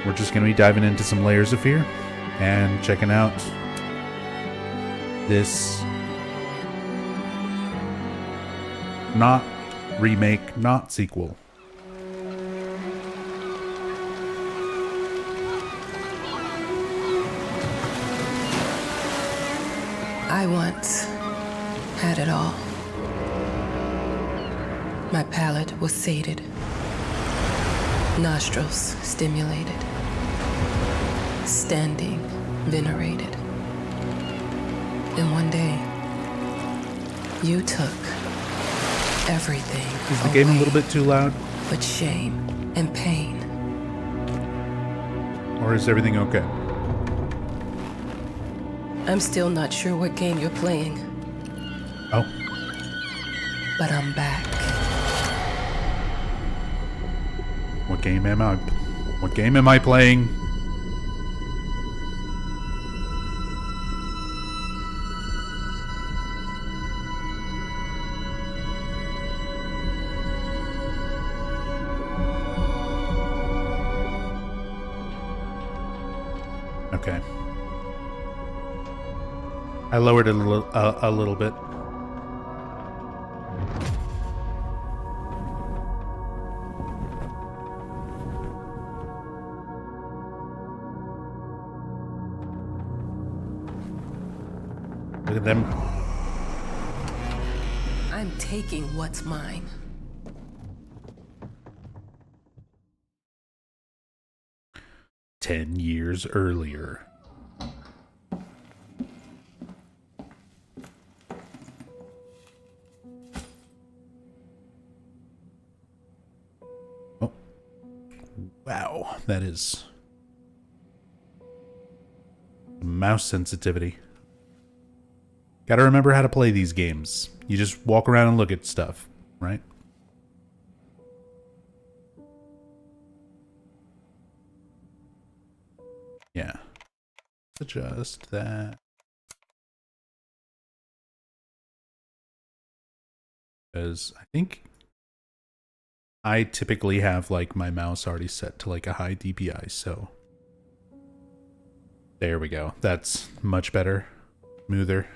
we're just going to be diving into some Layers of Fear and checking out this not remake, not sequel. I once had it all. My palate was sated, nostrils stimulated, standing venerated. And one day, you took everything Is the game a little bit too loud? but shame and pain. Or is everything okay? I'm still not sure what game you're playing, Oh. but I'm back. What game am I? What game am I playing? Okay. I lowered it a little bit. Look at them. I'm taking what's mine. "10 years earlier." Oh. Wow, that is mouse sensitivity. Gotta remember how to play these games. You just walk around and look at stuff, right? Yeah. Adjust that. Because I think I typically have like my mouse already set to like a high DPI, so there we go. That's much better. Smoother.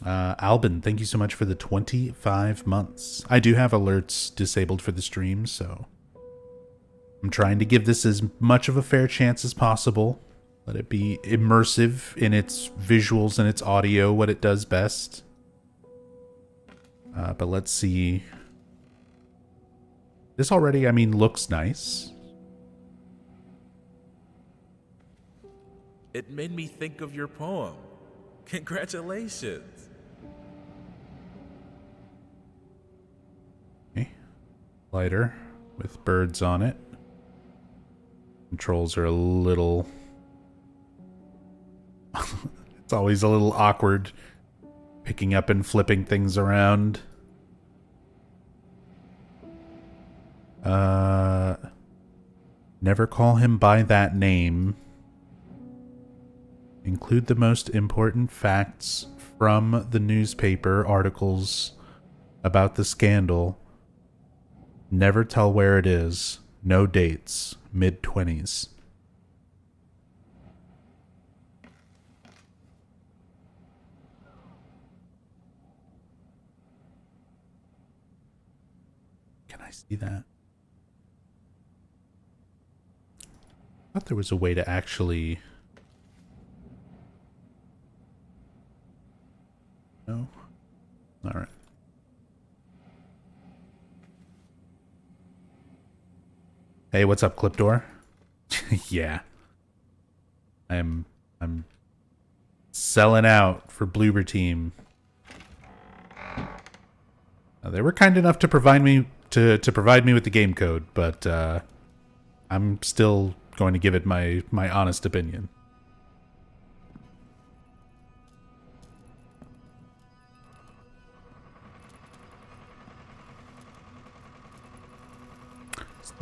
Albin, thank you so much for the 25 months. I do have alerts disabled for the stream, so I'm trying to give this as much of a fair chance as possible. Let it be immersive in its visuals and its audio, what it does best. But let's see. This already, I mean, looks nice. It made me think of your poem. Congratulations. Okay. Lighter with birds on it. Controls are a little... It's always a little awkward picking up and flipping things around. Never call him by that name. Include the most important facts from the newspaper articles about the scandal. Never tell where it is. No dates. Mid-20s. Can I see that? I thought there was a way to actually... No? Alright. Hey, what's up, Clipdoor? Yeah. I'm selling out for Bloober Team. They were kind enough to provide me with the game code, but I'm still going to give it my honest opinion.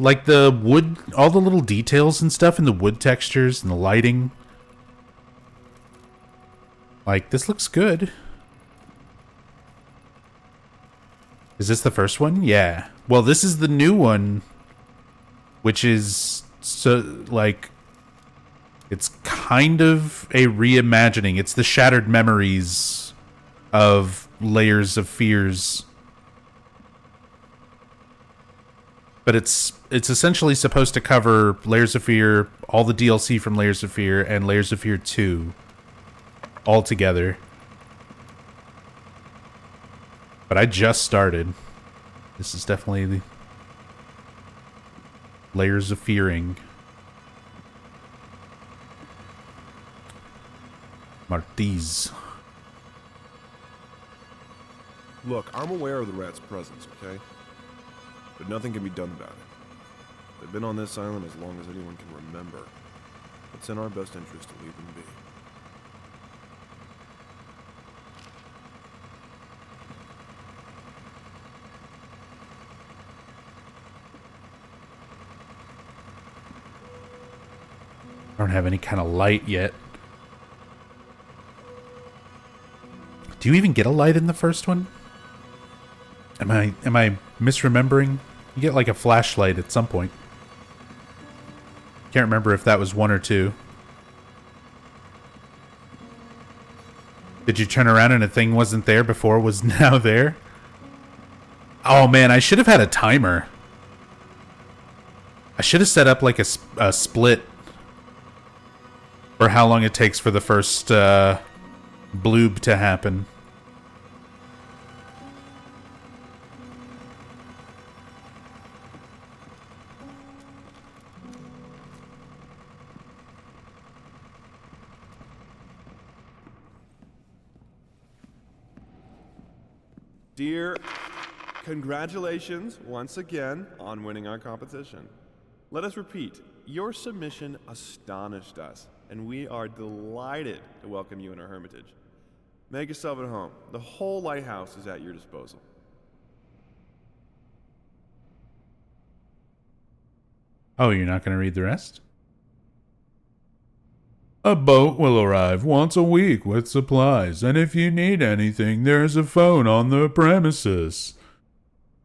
Like the wood, all the little details and stuff in the wood textures and the lighting. Like, this looks good. Is this the first one? Yeah. Well, this is the new one which is so like it's kind of a reimagining. It's the shattered memories of Layers of Fears. But it's essentially supposed to cover Layers of Fear, all the DLC from Layers of Fear, and Layers of Fear 2 all together. But I just started. This is definitely the Layers of Fearing. Martiz. Look, I'm aware of the rat's presence, okay? But nothing can be done about it. They've been on this island as long as anyone can remember. It's in our best interest to leave them be. I don't have any kind of light yet. Do you even get a light in the first one? Am I misremembering? You get like a flashlight at some point. Can't remember if that was 1 or 2. Did you turn around and a thing wasn't there before was now there? Oh man, I should have had a timer. I should have set up like a split for how long it takes for the first bloob to happen. Dear, congratulations once again on winning our competition. Let us repeat, your submission astonished us, and we are delighted to welcome you in our hermitage. Make yourself at home. The whole lighthouse is at your disposal. Oh, you're not going to read the rest? A boat will arrive once a week with supplies, and if you need anything, there's a phone on the premises.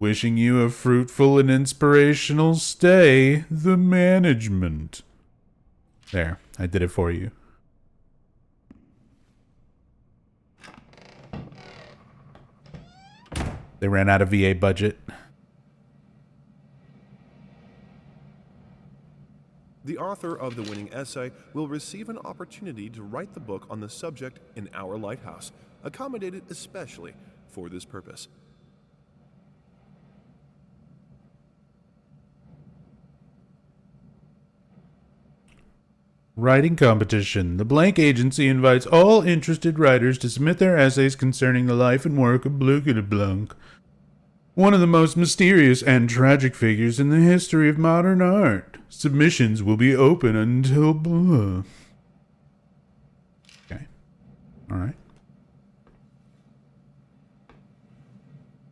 Wishing you a fruitful and inspirational stay, the management. There, I did it for you. They ran out of VA budget. The author of the winning essay will receive an opportunity to write the book on the subject in our lighthouse, accommodated especially for this purpose. Writing competition. The Blank Agency invites all interested writers to submit their essays concerning the life and work of Blanc, one of the most mysterious and tragic figures in the history of modern art. Submissions will be open until... Okay. Alright.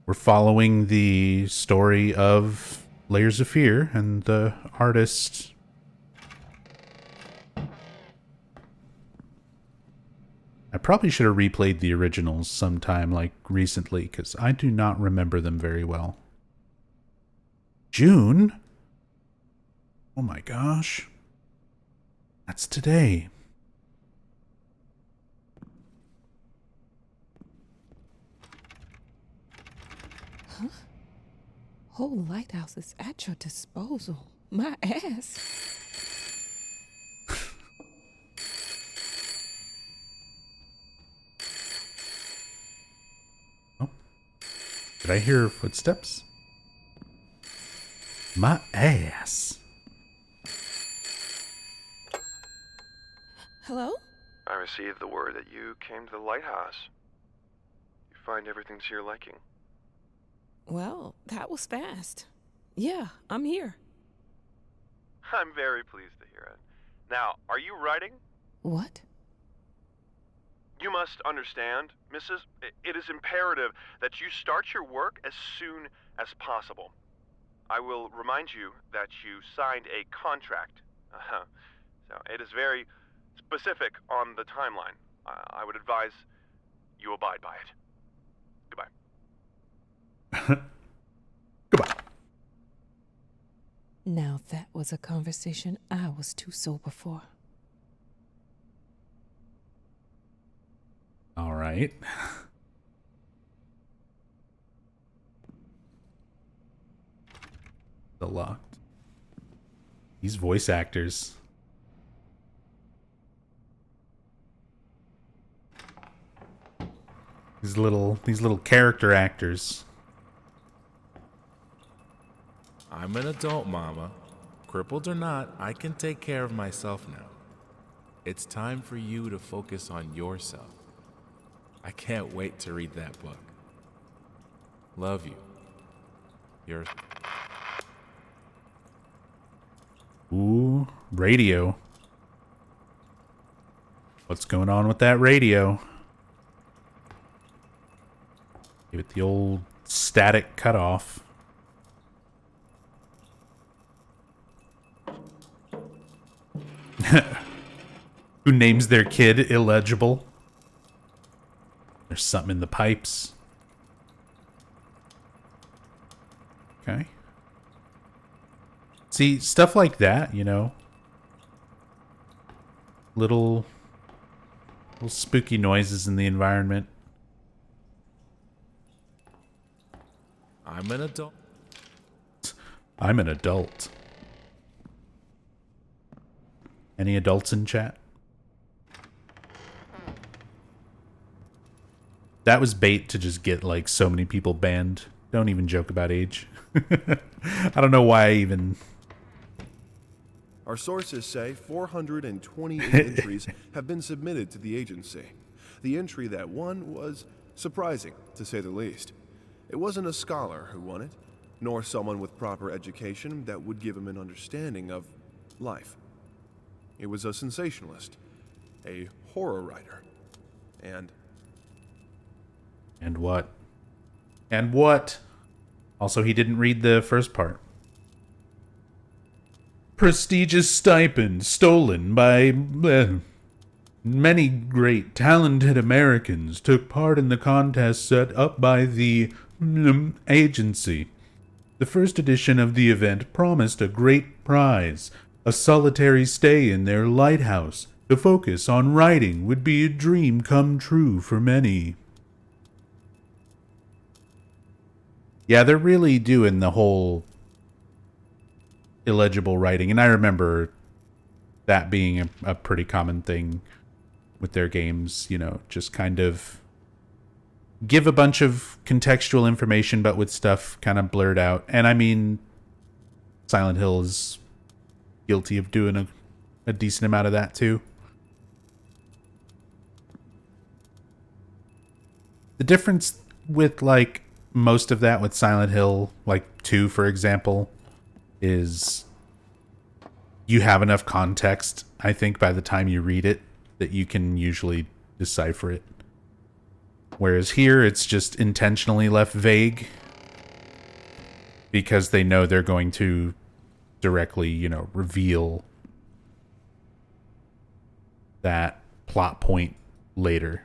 We're following the story of Layers of Fear and the artist... I probably should have replayed the originals sometime, like, recently, because I do not remember them very well. June? Oh my gosh. That's today. Huh? Whole lighthouse is at your disposal. My ass. Did I hear footsteps? My ass. Hello? I received the word that you came to the lighthouse. You find everything to your liking. Well, that was fast. Yeah, I'm here. I'm very pleased to hear it. Now, are you writing? What? You must understand, Mrs. It is imperative that you start your work as soon as possible. I will remind you that you signed a contract. So it is very specific on the timeline. I would advise you abide by it. Goodbye. Goodbye. Now that was a conversation I was too sober for. All right. The locked. These voice actors. These little character actors. I'm an adult, Mama. Crippled or not, I can take care of myself now. It's time for you to focus on yourself. I can't wait to read that book. Love you. Your Ooh, radio. What's going on with that radio? Give it the old static cutoff. Who names their kid illegible? There's something in the pipes. Okay. See, stuff like that, you know. Little spooky noises in the environment. I'm an adult. I'm an adult. Any adults in chat? That was bait to just get like so many people banned. Don't even joke about age. I don't know why I even... Our sources say 428 entries have been submitted to the agency. The entry that won was surprising, to say the least. It wasn't a scholar who won it, nor someone with proper education that would give him an understanding of life. It was a sensationalist, a horror writer, and what? And what? Also, he didn't read the first part. Prestigious stipend stolen by many great talented Americans took part in the contest set up by the agency. The first edition of the event promised a great prize. A solitary stay in their lighthouse to focus on writing would be a dream come true for many. Yeah, they're really doing the whole illegible writing, and I remember that being a pretty common thing with their games, you know, just kind of give a bunch of contextual information but with stuff kind of blurred out. And I mean, Silent Hill is guilty of doing a decent amount of that too. The difference with like most of that with Silent Hill, like 2 for example, is you have enough context, I think, by the time you read it that you can usually decipher it. Whereas here it's just intentionally left vague because they know they're going to directly, you know, reveal that plot point later.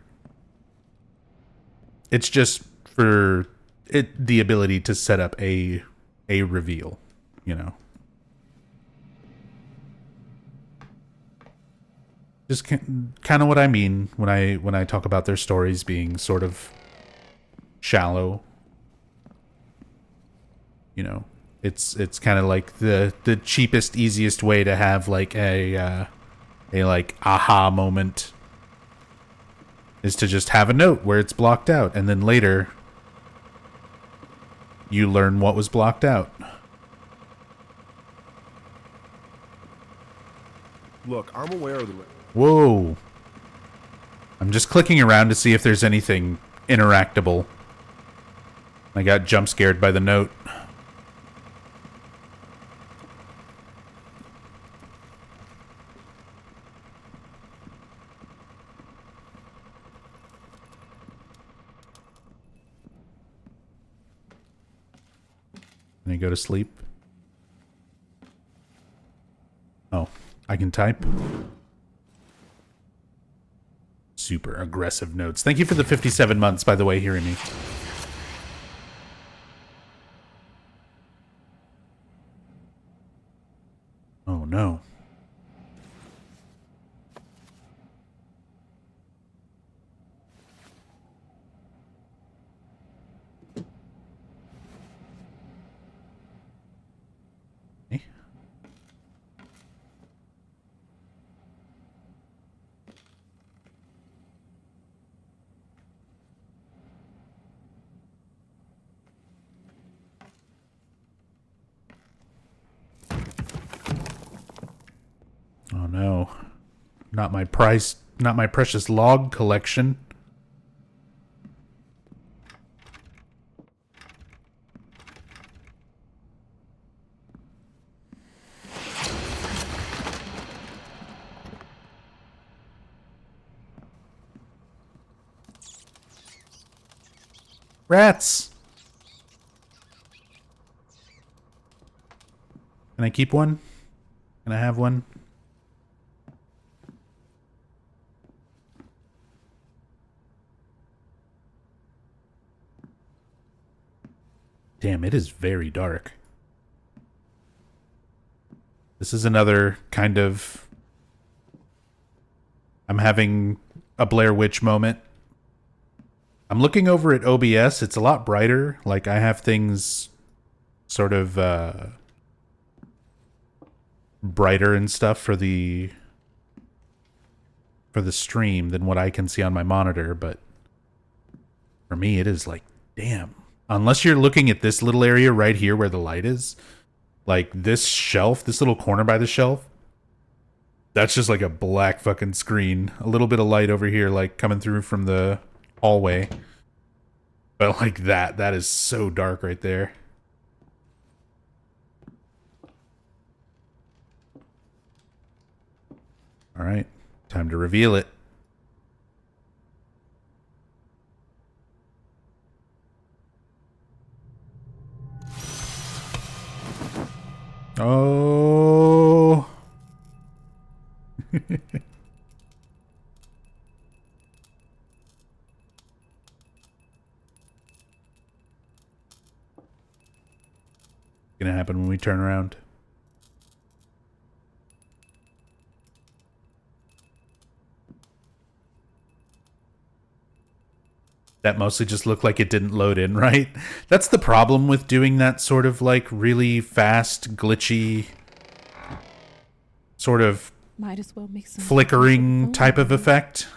It's just for the ability to set up a reveal, you know. Just kind of what I mean when I talk about their stories being sort of shallow. You know, it's kind of like the cheapest, easiest way to have like a like aha moment is to just have a note where it's blocked out, and then later you learn what was blocked out. look, I'm aware of the... Whoa. I'm just clicking around to see if there's anything interactable. I got jump scared by the note. Can I go to sleep? Oh, I can type. Super aggressive notes. Thank you for the 57 months, by the way, hearing me. no. Eh? Oh no. Not my precious log collection. Rats! Can I keep one? Can I have one? Damn, it is very dark. This is another kind of... I'm having a Blair Witch moment. I'm looking over at OBS. It's a lot brighter. Like, I have things sort of brighter and stuff for the stream than what I can see on my monitor, but for me it is like, damn. Unless you're looking at this little area right here where the light is, like this shelf, this little corner by the shelf, that's just like a black fucking screen. A little bit of light over here like coming through from the hallway. But like that is so dark right there. All right, time to reveal it. Oh. Gonna happen when we turn around. That mostly just looked like it didn't load in, right? That's the problem with doing that sort of like really fast, glitchy, sort of Might as well make some flickering type of effect.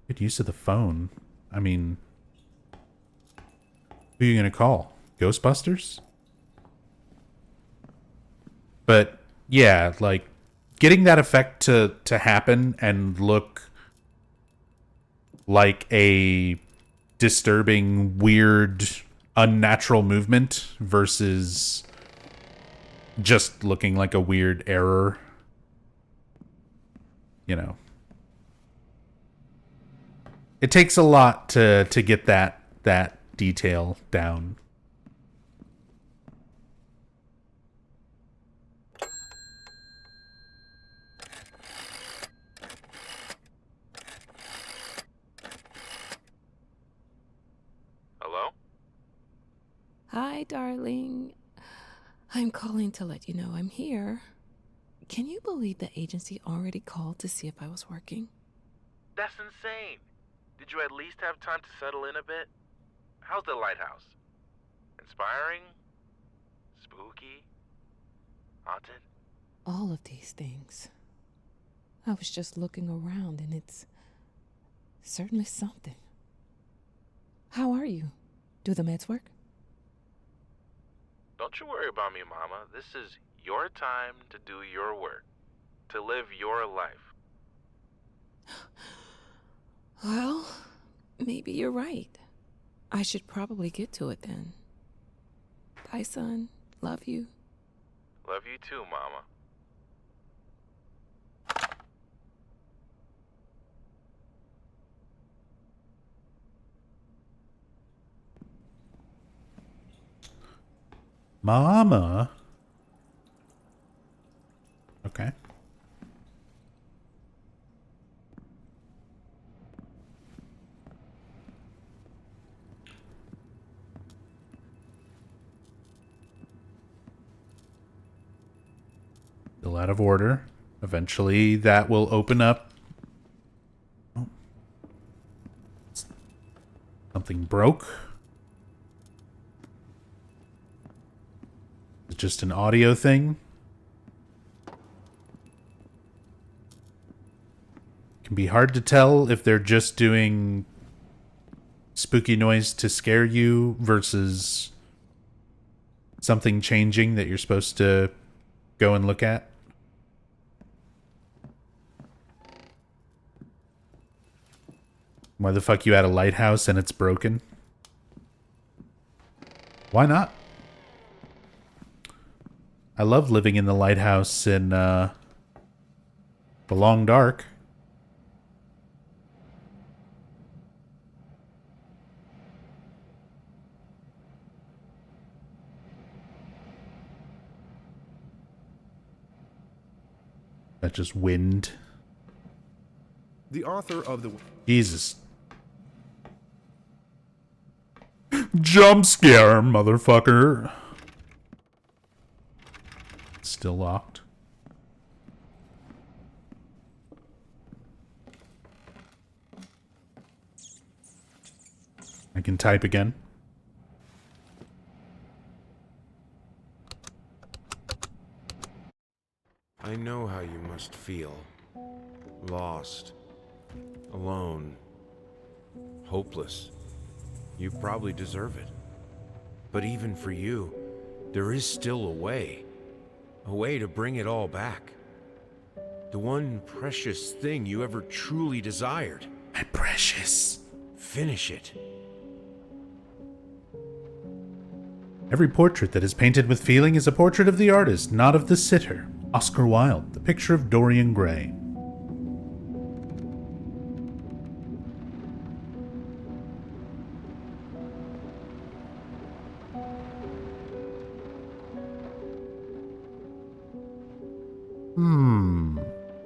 Good use of the phone. I mean, who are you gonna call? Ghostbusters? But yeah, like getting that effect to happen and look like a disturbing, weird, unnatural movement versus just looking like a weird error. You know. It takes a lot to get that detail down. Hello? Hi, darling. I'm calling to let you know I'm here. Can you believe the agency already called to see if I was working? That's insane. Did you at least have time to settle in a bit? How's the lighthouse? Inspiring? Spooky? Haunted? All of these things. I was just looking around and it's certainly something. How are you? Do the meds work? Don't you worry about me, Mama. This is your time to do your work, to live your life. Well, maybe you're right. I should probably get to it then. Bye, son. Love you. Love you too, Mama. Mama. Okay. Still out of order. Eventually that will open up. Oh. Something broke. It's just an audio thing. Can be hard to tell if they're just doing spooky noise to scare you versus something changing that you're supposed to go and look at. Why the fuck you at a lighthouse and it's broken? Why not? I love living in the lighthouse in the Long Dark. That just wind. The author of the... Jesus. Jump scare, motherfucker. Still locked. I can type again. I know how you must feel. Lost. Alone. Hopeless. You probably deserve it. But even for you, there is still a way. A way to bring it all back. The one precious thing you ever truly desired. My precious. Finish it. Every portrait that is painted with feeling is a portrait of the artist, not of the sitter. Oscar Wilde, The Picture of Dorian Gray.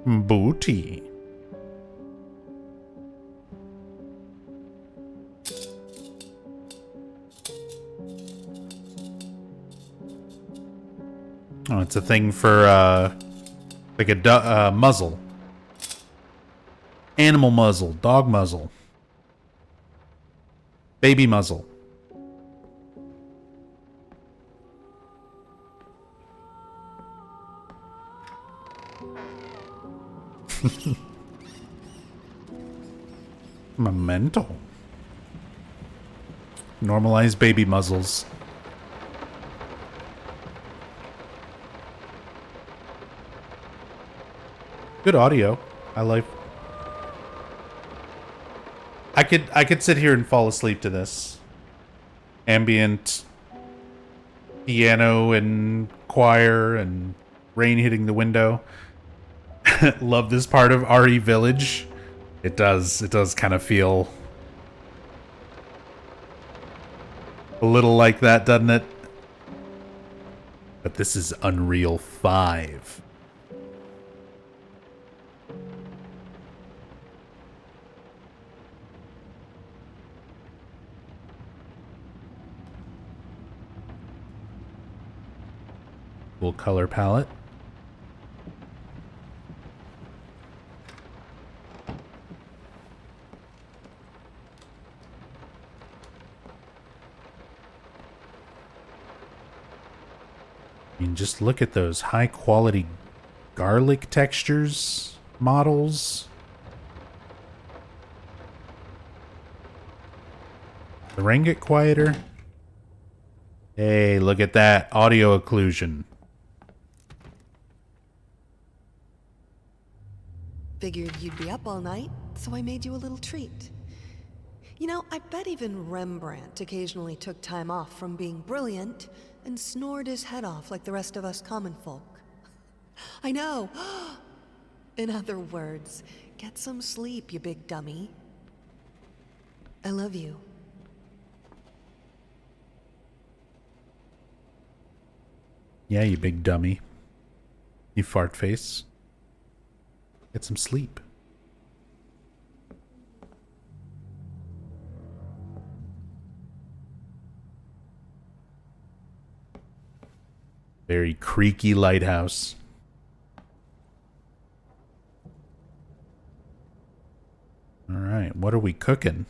Booty. Oh, it's a thing for, like a muzzle. Animal muzzle, dog muzzle. Baby muzzle. Memento. Normalize baby muzzles. Good audio. I like. I could sit here and fall asleep to this. Ambient piano and choir and rain hitting the window. Love this part of RE Village. It does kind of feel a little like that, doesn't it? But this is Unreal 5. Cool color palette. I mean, just look at those high quality garlic textures, models. The rain get quieter. Hey, look at that audio occlusion. Figured you'd be up all night, so I made you a little treat. You know, I bet even Rembrandt occasionally took time off from being brilliant and snored his head off like the rest of us common folk. I know. In other words, get some sleep, you big dummy. I love you. Yeah, you big dummy. You fart face. Get some sleep. Very creaky lighthouse. All right, what are we cooking?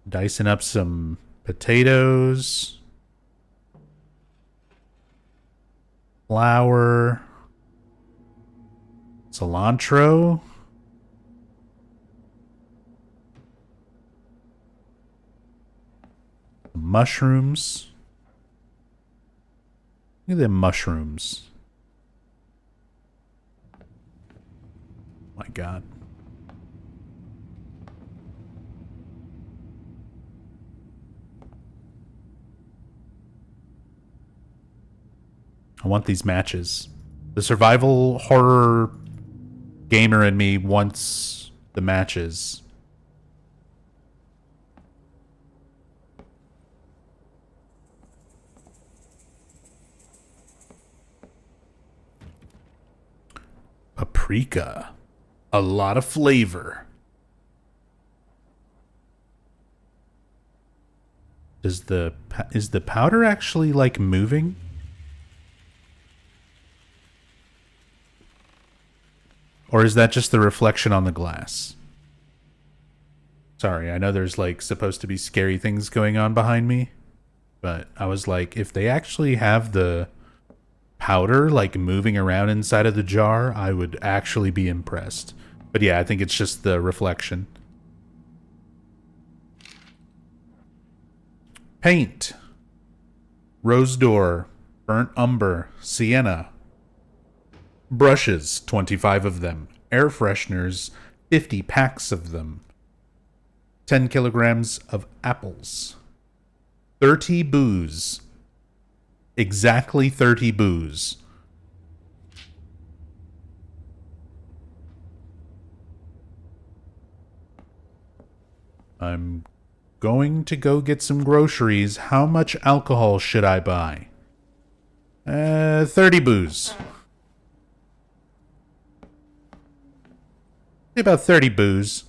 Dicing up some potatoes, flour, cilantro. Mushrooms. Look at them mushrooms. My God. I want these matches. The survival horror gamer in me wants the matches. Paprika. A lot of flavor. Is the powder actually like moving? Or is that just the reflection on the glass? Sorry, I know there's like supposed to be scary things going on behind me, but I was like, if they actually have the powder like moving around inside of the jar, I would actually be impressed. But yeah, I think it's just the reflection. Paint. Rose door. Burnt umber. Sienna. Brushes, 25 of them. Air fresheners, 50 packs of them. 10 kilograms of apples. 30 booze. Exactly 30 booze. I'm going to go get some groceries. How much alcohol should I buy? 30 booze. About 30 booze.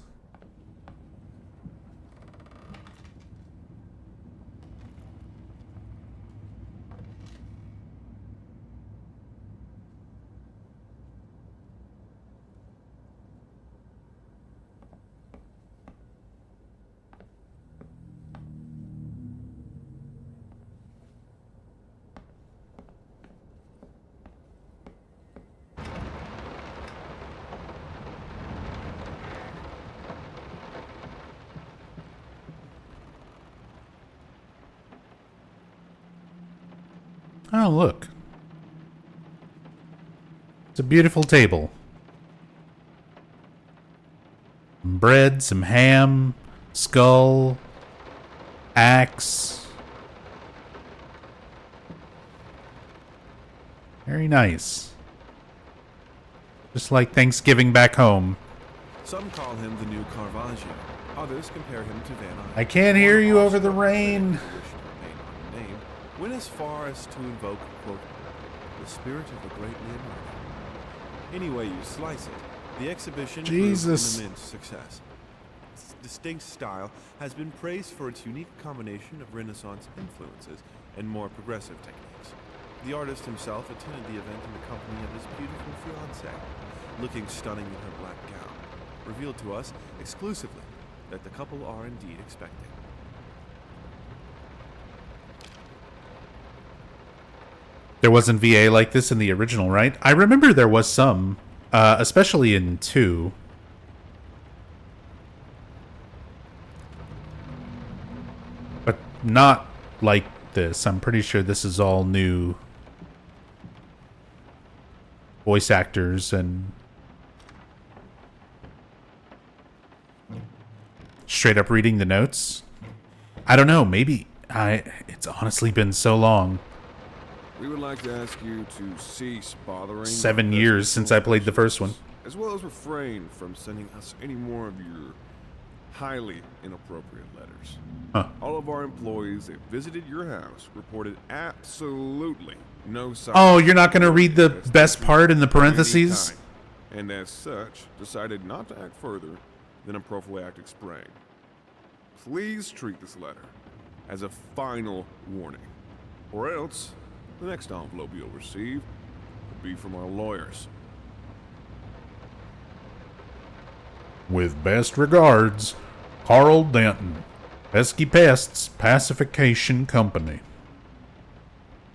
Oh, look. It's a beautiful table. Some bread, some ham, skull, axe. Very nice. Just like Thanksgiving back home. Some call him the new Caravaggio. Others compare him to Van Eyck. I can't hear you over the rain. Wish to remain unnamed, went as far as to invoke, quote, the spirit of the great Leonardo. Any way you slice it, the exhibition Jesus. proved an immense success. Its distinct style has been praised for its unique combination of Renaissance influences and more progressive techniques. The artist himself attended the event in the company of his beautiful fiancée, looking stunning in her black gown, revealed to us exclusively that the couple are indeed expecting. There wasn't VA like this in the original, right? I remember there was some, especially in 2. But not like this. I'm pretty sure this is all new voice actors and straight up reading the notes. I don't know, maybe it's honestly been so long. We would like to ask you to cease bothering. 7 years since I played the first one. As well as refrain from sending us any more of your highly inappropriate letters. Huh. All of our employees that visited your house reported absolutely no sign. Oh, you're not going to read the best part in the parentheses? And as such, decided not to act further than a prophylactic spraying. Please treat this letter as a final warning, or else the next envelope you'll receive will be from our lawyers. With best regards, Carl Denton, Pesky Pests Pacification Company.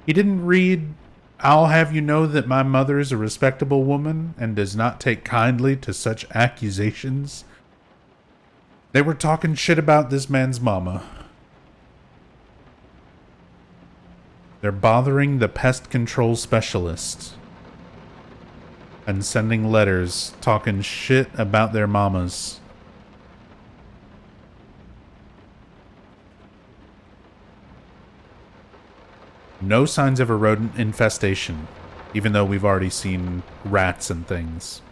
He didn't read, I'll have you know that my mother is a respectable woman and does not take kindly to such accusations. They were talking shit about this man's mama. They're bothering the pest control specialist and sending letters talking shit about their mamas. No signs of a rodent infestation, even though we've already seen rats and things.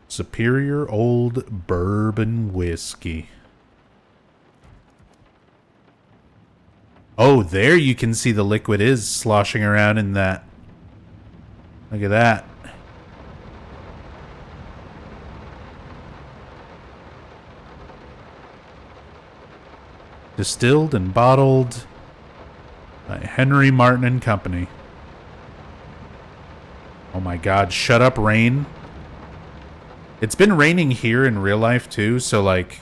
Superior old bourbon whiskey. Oh, there you can see the liquid is sloshing around in that. Look at that. Distilled and bottled by Henry Martin and Company. Oh my god, shut up, rain. It's been raining here in real life too, so like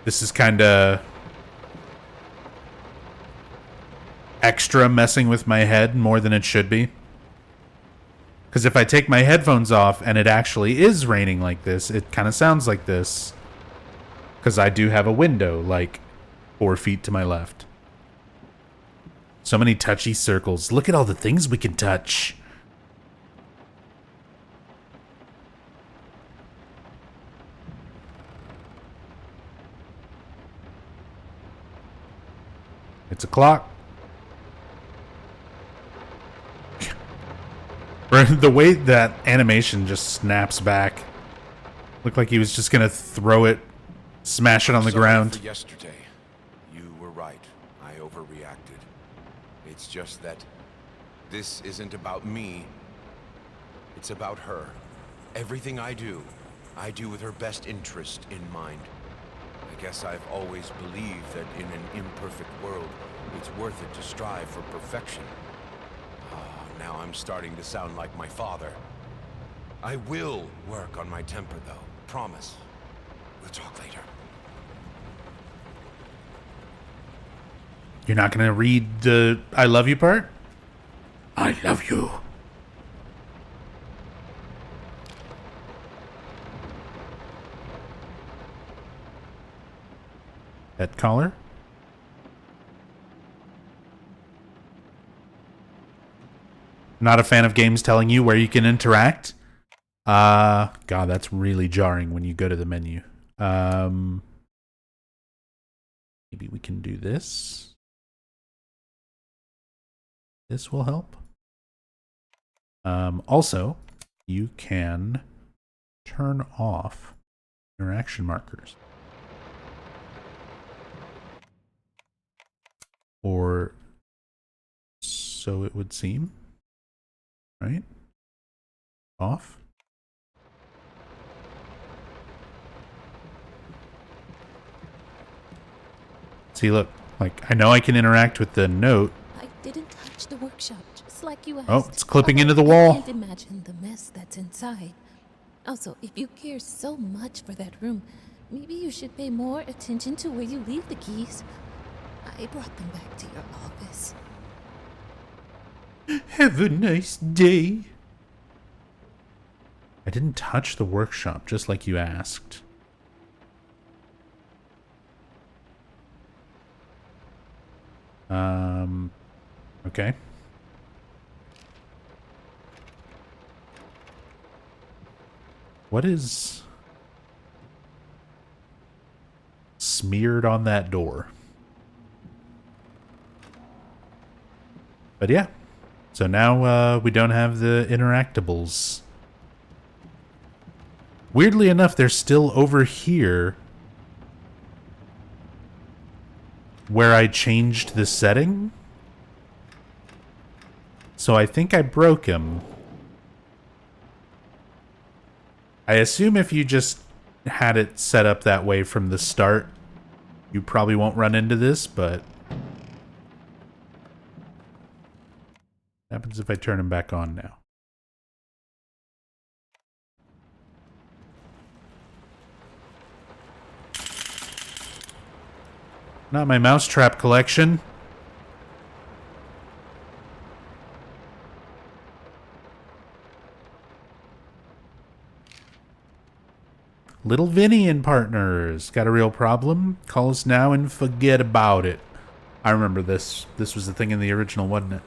this is kind of extra messing with my head more than it should be. Because if I take my headphones off and it actually is raining like this, it kind of sounds like this. Because I do have a window like 4 feet to my left. So many touchy circles. Look at all the things we can touch. It's a clock. The way that animation just snaps back. Looked like he was just gonna throw it, smash it on the ground. For yesterday, you were right. I overreacted. It's just that this isn't about me. It's about her. Everything I do with her best interest in mind. I guess I've always believed that in an imperfect world, it's worth it to strive for perfection. Now I'm starting to sound like my father. I will work on my temper, though. Promise. We'll talk later. You're not gonna read the I love you part? I love you. Pet collar? Not a fan of games telling you where you can interact? God, that's really jarring when you go to the menu. Maybe we can do this. This will help. Also, you can turn off interaction markers. Or so it would seem. Right? Off. See, look. Like, I know I can interact with the note. I didn't touch the workshop, just like you asked. Oh, it's clipping into the I wall. can't imagine the mess that's inside. Also, if you care so much for that room, maybe you should pay more attention to where you leave the keys. I brought them back to your office. Have a nice day. I didn't touch the workshop, just like you asked. Okay. What is smeared on that door? But yeah. So now we don't have the interactables. Weirdly enough, they're still over here where I changed the setting. So I think I broke him. I assume if you just had it set up that way from the start, you probably won't run into this, but Happens if I turn him back on now. Not my mousetrap collection. Little Vinny and partners. Got a real problem? Call us now and forget about it. I remember this. This was the thing in the original, wasn't it?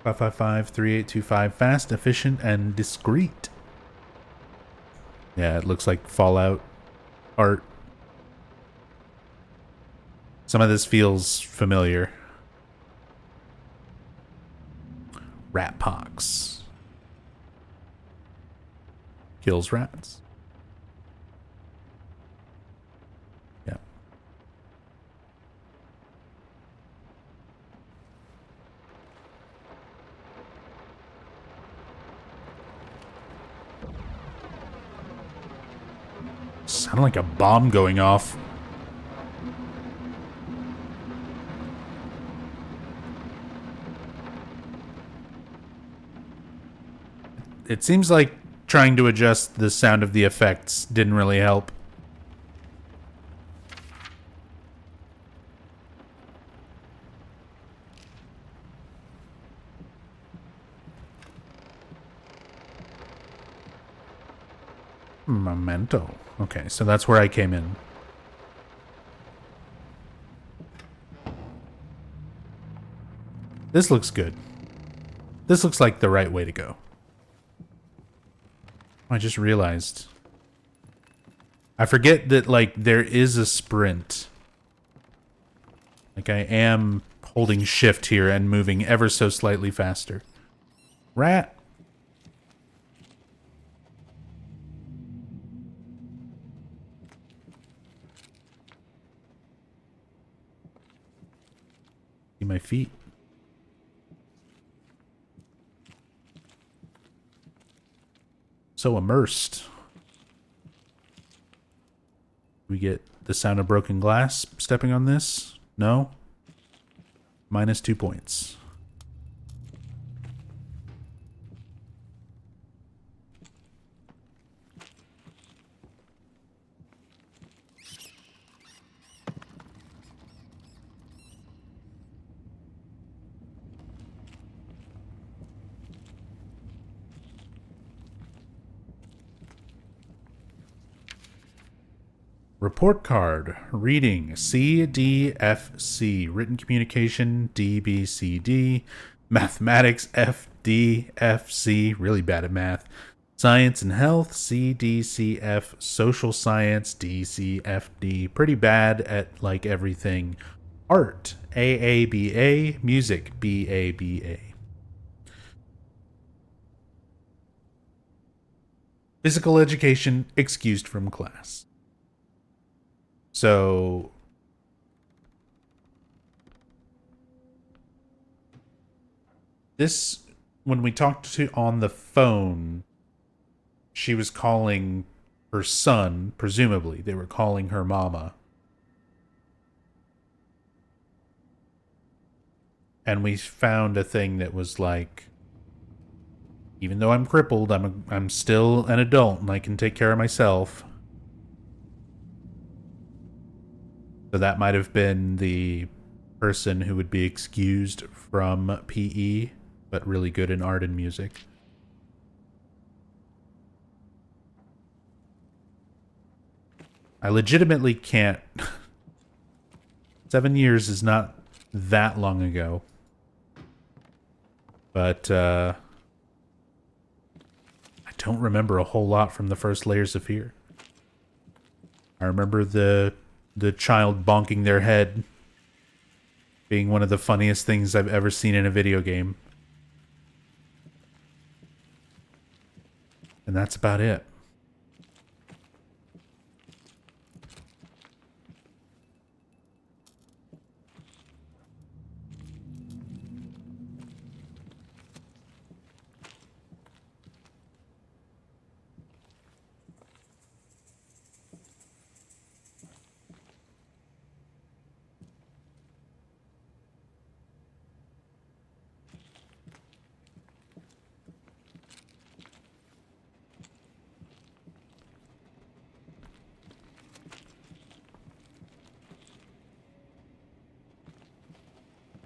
555-3825. Fast, efficient, and discreet. Yeah, it looks like Fallout art. Some of this feels familiar. Rat pox. Kills rats. Yeah. Sounded like a bomb going off. It seems like trying to adjust the sound of the effects didn't really help. Memento. Okay, so that's where I came in. This looks good. This looks like the right way to go. I just realized. I forget that, like, there is a sprint. Like, I am holding shift here and moving ever so slightly faster. Rat. See my feet. So immersed. We get the sound of broken glass stepping on this? No? Minus 2 points. Report card. Reading CDFC. Written communication DBCD. Mathematics FDFC. Really bad at math. Science and health CDCF. Social science DCFD. Pretty bad at like everything. Art AABA. Music BABA. Physical education excused from class. So this, when we talked to on the phone, she was calling her son, presumably. They were calling her mama. And we found a thing that was like, even though I'm crippled, I'm still an adult and I can take care of myself. So that might have been the person who would be excused from PE, but really good in art and music. I legitimately can't. 7 years is not that long ago. But, I don't remember a whole lot from the first Layers of Fear. I remember the child bonking their head being one of the funniest things I've ever seen in a video game. And that's about it.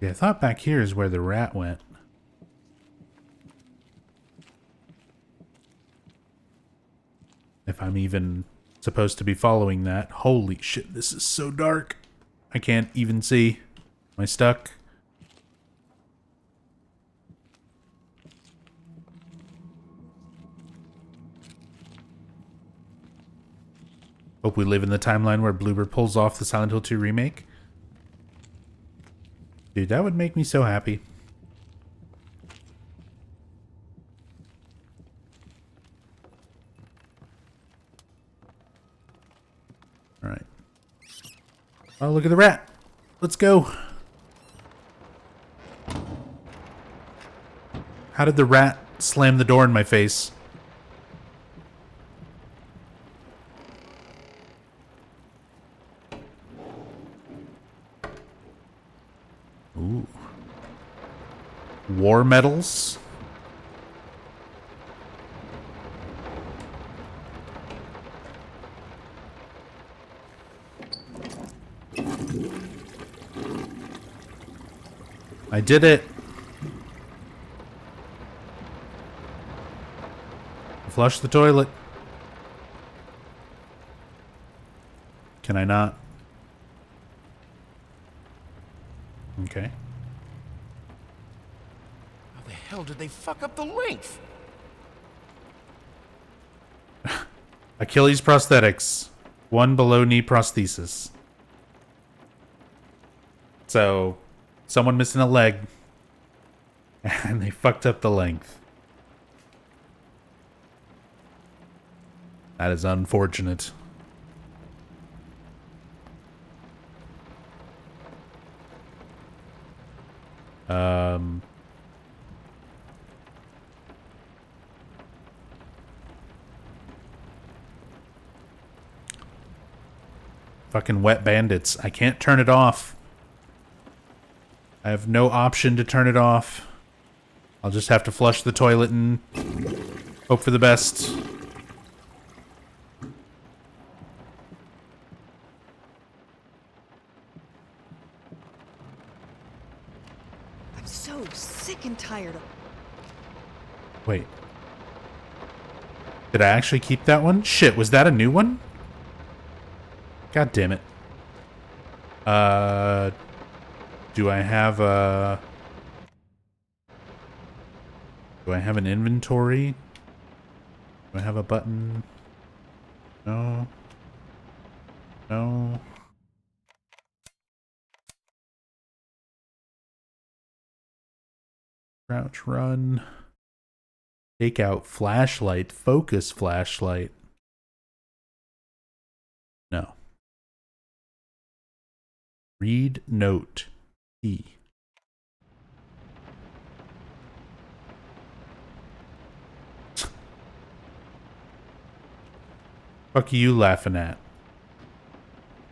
Yeah, I thought back here is where the rat went. If I'm even supposed to be following that. Holy shit, this is so dark. I can't even see. Am I stuck? Hope we live in the timeline where Bloober pulls off the Silent Hill 2 remake. Dude, that would make me so happy. Alright. Oh, look at the rat. Let's go. How did the rat slam the door in my face? Ooh. War medals? I did it. Flush the toilet. Can I not? Okay. How the hell did they fuck up the length? Achilles prosthetics. 1 below knee prosthesis. So, someone missing a leg. And they fucked up the length. That is unfortunate. Fucking wet bandits. I can't turn it off. I have no option to turn it off. I'll just have to flush the toilet and hope for the best. I'm so sick and tired of... Wait. Did I actually keep that one? Shit, was that a new one? God damn it. Do I have a... Do I have an inventory? Do I have a button? No. No. Crouch, run. Take out flashlight, focus flashlight. No. Read note. E. Fuck are you laughing at?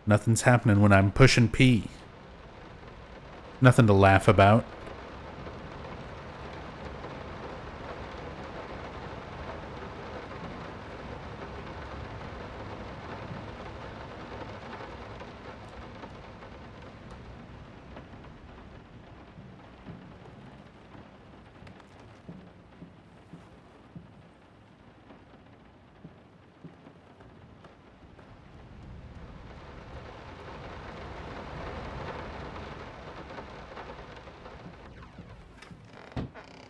Nothing's happening when I'm pushing P. Nothing to laugh about.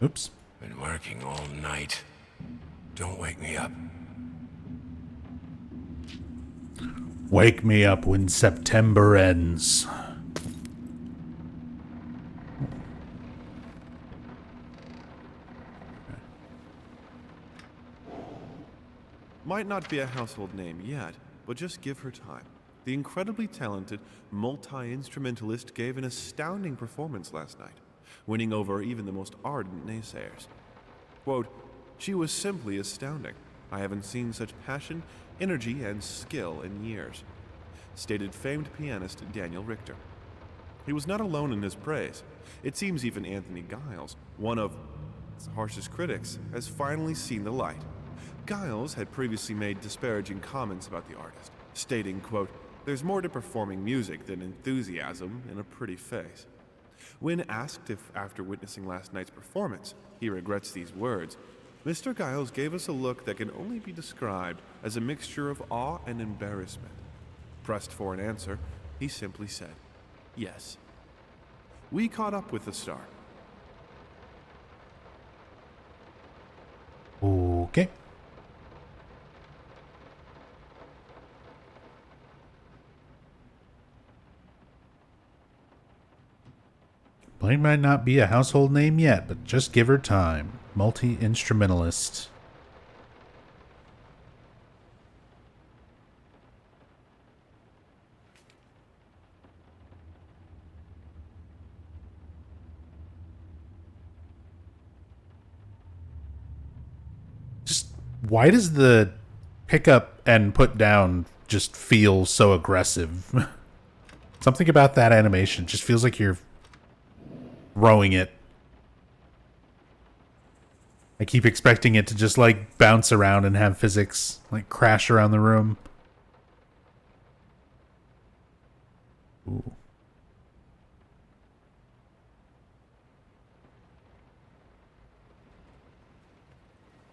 Oops. Been working all night. Don't wake me up. Wake me up when September ends. Might not be a household name yet, but just give her time. The incredibly talented multi-instrumentalist gave an astounding performance last night, winning over even the most ardent naysayers. Quote, "She was simply astounding. I haven't seen such passion, energy, and skill in years," stated famed pianist Daniel Richter. He was not alone in his praise. It seems even Anthony Giles, one of its harshest critics, has finally seen the light. Giles had previously made disparaging comments about the artist, stating, quote, "There's more to performing music than enthusiasm in a pretty face." When asked if, after witnessing last night's performance, he regrets these words, Mr. Giles gave us a look that can only be described as a mixture of awe and embarrassment. Pressed for an answer, he simply said, yes. We caught up with the star. Okay. Blaine might not be a household name yet, but just give her time. Multi-instrumentalist. Just why does the pick up and put down just feel so aggressive? Something about that animation just feels like you're throwing it. I keep expecting it to just like bounce around and have physics like crash around the room. Ooh.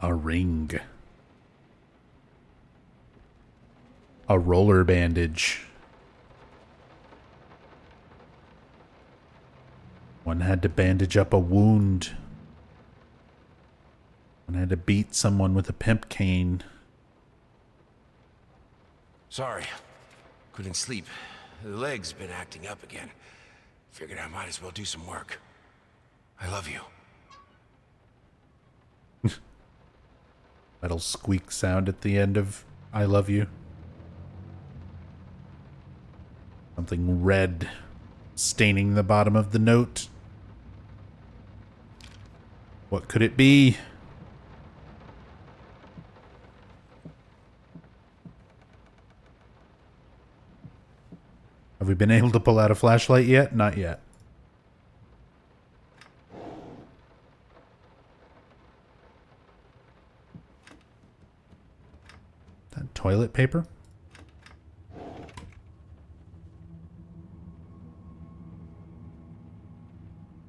A ring. A roller bandage. One had to bandage up a wound. One had to beat someone with a pimp cane. Sorry. Couldn't sleep. The leg's been acting up again. Figured I might as well do some work. I love you. Metal squeak sound at the end of I love you. Something red staining the bottom of the note. What could it be? Have we been able to pull out a flashlight yet? Not yet. That toilet paper?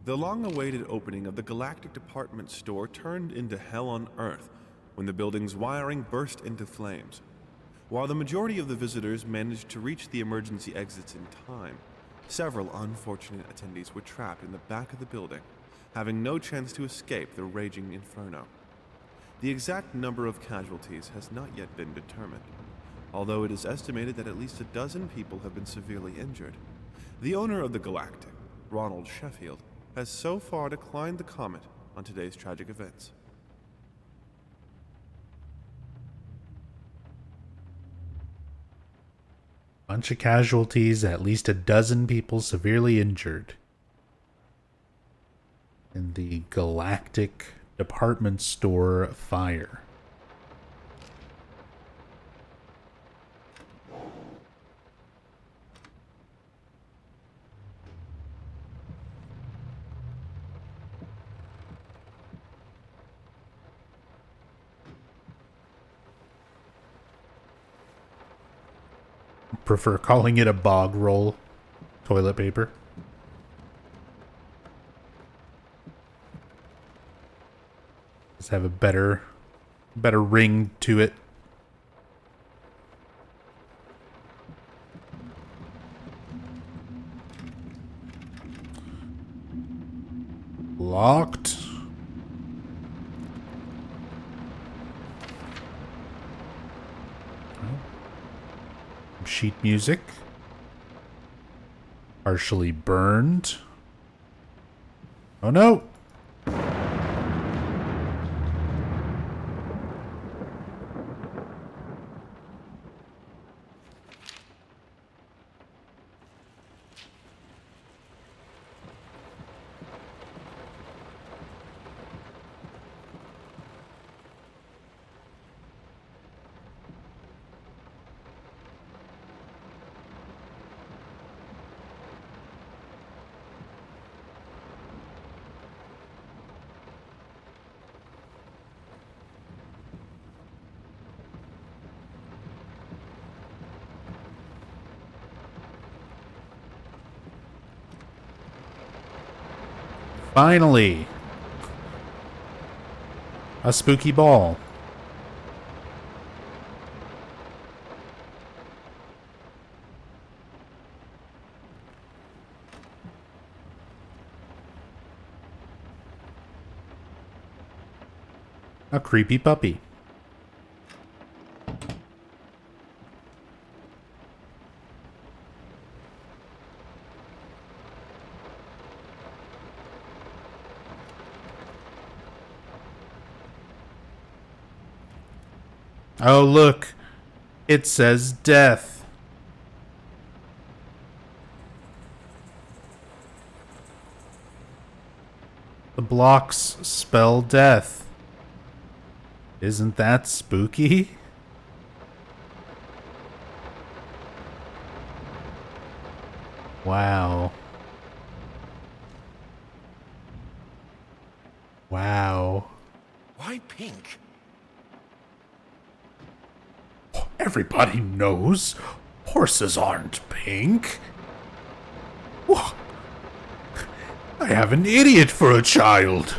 The long-awaited opening of the Galactic Department Store turned into hell on Earth when the building's wiring burst into flames. While the majority of the visitors managed to reach the emergency exits in time, several unfortunate attendees were trapped in the back of the building, having no chance to escape the raging inferno. The exact number of casualties has not yet been determined, although it is estimated that at least a dozen people have been severely injured. The owner of the Galactic, Ronald Sheffield, has so far declined to comment on today's tragic events. Bunch of casualties, at least a dozen people severely injured. In the Galactic Department Store fire. Prefer calling it a bog roll toilet paper. Just have a better ring to it. Locked. Sheet music. Partially burned. Oh no! Finally! A spooky ball. A creepy puppy. Oh, look. It says death. The blocks spell death. Isn't that spooky? Wow. Wow. Why pink? Everybody knows horses aren't pink. Wha- I have an idiot for a child.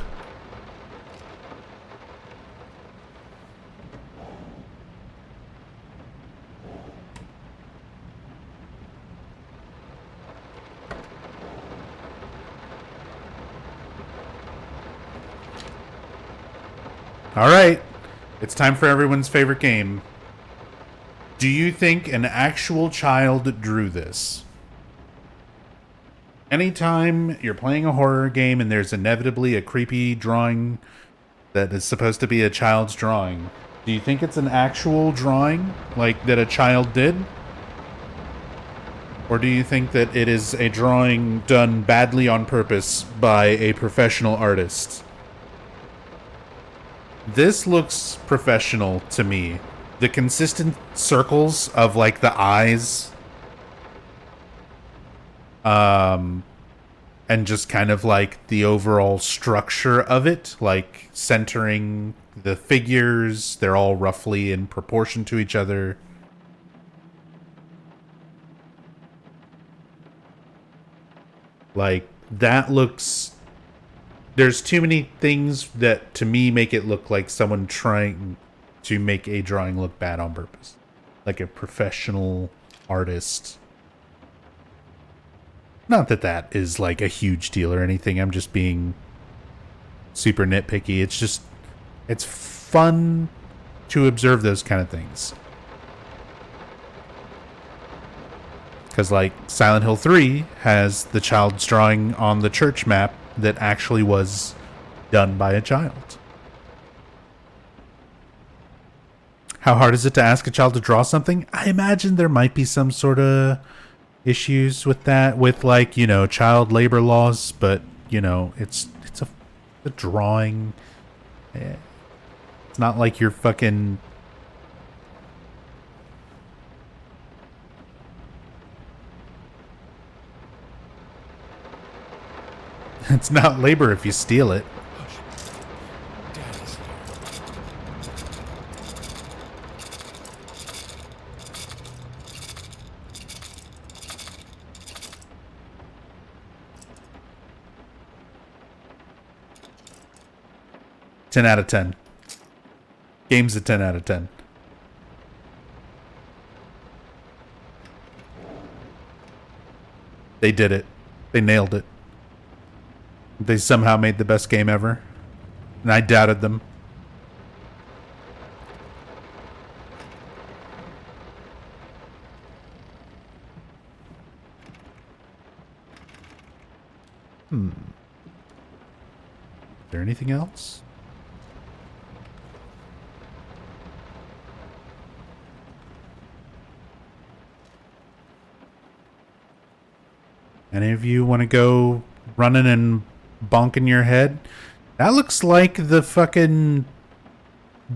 All right, it's time for everyone's favorite game. Do you think an actual child drew this? Anytime you're playing a horror game and there's inevitably a creepy drawing that is supposed to be a child's drawing, do you think it's an actual drawing, like that a child did? Or do you think that it is a drawing done badly on purpose by a professional artist? This looks professional to me. The consistent circles of like the eyes, and just kind of like the overall structure of it, like centering the figures, they're all roughly in proportion to each other. Like that looks, there's too many things that to me make it look like someone trying to make a drawing look bad on purpose. Like a professional artist. Not that that is like a huge deal or anything. I'm just being super nitpicky. It's just, it's fun to observe those kind of things. Because like Silent Hill 3 has the child's drawing on the church map that actually was done by a child. How hard is it to ask a child to draw something? I imagine there might be some sort of issues with that, with like, you know, child labor laws, but you know, it's a drawing. It's not like you're fucking. It's not labor if you steal it. Daddy's here. 10 out of 10. Game's a 10 out of 10. They did it. They nailed it. They somehow made the best game ever. And I doubted them. Is there anything else? Any of you want to go running and bonking your head? That looks like the fucking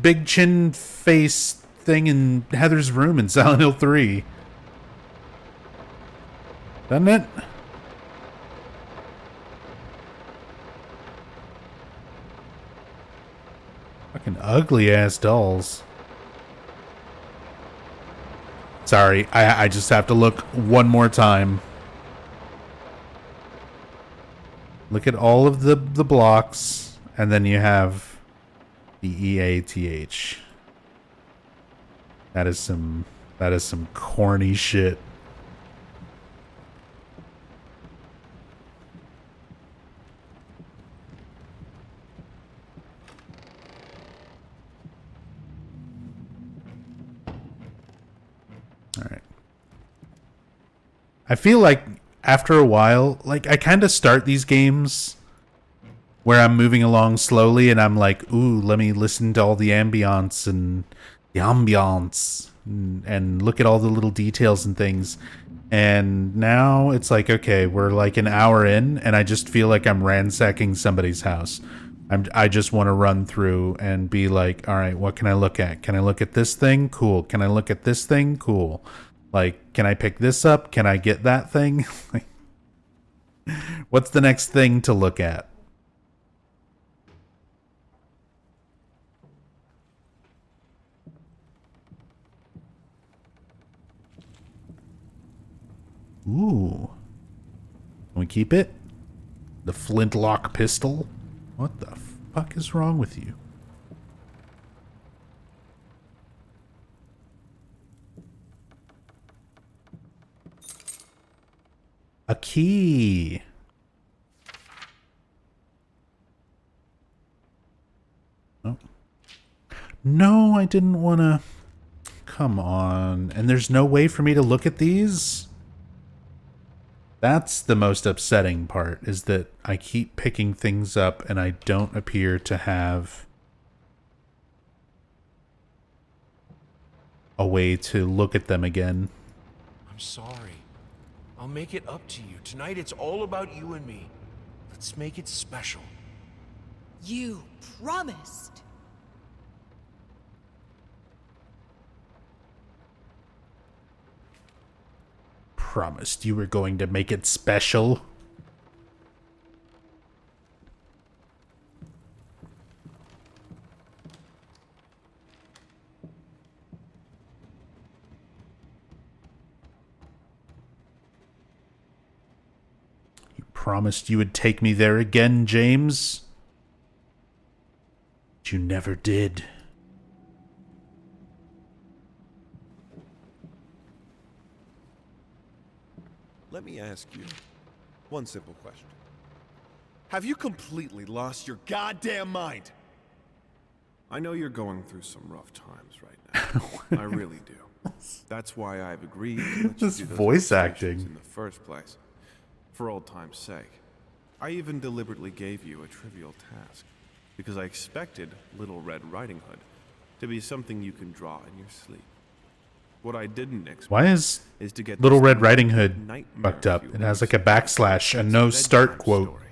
big chin face thing in Heather's room in Silent Hill 3. Doesn't it? Fucking ugly ass dolls. Sorry, I just have to look one more time. Look at all of the blocks, and then you have the EATH. That is some corny shit. All right. I feel like after a while, like I kind of start these games where I'm moving along slowly and I'm like, ooh, let me listen to all the ambiance and and look at all the little details and things. And now it's like, okay, we're like an hour in and I just feel like I'm ransacking somebody's house. I just want to run through and be like, all right, what can I look at? Can I look at this thing? Cool. Can I look at this thing? Cool. Like, can I pick this up? Can I get that thing? What's the next thing to look at? Ooh. Can we keep it? The flintlock pistol? What the fuck is wrong with you? A key. Oh. No, I didn't want to. Come on. And there's no way for me to look at these? That's the most upsetting part, is that I keep picking things up and I don't appear to have a way to look at them again. I'm sorry. I'll make it up to you. Tonight it's all about you and me. Let's make it special. You promised. Promised you were going to make it special. You promised you would take me there again, James. But you never did. Let me ask you one simple question. Have you completely lost your goddamn mind? I know you're going through some rough times right now. I really do. That's why I've agreed to let you This do those voice observations acting. in the first place. For old time's sake. I even deliberately gave you a trivial task because I expected Little Red Riding Hood to be something you can draw in your sleep. What I didn't expect Why is to get Little this Red Riding Hood nightmare fucked up? fuel It has like a inside. backslash and It's no a start bedtime quote. story.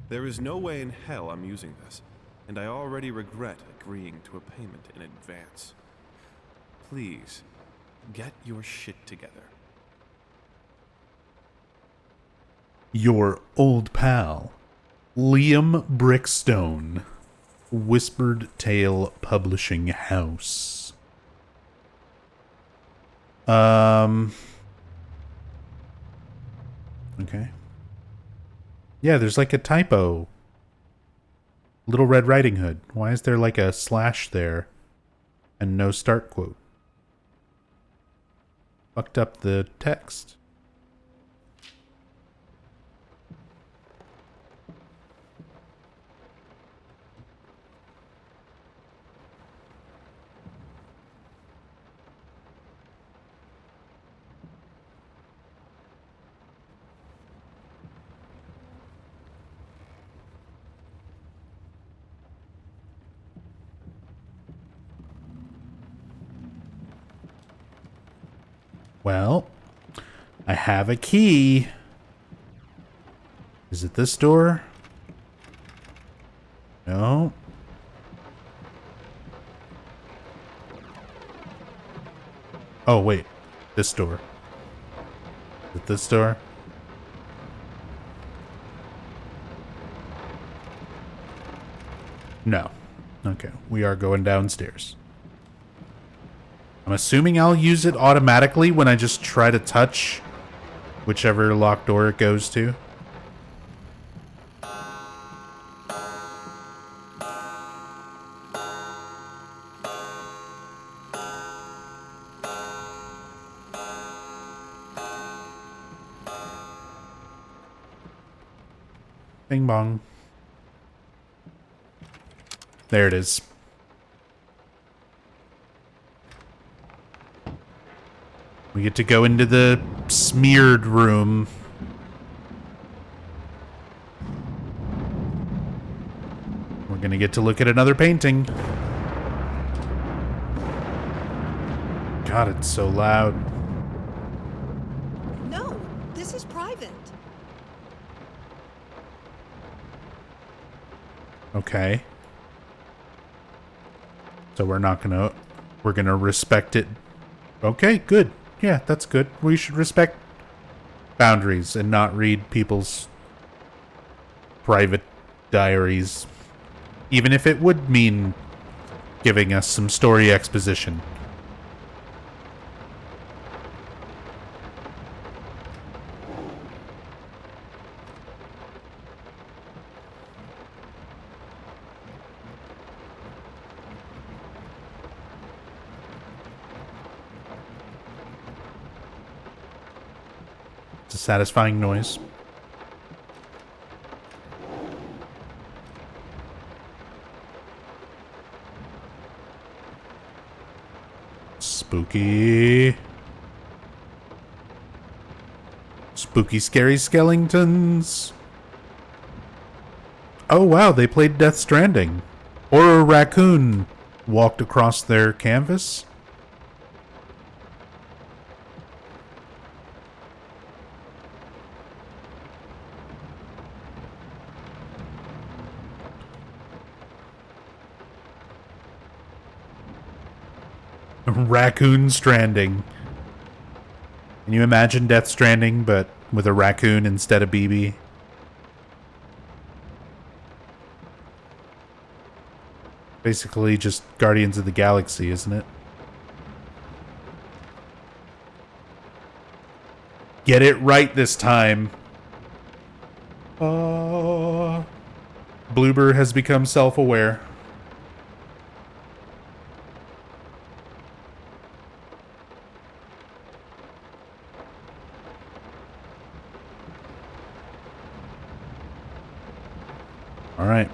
There is no way in hell I'm using this, and I already regret agreeing to a payment in advance. Please, get your shit together. Your old pal, Liam Brickstone, Whispered Tale Publishing House. Okay. Yeah, there's like a typo. Little Red Riding Hood. Why is there like a slash there and no start quote? Fucked up the text. Well, I have a key. Is it this door? No. Oh, wait. This door. Is it this door? No. Okay, we are going downstairs. I'm assuming I'll use it automatically when I just try to touch whichever locked door it goes to. Bing bong. There it is. We get to go into the smeared room. We're gonna get to look at another painting. God, it's so loud. No, this is private. Okay. So we're gonna respect it. Okay, good. Yeah, that's good. We should respect boundaries and not read people's private diaries. Even if it would mean giving us some story exposition. It's a satisfying noise. Spooky. Spooky, scary skeletons. Oh, wow, they played Death Stranding. Or a raccoon walked across their canvas. Raccoon Stranding. Can you imagine Death Stranding, but with a raccoon instead of BB? Basically just Guardians of the Galaxy, isn't it? Get it right this time. Bloober has become self-aware. All right.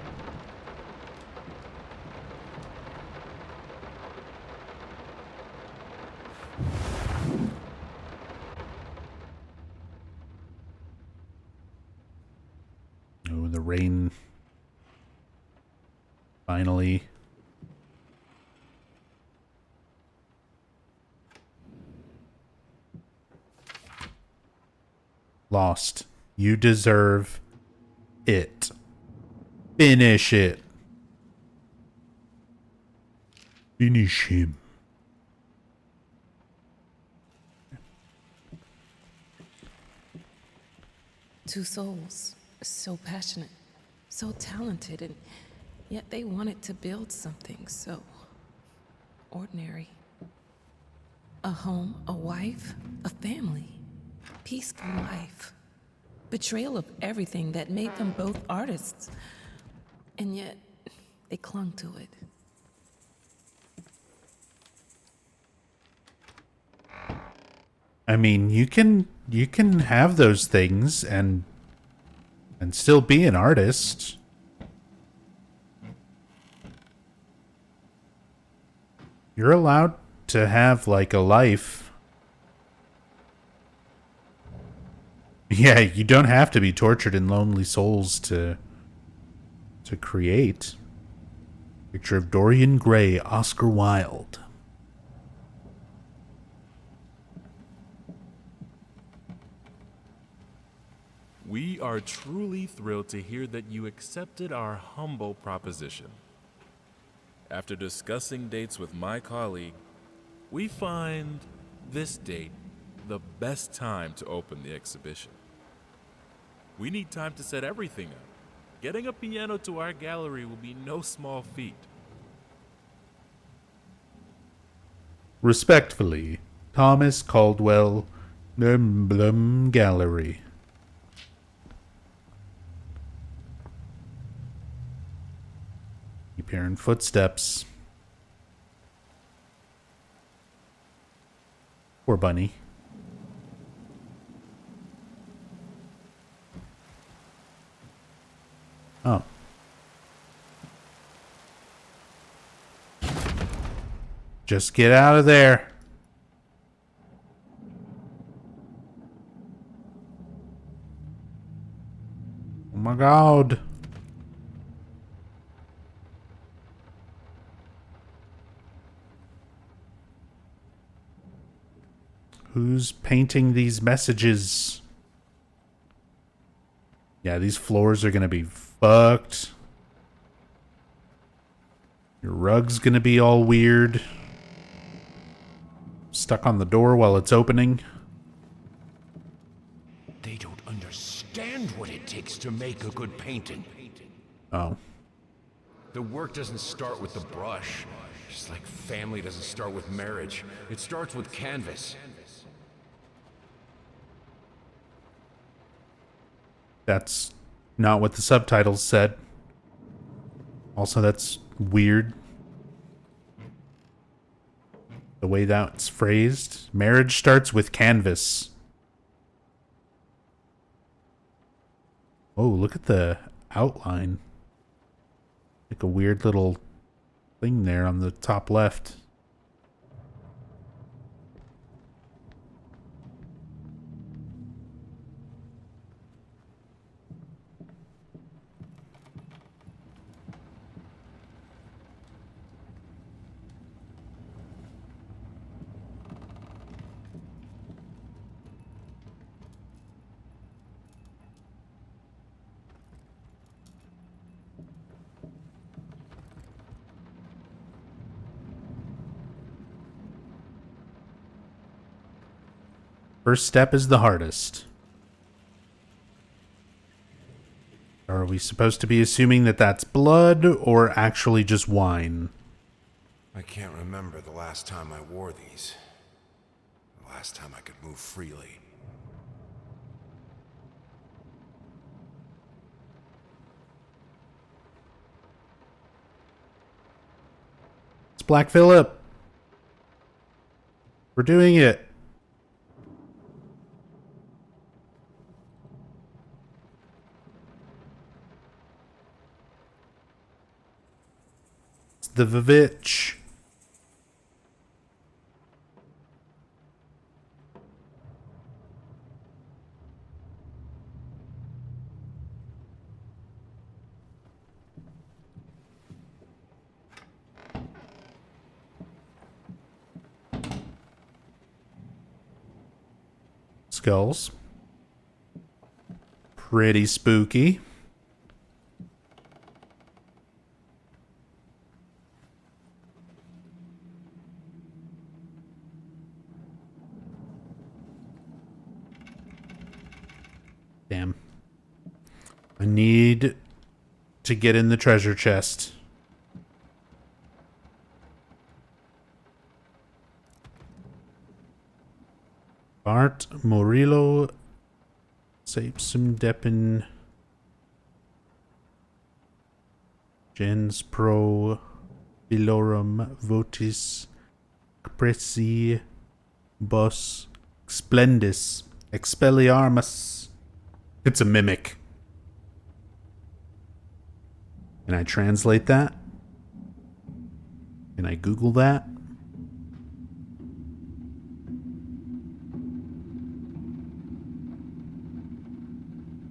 Oh, the rain finally. Lost. You deserve it. Finish it. Finish him. Two souls, so passionate, so talented, and yet they wanted to build something so ordinary. A home, a wife, a family, peaceful life. Betrayal of everything that made them both artists. And yet, they clung to it. I mean, you can have those things and still be an artist. You're allowed to have like a life. Yeah, you don't have to be tortured in lonely souls to create. Picture of Dorian Gray, Oscar Wilde. We are truly thrilled to hear that you accepted our humble proposition. After discussing dates with my colleague, we find this date the best time to open the exhibition. We need time to set everything up. Getting a piano to our gallery will be no small feat. Respectfully, Thomas Caldwell, Blum Gallery. Keep hearing footsteps. Poor bunny. Oh. Just get out of there. Oh my god. Who's painting these messages? Yeah, these floors are gonna be fucked. Your rug's gonna be all weird. Stuck on the door while it's opening. They don't understand what it takes to make a good painting. Oh. The work doesn't start with the brush. Just like family doesn't start with marriage. It starts with canvas. That's not what the subtitles said. Also, that's weird. The way that's phrased. Marriage starts with canvas. Oh, look at the outline. Like a weird little thing there on the top left. First step is the hardest. Are we supposed to be assuming that that's blood or actually just wine? I can't remember the last time I wore these. The last time I could move freely. It's Black Phillip. We're doing it. It's the Vivitch. Skulls. Pretty spooky. Damn. I need to get in the treasure chest. Bart Murillo Sapsum Deppen Gens Pro Vilorum Votis Capreci Bos Splendis Expelliarmus. It's a mimic. Can I translate that? Can I Google that?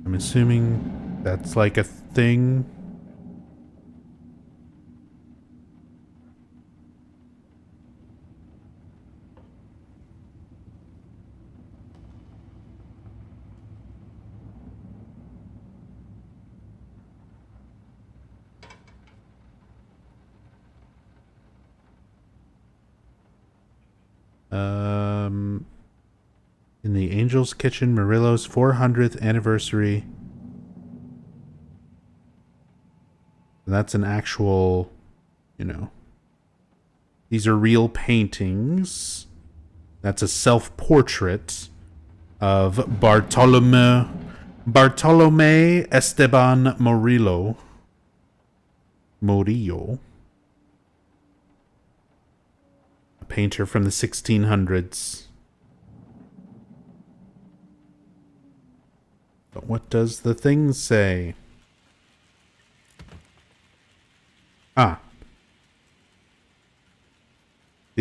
I'm assuming that's like a thing. In the Angel's Kitchen, Murillo's 400th anniversary. That's an actual, you know, these are real paintings. That's a self-portrait of Bartolome Esteban Murillo. A painter from the 1600s. But what does the thing say?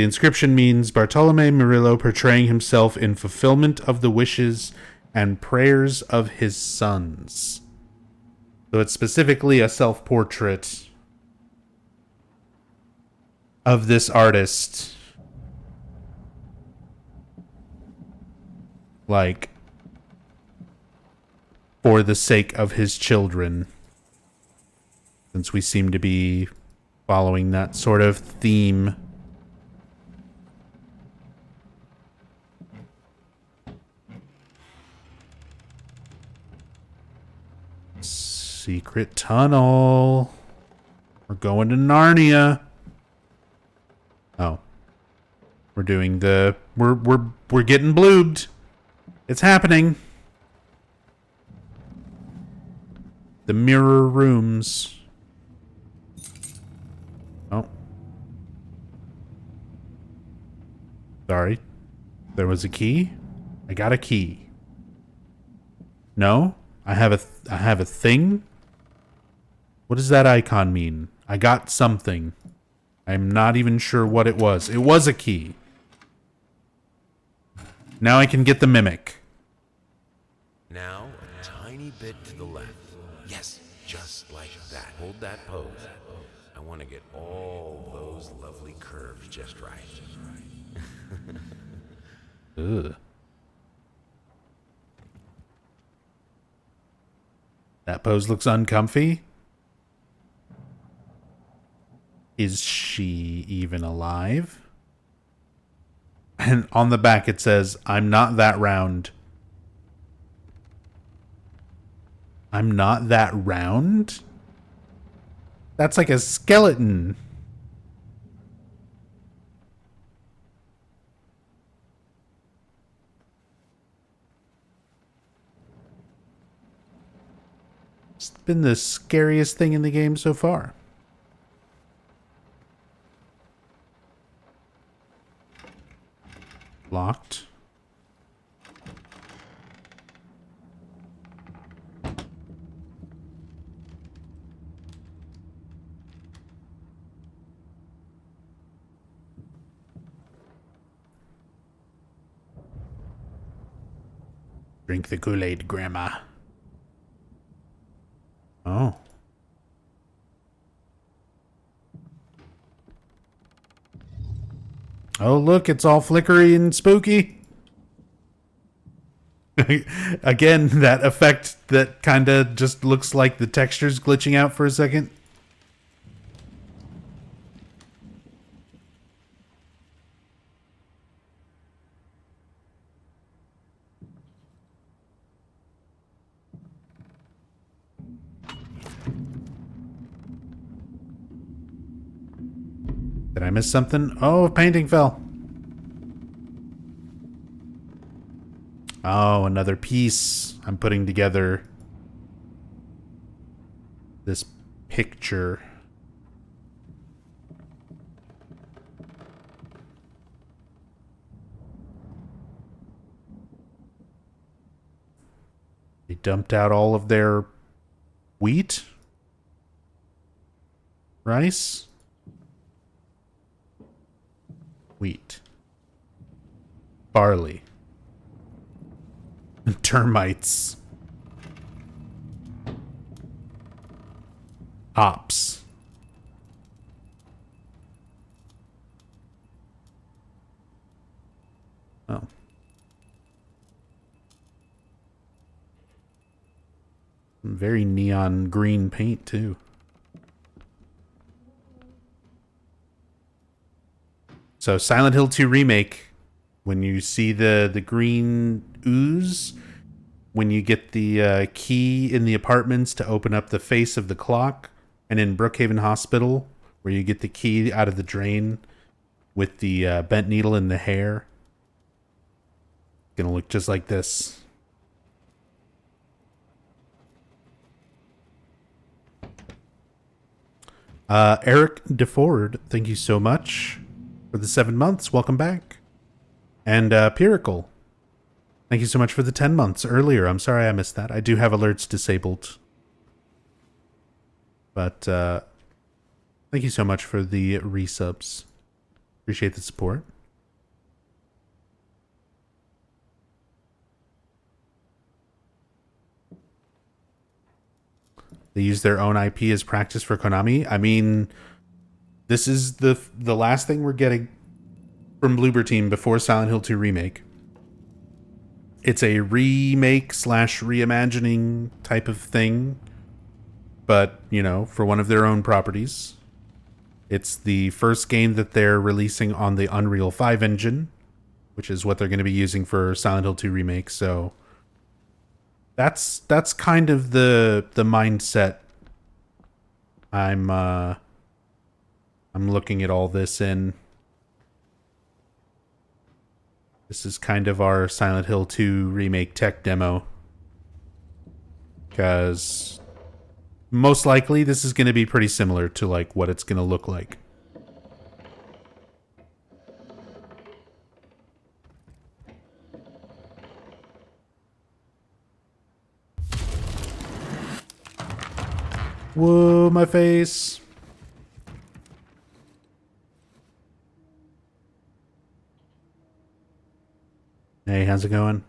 The inscription means Bartolome Murillo portraying himself in fulfillment of the wishes and prayers of his sons. So it's specifically a self-portrait of this artist. Like, for the sake of his children. Since we seem to be following that sort of theme. Secret tunnel. We're going to Narnia. Oh. We're doing the... We're getting bloobed. It's happening. The mirror rooms. Oh. Sorry. There was a key. I got a key. No? I have a thing? What does that icon mean? I got something. I'm not even sure what it was. It was a key. Now I can get the mimic. Now, a tiny bit to the left. Yes, just like that. Hold that pose. I want to get all those lovely curves just right. Ugh. That pose looks uncomfy. Is she even alive? And on the back it says, I'm not that round. I'm not that round? That's like a skeleton. It's been the scariest thing in the game so far. Locked. Drink the Kool-Aid, Grandma. Oh. Oh, look, it's all flickery and spooky. Again, that effect that kind of just looks like the texture's glitching out for a second. Did I miss something? Oh, a painting fell. Oh, another piece. I'm putting together this picture. They dumped out all of their wheat, rice, wheat, barley, termites, hops. Oh. Very neon green paint, too. So, Silent Hill 2 Remake, when you see the green ooze, when you get the key in the apartments to open up the face of the clock, and in Brookhaven Hospital, where you get the key out of the drain with the bent needle in the hair, gonna look just like this. Eric DeFord, thank you so much for the 7 months. Welcome back. And Pirical, thank you so much for the 10 months earlier. I'm sorry I missed that. I do have alerts disabled. But thank you so much for the resubs. Appreciate the support. They use their own IP as practice for Konami. I mean, this is the last thing we're getting from Bloober Team before Silent Hill 2 Remake. It's a remake / reimagining type of thing, but, you know, for one of their own properties. It's the first game that they're releasing on the Unreal 5 engine, which is what they're going to be using for Silent Hill 2 Remake, so that's kind of the mindset I'm looking at all this in. This is kind of our Silent Hill 2 Remake tech demo. Because most likely this is going to be pretty similar to like what it's going to look like. Whoa, my face. Hey, how's it going?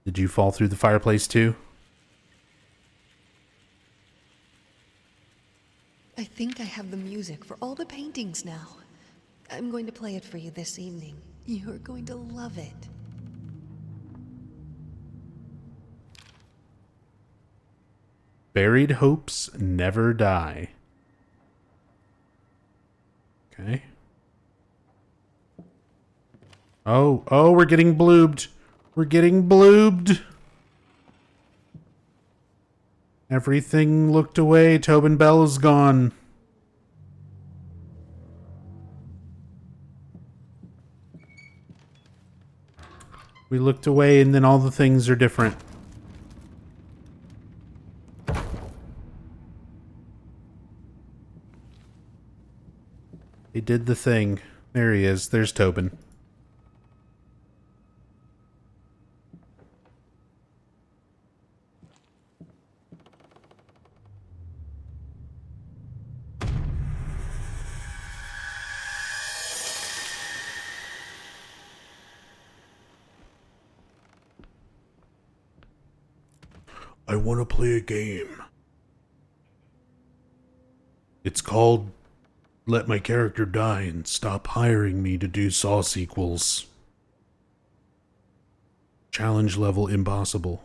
Did you fall through the fireplace too? I think I have the music for all the paintings now. I'm going to play it for you this evening. You're going to love it. Buried hopes never die. Okay. Oh, we're getting bloobed. We're getting bloobed. Everything looked away. Tobin Bell is gone. We looked away and then all the things are different. He did the thing. There he is. There's Tobin. I want to play a game. It's called Let My Character Die and Stop Hiring Me to Do Saw sequels. Challenge level impossible.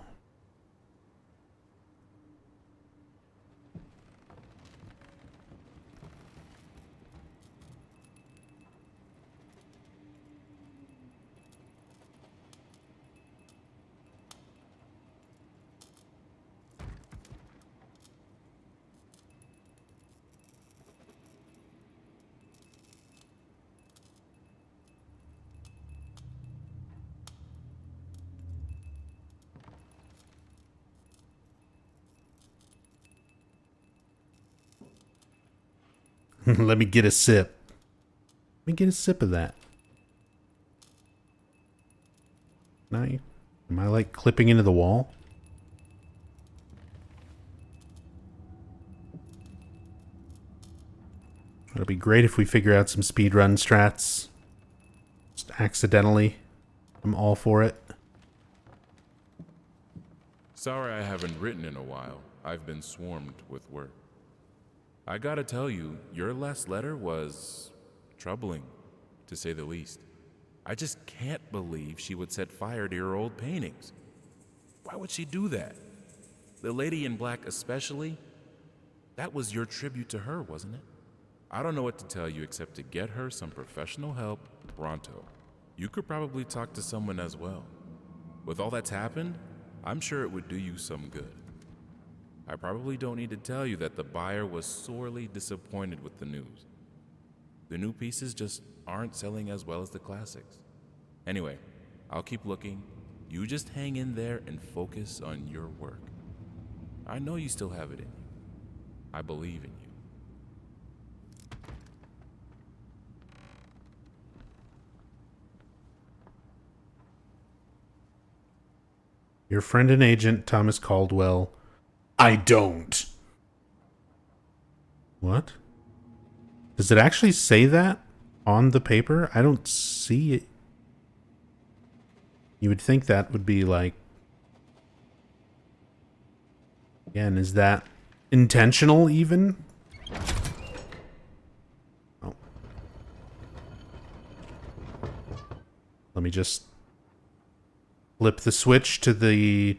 Let me get a sip. Let me get a sip of that. Am I like clipping into the wall? It'll be great if we figure out some speedrun strats. Just accidentally. I'm all for it. Sorry I haven't written in a while. I've been swarmed with work. I gotta tell you, your last letter was troubling, to say the least. I just can't believe she would set fire to your old paintings. Why would she do that? The lady in black especially? That was your tribute to her, wasn't it? I don't know what to tell you except to get her some professional help pronto. You could probably talk to someone as well. With all that's happened, I'm sure it would do you some good. I probably don't need to tell you that the buyer was sorely disappointed with the news. The new pieces just aren't selling as well as the classics. Anyway, I'll keep looking. You just hang in there and focus on your work. I know you still have it in you. I believe in you. Your friend and agent, Thomas Caldwell. I don't. What? Does it actually say that on the paper? I don't see it. You would think that would be like... Again, is that intentional even? Oh. Let me just flip the switch to the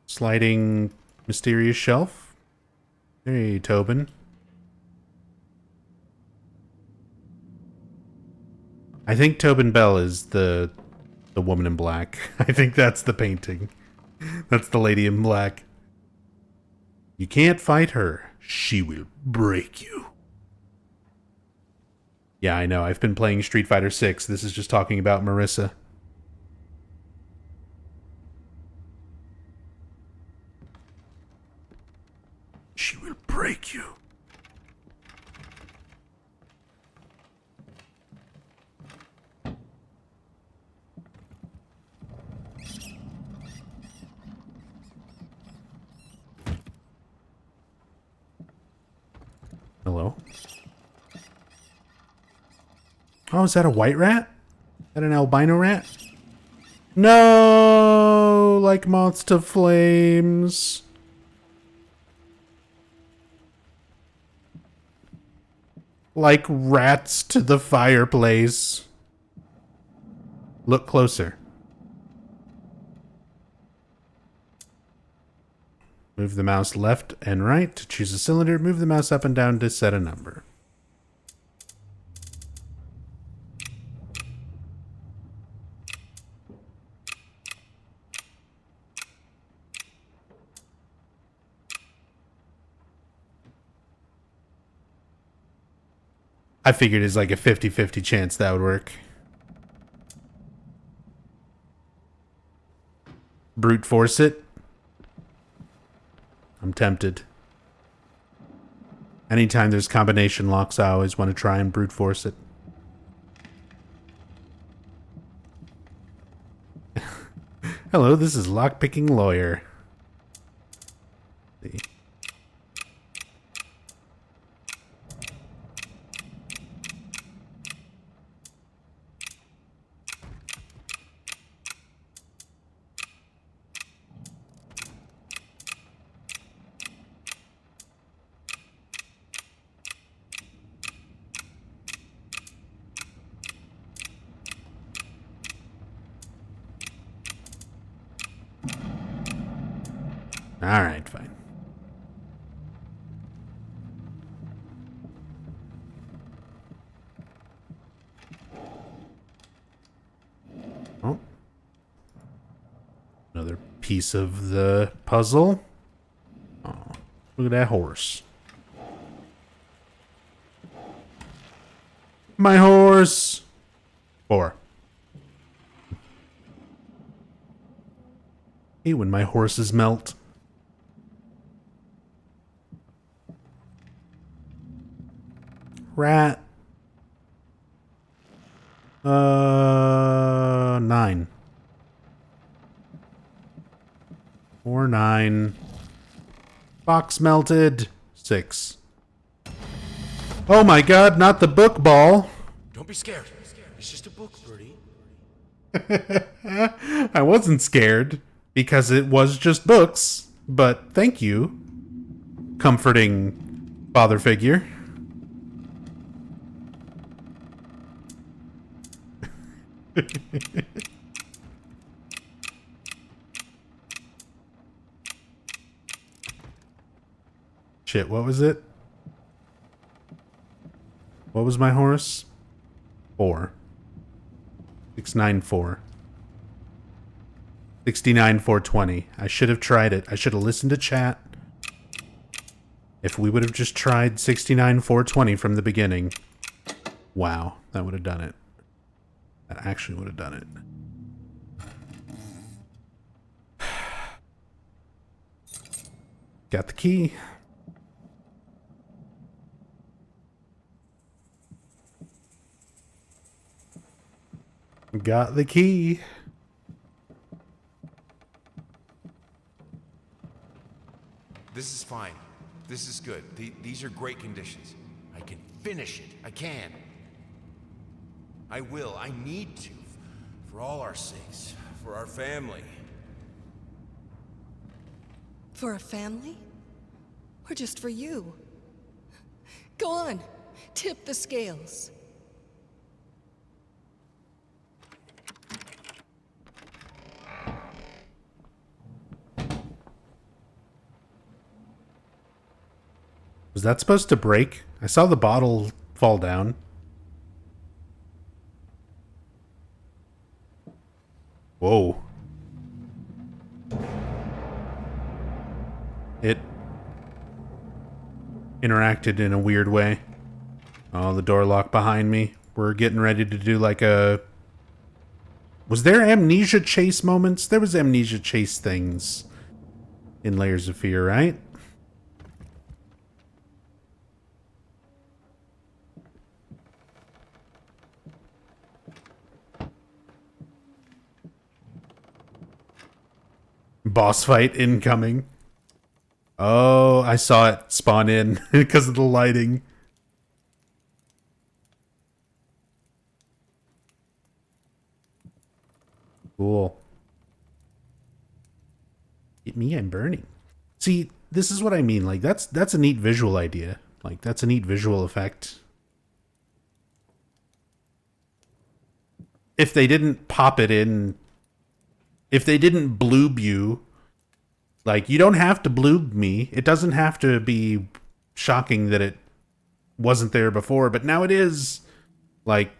sliding mysterious shelf. Hey, Tobin. I think Tobin Bell is the woman in black. I think that's the painting. That's the lady in black. You can't fight her. She will break you. Yeah, I know. I've been playing Street Fighter 6. This is just talking about Marissa. She will break you. Hello? Oh, is that a white rat? Is that an albino rat? No! Like moths to flames. Like rats to the fireplace. Look closer. Move the mouse left and right to choose a cylinder. Move the mouse up and down to set a number. I figured it's like a 50-50 chance that would work. Brute force it. I'm tempted. Anytime there's combination locks, I always want to try and brute force it. Hello, this is Lockpicking Lawyer. See. Alright, fine. Oh. Another piece of the puzzle. Oh, look at that horse. My horse! 4. Hey, when my horses melt. Rat. 9. 4, 9. Box melted. 6. Oh my god, not the book ball. Don't be scared. It's just a book, Birdie. I wasn't scared because it was just books, but thank you, comforting father figure. Shit, what was it? What was my horse? 4. 694. 69 420. I should have tried it. I should have listened to chat. If we would have just tried 69 420 from the beginning. Wow, that would have done it. That actually would have done it. Got the key. Got the key. This is fine. This is good. These are great conditions. I can finish it. I can. I will. I need to. For all our sakes. For our family. For a family? Or just for you? Go on. Tip the scales. Was that supposed to break? I saw the bottle fall down. Whoa. It interacted in a weird way. Oh, the door locked behind me. We're getting ready to do like a... Was there amnesia chase moments? There was amnesia chase things in Layers of Fear, right? Boss fight incoming. Oh, I saw it spawn in because of the lighting. Cool. Hit me, I'm burning. See, this is what I mean. Like, that's a neat visual idea. Like, that's a neat visual effect. If they didn't pop it in... If they didn't bloob you... Like, you don't have to bloob me. It doesn't have to be shocking that it wasn't there before, but now it is. Like,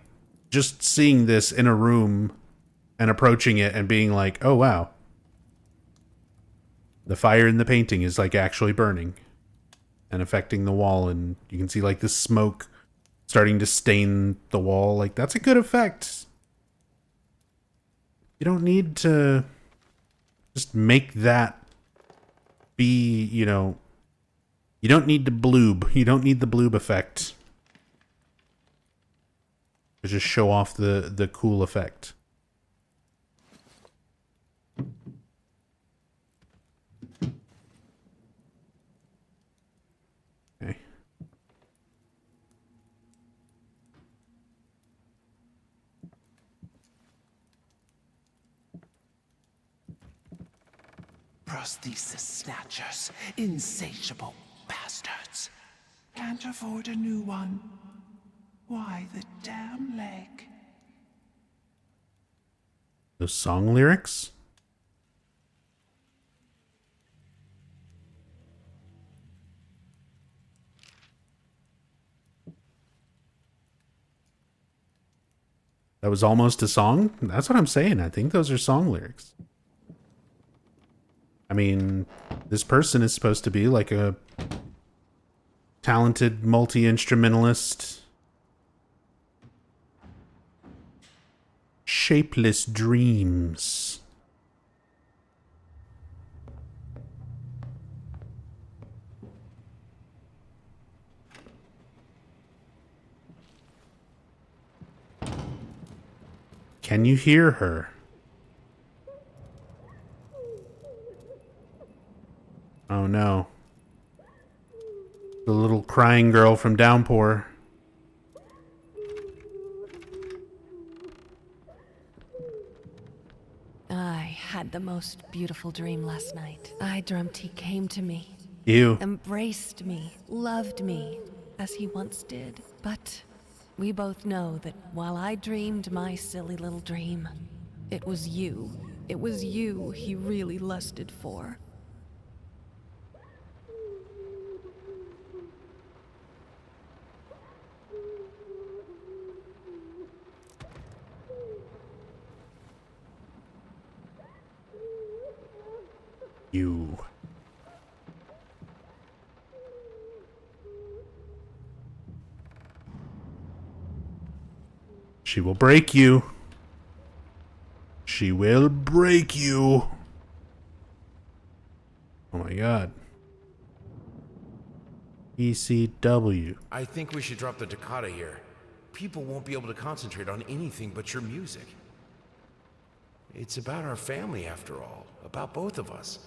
just seeing this in a room and approaching it and being like, oh, wow. The fire in the painting is, like, actually burning and affecting the wall, and you can see, like, the smoke starting to stain the wall. Like, that's a good effect. You don't need to just make that be, you know, you don't need to bloob. You don't need the bloob effect to just show off the cool effect. Okay. Prosthesis snatchers, insatiable bastards. Can't afford a new one. Why the damn leg? Those song lyrics? That was almost a song? That's what I'm saying. I think those are song lyrics. I mean, this person is supposed to be like a talented multi-instrumentalist. Shapeless dreams. Can you hear her? Oh no. The little crying girl from Downpour. I had the most beautiful dream last night. I dreamt he came to me, Ew. embraced me, loved me, as he once did. But we both know that while I dreamed my silly little dream, it was you. It was you he really lusted for. You. She will break you. She will break you. Oh my god. ECW. I think we should drop the toccata here. People won't be able to concentrate on anything but your music. It's about our family, after all. About both of us.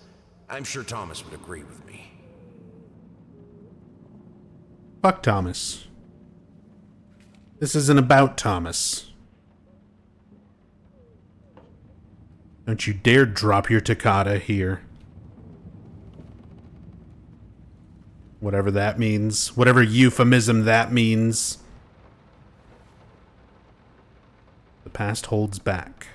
I'm sure Thomas would agree with me. Fuck Thomas. This isn't about Thomas. Don't you dare drop your toccata here. Whatever that means. Whatever euphemism that means. The past holds back.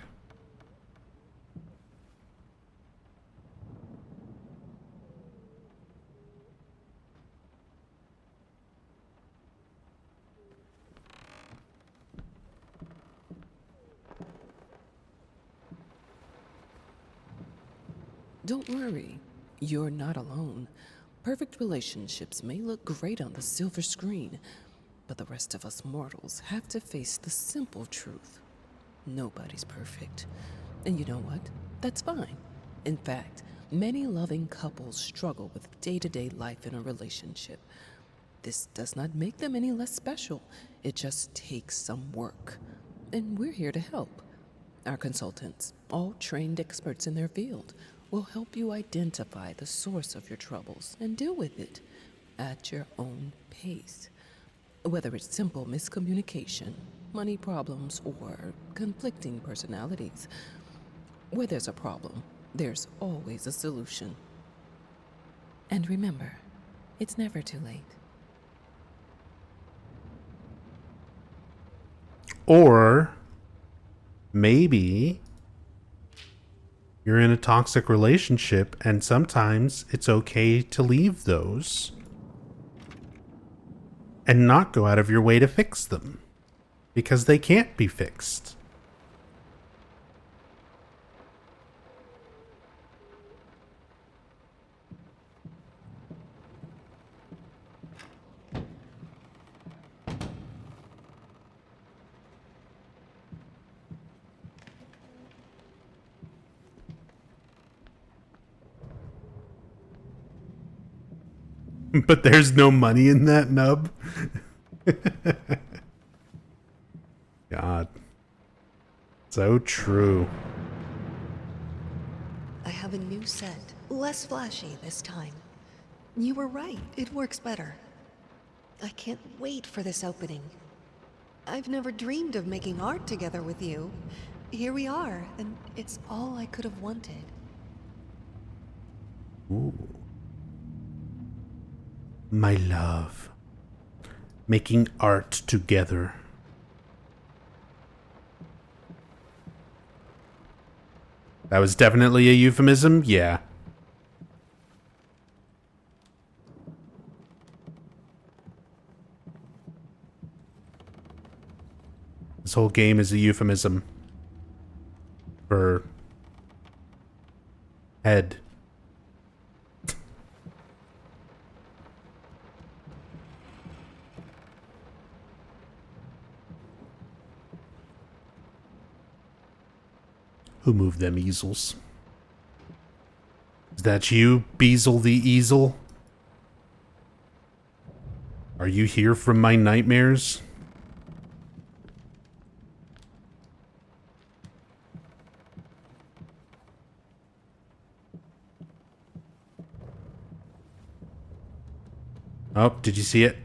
Don't worry, you're not alone. Perfect relationships may look great on the silver screen, but the rest of us mortals have to face the simple truth. Nobody's perfect. And you know what? That's fine. In fact, many loving couples struggle with day-to-day life in a relationship. This does not make them any less special. It just takes some work. And we're here to help. Our consultants, all trained experts in their field, will help you identify the source of your troubles and deal with it at your own pace. Whether it's simple miscommunication, money problems, or conflicting personalities, where there's a problem, there's always a solution. And remember, it's never too late. Or maybe you're in a toxic relationship and sometimes it's okay to leave those and not go out of your way to fix them because they can't be fixed. But there's no money in that nub. God. So true. I have a new set. Less flashy this time. You were right, it works better. I can't wait for this opening. I've never dreamed of making art together with you. Here we are, and it's all I could have wanted. Ooh. My love. Making art together. That was definitely a euphemism? Yeah. This whole game is a euphemism for head. Who moved them easels? Is that you, Beazle the Easel? Are you here from my nightmares? Oh, did you see it?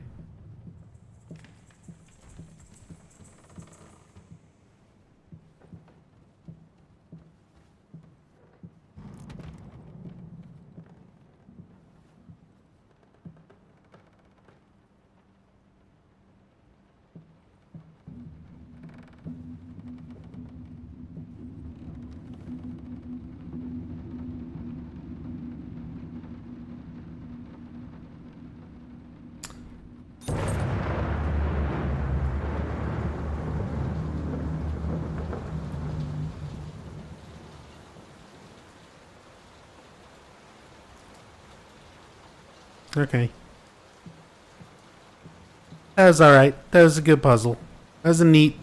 Okay. That was alright. That was a good puzzle. That was a neat...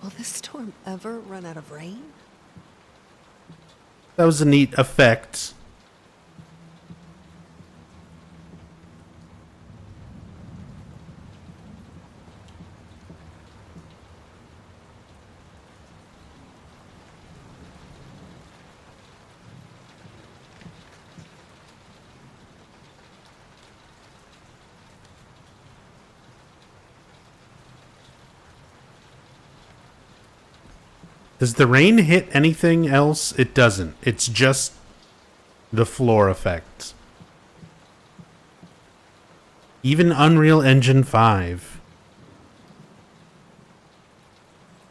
Will this storm ever run out of rain? That was a neat effect. Does the rain hit anything else? It doesn't. It's just the floor effect. Even Unreal Engine 5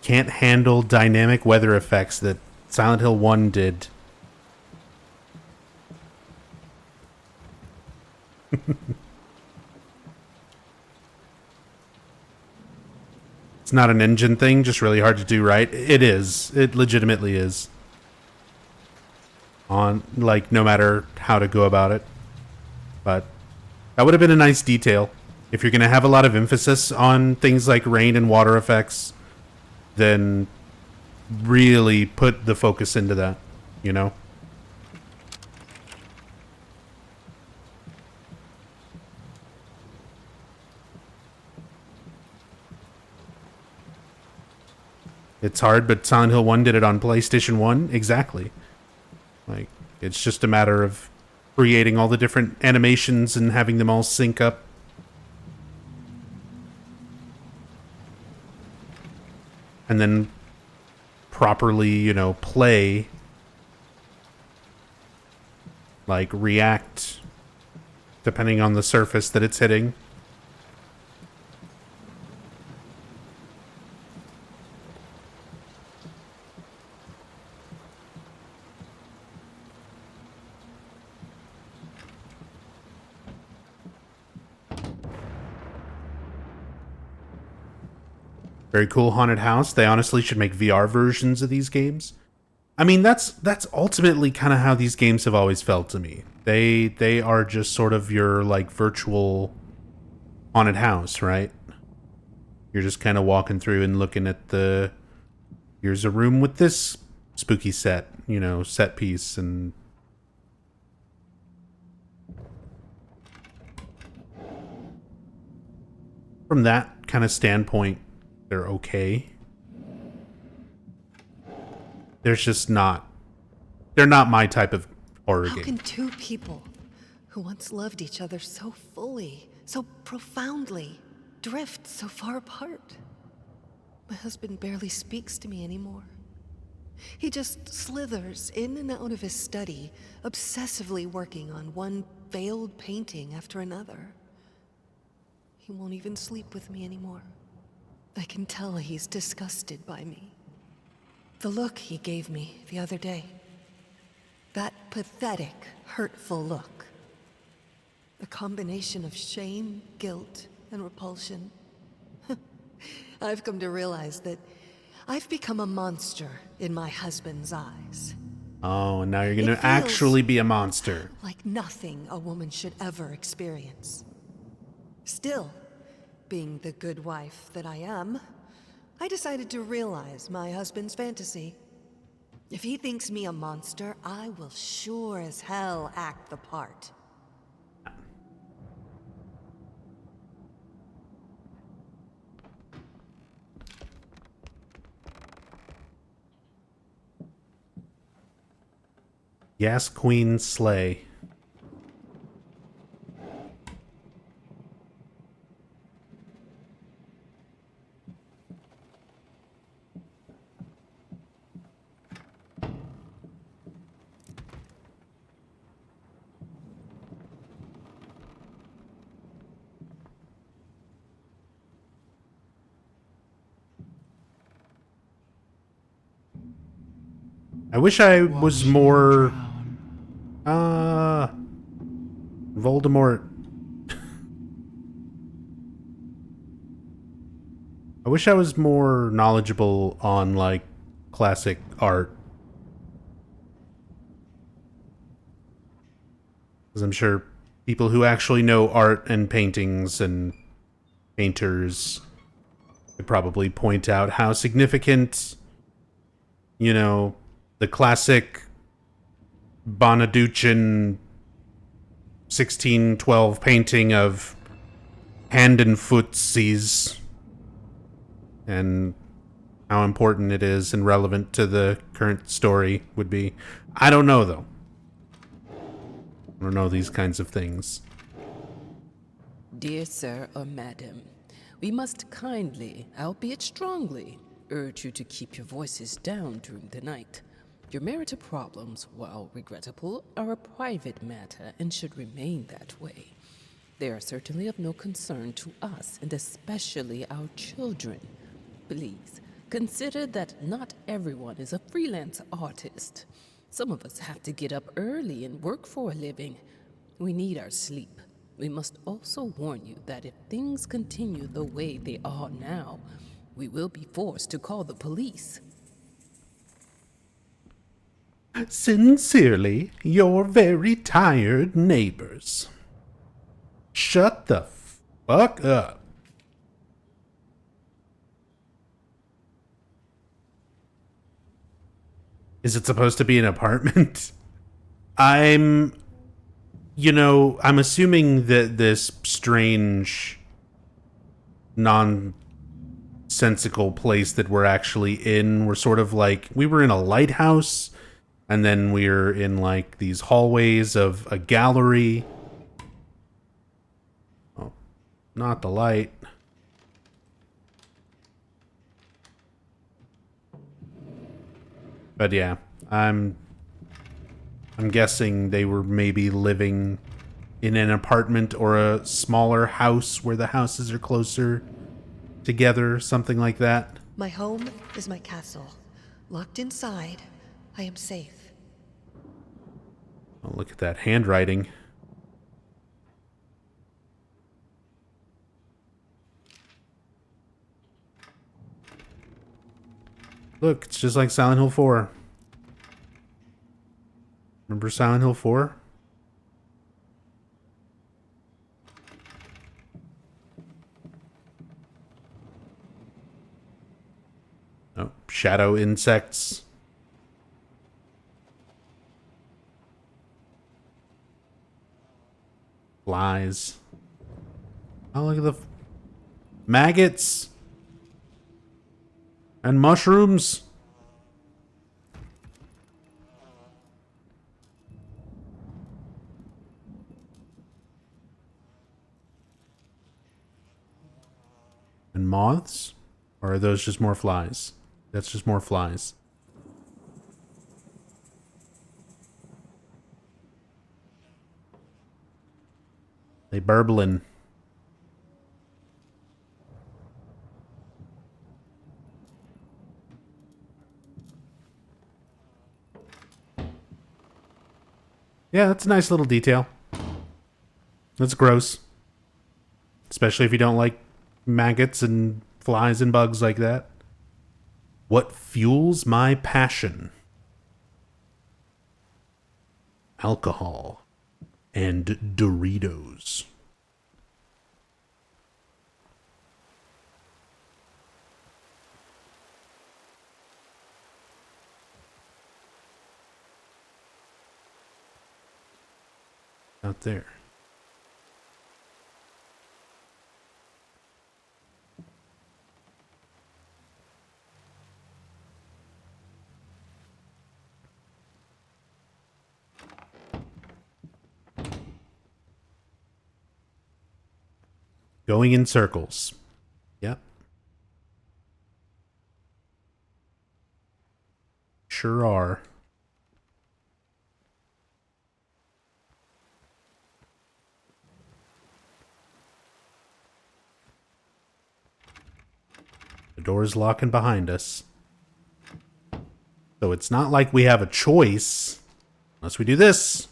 can't handle dynamic weather effects that Silent Hill 1 did. It's not an engine thing, just really hard to do right. It is. It legitimately is. On, like, no matter how to go about it. But that would have been a nice detail. If you're going to have a lot of emphasis on things like rain and water effects, then really put the focus into that, you know? It's hard, but Silent Hill 1 did it on PlayStation 1. Exactly. Like, it's just a matter of creating all the different animations and having them all sync up. And then properly, you know, play. Like, react depending on the surface that it's hitting. Very cool haunted house. They honestly should make VR versions of these games. I mean, that's ultimately kind of how these games have always felt to me. They are just sort of your like virtual haunted house, right? You're just kind of walking through and looking at the here's a room with this spooky set, you know, set piece and from that kind of standpoint, they're okay. There's just not... They're not my type of horror game. How can two people who once loved each other so fully, so profoundly, drift so far apart? My husband barely speaks to me anymore. He just slithers in and out of his study, obsessively working on one failed painting after another. He won't even sleep with me anymore. I can tell he's disgusted by me. The look he gave me the other day. That pathetic, hurtful look. A combination of shame, guilt, and repulsion. I've come to realize that I've become a monster in my husband's eyes. Oh, and now you're gonna actually be a monster. Like nothing a woman should ever experience. Still, being the good wife that I am, I decided to realize my husband's fantasy. If he thinks me a monster, I will sure as hell act the part. Yes, Queen Slay. I wish I was more... Voldemort... I wish I was more knowledgeable on, like, classic art. Because I'm sure people who actually know art and paintings and painters could probably point out how significant, you know, the classic Bonaducin 1612 painting of hand and footsies and how important it is and relevant to the current story would be. I don't know, though. I don't know these kinds of things. Dear sir or madam, we must kindly, albeit strongly, urge you to keep your voices down during the night. Your marital problems, while regrettable, are a private matter and should remain that way. They are certainly of no concern to us, and especially our children. Please, consider that not everyone is a freelance artist. Some of us have to get up early and work for a living. We need our sleep. We must also warn you that if things continue the way they are now, we will be forced to call the police. Sincerely, your very tired neighbors. Shut the fuck up. Is it supposed to be an apartment? I'm assuming that this strange, nonsensical place that we're actually in, we're sort of like, we were in a lighthouse, and then we're in like these hallways of a gallery. Oh, not the light. But yeah, I'm guessing they were maybe living in an apartment or a smaller house where the houses are closer together, something like that. My home is my castle. Locked inside, I am safe. Oh, look at that handwriting. Look, it's just like Silent Hill 4. Remember Silent Hill 4? Oh, shadow insects. Flies. Oh, look at the maggots. And mushrooms. And moths? Or are those just more flies? That's just more flies. They burbling. Yeah, that's a nice little detail. That's gross. Especially if you don't like maggots and flies and bugs like that. What fuels my passion? Alcohol and Doritos. Out there. Going in circles. Yep. Sure are. The door's locking behind us. So it's not like we have a choice. Unless we do this.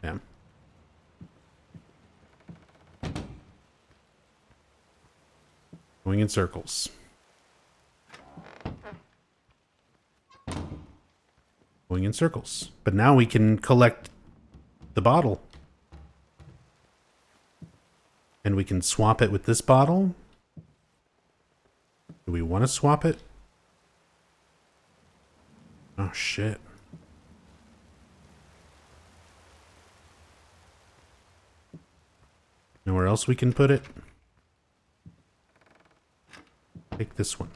Yeah. Going in circles. Going in circles. But now we can collect the bottle. And we can swap it with this bottle. Do we want to swap it? Oh, shit. Nowhere else we can put it? Take this one.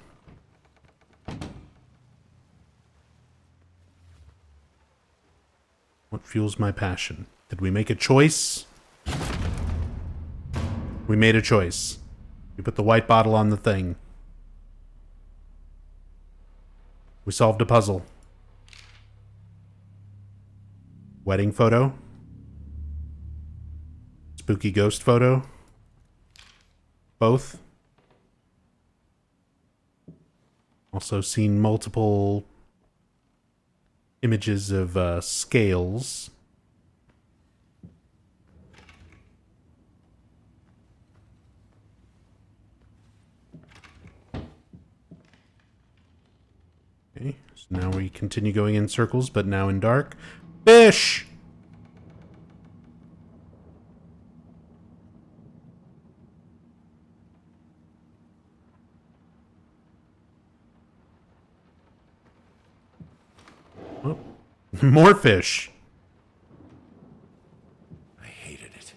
What fuels my passion? Did we make a choice? We made a choice. We put the white bottle on the thing. We solved a puzzle. Wedding photo. Spooky ghost photo. Both. Also seen multiple images of scales. Okay, so now we continue going in circles, but now in dark. Fish! Oh, more fish. I hated it.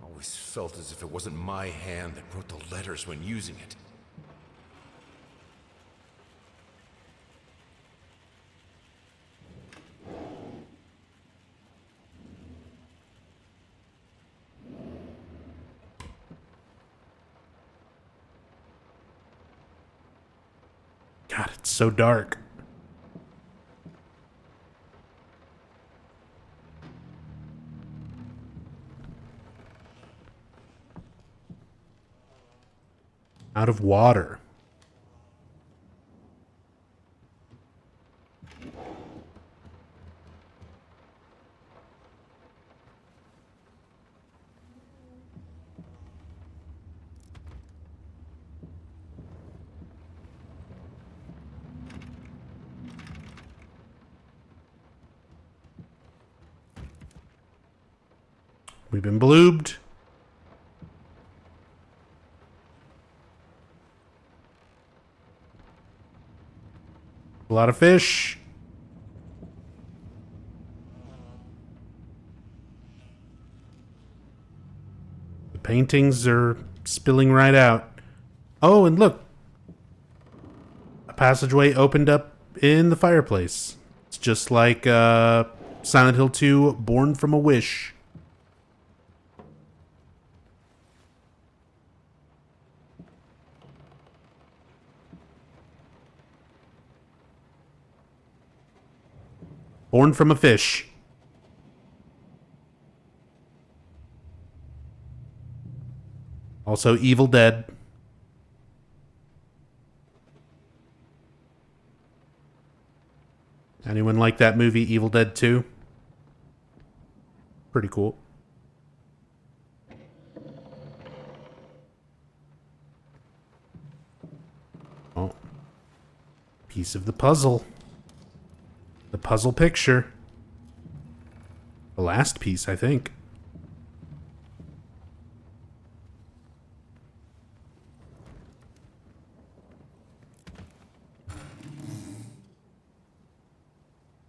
Always felt as if it wasn't my hand that wrote the letters when using it. God, it's so dark. Out of water. We've been bloobed. A lot of fish. The paintings are spilling right out. Oh, and look. A passageway opened up in the fireplace. It's just like Silent Hill 2, Born from a Wish. Born from a fish. Also, Evil Dead. Anyone like that movie, Evil Dead 2? Pretty cool. Oh. Piece of the puzzle. The puzzle picture. The last piece, I think.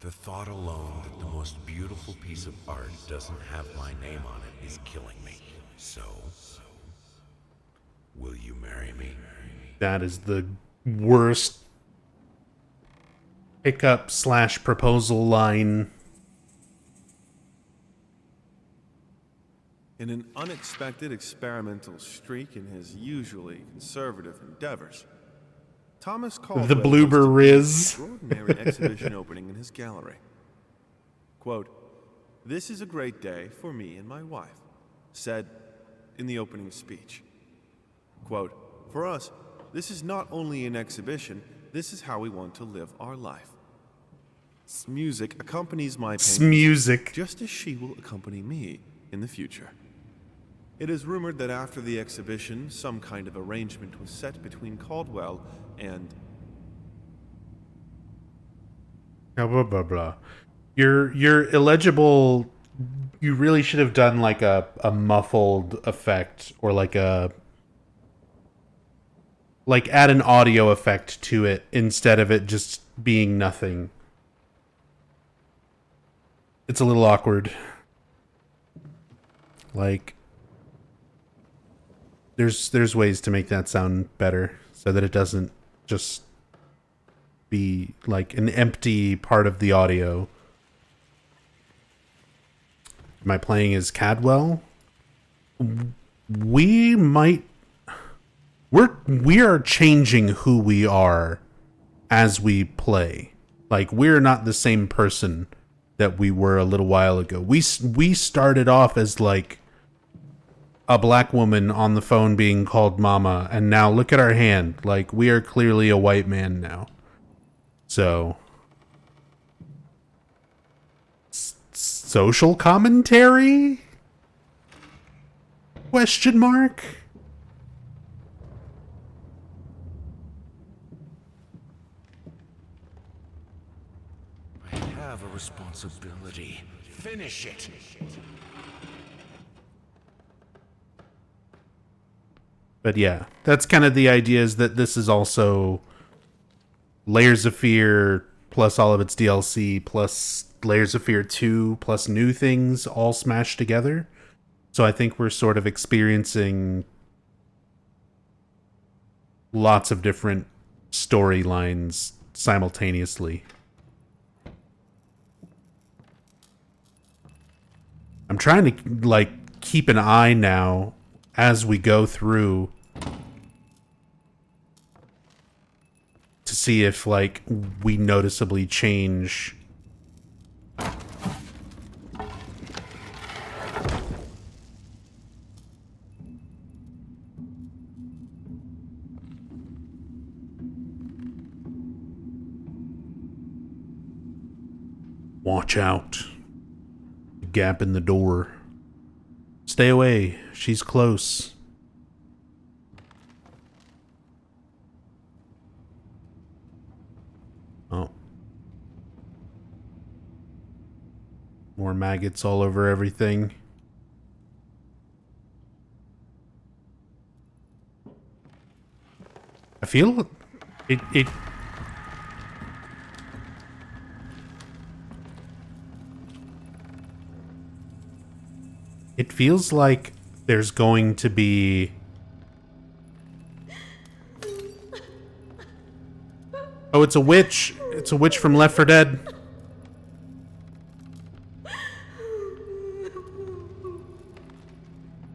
The thought alone that the most beautiful piece of art doesn't have my name on it is killing me. So, will you marry me? That is the worst pickup / proposal line. In an unexpected experimental streak in his usually conservative endeavors, Thomas Caldwell The Bloober hosted Riz. an extraordinary exhibition opening in his gallery. Quote, "This is a great day for me and my wife," said in the opening speech. Quote, "For us, this is not only an exhibition, this is how we want to live our life. Music accompanies my painting, Music. just as she will accompany me in the future." It is rumored that after the exhibition, some kind of arrangement was set between Caldwell and... Blah, blah, blah, blah. Your illegible... You really should have done like a muffled effect or like a... Like add an audio effect to it instead of it just being nothing. It's a little awkward. Like... There's ways to make that sound better so that it doesn't just be like an empty part of the audio. Am I playing as Cadwell? We are changing who we are as we play. Like, we're not the same person that we were a little while ago. We started off as like a black woman on the phone being called mama, and now look at our hand. Like, we are clearly a white man now. So, social commentary? Question mark? I have a responsibility. Finish it. But yeah, that's kind of the idea, is that this is also Layers of Fear plus all of its DLC plus Layers of Fear 2 plus new things all smashed together. So I think we're sort of experiencing lots of different storylines simultaneously. I'm trying to like keep an eye now as we go through to see if like we noticeably change Watch out. Gap in the door. Stay away. She's close. Oh. More maggots all over everything. I feel it It feels like there's going to be... Oh, it's a witch. It's a witch from Left 4 Dead.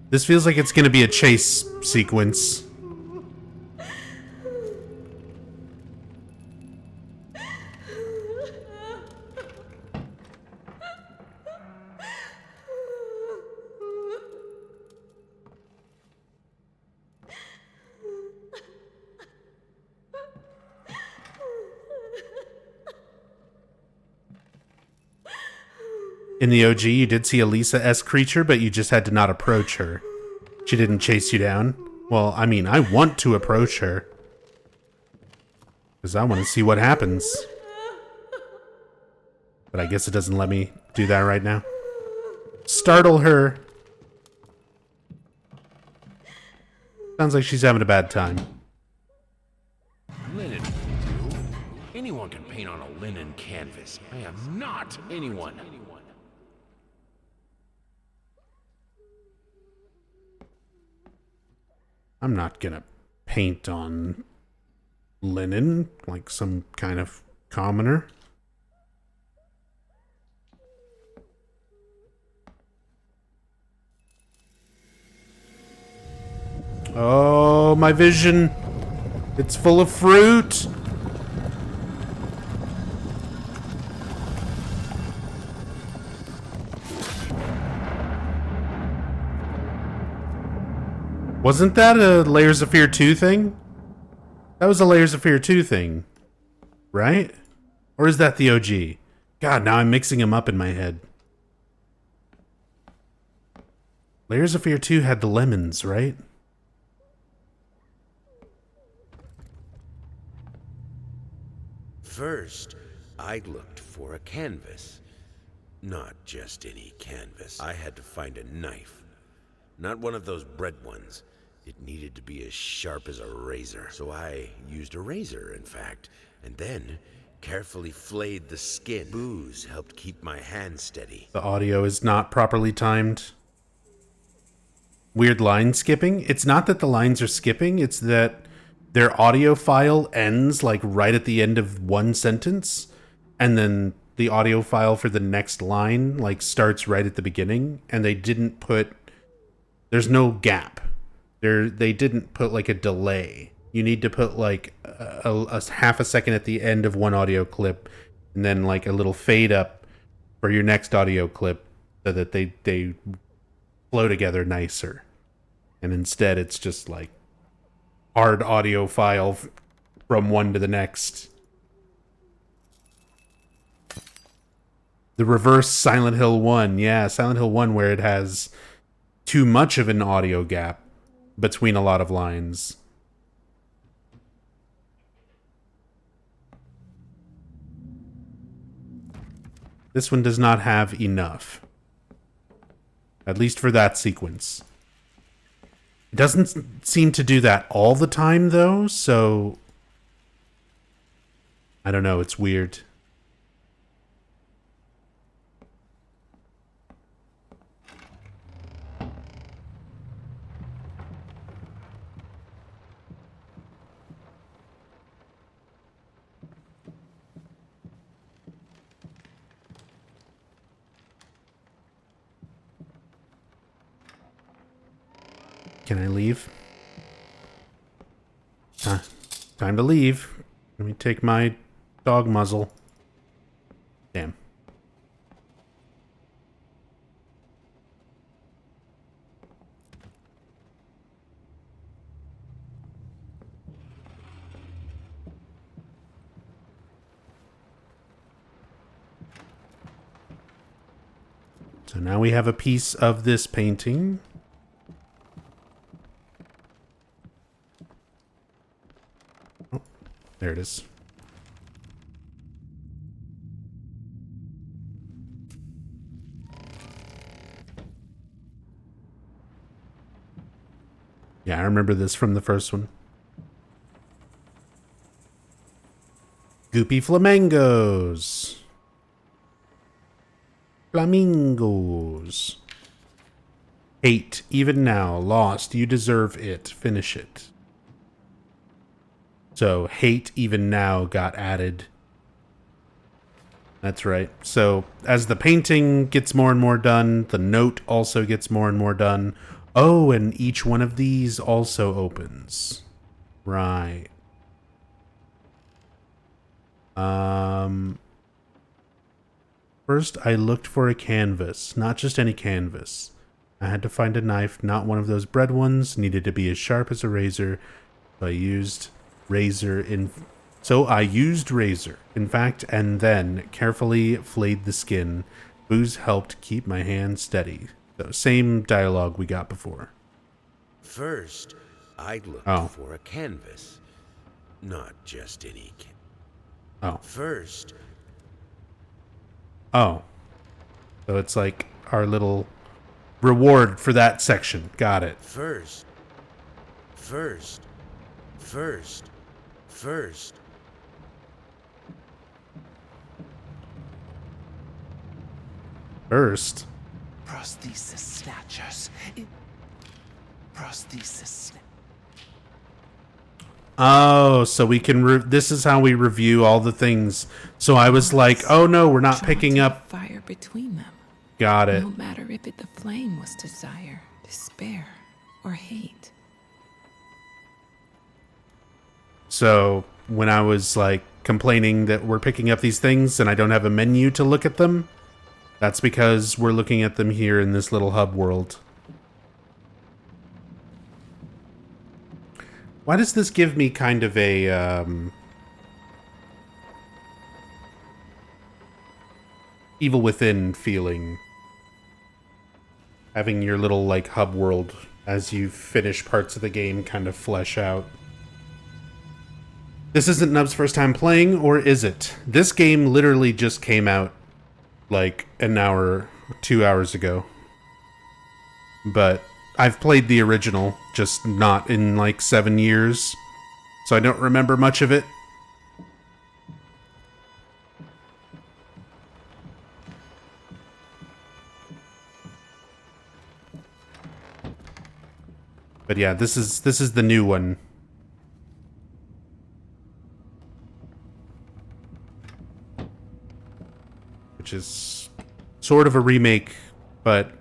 This feels like it's going to be a chase sequence. In the OG, you did see a Lisa-esque creature, but you just had to not approach her. She didn't chase you down. Well, I mean, I want to approach her. Because I want to see what happens. But I guess it doesn't let me do that right now. Startle her. Sounds like she's having a bad time. Linen. Anyone can paint on a linen canvas. I am not anyone. I'm not gonna paint on linen like some kind of commoner. Oh, my vision. It's full of fruit. Wasn't that a Layers of Fear 2 thing? That was a Layers of Fear 2 thing, right? Or is that the OG? God, now I'm mixing them up in my head. Layers of Fear 2 had the lemons, right? First, I looked for a canvas. Not just any canvas. I had to find a knife. Not one of those bread ones. It needed to be as sharp as a razor. So I used a razor, in fact, and then carefully flayed the skin. Booze helped keep my hand steady. The audio is not properly timed. Weird line skipping. It's not that the lines are skipping, it's that their audio file ends like right at the end of one sentence, and then the audio file for the next line like starts right at the beginning, and they didn't put... There's no gap. They didn't put like a delay. you need to put like a half a second at the end of one audio clip, and then like a little fade up for your next audio clip, so that they flow together nicer. And instead, it's just like hard audio file from one to the next. The reverse Silent Hill 1. Yeah, Silent Hill 1, where it has too much of an audio gap between a lot of lines. This one does not have enough. At least for that sequence. It doesn't seem to do that all the time, though, so... I don't know, it's weird. Can I leave? Time to leave. Let me take my dog muzzle. Damn. So now we have a piece of this painting. Oh, there it is. Yeah, I remember this from the first one. Goopy flamingos. Flamingos. Hate, even now. Lost, you deserve it. Finish it. So, hate, even now got added. That's right. So, as the painting gets more and more done, the note also gets more and more done. Oh, and each one of these also opens. Right. First, I looked for a canvas. Not just any canvas. I had to find a knife, not one of those bread ones. Needed to be as sharp as a razor. So I used razor. In fact, and then carefully flayed the skin. Booze helped keep my hand steady. So, same dialogue we got before. First, I'd look for a canvas. Not just any First. Oh. So it's like our little reward for that section. Got it. First. First. Prosthesis snatchers. Prosthesis. Oh, so we can. This is how we review all the things. So I was like, oh no, we're not picking up. Fire between them. Got it. No matter if the flame was desire, despair, or hate. So when I was like complaining that we're picking up these things and I don't have a menu to look at them, that's because we're looking at them here in this little hub world. Why does this give me kind of a Evil Within feeling? Having your little like hub world as you finish parts of the game kind of flesh out. This isn't Nub's first time playing, or is it? This game literally just came out like an hour, 2 hours ago. But I've played the original, just not in like 7 years, so I don't remember much of it. But yeah, this is the new one. Which is sort of a remake, but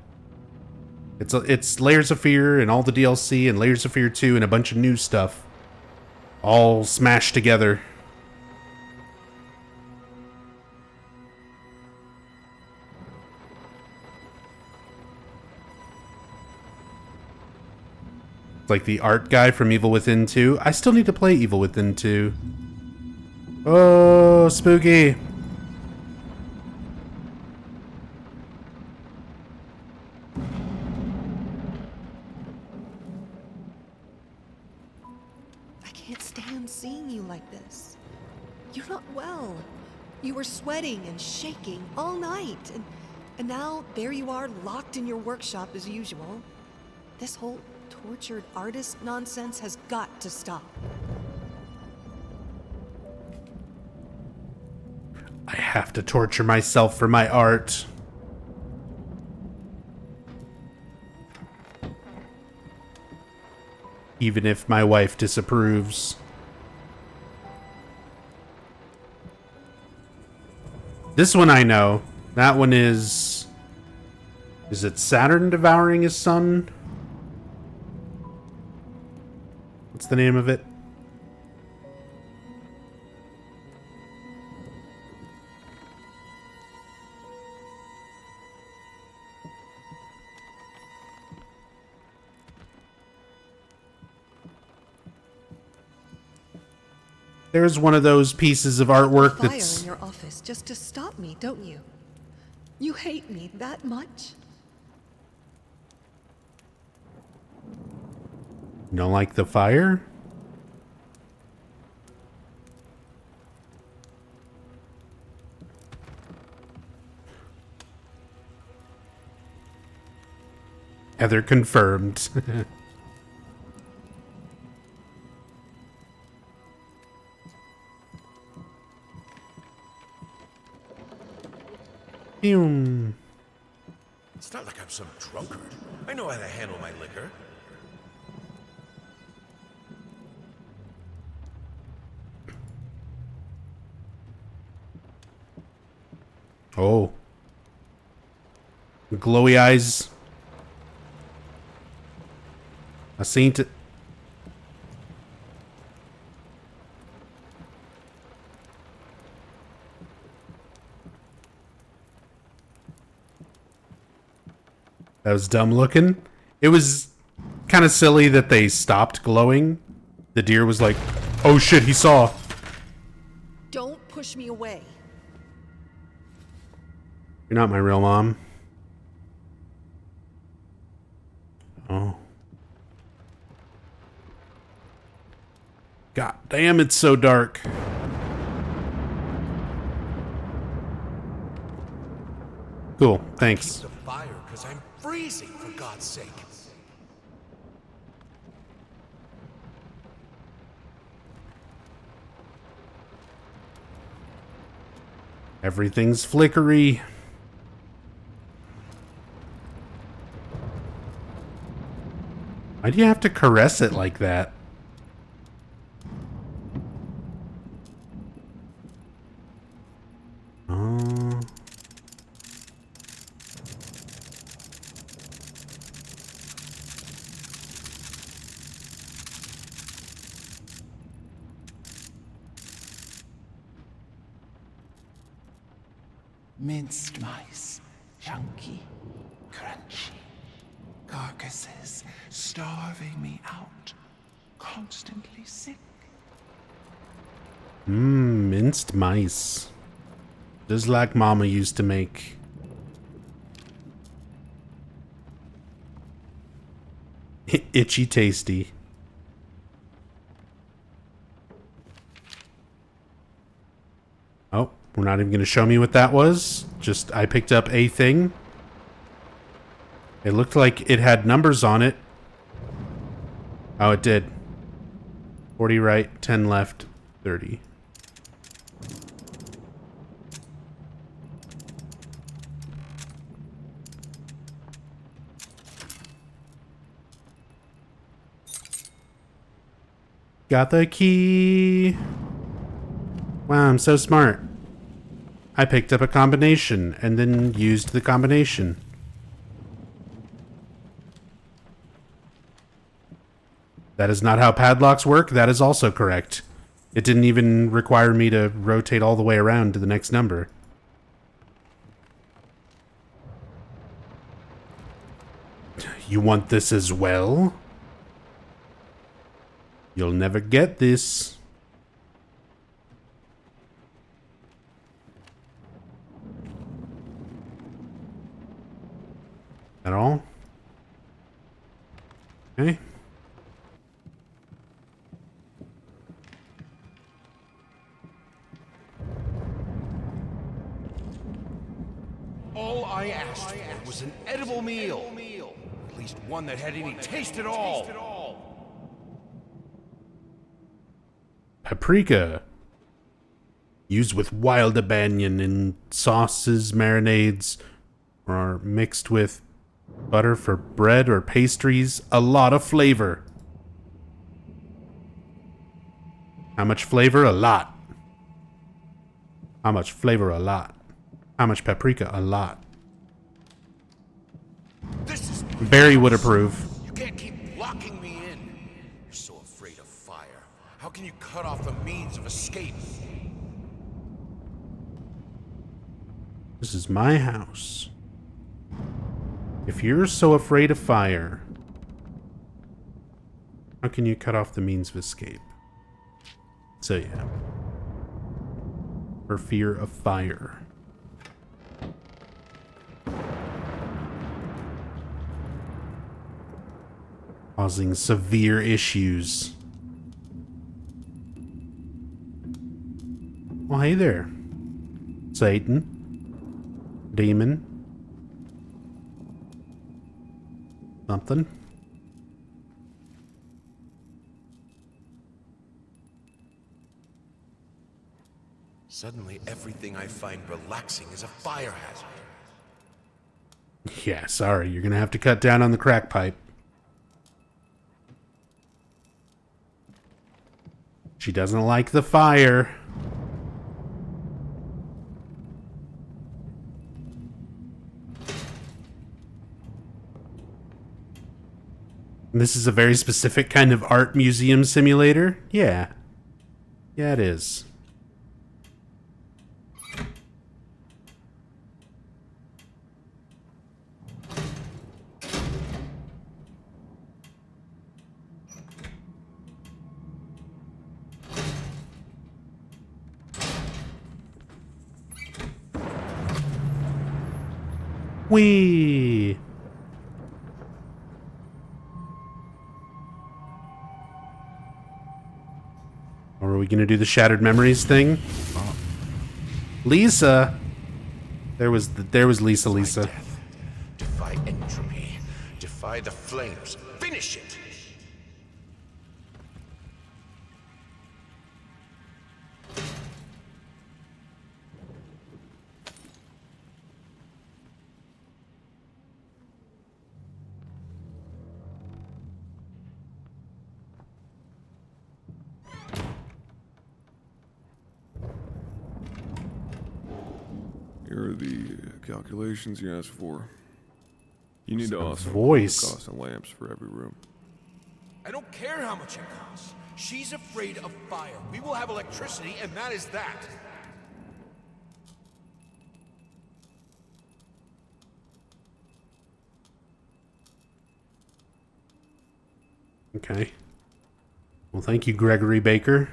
it's Layers of Fear and all the DLC and Layers of Fear 2 and a bunch of new stuff. all smashed together. Like the art guy from Evil Within 2. I still need to play Evil Within 2. Oh, spooky. I can't stand seeing you like this. You're not well. You were sweating and shaking all night, and now there you are, locked in your workshop as usual. This whole tortured artist nonsense has got to stop. I have to torture myself for my art. Even if my wife disapproves. This one I know. That one is... Is it Saturn devouring his son? What's the name of it? There's one of those pieces of artwork Fire that's... in your office just to stop me, don't you? You hate me that much? You don't like the fire? Heather confirmed. Boom. It's not like I'm some drunkard. I know how to handle my liquor. Oh. Glowy eyes. I seen it. That was dumb looking. It was kind of silly that they stopped glowing. The deer was like, oh shit, he saw. Don't push me away. You're not my real mom. Oh. God damn, it's so dark. Cool, thanks. The fire, because I'm freezing, for God's sake. Everything's flickery. Why do you have to caress it like that? Oh. Minced mice, chunky, crunchy. Carcasses starving me out, constantly sick. Minced mice. Just like Mama used to make. Itchy tasty. Oh, we're not even going to show me what that was. Just, I picked up a thing. It looked like it had numbers on it. Oh, it did. 40 right, 10 left, 30. Got the key. Wow, I'm so smart. I picked up a combination and then used the combination. That is not how padlocks work. That is also correct. It didn't even require me to rotate all the way around to the next number. You want this as well? You'll never get this. At all? Okay. All I asked for was an edible meal. At least one that had any taste at all. Paprika. Used with wild abanion in sauces, marinades, or mixed with butter for bread or pastries. A lot of flavor. How much flavor? A lot. How much flavor? A lot. How much paprika? A lot. This is Barry would approve. You can't keep locking me in. You're so afraid of fire. How can you cut off the means of escape? This is my house. If you're so afraid of fire, how can you cut off the means of escape? So yeah. For fear of fire. Causing severe issues. Well, hey there. Satan. Demon. Something. Suddenly, everything I find relaxing is a fire hazard. Yeah, sorry. You're gonna have to cut down on the crack pipe. She doesn't like the fire. This is a very specific kind of art museum simulator? Yeah. Yeah, it is. Whee! Or are we gonna do the Shattered Memories thing? Oh. Lisa! There was Lisa. Death. Defy entropy. Defy the flames. Finish it! Here are the calculations you asked for. You need to also voice. cost of lamps for every room. I don't care how much it costs. She's afraid of fire. We will have electricity, and that is that. Okay. Well, thank you, Gregory Baker.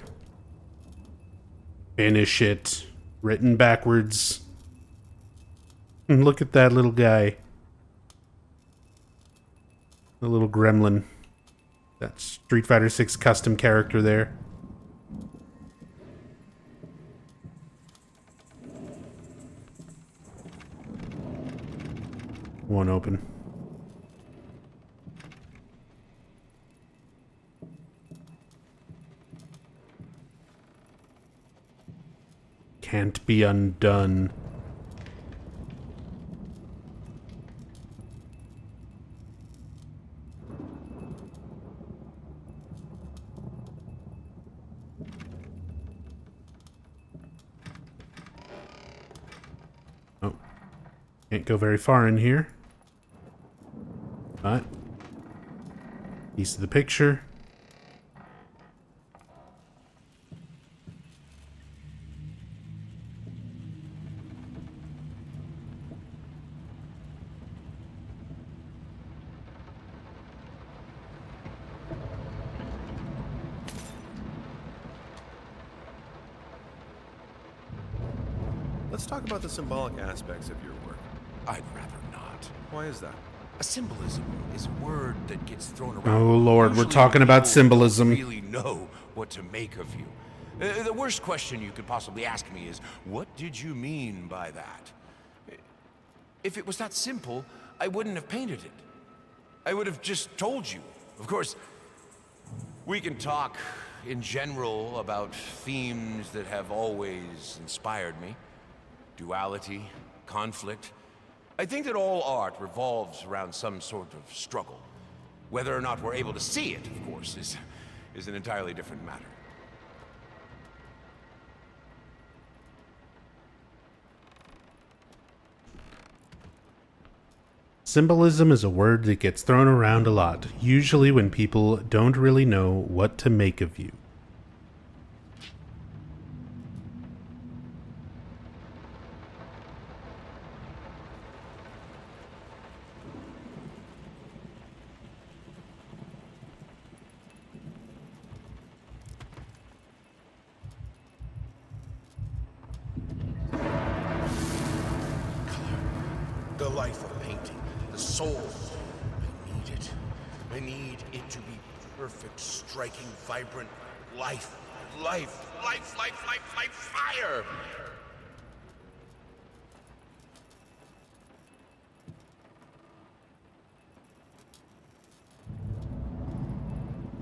Finish it. Written backwards. And look at that little guy. The little gremlin. That Street Fighter 6 custom character there. One open. Can't be undone. Oh. Can't go very far in here. But piece of the picture. Let's talk about the symbolic aspects of your work. I'd rather not. Why is that? A symbolism is a word that gets thrown around. Oh, Lord, we're Usually talking about people symbolism. don't really know what to make of you. The worst question you could possibly ask me is, what did you mean by that? If it was that simple, I wouldn't have painted it. I would have just told you. Of course, we can talk in general about themes that have always inspired me. Duality, conflict. I think that all art revolves around some sort of struggle. Whether or not we're able to see it, of course, is an entirely different matter. Symbolism is a word that gets thrown around a lot, usually when people don't really know what to make of you. The life of painting, the soul. I need it. I need it to be perfect, striking, vibrant life. Life, life, life, life, life, fire!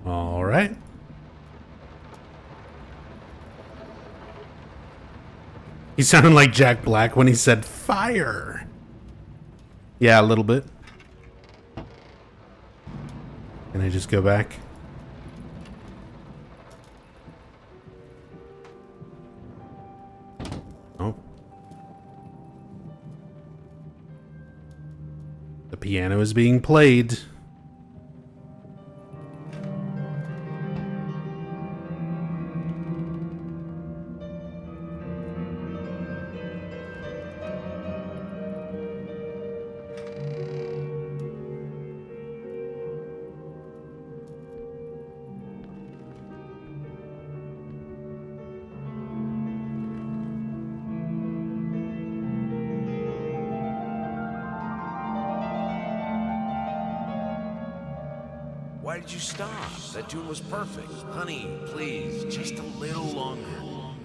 All right. He sounded like Jack Black when he said fire. Yeah, a little bit. Can I just go back? Oh. The piano is being played. Why did you stop? That tune was perfect. Honey, please, just a little longer.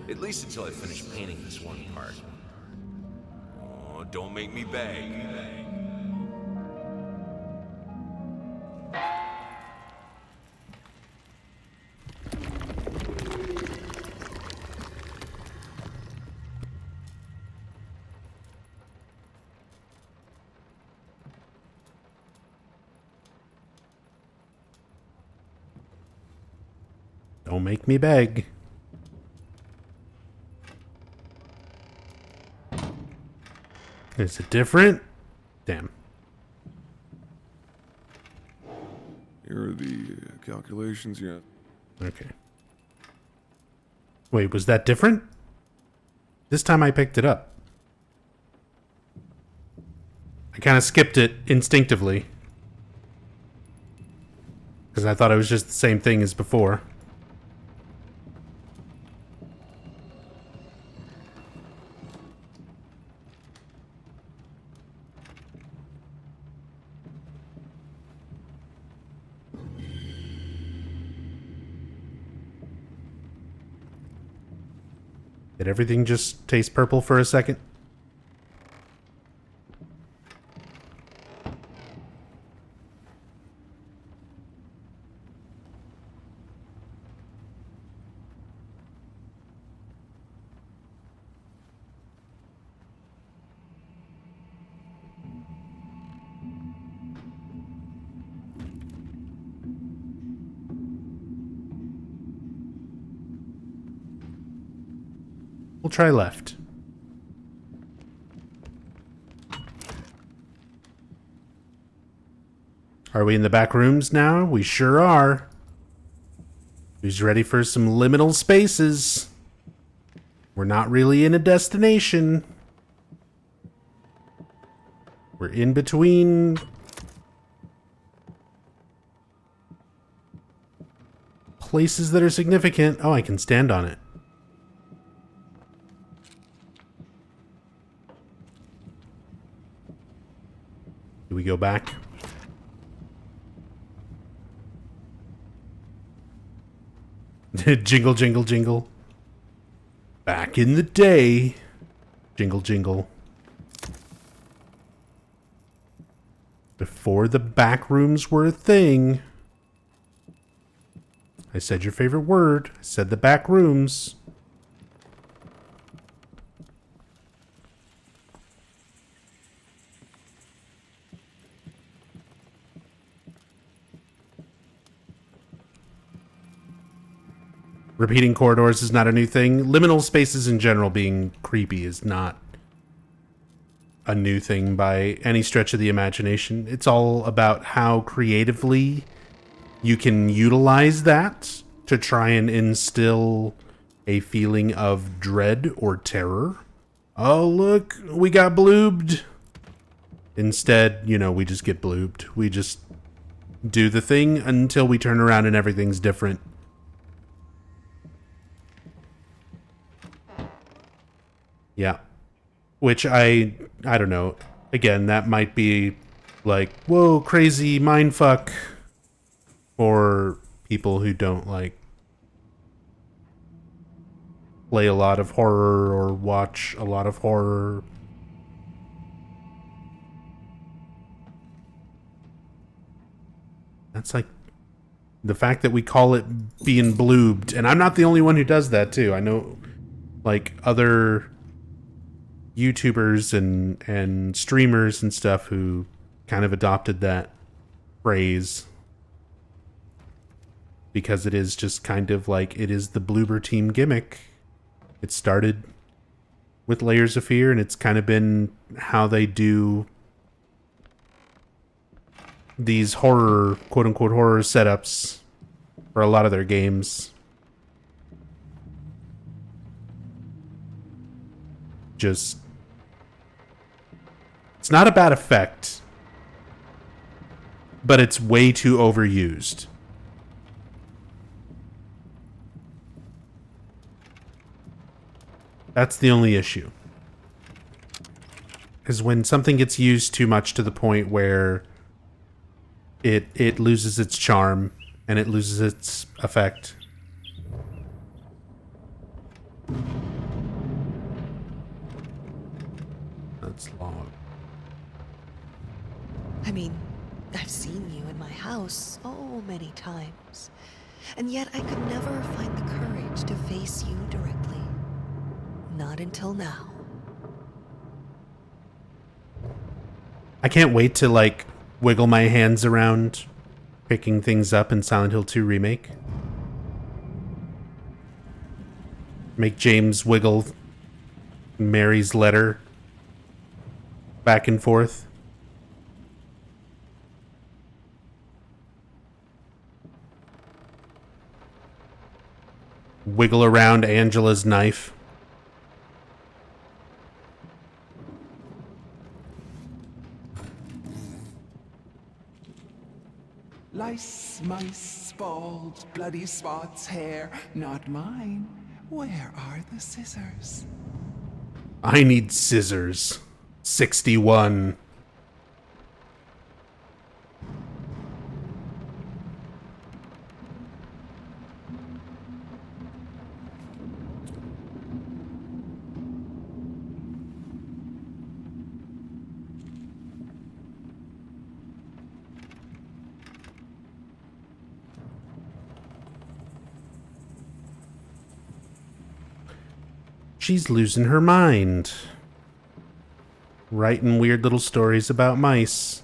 At least until I finish painting this one part. Oh, don't make me beg. Don't make me beg. Is it different? Damn. Here are the calculations, yeah. Okay. Wait, was that different? This time I picked it up. I kind of skipped it instinctively. Because I thought it was just the same thing as before. Did everything just taste purple for a second? We'll try left. Are we in the back rooms now? We sure are. Who's ready for some liminal spaces? We're not really in a destination. We're in between places that are significant. Oh, I can stand on it. we go back? Jingle, jingle, jingle. Back in the day. Jingle, jingle. Before the back rooms were a thing. I said your favorite word. I said the back rooms. Repeating corridors is not a new thing. Liminal spaces in general being creepy is not a new thing by any stretch of the imagination. It's all about how creatively you can utilize that to try and instill a feeling of dread or terror. Oh, look, we got bloobed. Instead, you know, we just get bloobed. We just do the thing until we turn around and everything's different. Yeah. Which I don't know. Again, that might be like, whoa, crazy mindfuck for people who don't like play a lot of horror or watch a lot of horror. That's like the fact that we call it being bloobed, and I'm not the only one who does that too. I know like other YouTubers and streamers and stuff who kind of adopted that phrase because it is just kind of like, it is the Bloober Team gimmick. It started with Layers of Fear, and it's kind of been how they do these horror, quote-unquote horror setups for a lot of their games. Just, it's not a bad effect, but it's way too overused. That's the only issue. Is when something gets used too much to the point where it loses its charm and it loses its effect. That's long. I mean, I've seen you in my house so many times, and yet I could never find the courage to face you directly. Not until now. I can't wait to, like, wiggle my hands around picking things up in Silent Hill 2 Remake. Make James wiggle Mary's letter back and forth. Wiggle around Angela's knife. Lice, mice, bald, bloody spots, hair, not mine. Where are the scissors? I need scissors. 61. She's losing her mind. Writing weird little stories about mice.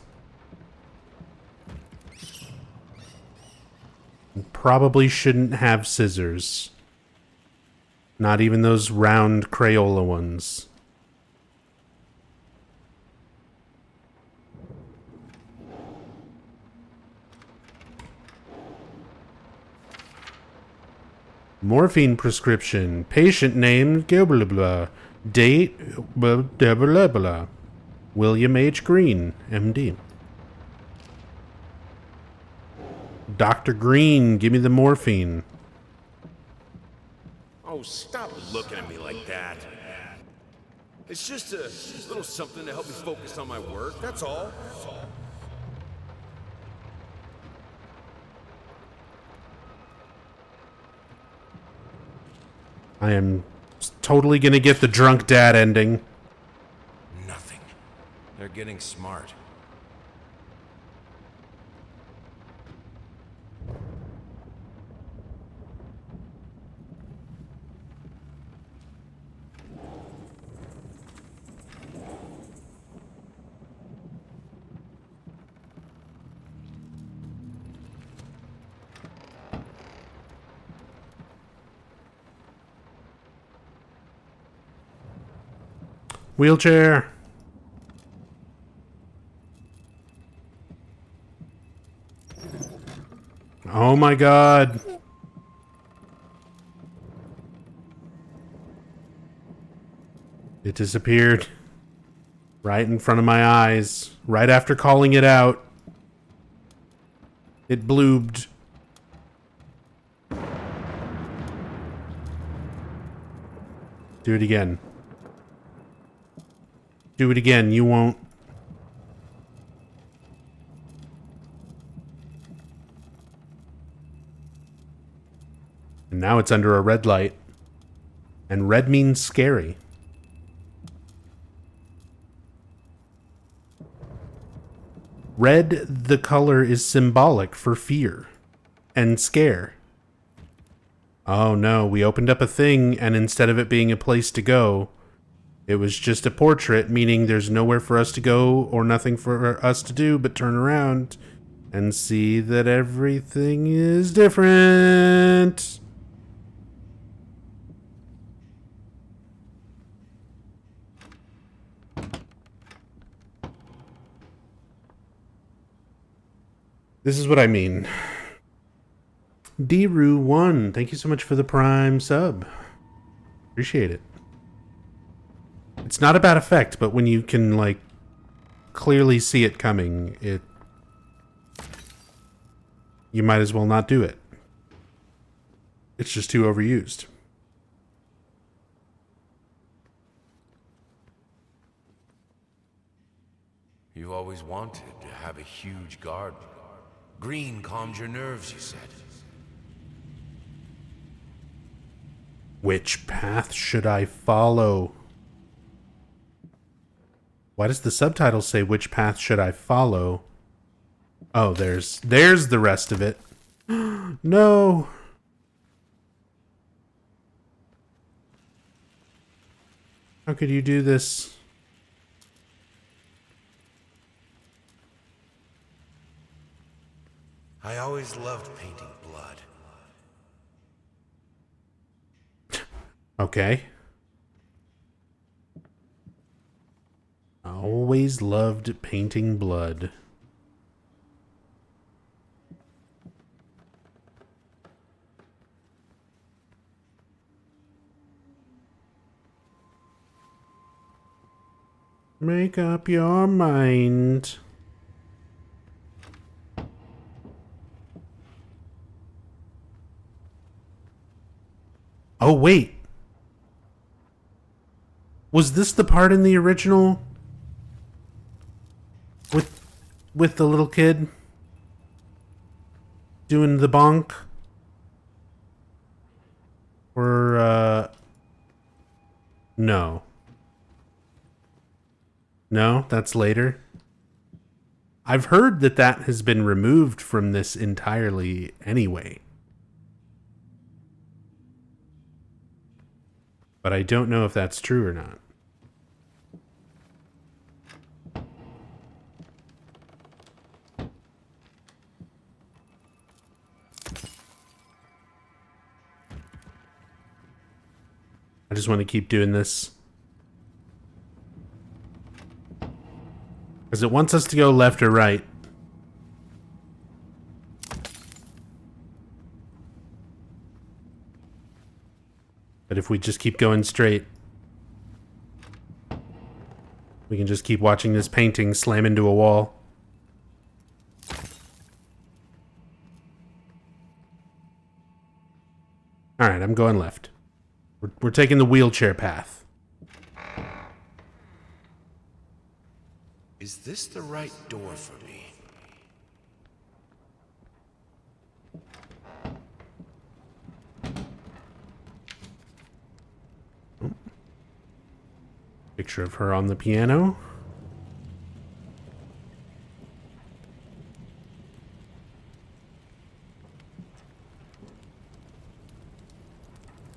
Probably shouldn't have scissors. Not even those round Crayola ones. Morphine prescription. Patient name, blah blah blah. Date, blah blah blah blah. William H. Green, MD. Dr. Green, give me the morphine. Oh, stop looking at me like that. It's just a little something to help me focus on my work, that's all. I am totally gonna get the drunk dad ending. Nothing. They're getting smart. Wheelchair. Oh my god. It disappeared. Right in front of my eyes. Right after calling it out. It bloobed. Do it again. Do it again. You won't. And now it's under a red light. And red means scary. Red, the color, is symbolic for fear and scare. Oh no, we opened up a thing, and instead of it being a place to go, it was just a portrait, meaning there's nowhere for us to go or nothing for us to do but turn around and see that everything is different. This is what I mean. D-Roo1, thank you so much for the Prime sub. Appreciate it. It's not a bad effect, but when you can, like, clearly see it coming, you might as well not do it. It's just too overused. You've always wanted to have a huge garden. Green calms your nerves, you said. Which path should I follow? Why does the subtitle say which path should I follow? Oh, there's the rest of it. No. How could you do this? I always loved painting blood. Okay. I always loved painting blood. Make up your mind. Oh, wait. Was this the part in the original? With the little kid? Doing the bonk? Or, no. No, that's later. I've heard that that has been removed from this entirely anyway. But I don't know if that's true or not. I just want to keep doing this. Because it wants us to go left or right. But if we just keep going straight, we can just keep watching this painting slam into a wall. Alright, I'm going left. We're taking the wheelchair path. Is this the right door for me? Picture of her on the piano.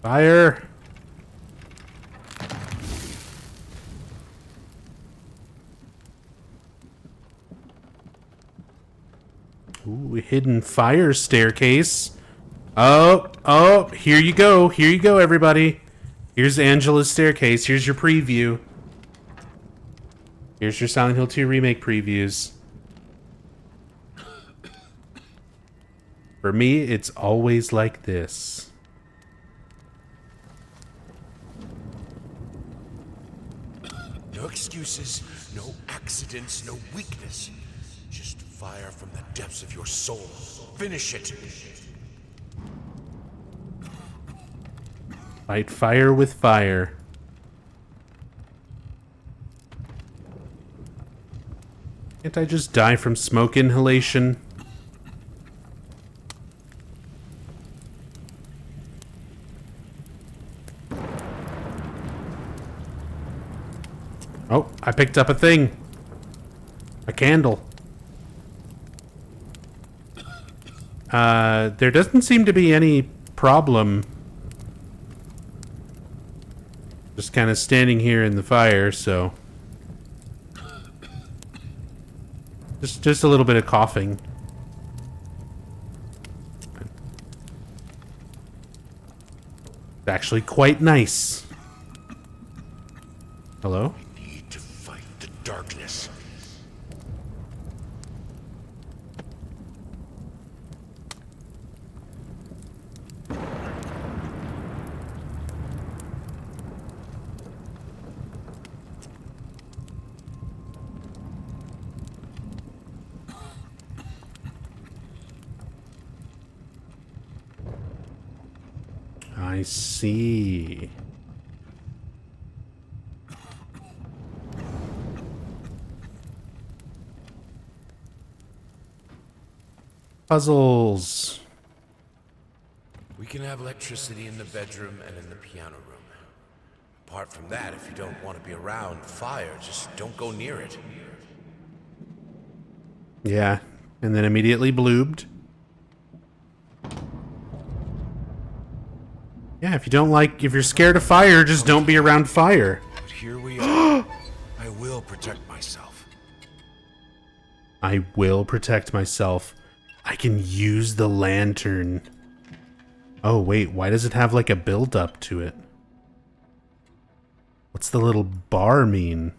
Fire! Ooh, hidden fire staircase. Oh, here you go. Here you go, everybody. Here's Angela's staircase. Here's your preview. Here's your Silent Hill 2 Remake previews. For me, it's always like this. No excuses, no accidents, no weakness. Just fire from the depths of your soul. Finish it. Fight fire with fire. Can't I just die from smoke inhalation? Oh, I picked up a thing. A candle. There doesn't seem to be any problem. Just kind of standing here in the fire, so... Just a little bit of coughing. It's actually quite nice. Hello? We need to fight the darkness. I see. Puzzles. We can have electricity in the bedroom and in the piano room. Apart from that, if you don't want to be around fire, just don't go near it. Yeah, and then immediately bloobed. Yeah, if you're scared of fire, just don't be around fire. But here we are. I will protect myself. I will protect myself. I can use the lantern. Oh, wait, why does it have like a build-up to it? What's the little bar mean?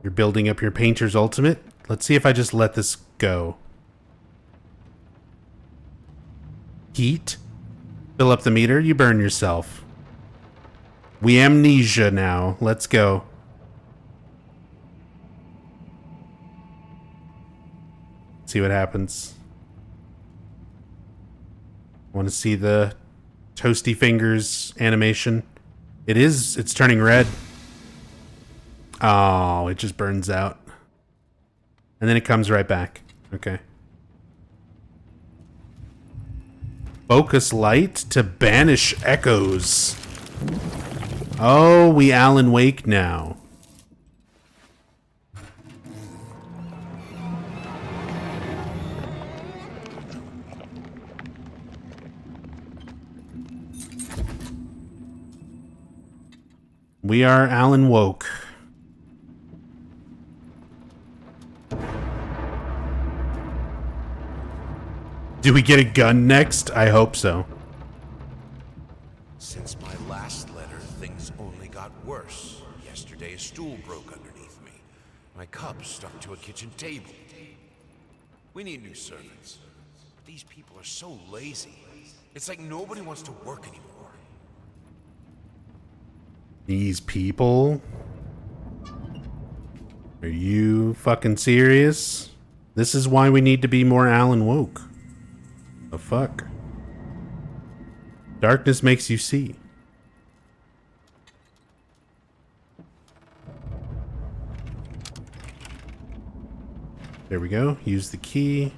You're building up your painter's ultimate? Let's see if I just let this go. Heat? Fill up the meter, you burn yourself. We amnesia now. Let's go. See what happens. Want to see the toasty fingers animation? It's turning red. Oh, it just burns out. And then it comes right back. Okay. Focus light to banish echoes. Oh, we Alan Wake now. We are Alan Woke. Do we get a gun next? I hope so. Since my last letter, things only got worse. Yesterday, a stool broke underneath me. My cup stuck to a kitchen table. We need new servants. But these people are so lazy. It's like nobody wants to work anymore. These people? Are you fucking serious? This is why we need to be more Alan Woke. The fuck? Darkness makes you see. There we go. Use the key.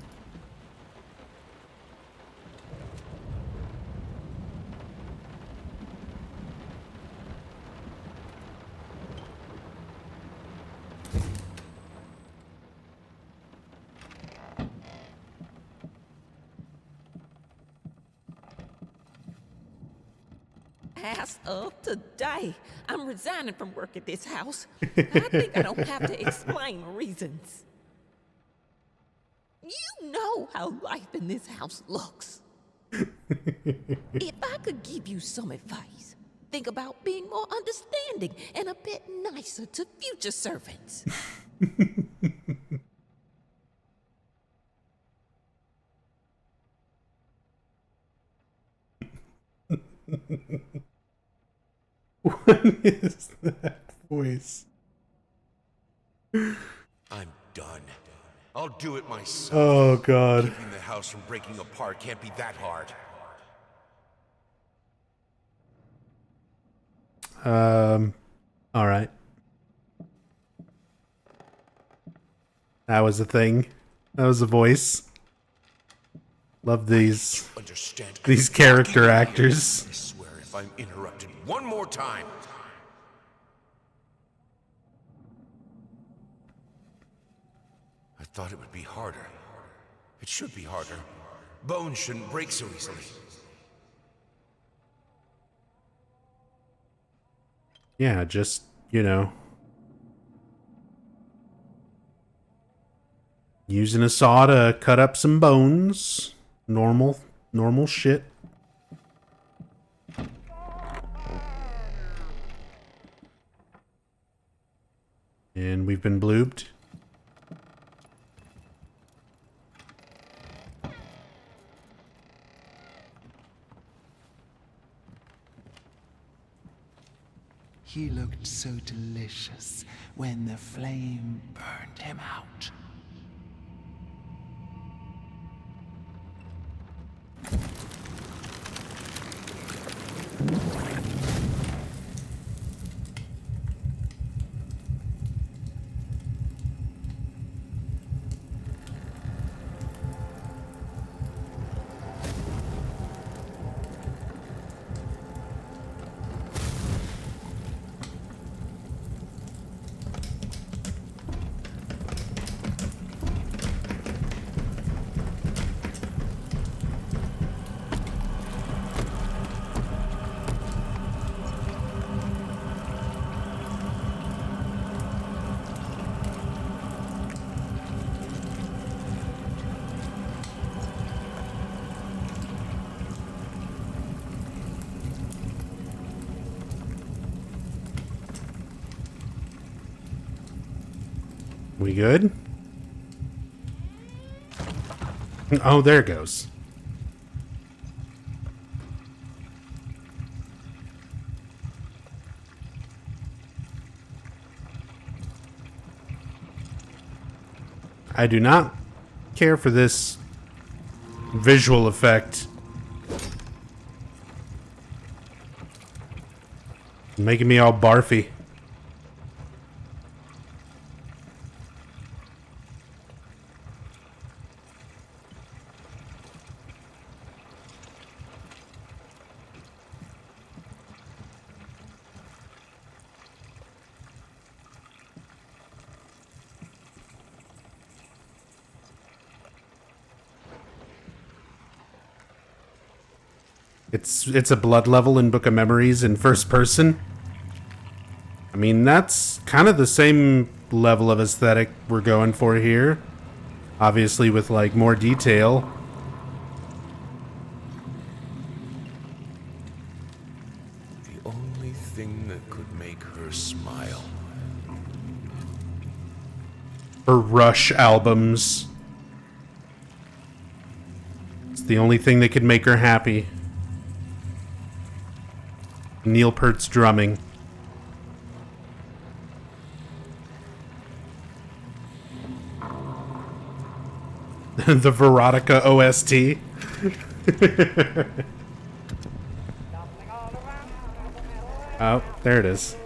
As of today, I'm resigning from work at this house. I think I don't have to explain reasons. You know how life in this house looks. If I could give you some advice, think about being more understanding and a bit nicer to future servants. What is that voice? I'm done. I'll do it myself. Oh, God. Keeping the house from breaking apart can't be that hard. All right. That was a thing. That was a voice. Love these character actors. I swear if I'm interrupted one more time. I thought it would be harder. It should be harder. Bones shouldn't break so easily. Yeah, just, you know, using a saw to cut up some bones. Normal shit. And we've been blooped. He looked so delicious when the flame burned him out. We good? Oh, there it goes. I do not care for this visual effect. Making me all barfy. It's a blood level in Book of Memories in first person. I mean, that's kind of the same level of aesthetic we're going for here. Obviously with, like, more detail. The only thing that could make her smile. Her Rush albums. It's the only thing that could make her happy. Neil Peart's drumming. The Veronica OST. Oh, there it is.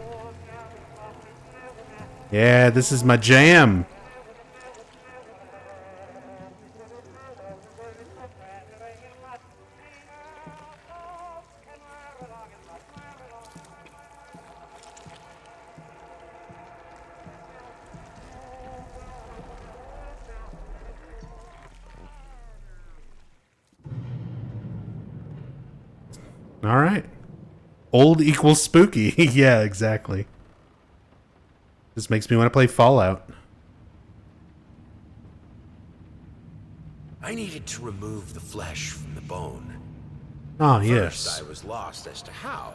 Yeah, this is my jam. All right. Old equals spooky. Yeah, exactly. This makes me want to play Fallout. I needed to remove the flesh from the bone. Ah, First, yes. I was lost as to how,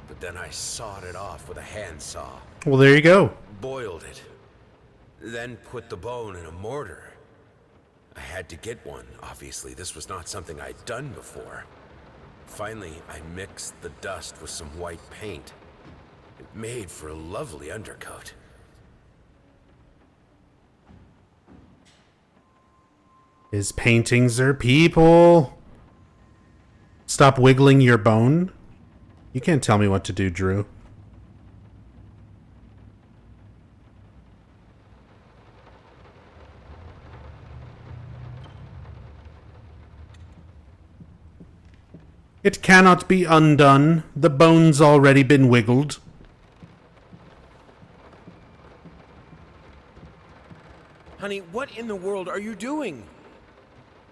but then I sawed it off with a handsaw. Well, there you go. Boiled it, then put the bone in a mortar. I had to get one. Obviously, this was not something I'd done before. Finally, I mixed the dust with some white paint. It made for a lovely undercoat. His paintings are people. Stop wiggling your bone. You can't tell me what to do, Drew. It cannot be undone. The bone's already been wiggled. Honey, what in the world are you doing?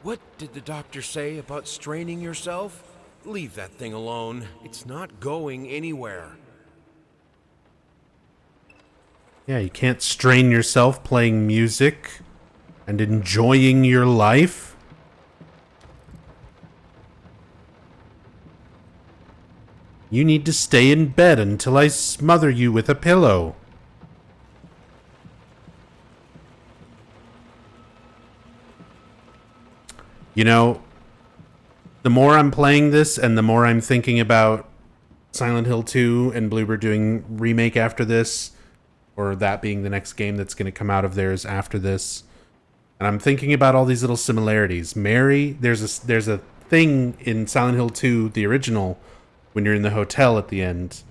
What did the doctor say about straining yourself? Leave that thing alone. It's not going anywhere. Yeah, you can't strain yourself playing music and enjoying your life. You need to stay in bed until I smother you with a pillow. You know, the more I'm playing this and the more I'm thinking about Silent Hill 2 and Bloober doing Remake after this, or that being the next game that's going to come out of theirs after this. And I'm thinking about all these little similarities. Mary, there's a thing in Silent Hill 2, the original, when you're in the hotel at the end,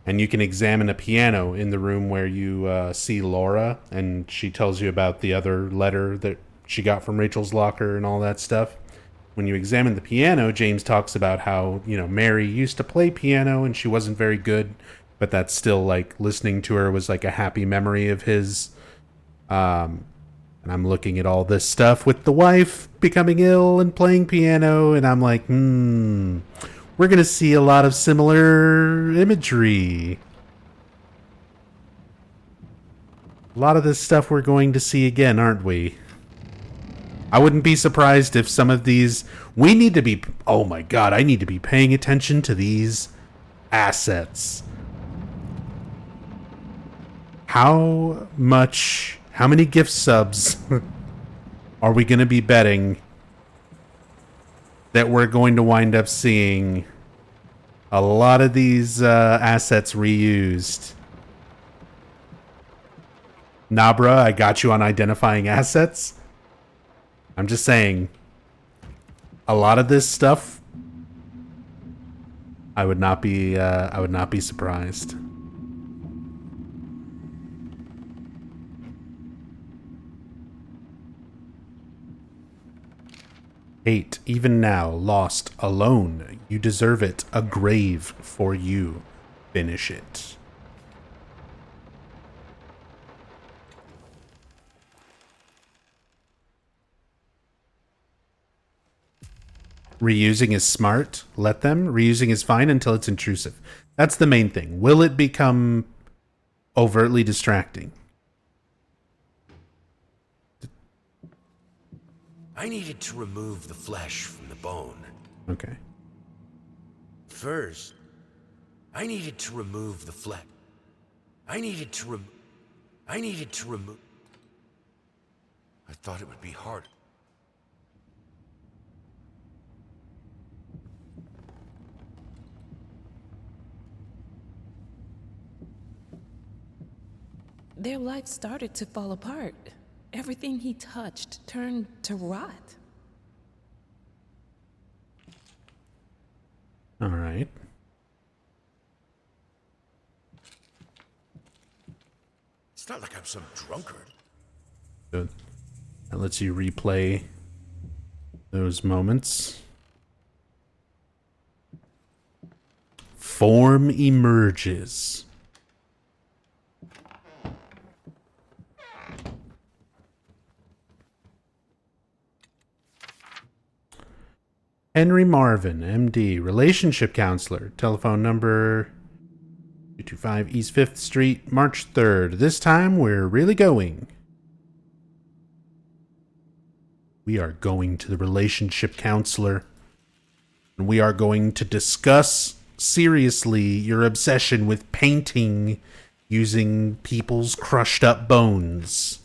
and you can examine a piano in the room where you see Laura, and she tells you about the other letter that she got from Rachel's locker and all that stuff. When you examine the piano, James talks about how, you know, Mary used to play piano and she wasn't very good, but that's still like listening to her was like a happy memory of his. And I'm looking at all this stuff with the wife becoming ill and playing piano, and I'm like, we're going to see a lot of similar imagery. A lot of this stuff we're going to see again, aren't we? I wouldn't be surprised if some of these... We need to be... Oh my god, I need to be paying attention to these assets. How many gift subs are we going to be betting that we're going to wind up seeing a lot of these assets reused? Nabra, I got you on identifying assets. I'm just saying, a lot of this stuff, I would not be surprised. Hate, even now, lost, alone. You deserve it. A grave for you. Finish it. Reusing is smart. Let them. Reusing is fine until it's intrusive. That's the main thing. Will it become overtly distracting? I needed to remove the flesh from the bone. Okay. First, I needed to remove the flesh. I thought it would be hard. Their life started to fall apart. Everything he touched turned to rot. All right. It's not like I'm some drunkard. Good. That lets you replay those moments. Form emerges. Henry Marvin, MD, relationship counselor. Telephone number 225 East 5th Street, March 3rd. This time we're really going. We are going to the relationship counselor. And we are going to discuss seriously your obsession with painting using people's crushed up bones.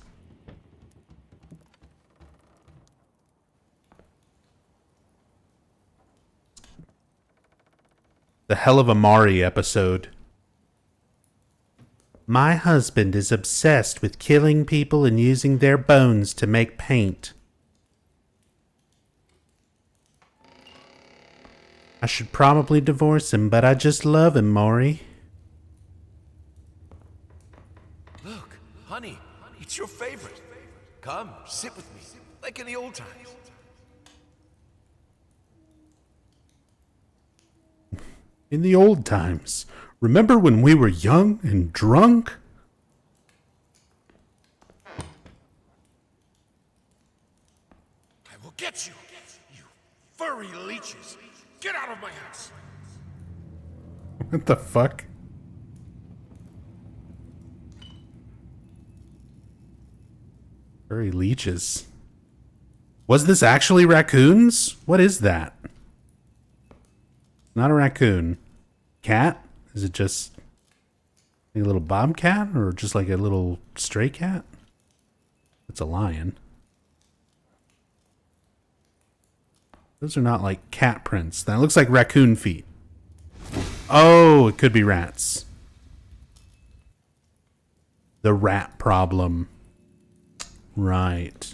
The hell of a Mari episode. My husband is obsessed with killing people and using their bones to make paint. I should probably divorce him, but I just love him, Maury. Look, honey, it's your favorite. Come, sit with me, like in the old times. In the old times. Remember when we were young and drunk? I will get you, you furry leeches. Get out of my house. What the fuck? Furry leeches. Was this actually raccoons? What is that? Not a raccoon. Cat? Is it just a little bobcat or just like a little stray cat? It's a lion. Those are not like cat prints. That looks like raccoon feet. Oh, it could be rats. The rat problem. Right.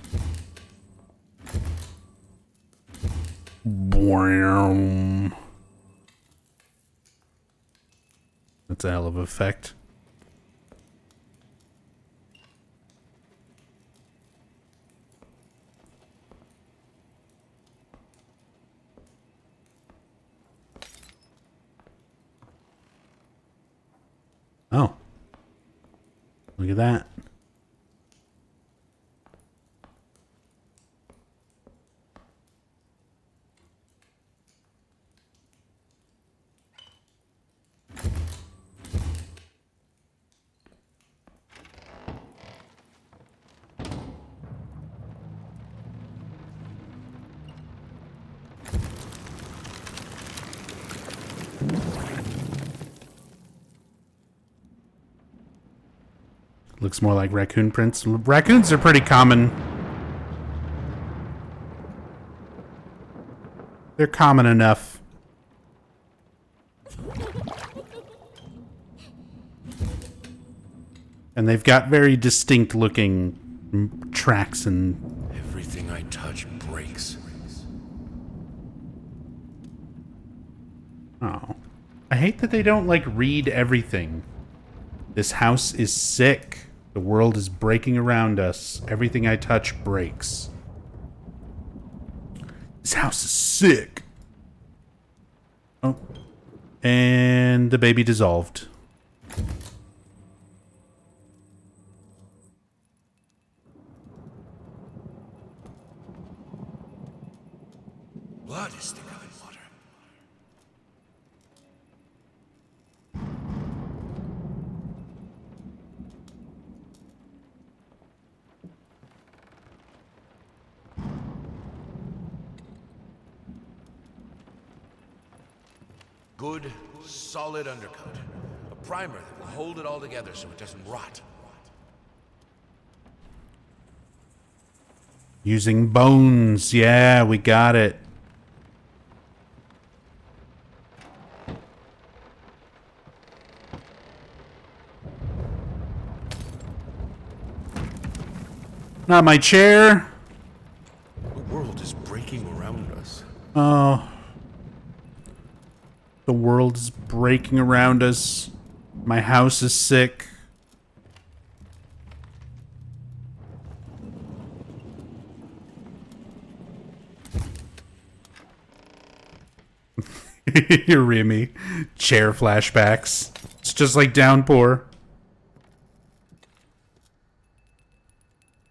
Boom. That's a hell of an effect. Oh. Look at that. Looks more like raccoon prints. Raccoons are pretty common. They're common enough. And they've got very distinct looking tracks and... Everything I touch breaks. Oh. I hate that they don't, like, read everything. This house is sick. The world is breaking around us. Everything I touch breaks. This house is sick. Oh. And the baby dissolved. Blood is thicker than water. Good, solid undercoat. A primer that will hold it all together so it doesn't rot. Using bones. Yeah, we got it. Not my chair. The world is breaking around us. Oh. The world is breaking around us. My house is sick. Remy. Chair flashbacks. It's just like Downpour.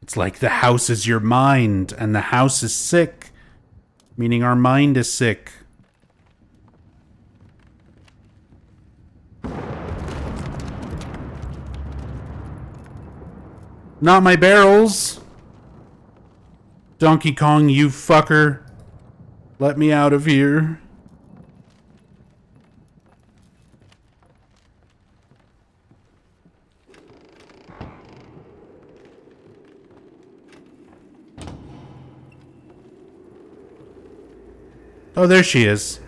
It's like the house is your mind and the house is sick. Meaning our mind is sick. Not my barrels! Donkey Kong, you fucker. Let me out of here. Oh, there she is.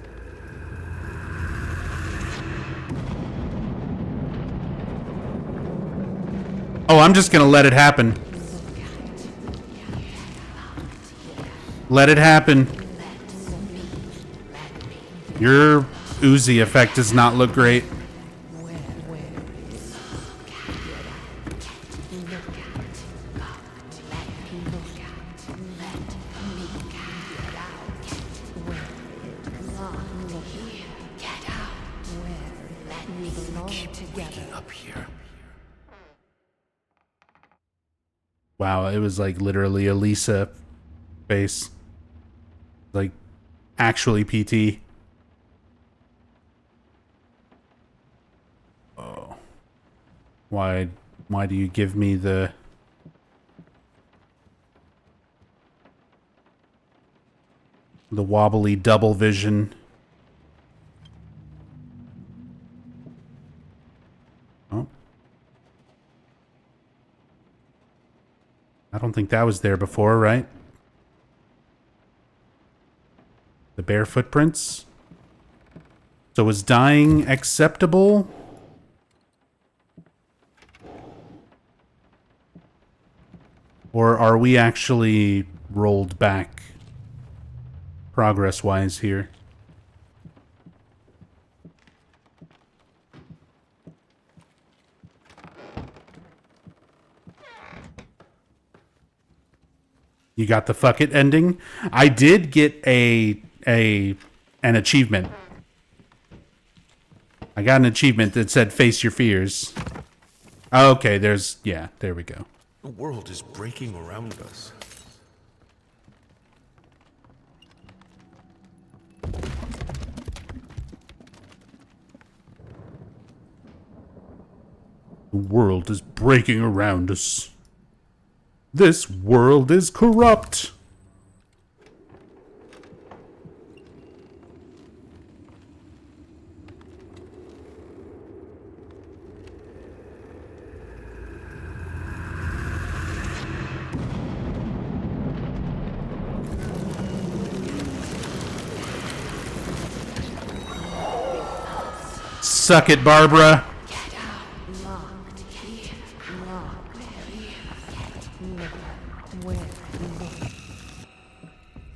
Oh, I'm just gonna let it happen. Let it happen. Your Uzi effect does not look great. Wow, it was like literally a Lisa face. Like, actually PT. Oh. Why do you give me the... the wobbly double vision? Oh. I don't think that was there before, right? The bare footprints? So was dying acceptable? Or are we actually rolled back progress-wise here? You got the fuck it ending? I did get an achievement. I got an achievement that said face your fears. Okay, there we go. The world is breaking around us. The world is breaking around us. This world is corrupt. Suck it, Barbara.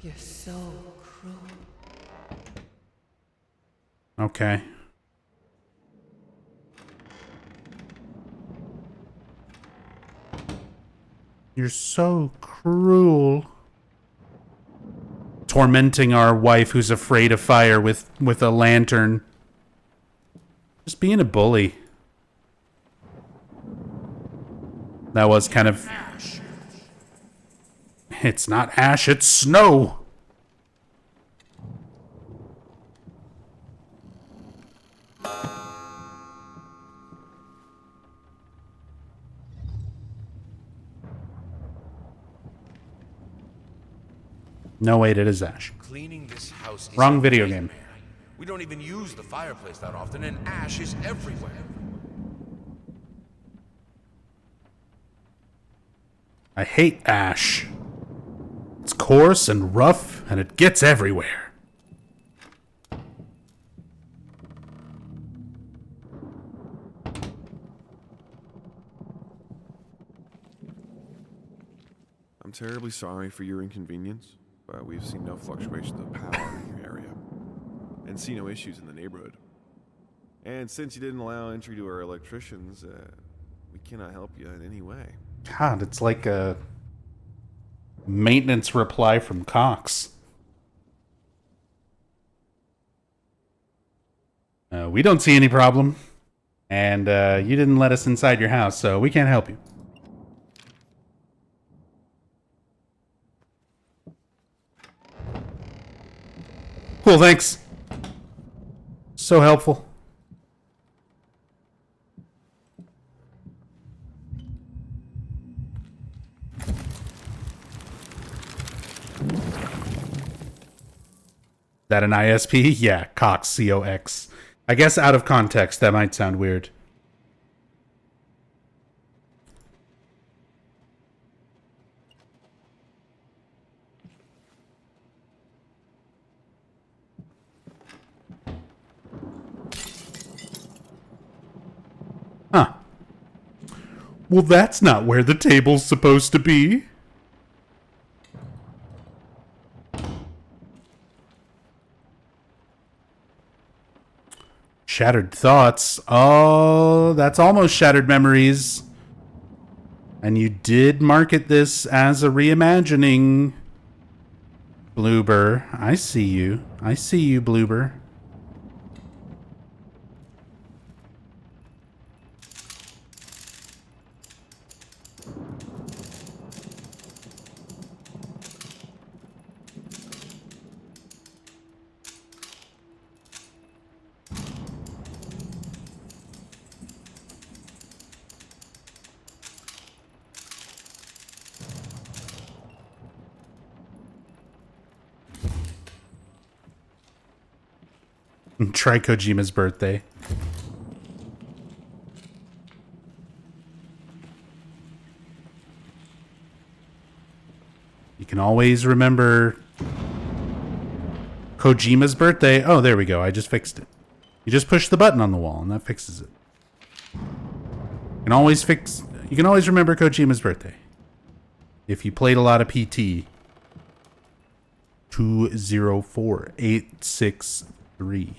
You're so cruel. Okay. You're so cruel. Tormenting our wife who's afraid of fire with a lantern. Just being a bully. That was kind of... Ash. It's not ash, it's snow. No, wait, it is ash. Cleaning this house is Wrong video game. We don't even use the fireplace that often, and ash is everywhere. I hate ash. It's coarse and rough, and it gets everywhere. I'm terribly sorry for your inconvenience, but we've seen no fluctuations of power in your area, and see no issues in the neighborhood. And since you didn't allow entry to our electricians, we cannot help you in any way. God, it's like a maintenance reply from Cox. We don't see any problem, and you didn't let us inside your house, so we can't help you. Cool, thanks. So helpful. That an ISP? Yeah, Cox, C-O-X. I guess out of context, that might sound weird. Huh. Well, that's not where the table's supposed to be. Shattered thoughts. Oh, that's almost shattered memories. And you did market this as a reimagining. Bloober. I see you. I see you, Bloober. Try Kojima's birthday. You can always remember Kojima's birthday. Oh, there we go. I just fixed it. You just push the button on the wall and that fixes it. You can always remember Kojima's birthday. If you played a lot of PT. 204863.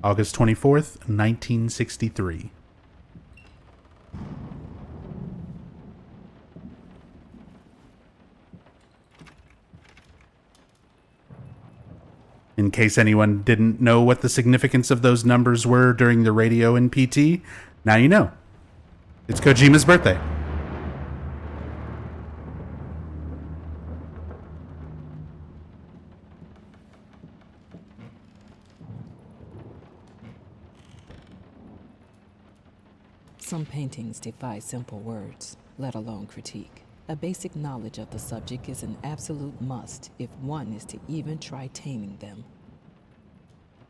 August 24th, 1963. In case anyone didn't know what the significance of those numbers were during the radio in PT, now you know. It's Kojima's birthday. Some paintings defy simple words, let alone critique. A basic knowledge of the subject is an absolute must if one is to even try taming them.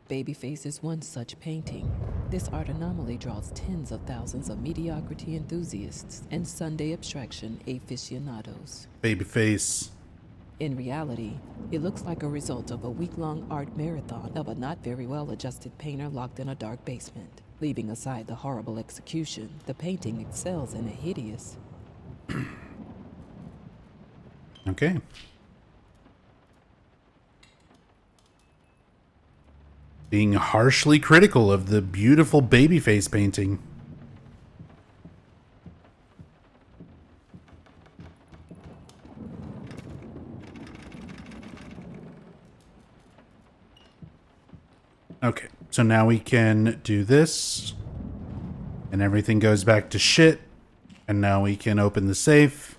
Babyface is one such painting. This art anomaly draws tens of thousands of mediocrity enthusiasts and Sunday abstraction aficionados. Babyface. In reality, it looks like a result of a week-long art marathon of a not very well-adjusted painter locked in a dark basement. Leaving aside the horrible execution, the painting excels in a hideous... Okay. Being harshly critical of the beautiful Babyface painting. Okay, so now we can do this. And everything goes back to shit. And now we can open the safe.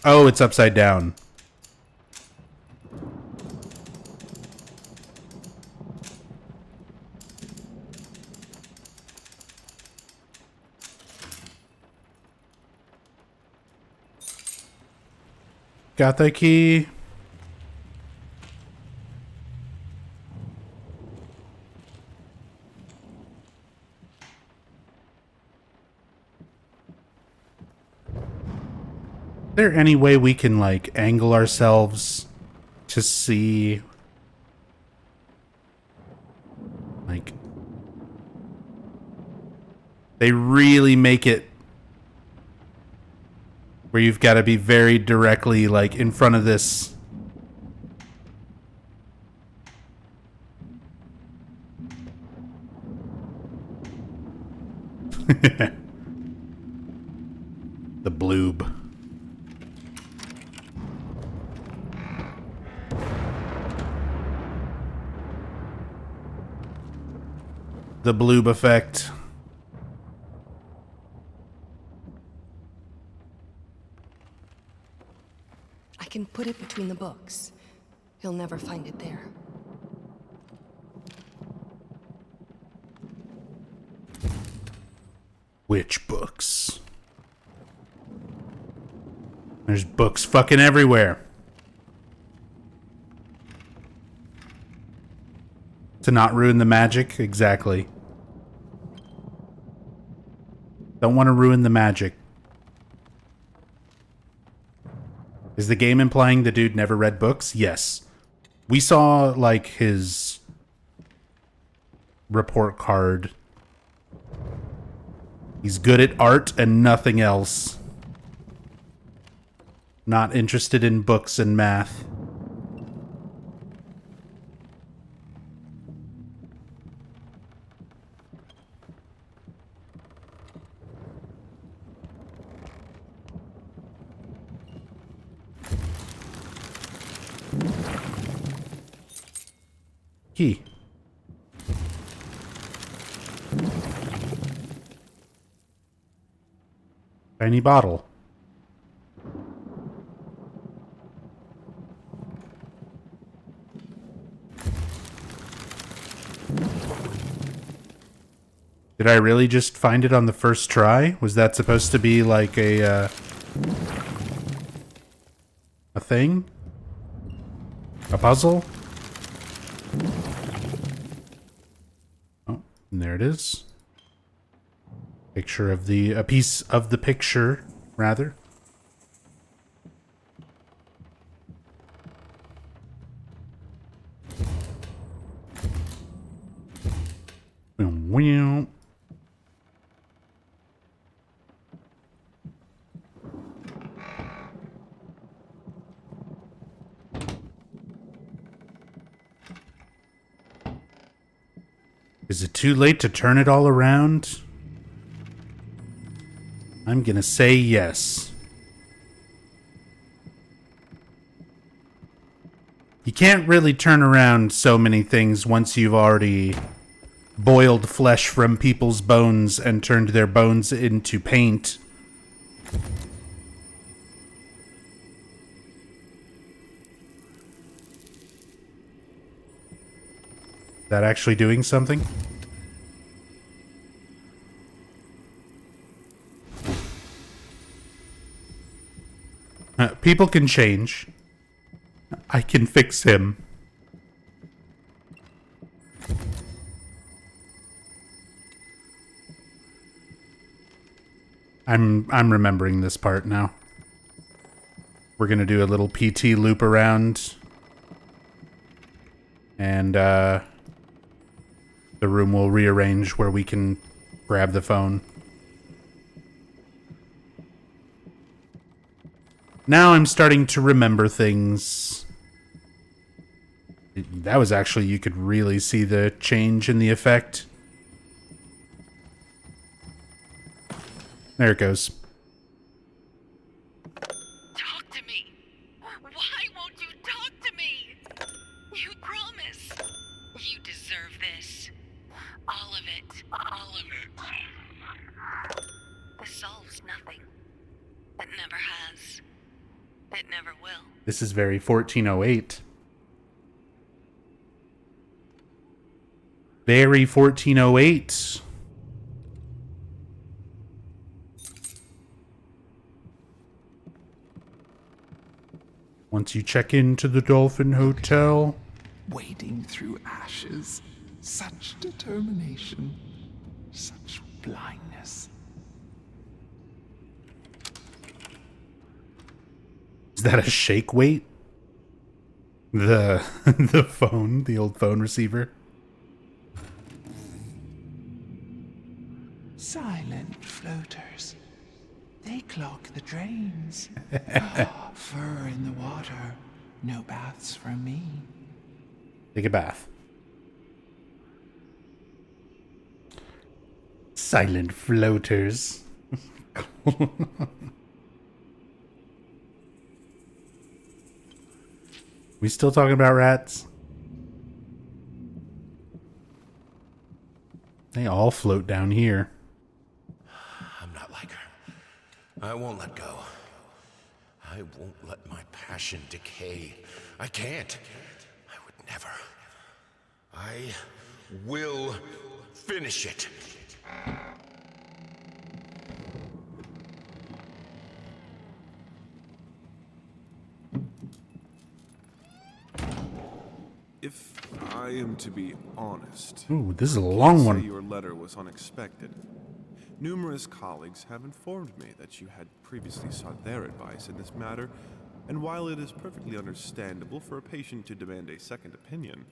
Oh, it's upside down. Got the key. Is there any way we can, like, angle ourselves to see, like, they really make it where you've got to be very directly, like, in front of this. The bloob. The bloob effect. put it between the books. He'll never find it there. Which books? There's books fucking everywhere. To not ruin the magic? Exactly. Don't want to ruin the magic. Is the game implying the dude never read books? Yes. We saw, like, his report card. He's good at art and nothing else. Not interested in books and math. Key. Tiny bottle. Did I really just find it on the first try? Was that supposed to be like a thing? A puzzle? Oh, and there it is. Picture of a piece of the picture, rather. Wow. Is it too late to turn it all around? I'm gonna say yes. You can't really turn around so many things once you've already boiled flesh from people's bones and turned their bones into paint. Is that actually doing something? People can change. I can fix him. I'm remembering this part now. We're gonna do a little PT loop around. And the room will rearrange where we can grab the phone. Now I'm starting to remember things. That was actually, you could really see the change in the effect. There it goes. Talk to me. Why won't you talk to me? You promise. You deserve this. All of it. All of it. This solves nothing. It never has. It never will. This is very 1408. Very 1408. Once you check into the Dolphin Hotel. Wading through ashes. Such determination. Such blindness. Is that a shake weight? The phone, the old phone receiver. Silent floaters. They clog the drains. Fur in the water. No baths from me. Take a bath. Silent floaters. We still talking about rats? They all float down here. I'm not like her. I won't let go. I won't let my past passion decay. I can't. I would never. I will finish it. If I am to be honest, Ooh, this is a long say one. your letter was unexpected. Numerous colleagues have informed me that you had previously sought their advice in this matter, and while it is perfectly understandable for a patient to demand a second opinion,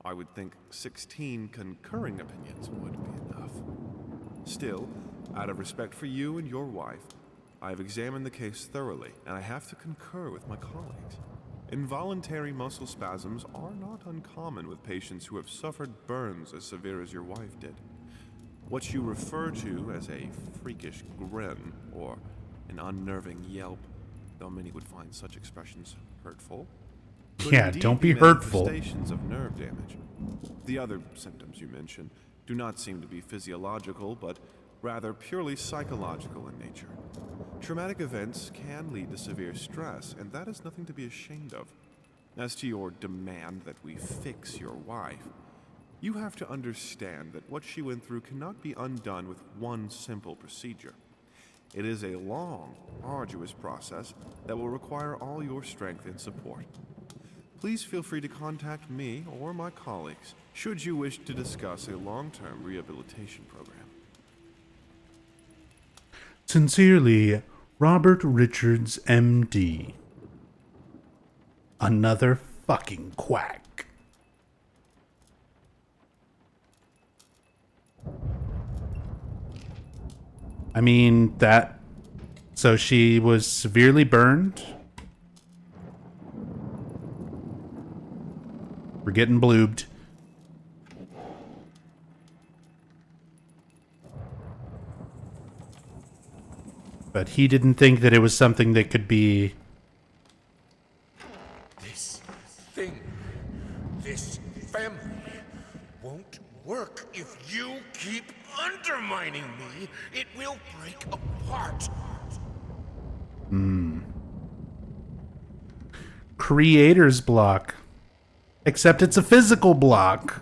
I would think 16 concurring opinions would be enough. Still, out of respect for you and your wife, I have examined the case thoroughly, and I have to concur with my colleagues. Involuntary muscle spasms are not uncommon with patients who have suffered burns as severe as your wife did. What you refer to as a freakish grin or an unnerving yelp, though many would find such expressions hurtful, could Yeah, indeed don't be hurtful. manifestations of nerve damage. The other symptoms you mention do not seem to be physiological, but rather purely psychological in nature. Traumatic events can lead to severe stress, and that is nothing to be ashamed of. As to your demand that we fix your wife, you have to understand that what she went through cannot be undone with one simple procedure. It is a long, arduous process that will require all your strength and support. Please feel free to contact me or my colleagues should you wish to discuss a long-term rehabilitation program. Sincerely, Robert Richards, MD. Another fucking quack. I mean, that... So she was severely burned. We're getting bloobed. But he didn't think that it was something that could be... This thing, this family, won't work if you keep undermining me. It will break apart. Creator's block. Except it's a physical block.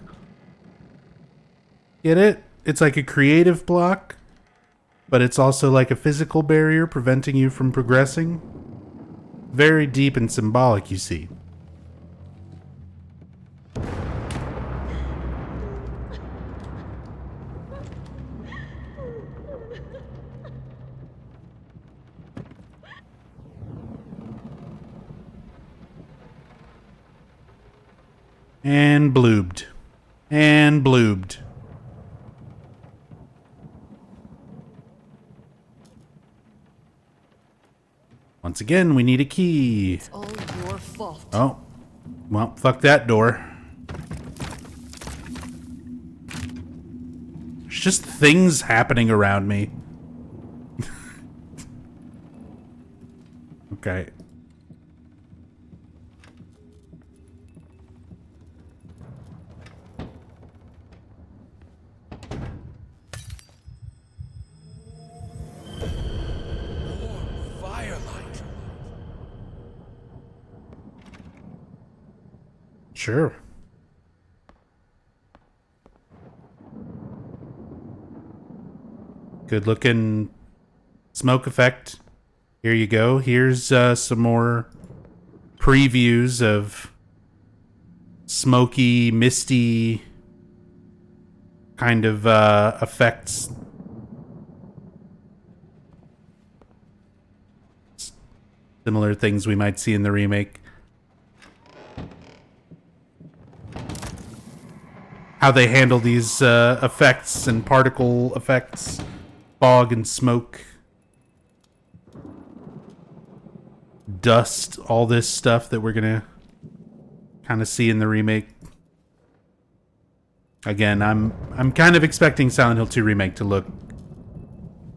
Get it? It's like a creative block, but it's also like a physical barrier preventing you from progressing. Very deep and symbolic, you see. And bloobed. And bloobed. Once again, we need a key. It's all your fault. Oh. Well, fuck that door. There's just things happening around me. Okay. Firelight. Sure. Good looking smoke effect. Here you go. Here's some more previews of smoky, misty kind of effects. Similar things we might see in the remake. How they handle these effects and particle effects, fog and smoke, dust, all this stuff that we're gonna kind of see in the remake. Again, I'm kind of expecting Silent Hill 2 Remake to look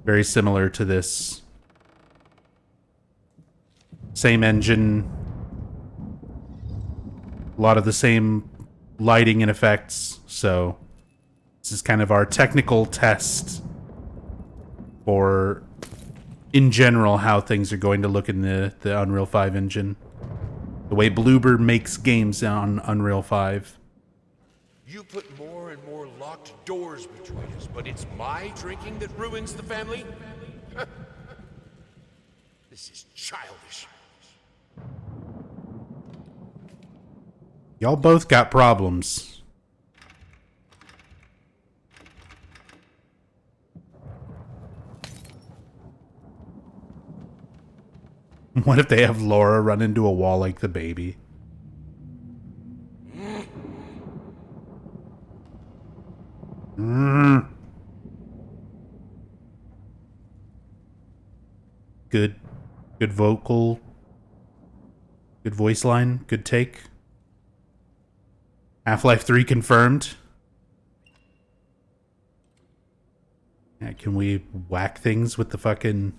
very similar to this. Same engine, a lot of the same lighting and effects, so this is kind of our technical test for, in general, how things are going to look in the Unreal 5 engine. The way Bloober makes games on Unreal 5. You put more and more locked doors between us, but it's my drinking that ruins the family? This is childish. Y'all both got problems. What if they have Laura run into a wall like the baby? Good vocal, good voice line, good take. Half-Life 3 confirmed. Yeah, can we whack things with the fucking...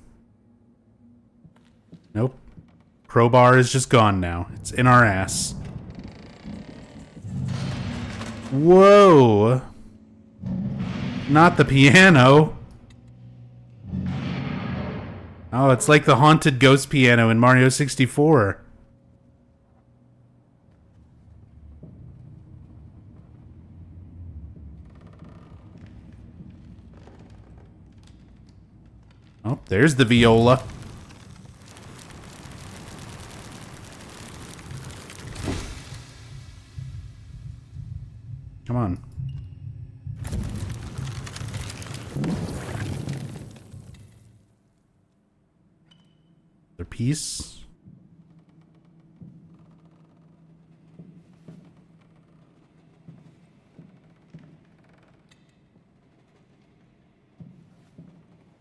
Nope. Crowbar is just gone now. It's in our ass. Whoa! Not the piano. Oh, it's like the haunted ghost piano in Mario 64. Oh, there's the viola. Come on. Their piece.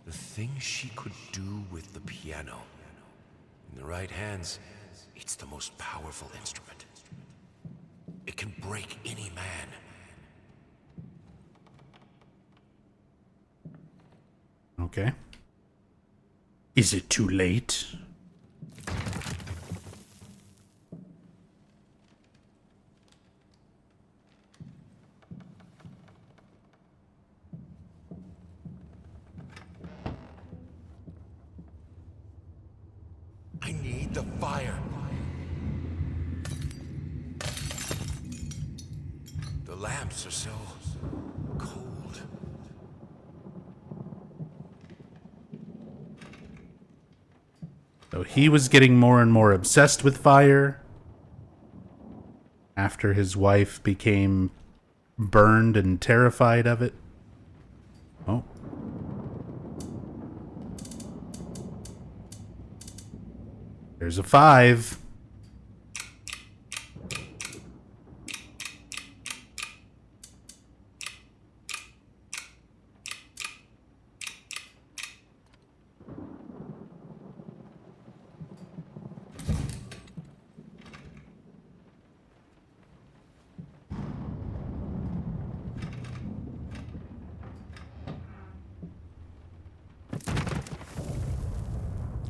The things she could do with the piano. In the right hands, it's the most powerful instrument. It can break any man. Okay. Is it too late? I need the fire. The lamps are so cold. So he was getting more and more obsessed with fire after his wife became burned and terrified of it. Oh. There's a 5.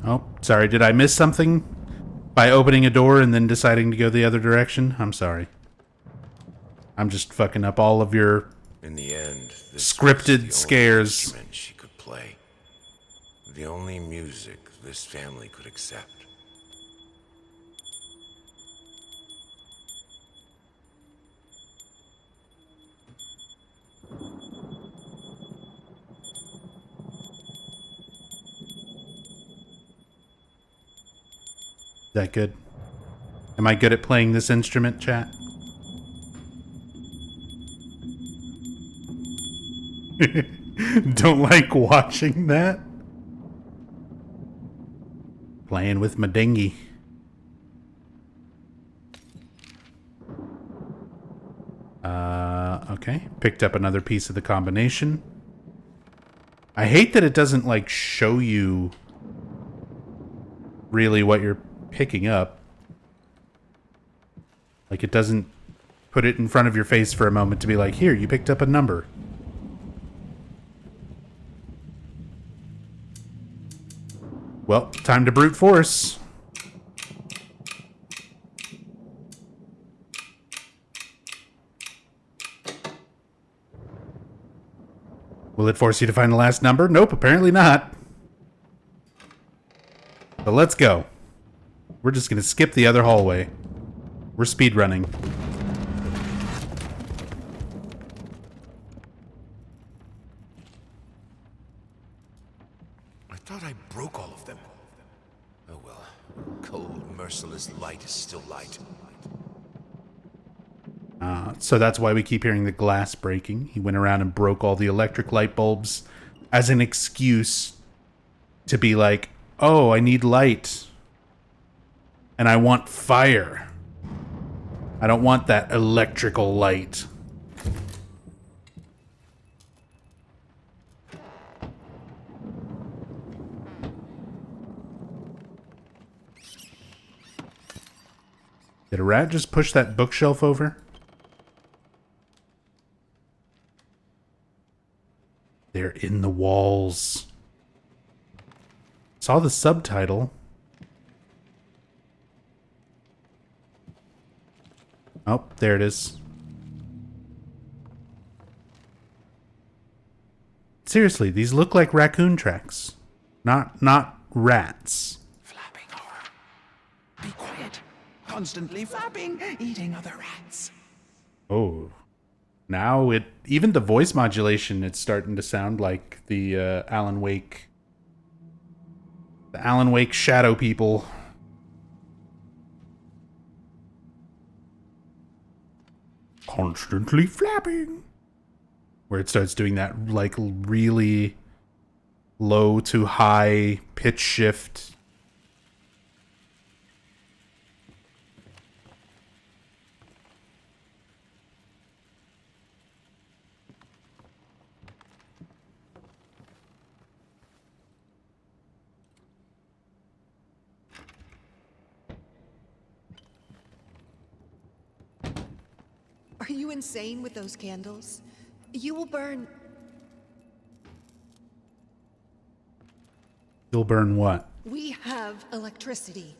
Oh, sorry. Did I miss something by opening a door and then deciding to go the other direction? I'm sorry. I'm just fucking up all of your In the end, this scripted was the scares. only instrument she could play. The only music this family could accept. Is that good? Am I good at playing this instrument, chat? Don't like watching that? Playing with my dinghy. Okay. Picked up another piece of the combination. I hate that it doesn't, like, show you really what you're picking up. Like, it doesn't put it in front of your face for a moment to be like, here, you picked up a number. Well, time to brute force. Will it force you to find the last number? Nope, apparently not. So let's go. We're just going to skip the other hallway. We're speed running. I thought I broke all of them. Oh well. Cold, merciless light is still light. So that's why we keep hearing the glass breaking. He went around and broke all the electric light bulbs as an excuse to be like, oh, I need light. And I want fire. I don't want that electrical light. Did a rat just push that bookshelf over? They're in the walls. Saw the subtitle. Oh, there it is. Seriously, these look like raccoon tracks. Not rats. Flapping horror. Be quiet. Constantly flapping, eating other rats. Oh. Now even the voice modulation, it's starting to sound like the Alan Wake shadow people. Constantly flapping. Where it starts doing that like really low to high pitch shift. Are you insane with those candles? You will burn. You'll burn what? We have electricity.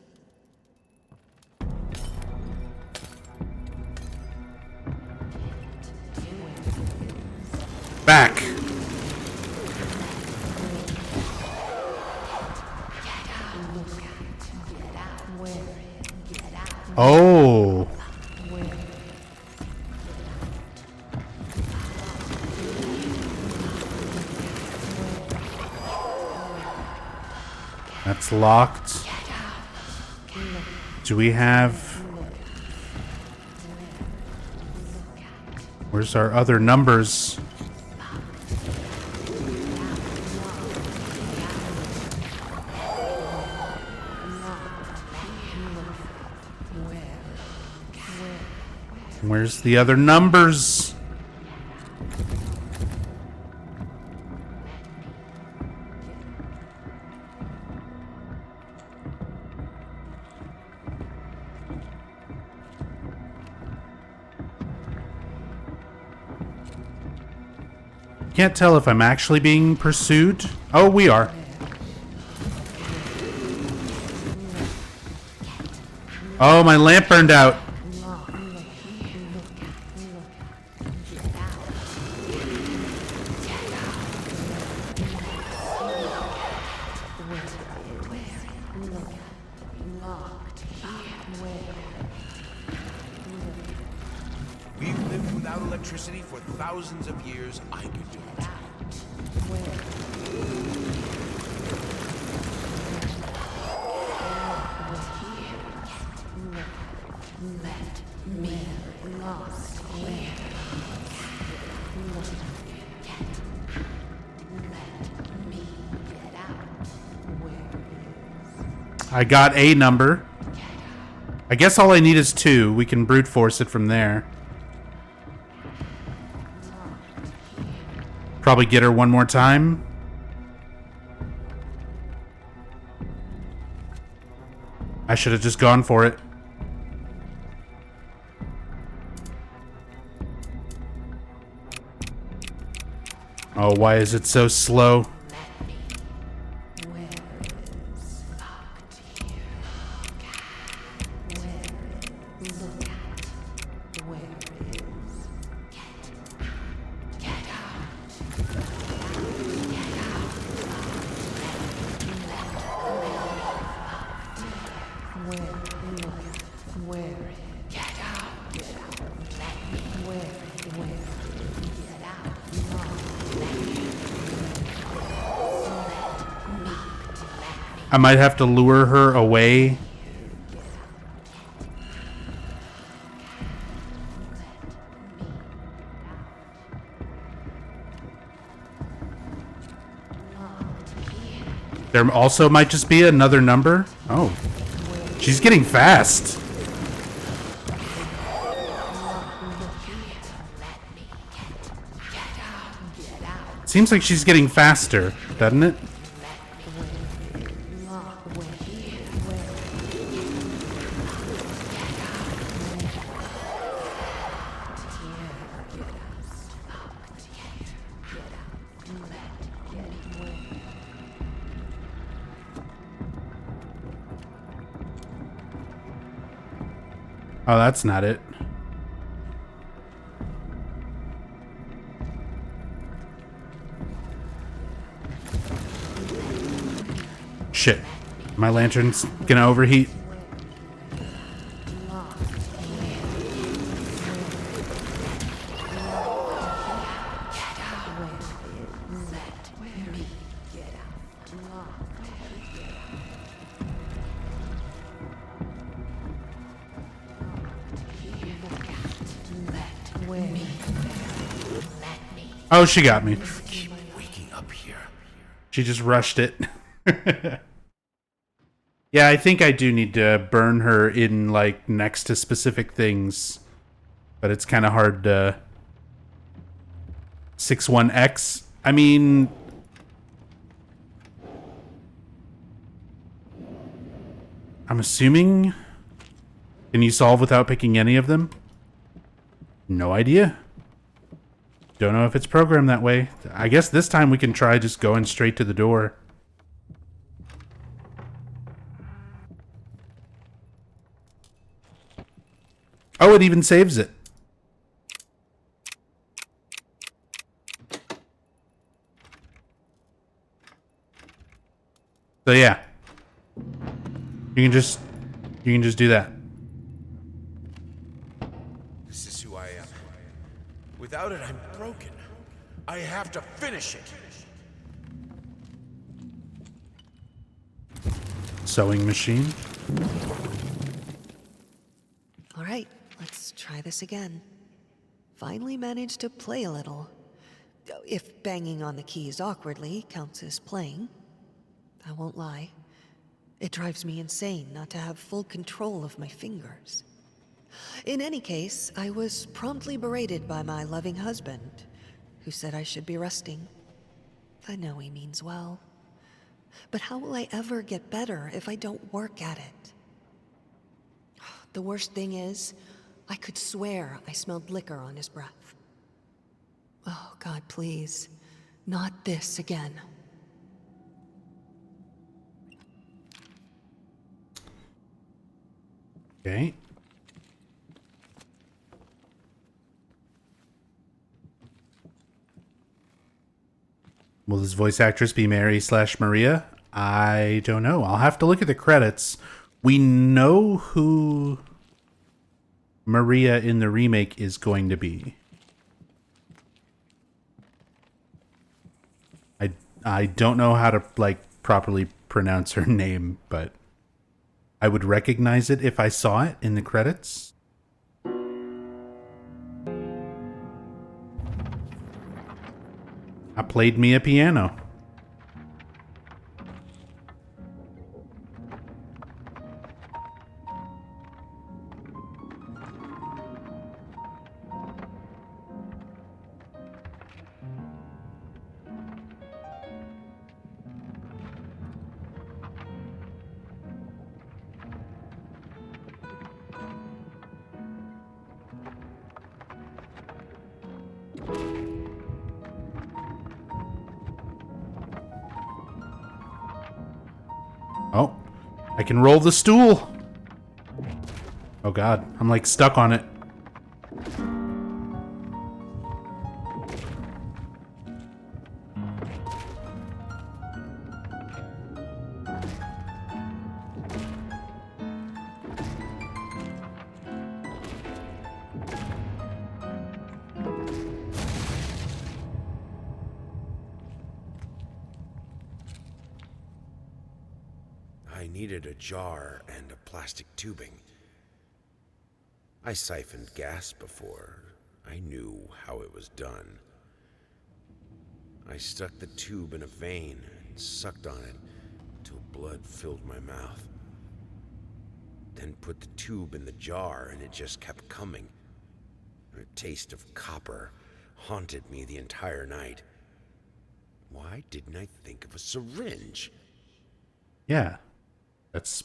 Back! Oh! That's locked. Do we have... Where's our other numbers? Where's the other numbers? Can't tell if I'm actually being pursued. Oh, we are. Oh, my lamp burned out. We've lived without electricity for thousands of years. I could do it. I got a number. I guess all I need is 2. We can brute force it from there. Probably get her one more time. I should have just gone for it. Oh, why is it so slow? I might have to lure her away. There also might just be another number. Oh. She's getting fast. Seems like she's getting faster, doesn't it? Oh, that's not it. Shit. My lantern's gonna overheat. Oh, she got me. Keep waking up here. She just rushed it. Yeah, I think I do need to burn her in, like, next to specific things. But it's kind of hard to... 61X? I mean... I'm assuming... Can you solve without picking any of them? No idea. Don't know if it's programmed that way. I guess this time we can try just going straight to the door. Oh, it even saves it. So yeah. You can just do that. This is who I am. Without it, I'm broken. I have to finish it. Sewing machine. All right, let's try this again. Finally managed to play a little. If banging on the keys awkwardly counts as playing. I won't lie. It drives me insane not to have full control of my fingers. In any case, I was promptly berated by my loving husband, who said I should be resting. I know he means well. But how will I ever get better if I don't work at it? The worst thing is, I could swear I smelled liquor on his breath. Oh, God, please. Not this again. Okay. Will this voice actress be Mary/Maria? I don't know. I'll have to look at the credits. We know who Maria in the remake is going to be. I don't know how to, like, properly pronounce her name, but I would recognize it if I saw it in the credits. I played me a piano. Oh, I can roll the stool. Oh God, I'm like stuck on it. I needed a jar and a plastic tubing. I siphoned gas before. I knew how it was done. I stuck the tube in a vein and sucked on it till blood filled my mouth. Then put the tube in the jar and it just kept coming. A taste of copper haunted me the entire night. Why didn't I think of a syringe? Yeah, that's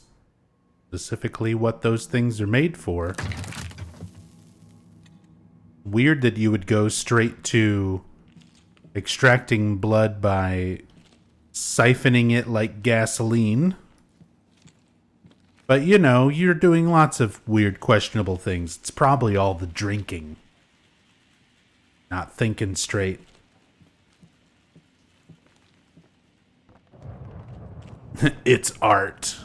specifically what those things are made for. Weird that you would go straight to extracting blood by siphoning it like gasoline. But you know, you're doing lots of weird, questionable things. It's probably all the drinking. Not thinking straight. It's art.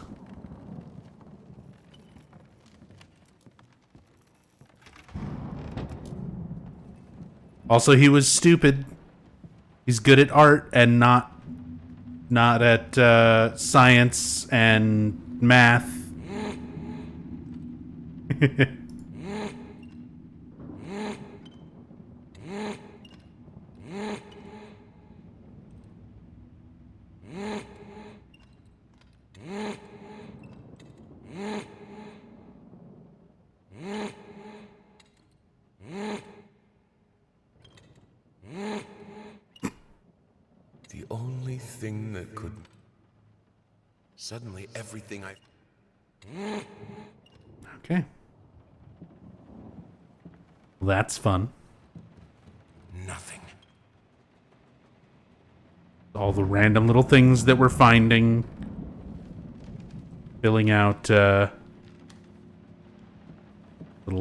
Also, he was stupid. He's good at art and not at science and math. The only thing that could... Suddenly everything I... Okay. Well, that's fun. Nothing. All the random little things that we're finding. Filling out little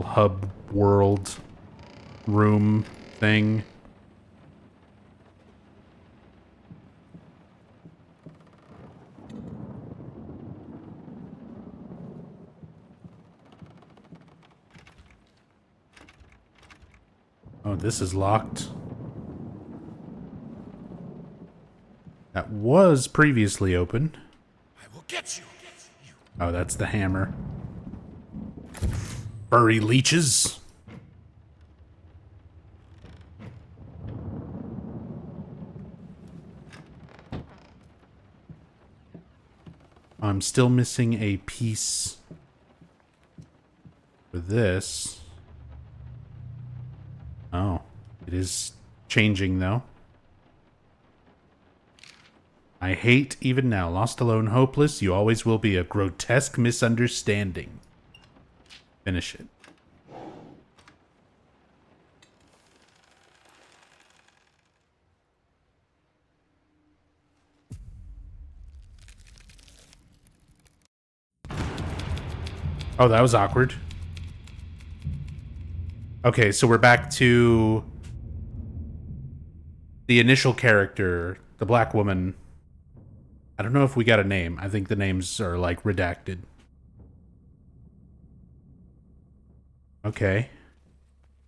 hub world room thing. Oh, this is locked. That was previously open. I will get you. Oh, that's the hammer. Furry leeches. I'm still missing a piece for this. Oh, it is changing though. I hate even now. Lost, alone, hopeless. You always will be a grotesque misunderstanding. Finish it. Oh, that was awkward. Okay, so we're back to the initial character, the black woman. I don't know if we got a name. I think the names are like redacted. Okay.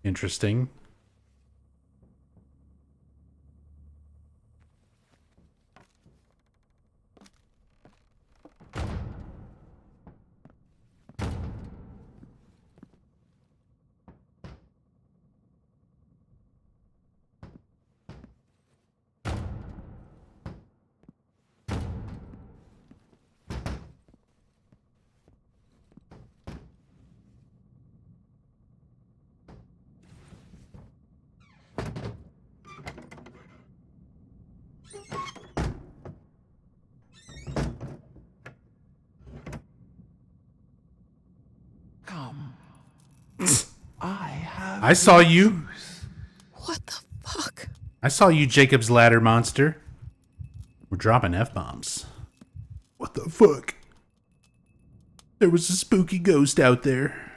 Interesting. Come. I have. I saw you. What the fuck? I saw you, Jacob's Ladder monster. We're dropping F-bombs. What the fuck? There was a spooky ghost out there.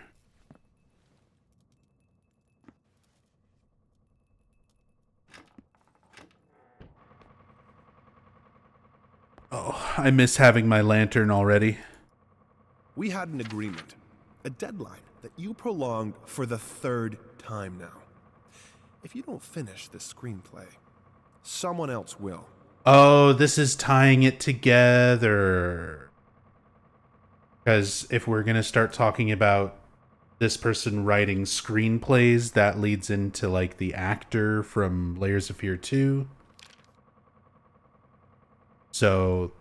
Oh, I miss having my lantern already. We had an agreement, a deadline that you prolonged for the third time now. If you don't finish this screenplay, someone else will. Oh, this is tying it together. Because if we're going to start talking about this person writing screenplays, that leads into like the actor from Layers of Fear 2. So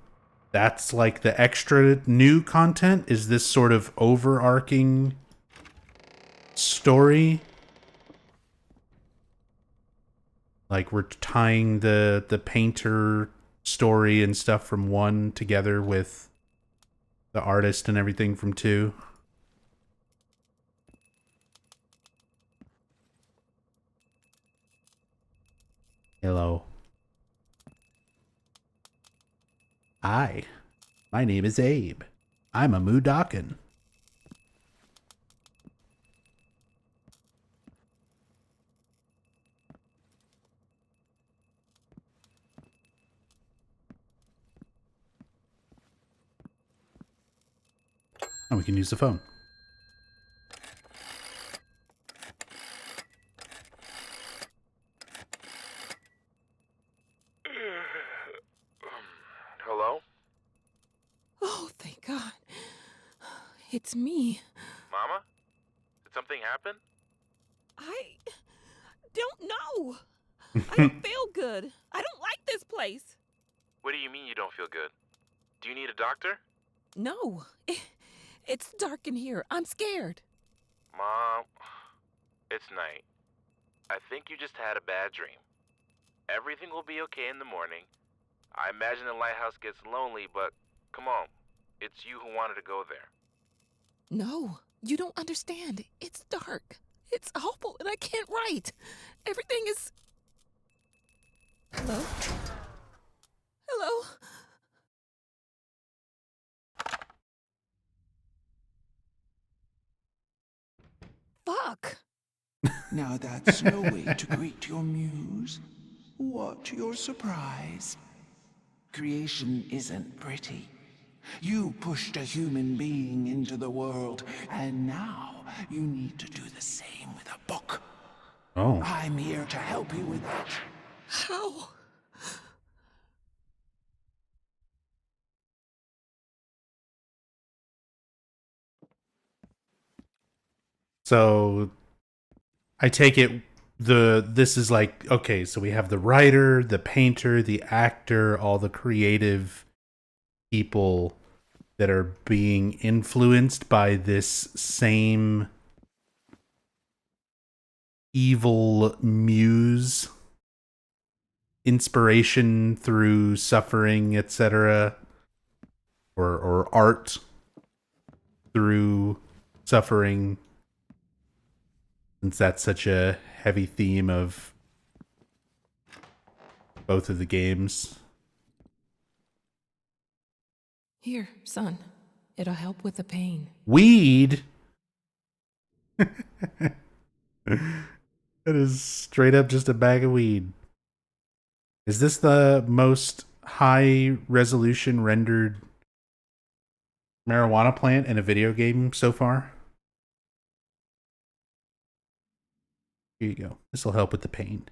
that's like the extra new content, is this sort of overarching story. Like we're tying the painter story and stuff from 1 together with the artist and everything from 2. Hello. Hi, my name is Abe. I'm a Moodakin. Oh, we can use the phone. Hello? Oh, thank God. It's me. Mama? Did something happen? I don't know. I don't feel good. I don't like this place. What do you mean you don't feel good? Do you need a doctor? No. It's dark in here. I'm scared. Mom, it's night. I think you just had a bad dream. Everything will be okay in the morning. I imagine the lighthouse gets lonely, but come on. It's you who wanted to go there. No, you don't understand. It's dark. It's awful, and I can't write. Everything is... Hello? Hello? Fuck. Now that's no way to greet your muse. What your surprise? Creation isn't pretty. You pushed a human being into the world, and now you need to do the same with a book. Oh. I'm here to help you with that. How? So I take it this is like, okay, so we have the writer, the painter, the actor, all the creative people that are being influenced by this same evil muse, inspiration through suffering, etc., or art through suffering, since that's such a heavy theme of both of the games. Here, son. It'll help with the pain. Weed? That is straight up just a bag of weed. Is this the most high resolution rendered marijuana plant in a video game so far? Here you go. This will help with the pain.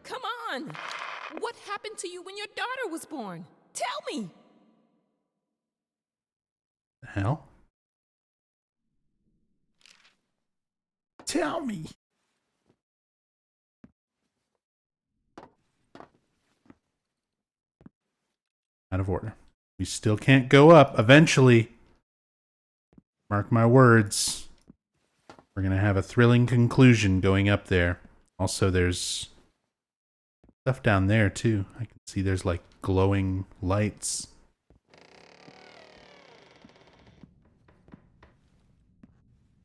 Come on. What happened to you when your daughter was born? Tell me. The hell? Tell me. Out of order. We still can't go up. Eventually, mark my words, we're going to have a thrilling conclusion going up there. Also, there's stuff down there, too. I can see there's like glowing lights.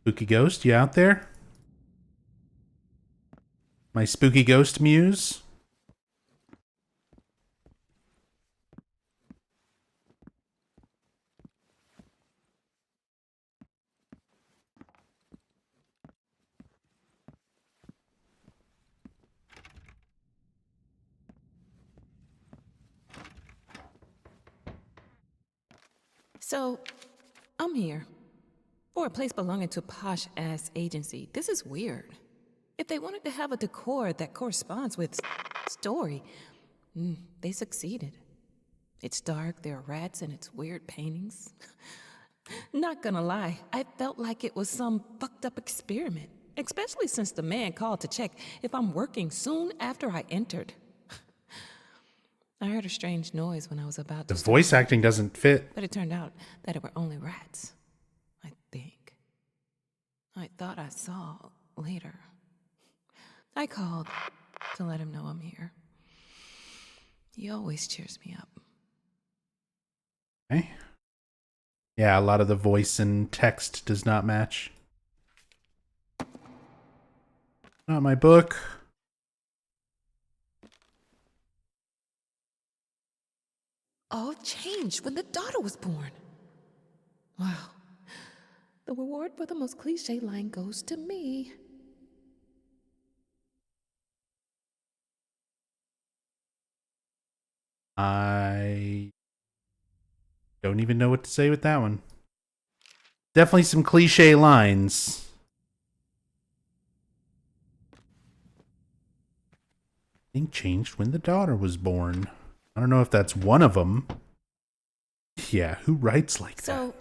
Spooky ghost, you out there? My spooky ghost muse? So, I'm here. For a place belonging to a posh-ass agency, this is weird. If they wanted to have a decor that corresponds with story, they succeeded. It's dark, there are rats, and it's weird paintings. Not gonna lie, I felt like it was some fucked up experiment, especially since the man called to check if I'm working soon after I entered. I heard a strange noise when I was about The to start voice working, acting doesn't fit. but it turned out that it were only rats, I think. I thought I saw later. I called to let him know I'm here. He always cheers me up. Okay. Yeah, a lot of the voice and text does not match. Not my book. All changed when the daughter was born. Wow. The reward for the most cliche line goes to me. I don't even know what to say with that one. Definitely some cliche lines. Thing changed when the daughter was born. I don't know if that's one of them. Yeah, who writes like that?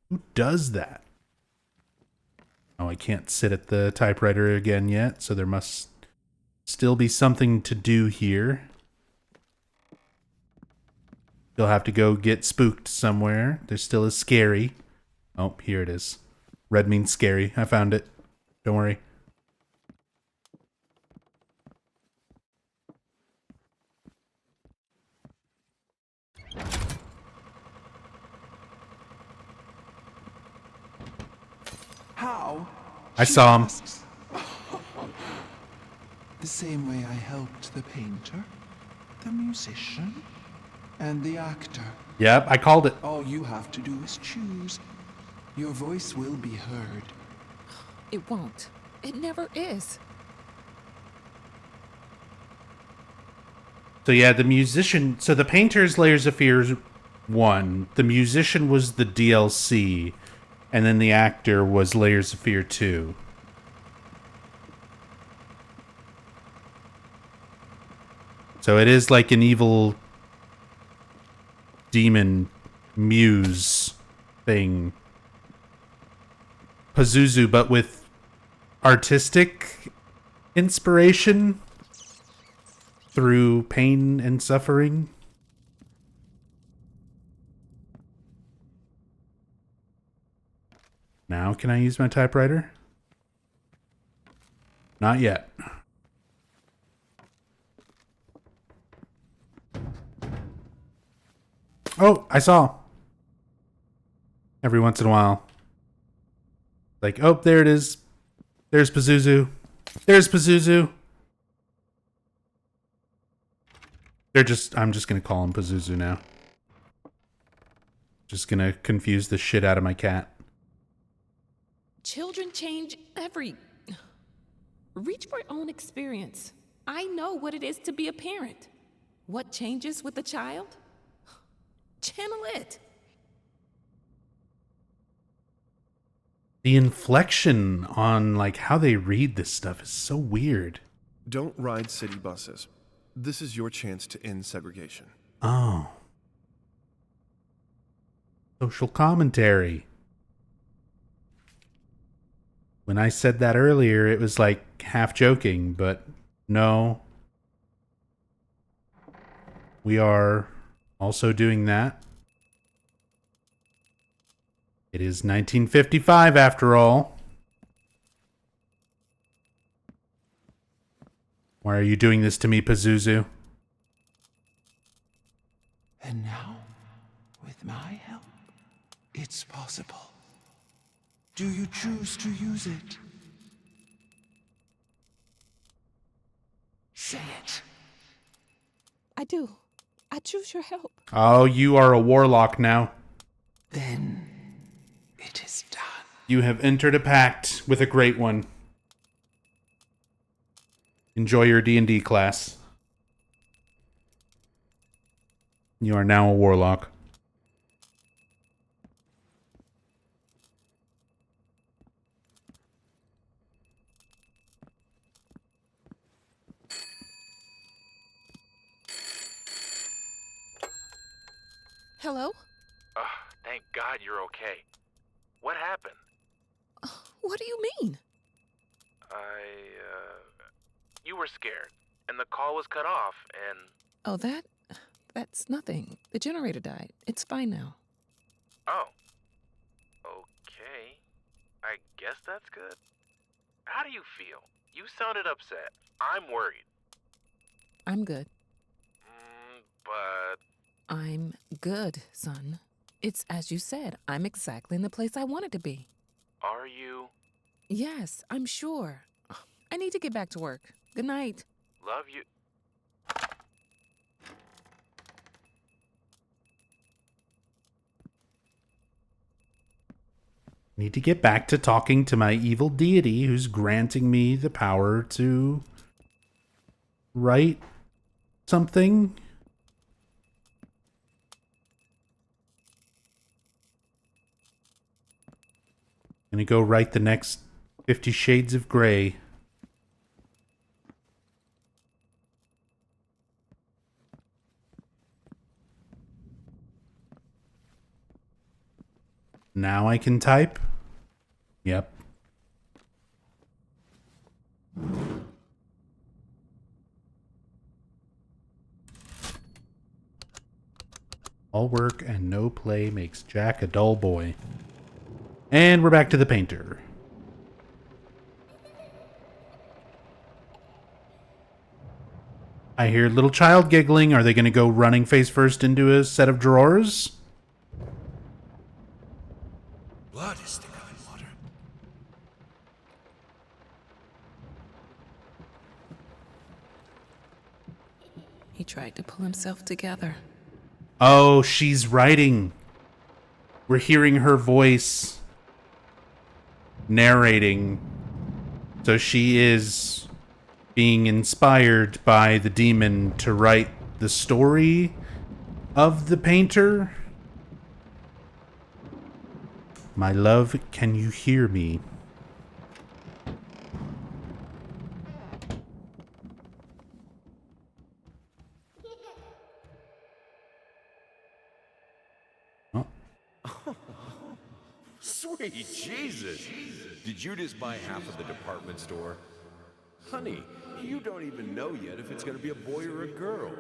Who does that? Oh, I can't sit at the typewriter again yet, so there must still be something to do here. You'll have to go get spooked somewhere. There still is scary. Oh, here it is. Red means scary. I found it. Don't worry. How? I She saw him. asks. The same way I helped the painter, the musician, and the actor. Yep, I called it. All you have to do is choose. Your voice will be heard. It won't. It never is. So yeah, the musician... So the painter's Layers of Fear 1. The musician was the DLC. And then the actor was Layers of Fear 2. So it is like an evil demon muse thing. Pazuzu, but with artistic inspiration through pain and suffering. Now can I use my typewriter? Not yet. Oh, I saw. Every once in a while. Like, oh, there it is. There's Pazuzu. There's Pazuzu. I'm just gonna call him Pazuzu now. Just gonna confuse the shit out of my cat. Children change every... Reach for your own experience. I know what it is to be a parent. What changes with the child? Channel it. The inflection on like how they read this stuff is so weird. Don't ride city buses. This is your chance to end segregation. Oh. Social commentary. When I said that earlier, it was like half joking, but no. We are also doing that. It is 1955 after all. Why are you doing this to me, Pazuzu? And now, with my help, it's possible. Do you choose to use it? Say it. I do. I choose your help. Oh, you are a warlock now. Then it is done. You have entered a pact with a great one. Enjoy your D&D class. You are now a warlock. Hello? Thank God you're okay. What happened? What do you mean? You were scared, and the call was cut off, and... Oh, that's nothing. The generator died. It's fine now. Oh. Okay. I guess that's good. How do you feel? You sounded upset. I'm worried. I'm good. But... I'm good, son. It's as you said. I'm exactly in the place I wanted to be. Are you? Yes, I'm sure. I need to get back to work. Good night. Love you. Need to get back to talking to my evil deity who's granting me the power to write something. Gonna go write the next 50 Shades of Grey. Now I can type? Yep. All work and no play makes Jack a dull boy. And we're back to the painter. I hear little child giggling. Are they going to go running face first into a set of drawers? Blood is thicker than water. He tried to pull himself together. Oh, she's writing. We're hearing her voice narrating. So she is being inspired by the demon to write the story of the painter. My love, can you hear me? Oh. Sweet Jesus! Did you just buy half of the department store? Honey, you don't even know yet if it's gonna be a boy or a girl.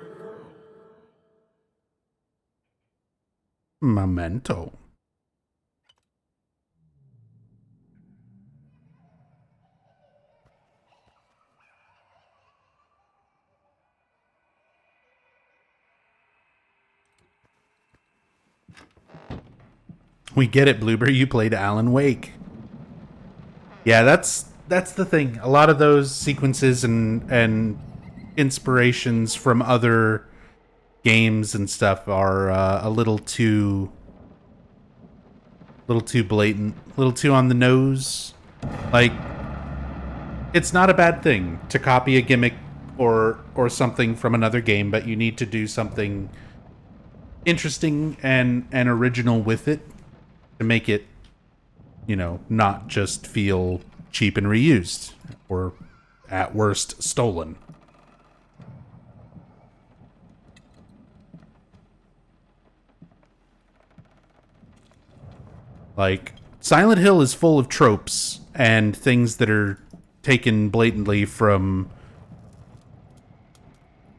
Memento. We get it, Blueberry. You played Alan Wake. Yeah, that's the thing. A lot of those sequences and inspirations from other games and stuff are a little too blatant, a little too on the nose. Like, it's not a bad thing to copy a gimmick or something from another game, but you need to do something interesting and original with it to make it, you know, not just feel cheap and reused or at worst stolen. Like, Silent Hill is full of tropes and things that are taken blatantly from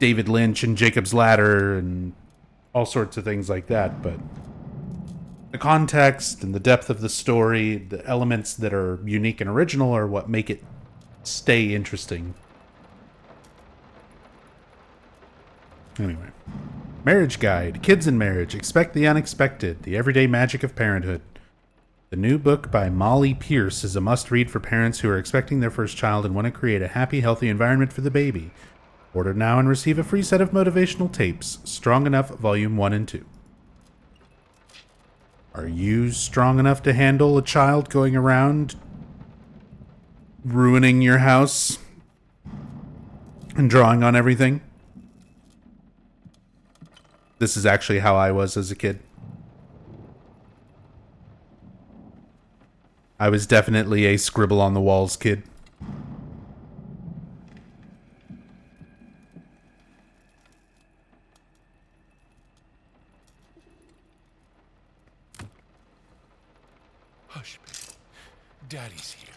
David Lynch and Jacob's Ladder and all sorts of things like that, but the context and the depth of the story, the elements that are unique and original are what make it stay interesting. Anyway. Marriage Guide. Kids in Marriage. Expect the Unexpected. The Everyday Magic of Parenthood. The new book by Molly Pierce is a must-read for parents who are expecting their first child and want to create a happy, healthy environment for the baby. Order now and receive a free set of motivational tapes. Strong Enough, Volume 1 and 2. Are you strong enough to handle a child going around ruining your house and drawing on everything? This is actually how I was as a kid. I was definitely a scribble on the walls kid. Daddy's here.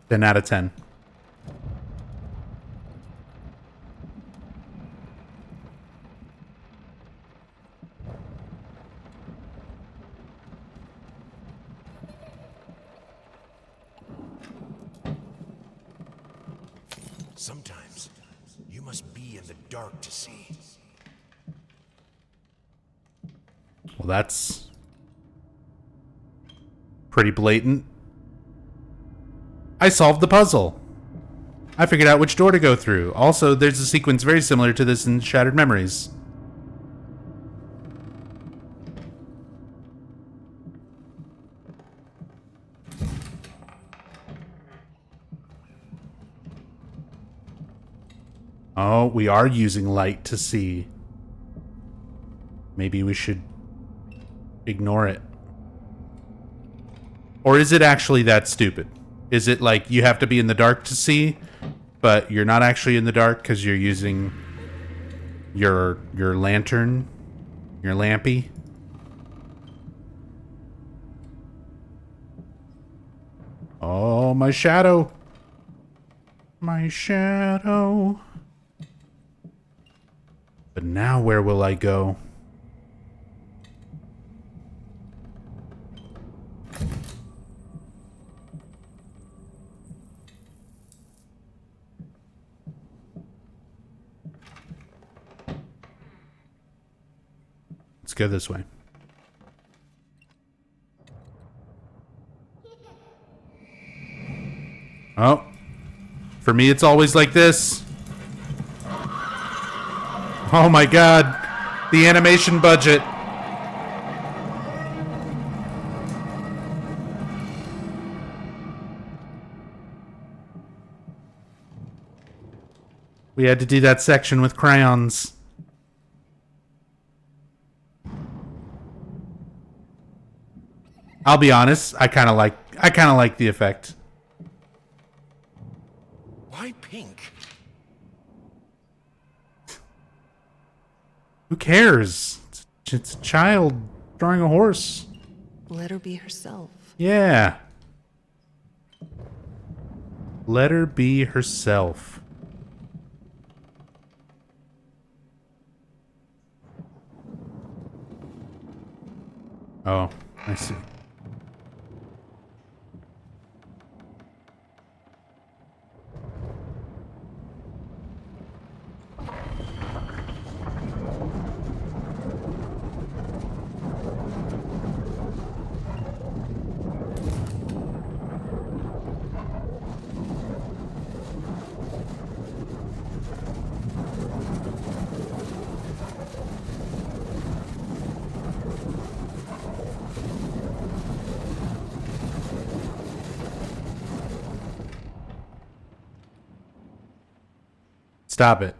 Ten out of 10. Sometimes you must be in the dark to see. Well, that's pretty blatant. I solved the puzzle. I figured out which door to go through. Also, there's a sequence very similar to this in Shattered Memories. Oh, we are using light to see. Maybe we should ignore it. Or is it actually that stupid? Is it like you have to be in the dark to see, but you're not actually in the dark because you're using your lantern, your lampy? Oh, my shadow. My shadow. But now where will I go? Let's go this way. Oh. For me, it's always like this. Oh my god. The animation budget. We had to do that section with crayons. I'll be honest, I kind of like the effect. Why pink? Who cares? It's a child drawing a horse. Let her be herself. Yeah. Let her be herself. Oh, I see. Stop it.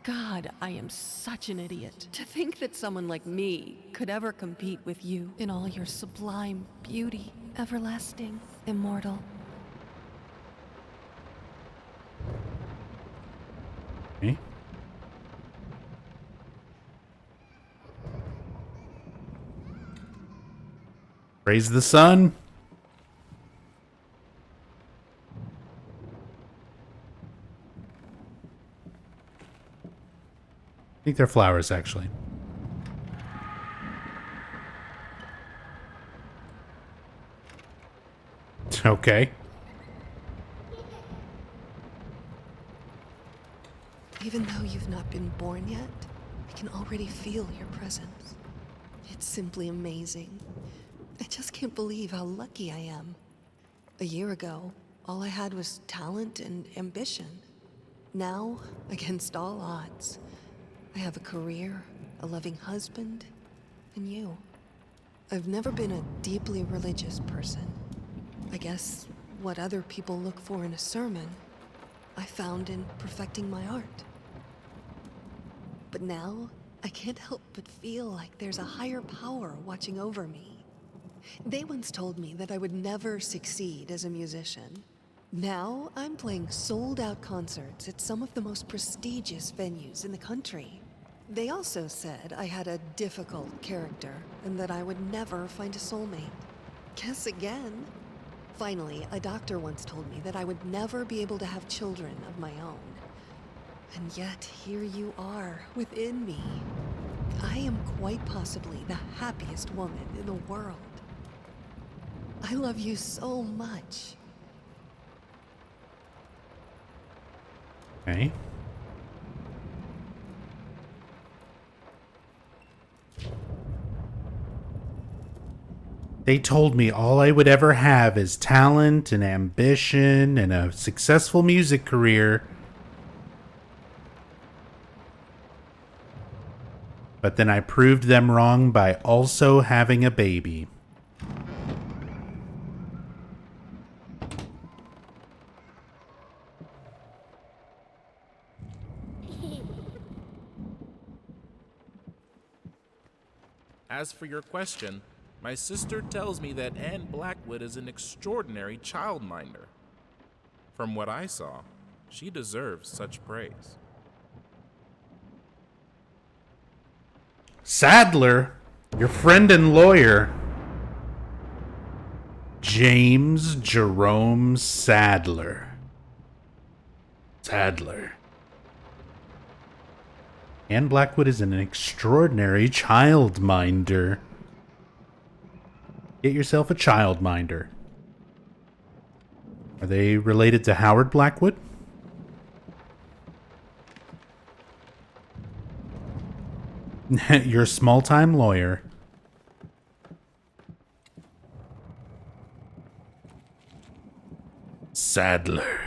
God, I am such an idiot. To think that someone like me could ever compete with you in all your sublime beauty, everlasting, immortal. Me? Praise the sun. I think they're flowers, actually. Okay. Even though you've not been born yet, I can already feel your presence. It's simply amazing. I just can't believe how lucky I am. A year ago, all I had was talent and ambition. Now, against all odds, I have a career, a loving husband, and you. I've never been a deeply religious person, I guess what other people look for in a sermon, I found in perfecting my art. But now, I can't help but feel like there's a higher power watching over me. They once told me that I would never succeed as a musician. Now, I'm playing sold-out concerts at some of the most prestigious venues in the country. They also said I had a difficult character and that I would never find a soulmate. Guess again. Finally, a doctor once told me that I would never be able to have children of my own. And yet, here you are, within me. I am quite possibly the happiest woman in the world. I love you so much. Okay. They told me all I would ever have is talent and ambition and a successful music career. But then I proved them wrong by also having a baby. As for your question, my sister tells me that Anne Blackwood is an extraordinary childminder. From what I saw, she deserves such praise. Sadler, your friend and lawyer, James Jerome Sadler. Anne Blackwood is an extraordinary childminder. Get yourself a childminder. Are they related to Howard Blackwood? You're a small-time lawyer. Sadler.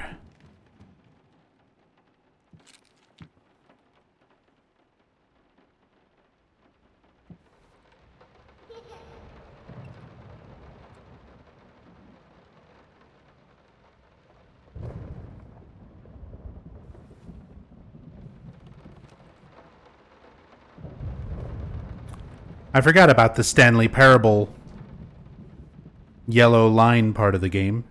I forgot about the Stanley Parable yellow line part of the game.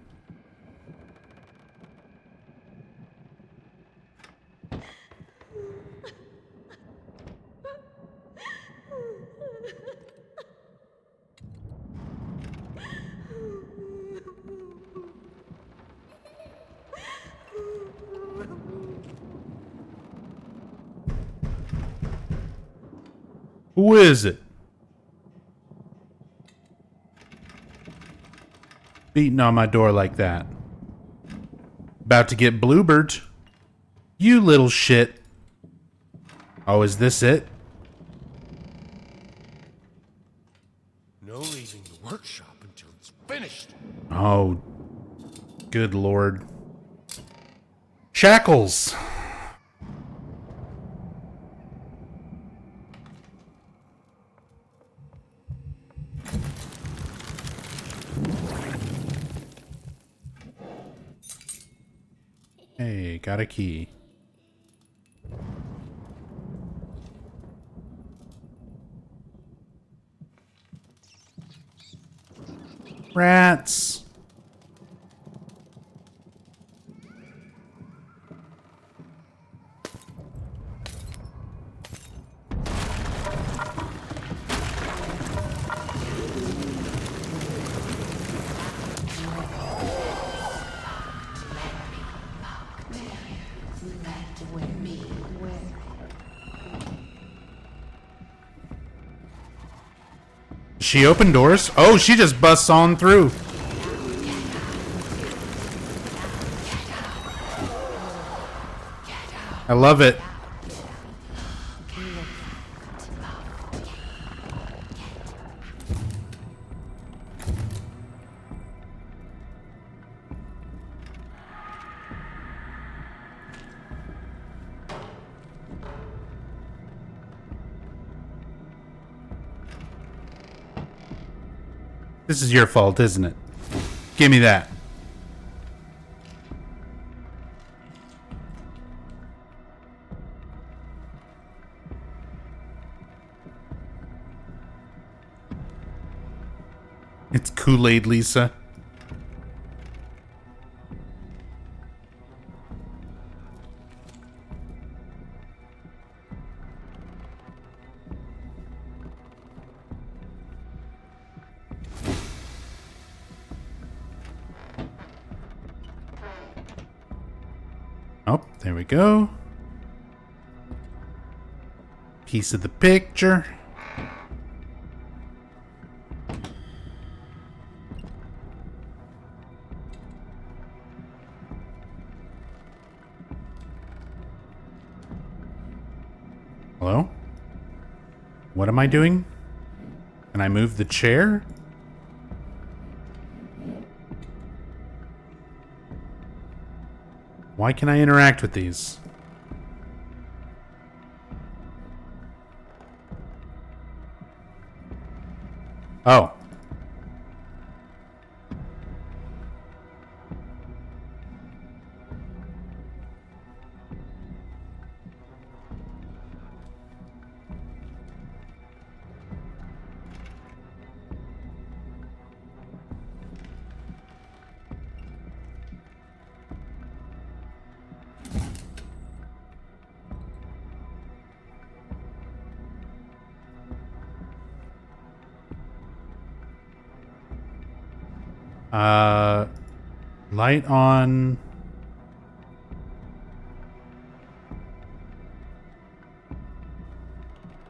Who is it? Beating on my door like that. About to get bluebird. You little shit. Oh, is this it? No leaving the workshop until it's finished. Oh, good lord. Shackles. Hey, got a key. Rats. She opened doors? Oh, she just busts on through. I love it. This is your fault, isn't it? Give me that. It's Kool-Aid Lisa. Oh, there we go. Piece of the picture. Hello? What am I doing? Can I move the chair? Why can I interact with these? Oh. Light on.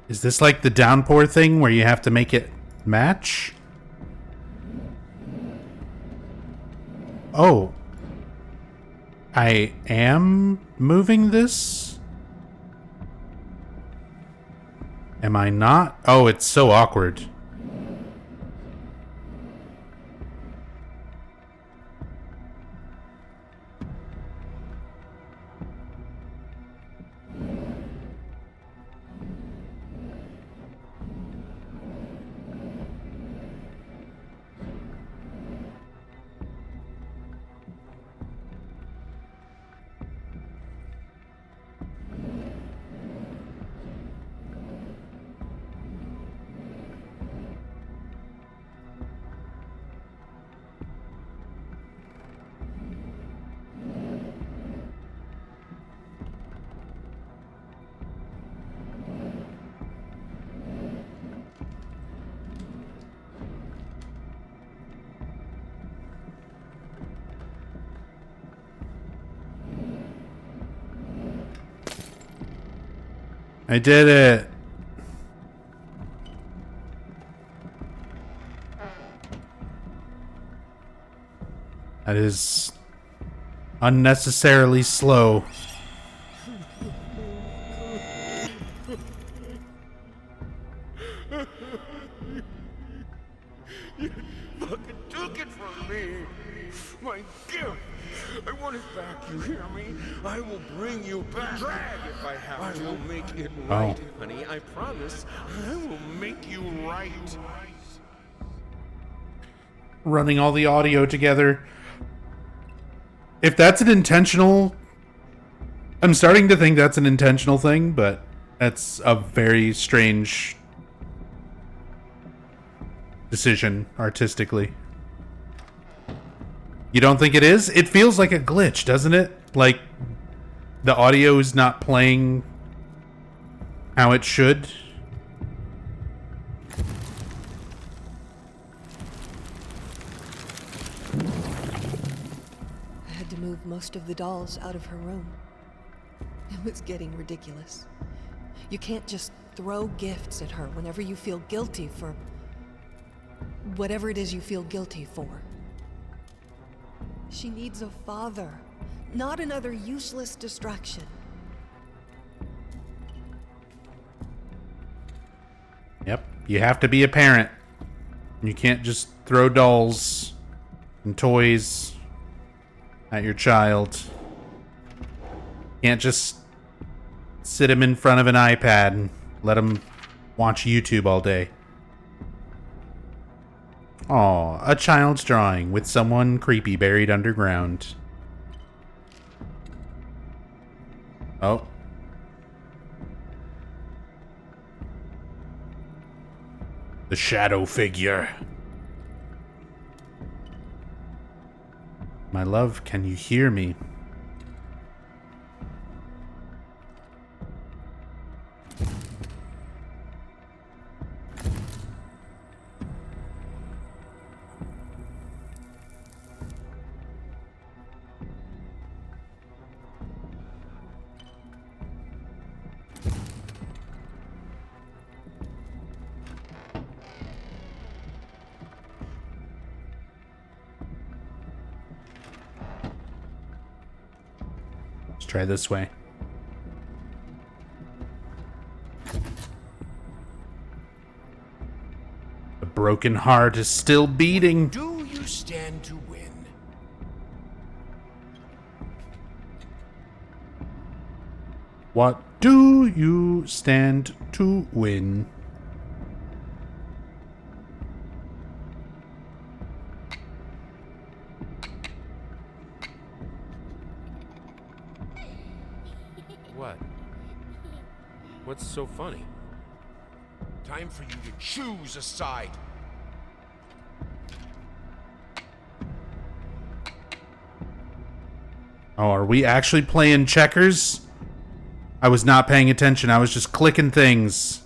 Is this like the downpour thing where you have to make it match? Oh. I am moving this? Am I not? Oh, it's so awkward. I did it. That is unnecessarily slow. You fucking took it from me. My gift. I want it back, you hear me? I will bring you back. Drag if I have to. I will make it right, honey. I promise. I will make you right. Running all the audio together. If that's an intentional... I'm starting to think that's an intentional thing, but that's a very strange decision artistically. You don't think it is? It feels like a glitch, doesn't it? Like the audio is not playing how it should. I had to move most of the dolls out of her room. It was getting ridiculous. You can't just throw gifts at her whenever you feel guilty for whatever it is you feel guilty for. She needs a father, not another useless distraction. Yep, you have to be a parent. You can't just throw dolls and toys at your child. You can't just sit him in front of an iPad and let him watch YouTube all day. Aw, a child's drawing with someone creepy buried underground. Oh. The shadow figure. My love, can you hear me? Let's try this way. The broken heart is still beating. Do you stand to win? What do you stand to win? What? What's so funny? Time for you to choose a side. Oh, are we actually playing checkers? I was not paying attention. I was just clicking things.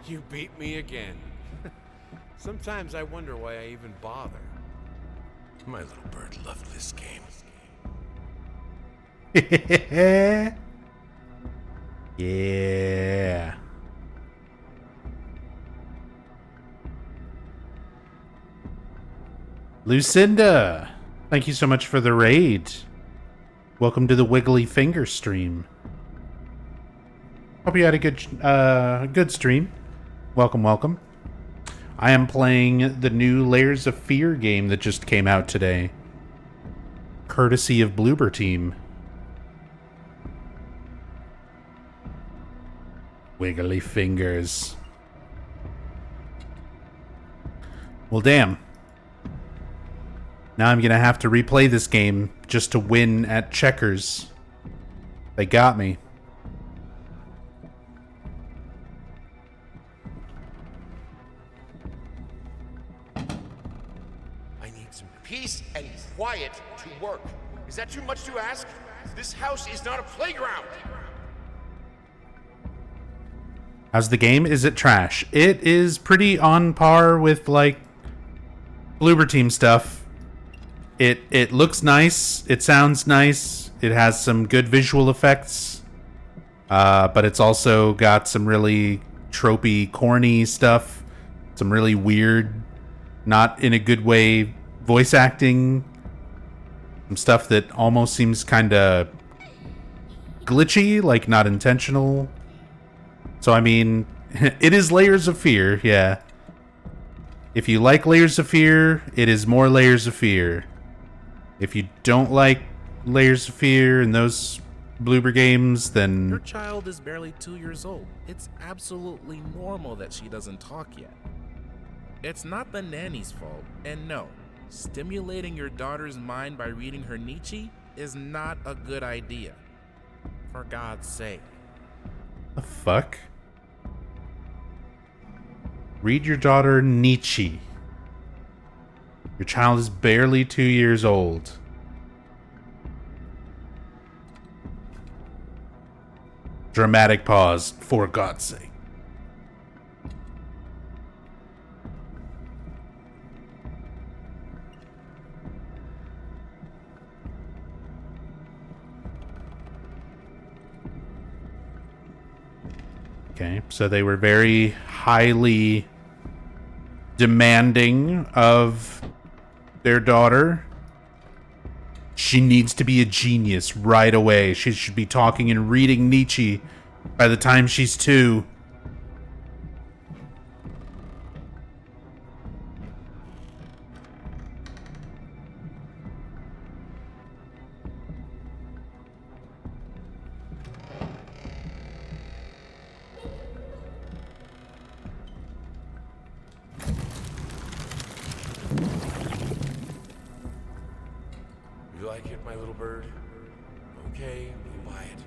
You beat me again. Sometimes I wonder why I even bother. My little bird loved this game. Yeah. Lucinda, thank you so much for the raid. Welcome to the Wiggly Finger stream. Hope you had a good stream. Welcome, welcome. I am playing the new Layers of Fear game that just came out today, courtesy of Bloober Team. Wiggly fingers. Well, damn. Now I'm gonna have to replay this game just to win at checkers. They got me. I need some peace and quiet to work. Is that too much to ask? This house is not a playground. How's the game? Is it trash? It is pretty on par with, like, Bloober Team stuff. It looks nice. It sounds nice. It has some good visual effects. But it's also got some really tropey, corny stuff. Some really weird, not in a good way, voice acting. Some stuff that almost seems kind of glitchy, like not intentional. So, I mean, it is Layers of Fear, yeah. If you like Layers of Fear, it is more Layers of Fear. If you don't like Layers of Fear and those Bloober games, then... Your child is barely 2 years old. It's absolutely normal that she doesn't talk yet. It's not the nanny's fault, and no, stimulating your daughter's mind by reading her Nietzsche is not a good idea. For God's sake. The fuck? Read your daughter Nietzsche. Your child is barely 2 years old. Dramatic pause, for God's sake. Okay, so they were very highly demanding of their daughter. She needs to be a genius right away. She should be talking and reading Nietzsche by the time she's 2. like it, my little bird? Okay, we'll buy it.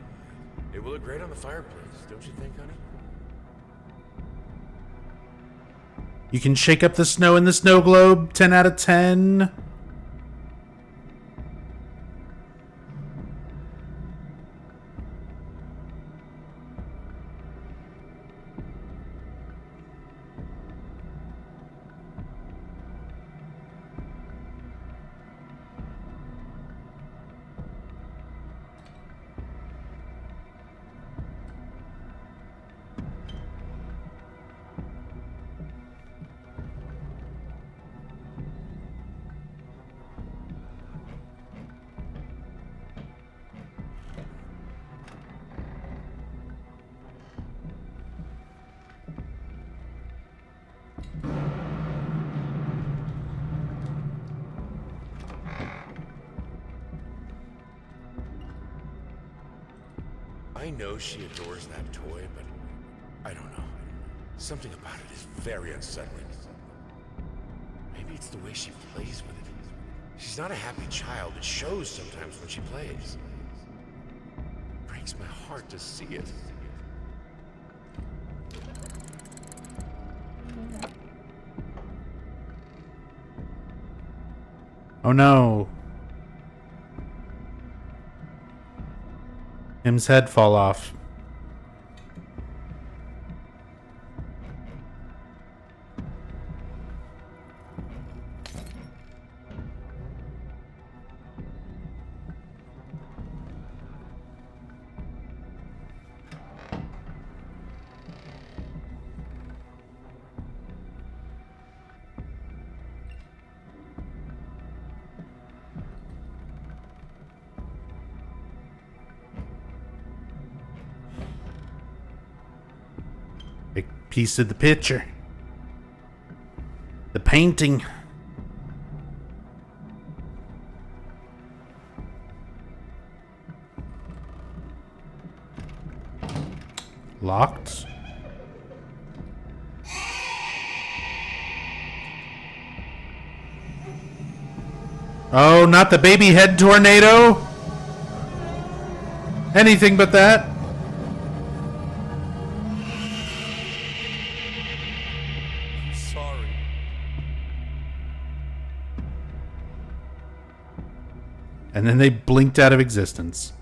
It will look great on the fireplace, don't you think, honey? You can shake up the snow in the snow globe. 10 out of 10. I know she adores that toy, but I don't know. Something about it is very unsettling. Maybe it's the way she plays with it. She's not a happy child. It shows sometimes when she plays. It breaks my heart to see it. Oh no. Him's head fall off. Big piece of the picture. The painting. Locked. Oh, not the baby head tornado. Anything but that. Sorry. And then they blinked out of existence.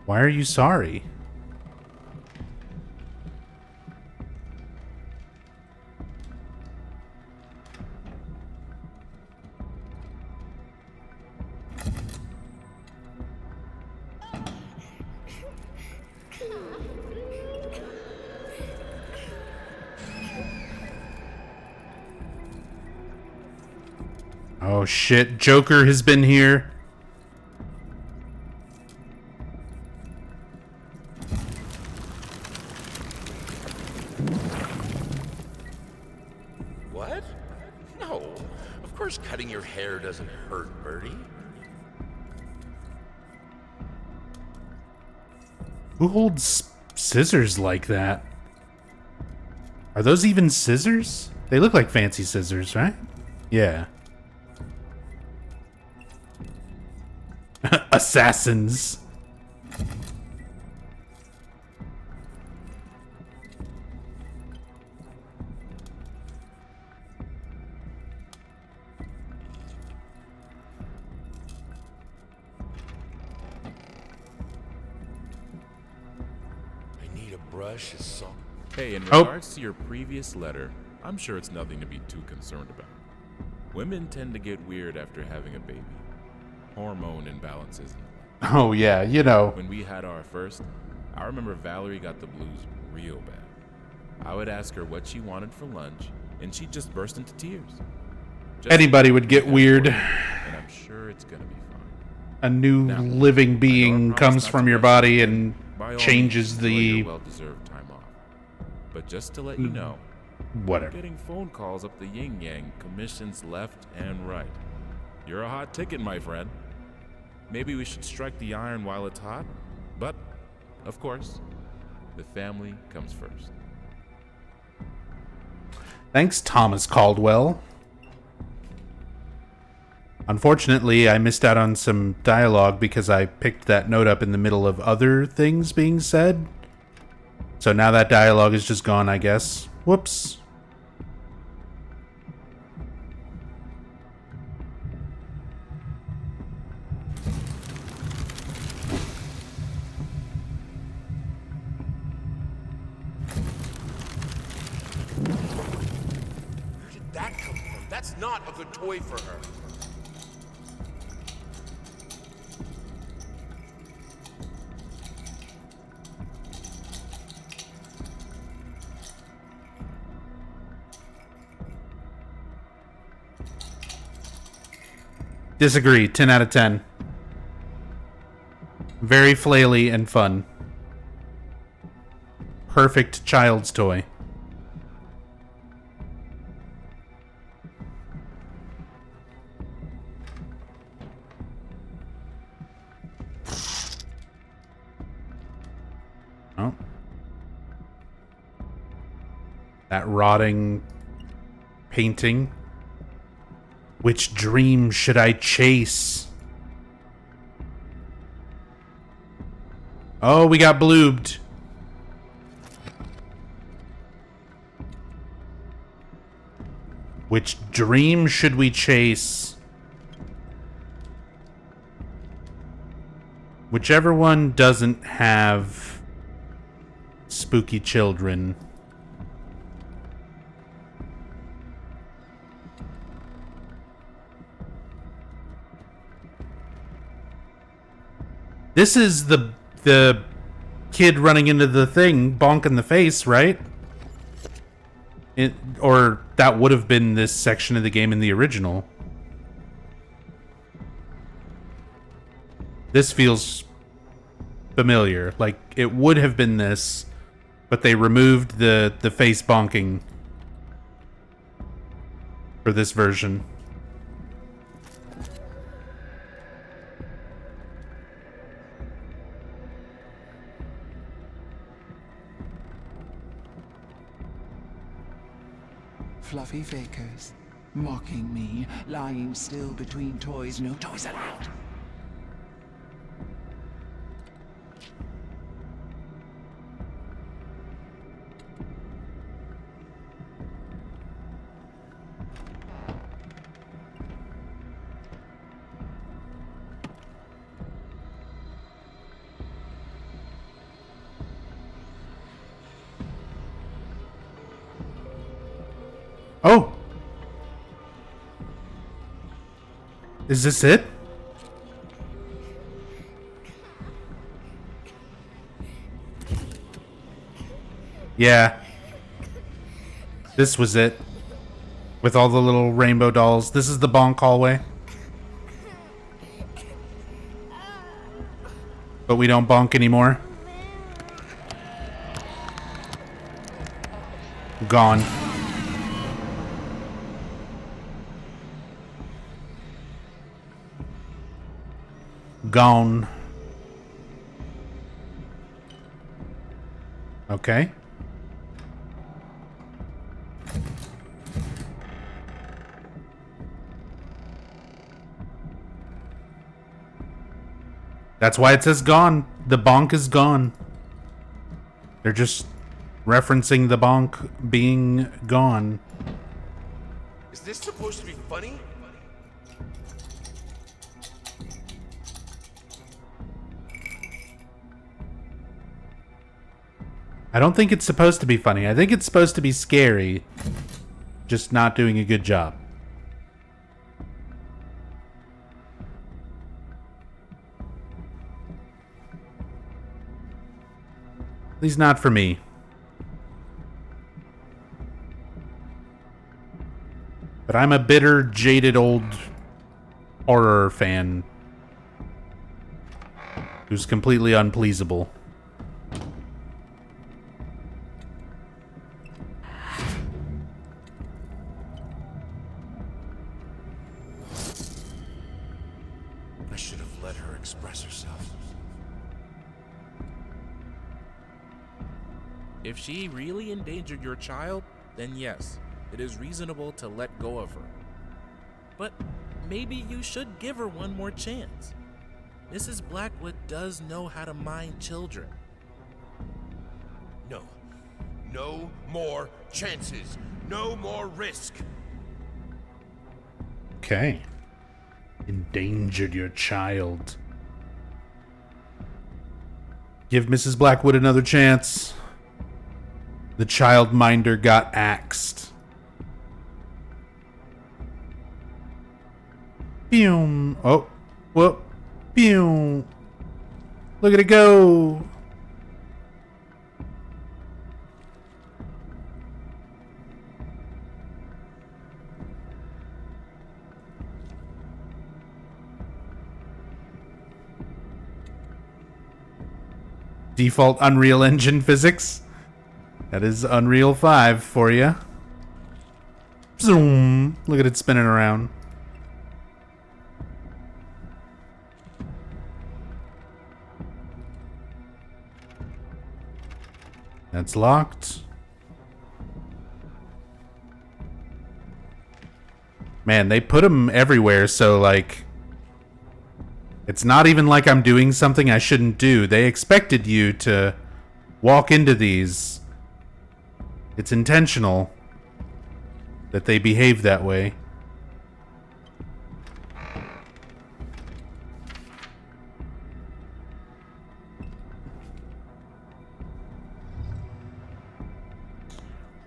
Why are you sorry? Oh shit, Joker has been here. What? No. Of course cutting your hair doesn't hurt, Birdie. Who holds scissors like that? Are those even scissors? They look like fancy scissors, right? Yeah. Assassins. I need a brush, a saw. Hey, in regards to your previous letter, I'm sure it's nothing to be too concerned about. Women tend to get weird after having a baby. Hormone imbalances. Oh yeah, you know. When we had our first, I remember Valerie got the blues real bad. I would ask her what she wanted for lunch, and she'd just burst into tears. Anybody would get weird. And I'm sure it's gonna be fine. A new living being comes from your body and changes the... well-deserved time off. But just to let you know, whatever. Getting phone calls up the yin-yang, commissions left and right. You're a hot ticket, my friend. Maybe we should strike the iron while it's hot, but, of course, the family comes first. Thanks, Thomas Caldwell. Unfortunately, I missed out on some dialogue because I picked that note up in the middle of other things being said. So now that dialogue is just gone, I guess. Whoops. Where did that come from? That's not a good toy for her. Disagree. 10 out of 10. Very flaily and fun. Perfect child's toy. Oh. That rotting painting. Which dream should I chase? Oh, we got bloobed. Which dream should we chase? Whichever one doesn't have spooky children. This is the kid running into the thing, bonk in the face, right? Or that would have been this section of the game in the original. This feels familiar. Like, it would have been this, but they removed the face bonking for this version. Fluffy fakers, mocking me, lying still between toys, no toys allowed. Oh! Is this it? Yeah. This was it. With all the little rainbow dolls. This is the bonk hallway. But we don't bonk anymore. Gone. Gone. Okay. That's why it says gone. The bonk is gone. They're just referencing the bonk being gone. Is this supposed to be funny? I don't think it's supposed to be funny. I think it's supposed to be scary. Just not doing a good job. At least not for me. But I'm a bitter, jaded old horror fan who's completely unpleasable. I should have let her express herself. If she really endangered your child, then yes, it is reasonable to let go of her. But maybe you should give her one more chance. Mrs. Blackwood does know how to mind children. No. No more chances. No more risk. Okay. Endangered your child. Give Mrs. Blackwood another chance. The childminder got axed. Pew. Oh. Whoop. Pew. Look at it go. Default Unreal Engine physics. That is Unreal 5 for you. Zoom. Look at it spinning around. That's locked. Man, they put them everywhere, so like... It's not even like I'm doing something I shouldn't do. They expected you to walk into these. It's intentional that they behave that way.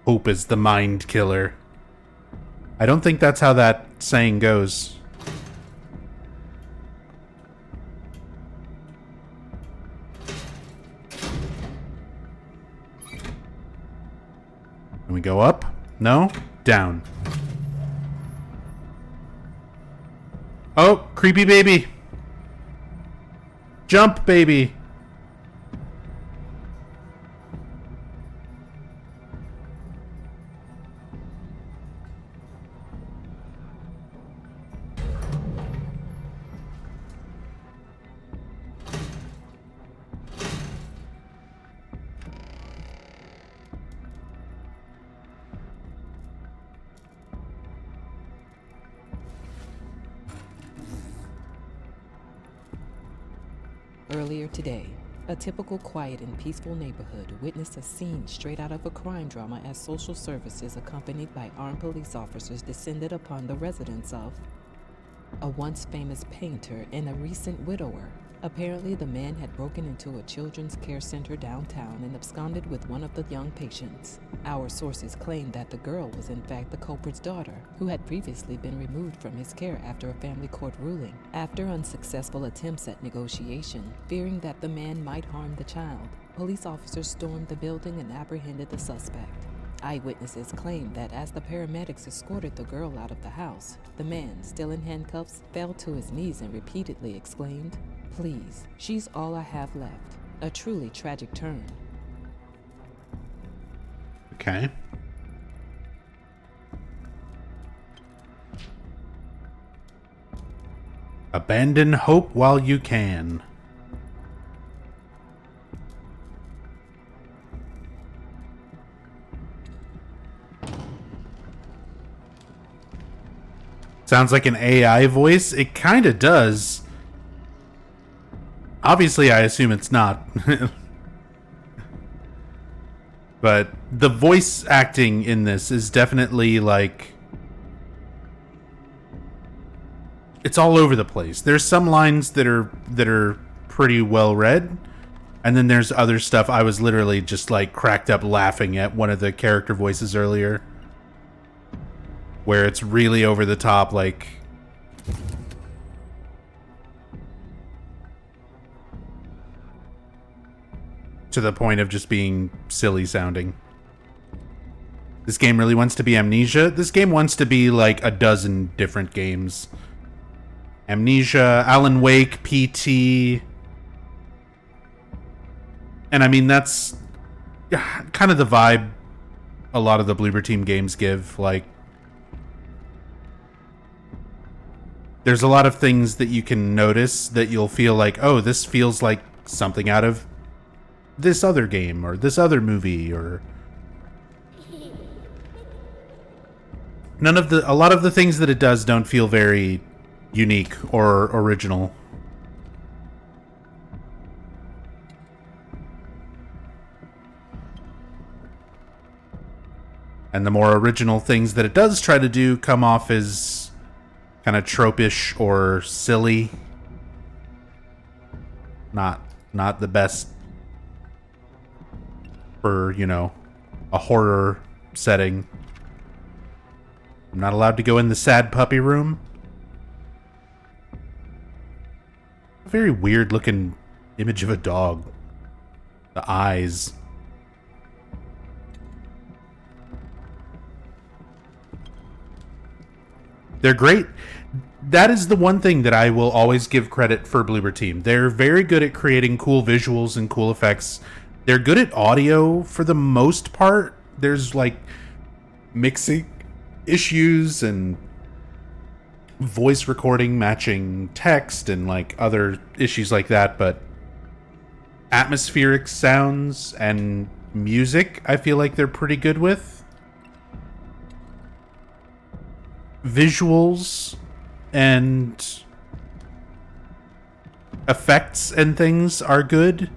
Hope is the mind killer. I don't think that's how that saying goes. Can we go up? No? Down. Oh, creepy baby. Jump, baby. Earlier today, a typical quiet and peaceful neighborhood witnessed a scene straight out of a crime drama as social services accompanied by armed police officers descended upon the residence of a once famous painter and a recent widower. Apparently, the man had broken into a children's care center downtown and absconded with one of the young patients. Our sources claim that the girl was in fact the culprit's daughter, who had previously been removed from his care after a family court ruling. After unsuccessful attempts at negotiation, fearing that the man might harm the child, police officers stormed the building and apprehended the suspect. Eyewitnesses claim that as the paramedics escorted the girl out of the house, the man, still in handcuffs, fell to his knees and repeatedly exclaimed, "Please, she's all I have left." A truly tragic turn. Okay. Abandon hope while you can. Sounds like an AI voice. It kind of does. Obviously, I assume it's not. But the voice acting in this is definitely like... It's all over the place. There's some lines that are pretty well read, and then there's other stuff. I was literally just like cracked up laughing at one of the character voices earlier, where it's really over the top, like... to the point of just being silly sounding. This game really wants to be Amnesia. This game wants to be like a dozen different games. Amnesia, Alan Wake, PT. And I mean, that's kind of the vibe a lot of the Bloober Team games give. Like, there's a lot of things that you can notice that you'll feel like, oh, this feels like something out of this other game or this other movie, or A lot of the things that it does don't feel very unique or original. And the more original things that it does try to do come off as kind of tropish or silly. Not the best for, you know, a horror setting. I'm not allowed to go in the sad puppy room. A very weird looking image of a dog. The eyes. They're great. That is the one thing that I will always give credit for Bloober Team. They're very good at creating cool visuals and cool effects. They're good at audio for the most part. There's like mixing issues and voice recording matching text and like other issues like that, but atmospheric sounds and music, I feel like they're pretty good with. Visuals and effects and things are good,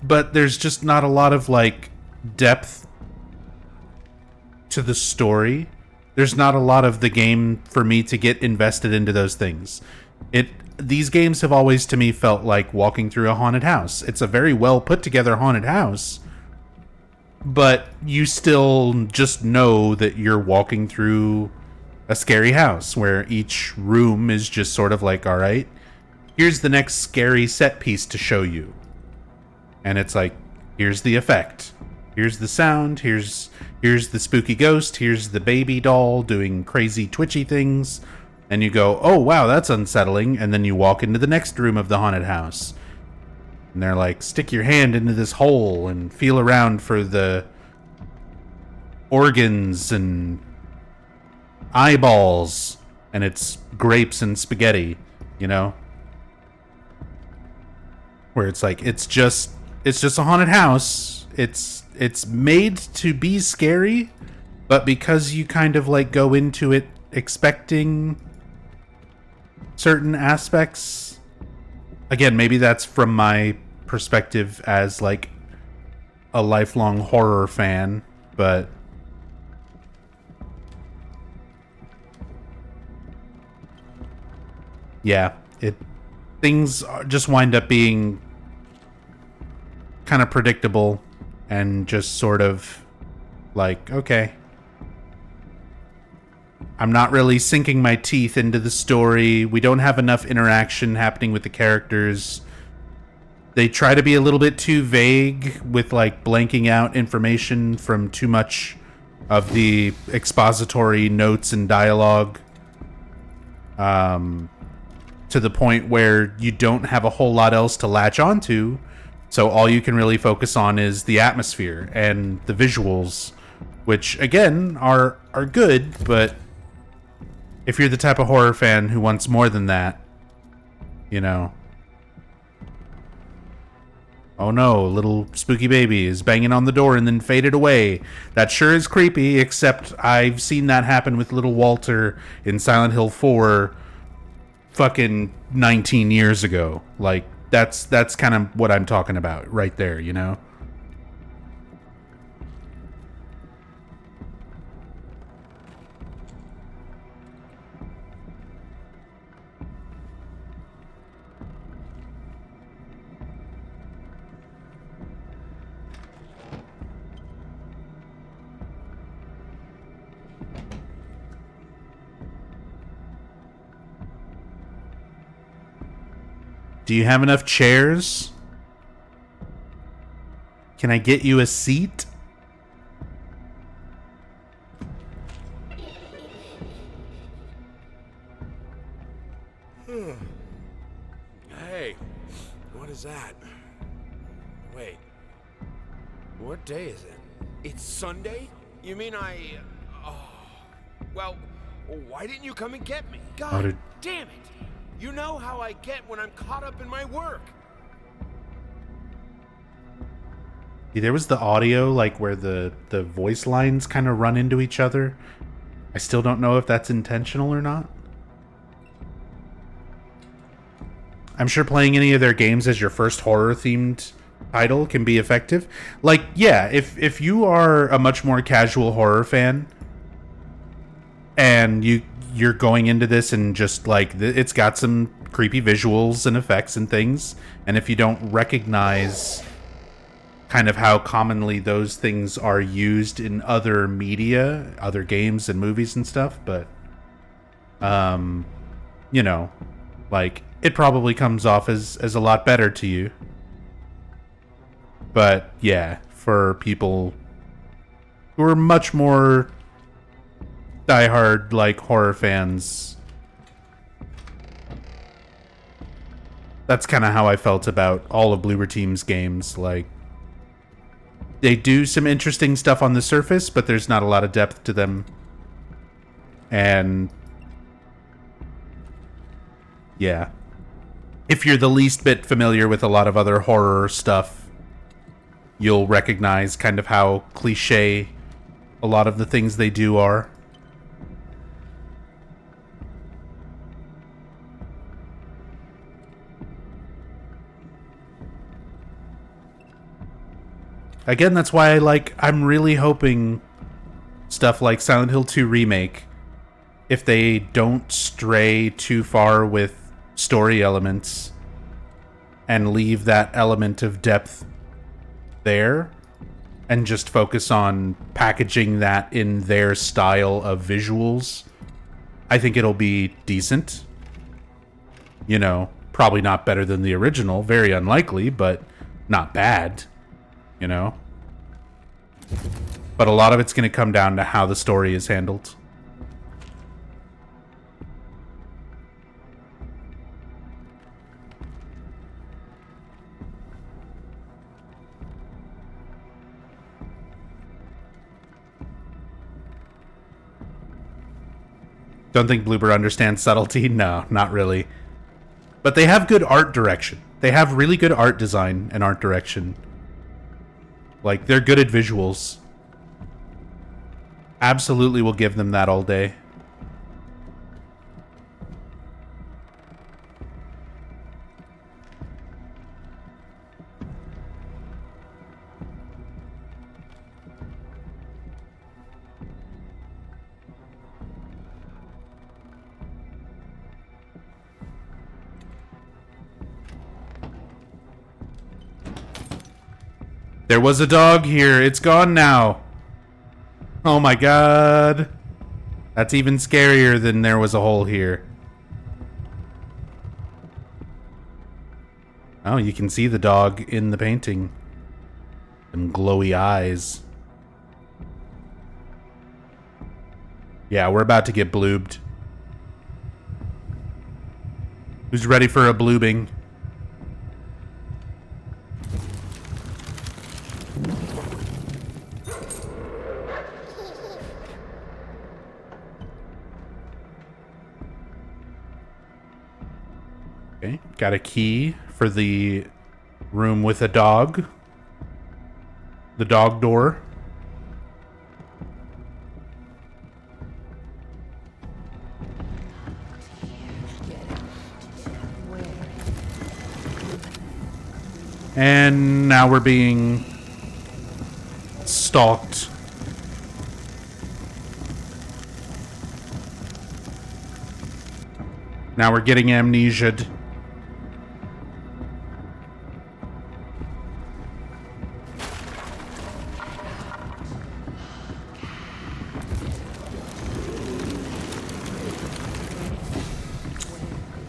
but there's just not a lot of like depth to the story. There's not a lot of the game for me to get invested into those things. These games have always to me felt like walking through a haunted house. It's a very well put together haunted house, but you still just know that you're walking through a scary house where each room is just sort of like, all right, here's the next scary set piece to show you. And it's like, here's the effect. Here's the sound. Here's the spooky ghost. Here's the baby doll doing crazy twitchy things. And you go, oh, wow, that's unsettling. And then you walk into the next room of the haunted house. And they're like, stick your hand into this hole and feel around for the organs and eyeballs. And it's grapes and spaghetti, you know? Where it's like, it's just a haunted house. It's made to be scary, but because you kind of like go into it expecting certain aspects. Again, maybe that's from my perspective as like a lifelong horror fan, but yeah, things just wind up being kind of predictable and just sort of like, okay, I'm not really sinking my teeth into the story. We don't have enough interaction happening with the characters. They try to be a little bit too vague with like blanking out information from too much of the expository notes and dialogue. To the point where you don't have a whole lot else to latch onto. So all you can really focus on is the atmosphere and the visuals, which again are good, but if you're the type of horror fan who wants more than that, you know, oh no, little spooky baby is banging on the door and then faded away. That sure is creepy, except I've seen that happen with little Walter in Silent Hill 4 fucking 19 years ago. Like, that's kind of what I'm talking about right there, you know? Do you have enough chairs? Can I get you a seat? Hey, what is that? Wait, what day is it? It's Sunday? You mean well, why didn't you come and get me? God damn it! You know how I get when I'm caught up in my work. See, there was the audio, like where the voice lines kind of run into each other. I still don't know if that's intentional or not. I'm sure playing any of their games as your first horror-themed title can be effective. Like, yeah, if you are a much more casual horror fan, and you're going into this and just like it's got some creepy visuals and effects and things, and if you don't recognize kind of how commonly those things are used in other media, other games and movies and stuff, but you know, like it probably comes off as a lot better to you. But yeah, for people who are much more diehard like horror fans, that's kind of how I felt about all of Bloober Team's games. Like, they do some interesting stuff on the surface, but there's not a lot of depth to them. And yeah, if you're the least bit familiar with a lot of other horror stuff, you'll recognize kind of how cliche a lot of the things they do are. Again, that's why I'm really hoping stuff like Silent Hill 2 Remake, if they don't stray too far with story elements and leave that element of depth there and just focus on packaging that in their style of visuals, I think it'll be decent. You know, probably not better than the original, very unlikely, but not bad. You know? But a lot of it's going to come down to how the story is handled. Don't think Bloober understands subtlety? No, not really. But they have good art direction. They have really good art design and art direction. Like, they're good at visuals. Absolutely will give them that all day. There was a dog here. It's gone now. Oh my god. That's even scarier than there was a hole here. Oh, you can see the dog in the painting. Them glowy eyes. Yeah, we're about to get bloobed. Who's ready for a bloobing? Okay, got a key for the room with a dog. The dog door. And now we're being stalked. Now we're getting amnesia'd.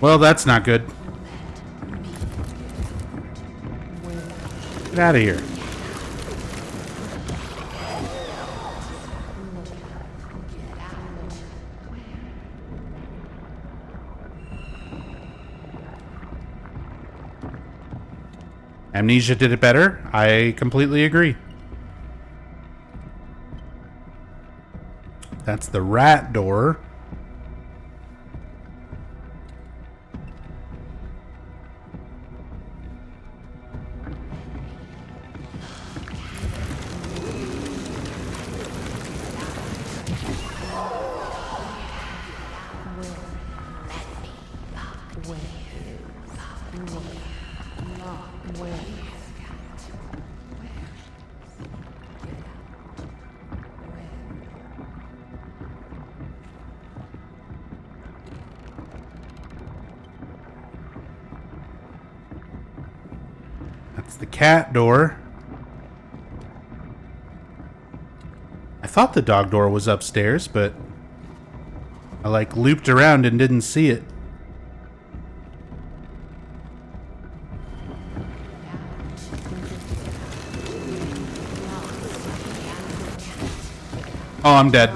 Well, that's not good. Get out of here. Amnesia did it better. I completely agree. That's the rat door. the cat door. I thought the dog door was upstairs, but I like looped around and didn't see it. Oh, I'm dead.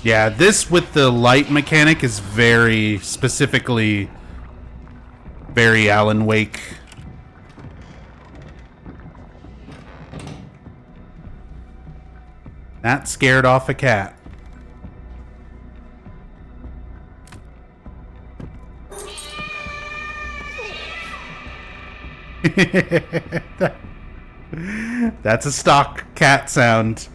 Yeah, this with the light mechanic is very specifically very Alan Wake. That scared off a cat. That's a stock cat sound.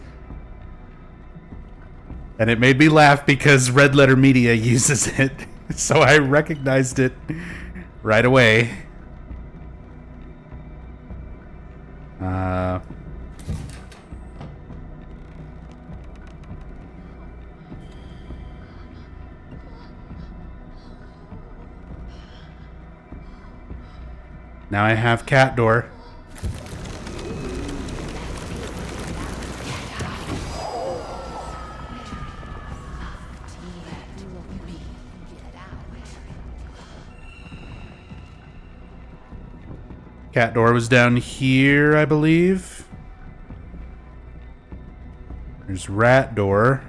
And it made me laugh because Red Letter Media uses it. So I recognized it right away. Now I have cat door. Cat door was down here, I believe. There's rat door.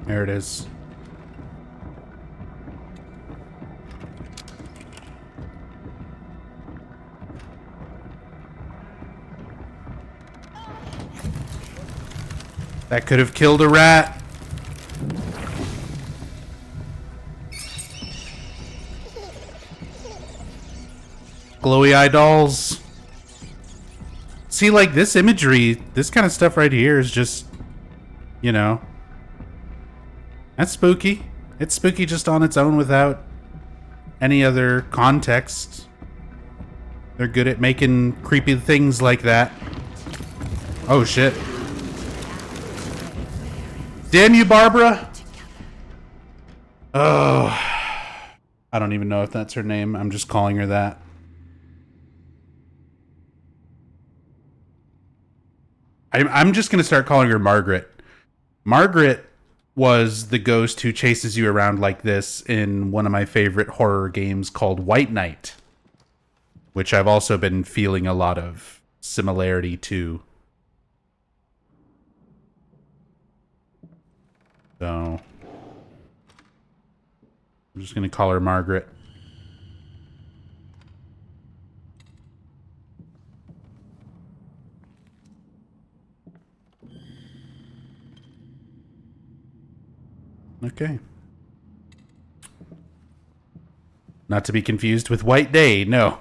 There it is. That could have killed a rat. Glowy eye dolls. See, like this imagery, this kind of stuff right here is just, you know, that's spooky. It's spooky just on its own without any other context. They're good at making creepy things like that. Oh shit. Damn you, Barbara! Oh. I don't even know if that's her name. I'm just calling her that. I'm just going to start calling her Margaret. Margaret was the ghost who chases you around like this in one of my favorite horror games called White Knight, which I've also been feeling a lot of similarity to. So I'm just going to call her Margaret. Okay. Not to be confused with White Day. No.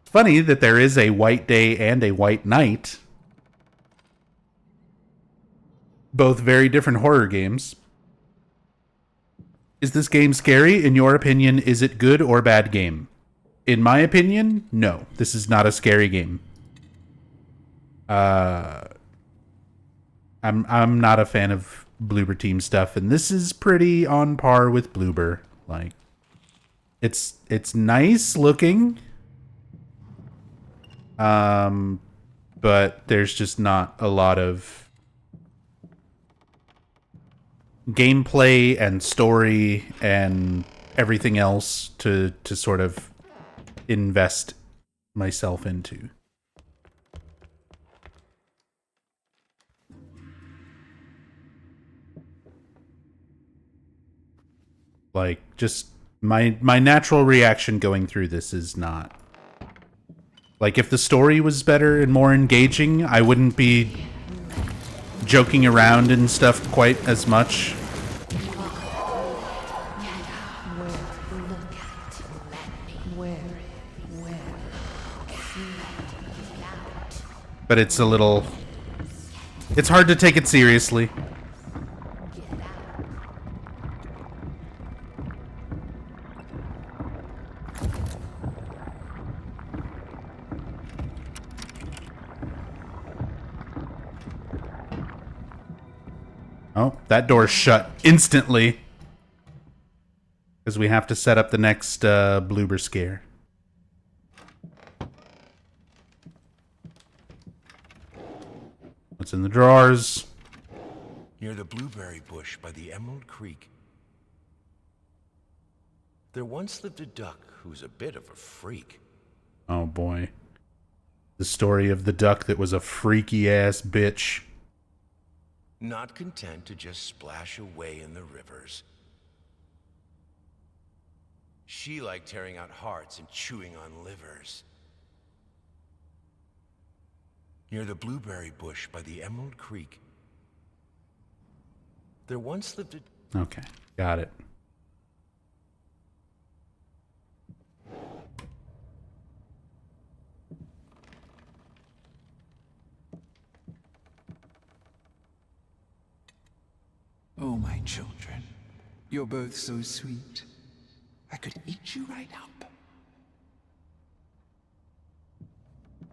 Funny that there is a White Day and a White Night. Both very different horror games. Is this game scary? In your opinion, is it good or bad game? In my opinion, no. This is not a scary game. I'm not a fan of Bloober Team stuff, and this is pretty on par with Bloober. Like, it's nice looking, but there's just not a lot of gameplay and story and everything else to sort of invest myself into. Like, just my natural reaction going through this is not... Like, if the story was better and more engaging, I wouldn't be joking around and stuff quite as much. But it's a little... It's hard to take it seriously. Oh, that door's shut instantly. Because we have to set up the next bloober scare. What's in the drawers? Near the blueberry bush by the Emerald Creek, there once lived a duck who was a bit of a freak. Oh boy. The story of the duck that was a freaky ass bitch. Not content to just splash away in the rivers, she liked tearing out hearts and chewing on livers. Near the blueberry bush by the Emerald Creek, there once lived a... Okay, got it. Oh, my children, you're both so sweet. I could eat you right up.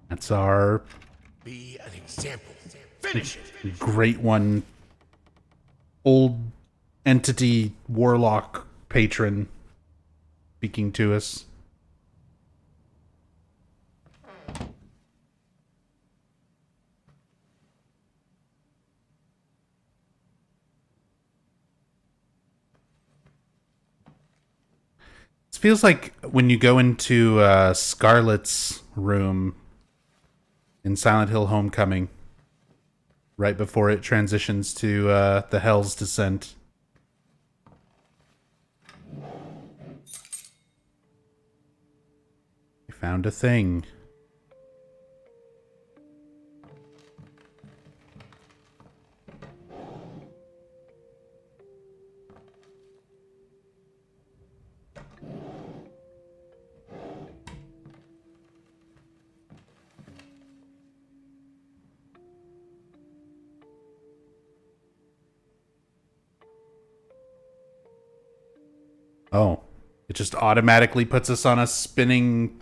That's our... Be an example. Finish it! Great one. Old entity warlock patron speaking to us. It feels like when you go into Scarlet's room in Silent Hill Homecoming, right before it transitions to the Hell's Descent. I found a thing. Oh, it just automatically puts us on a spinning...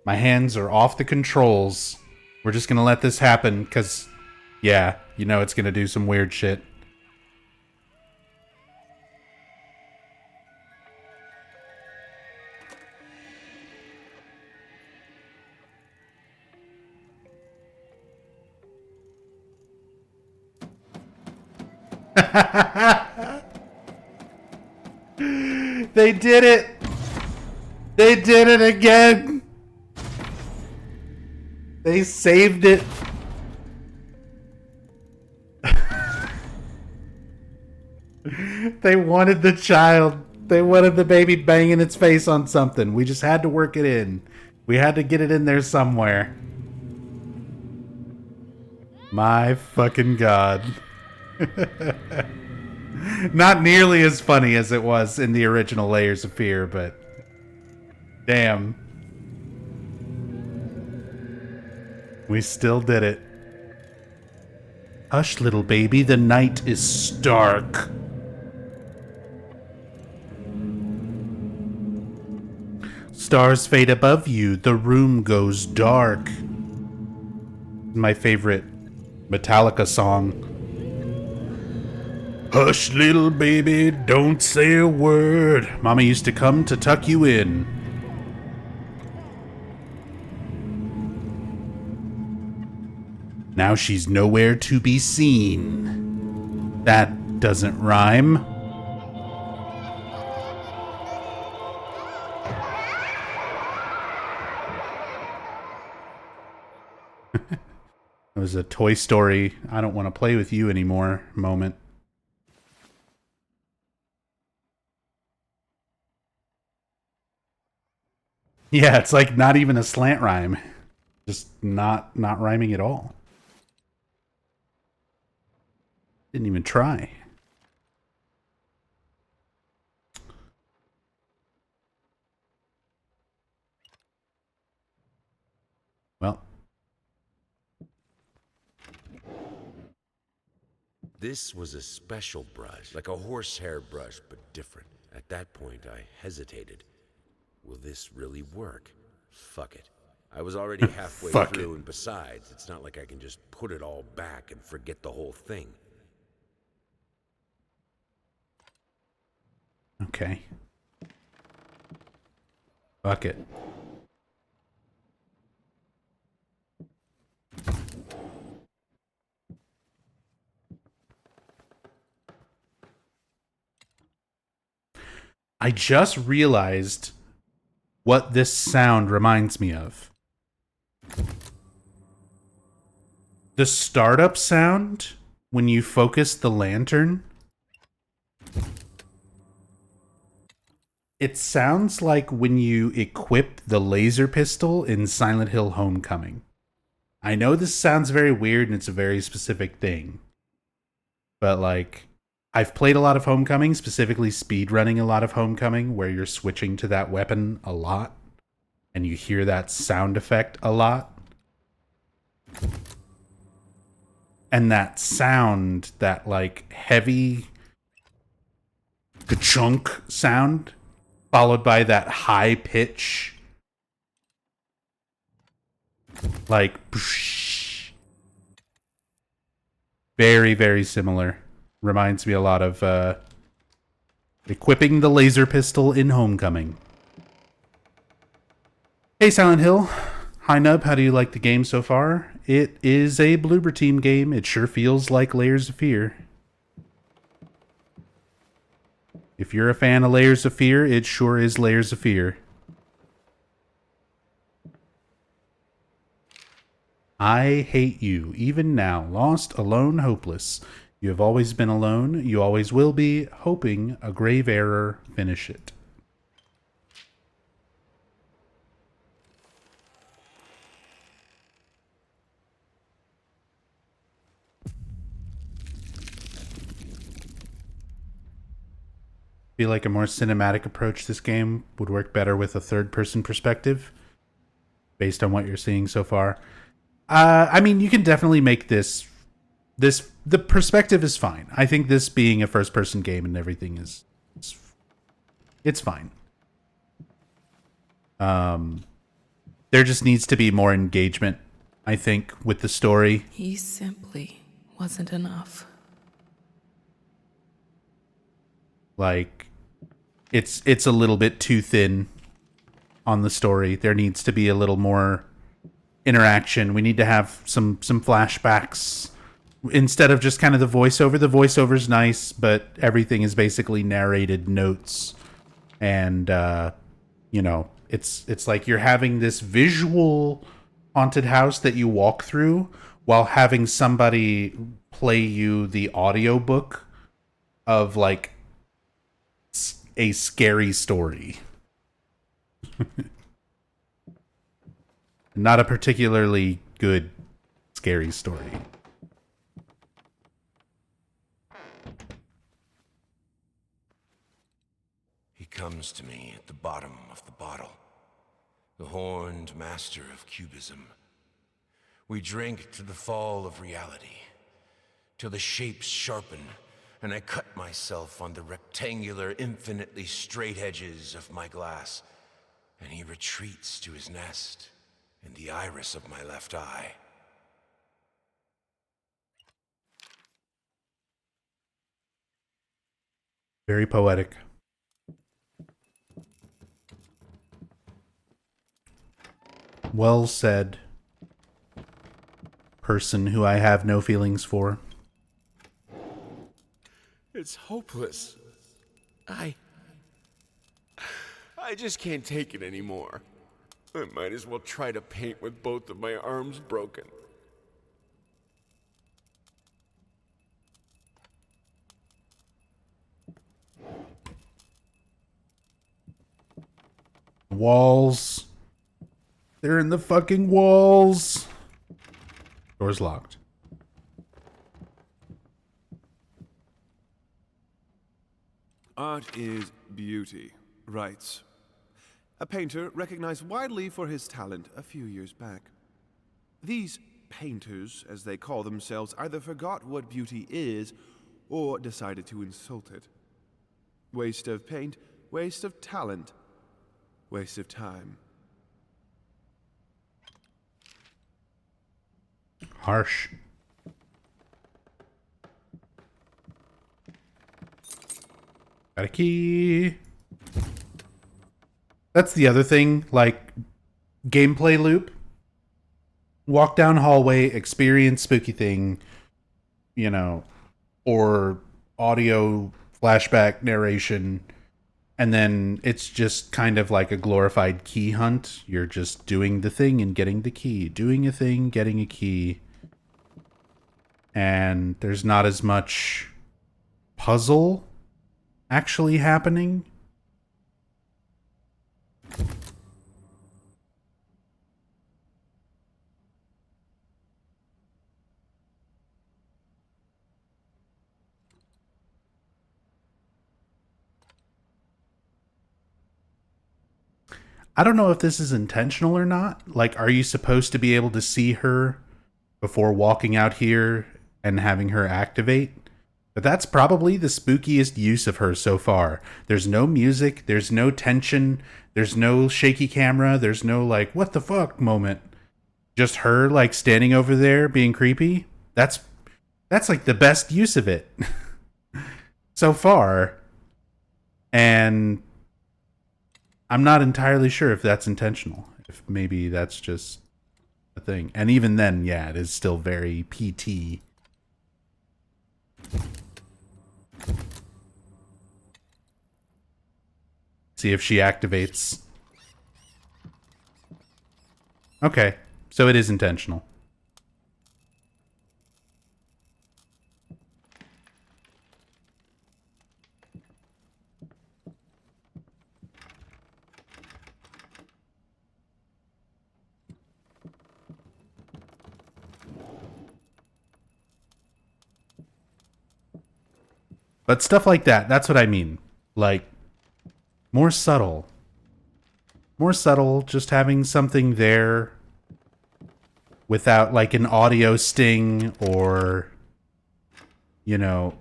My hands are off the controls. We're just gonna let this happen, because, yeah, you know it's gonna do some weird shit. They did it! They did it again! They saved it! They wanted the child. They wanted the baby banging its face on something. We just had to work it in. We had to get it in there somewhere. My fucking god. Not nearly as funny as it was in the original Layers of Fear, but damn. We still did it. Hush, little baby, the night is stark. Stars fade above you, the room goes dark. My favorite Metallica song. Hush, little baby, don't say a word. Mama used to come to tuck you in. Now she's nowhere to be seen. That doesn't rhyme. It was a Toy Story, I don't want to play with you anymore moment. Yeah, it's like not even a slant rhyme. Just not rhyming at all. Didn't even try. Well. This was a special brush, like a horsehair brush, but different. At that point, I hesitated. Will this really work? Fuck it. I was already halfway through, and besides, it's not like I can just put it all back and forget the whole thing. Okay. Fuck it. I just realized what this sound reminds me of. The startup sound when you focus the lantern. It sounds like when you equip the laser pistol in Silent Hill Homecoming. I know this sounds very weird and it's a very specific thing. But like, I've played a lot of Homecoming, specifically speedrunning a lot of Homecoming, where you're switching to that weapon a lot. And you hear that sound effect a lot. And that sound, that like heavy ka-chunk sound, followed by that high pitch, like very, very similar. Reminds me a lot of equipping the laser pistol in Homecoming. Hey Silent Hill. Hi Nub, how do you like the game so far? It is a Bloober Team game. It sure feels like Layers of Fear. If you're a fan of Layers of Fear, it sure is Layers of Fear. I hate you, even now, lost, alone, hopeless. You have always been alone, you always will be, hoping a grave error finish it. Feel like a more cinematic approach to this game would work better with a third-person perspective, based on what you're seeing so far. I mean, you can definitely make this. The perspective is fine. I think this being a first-person game and everything it's fine. There just needs to be more engagement, I think, with the story. He simply wasn't enough. Like, it's a little bit too thin on the story. There needs to be a little more interaction. We need to have some flashbacks instead of just kind of the voiceover. The voiceover's nice, but everything is basically narrated notes, and you know, it's like you're having this visual haunted house that you walk through while having somebody play you the audiobook of like a scary story. Not a particularly good scary story. He comes to me at the bottom of the bottle, the horned master of cubism. We drink to the fall of reality, till the shapes sharpen, and I cut myself on the rectangular, infinitely straight edges of my glass, and he retreats to his nest in the iris of my left eye. Very poetic. Well said, person who I have no feelings for. It's hopeless. I just can't take it anymore. I might as well try to paint with both of my arms broken. Walls. They're in the fucking walls. Door's locked. Art is beauty, writes a painter recognized widely for his talent a few years back. These painters, as they call themselves, either forgot what beauty is or decided to insult it. Waste of paint, waste of talent, waste of time. Harsh. Got a key. That's the other thing, like gameplay loop. Walk down hallway, experience spooky thing, you know, or audio flashback narration, and then it's just kind of like a glorified key hunt. You're just doing the thing and getting the key, doing a thing, getting a key. And there's not as much puzzle actually happening. I don't know if this is intentional or not. Like, are you supposed to be able to see her before walking out here and having her activate? But that's probably the spookiest use of her so far. There's no music, there's no tension, there's no shaky camera, there's no like, what the fuck moment. Just her like standing over there being creepy. That's like the best use of it so far. And I'm not entirely sure if that's intentional. If maybe that's just a thing. And even then, yeah, it is still very PT. See if she activates. Okay, so it is intentional. But stuff like that, that's what I mean. Like, more subtle. More subtle, just having something there without like an audio sting or, you know,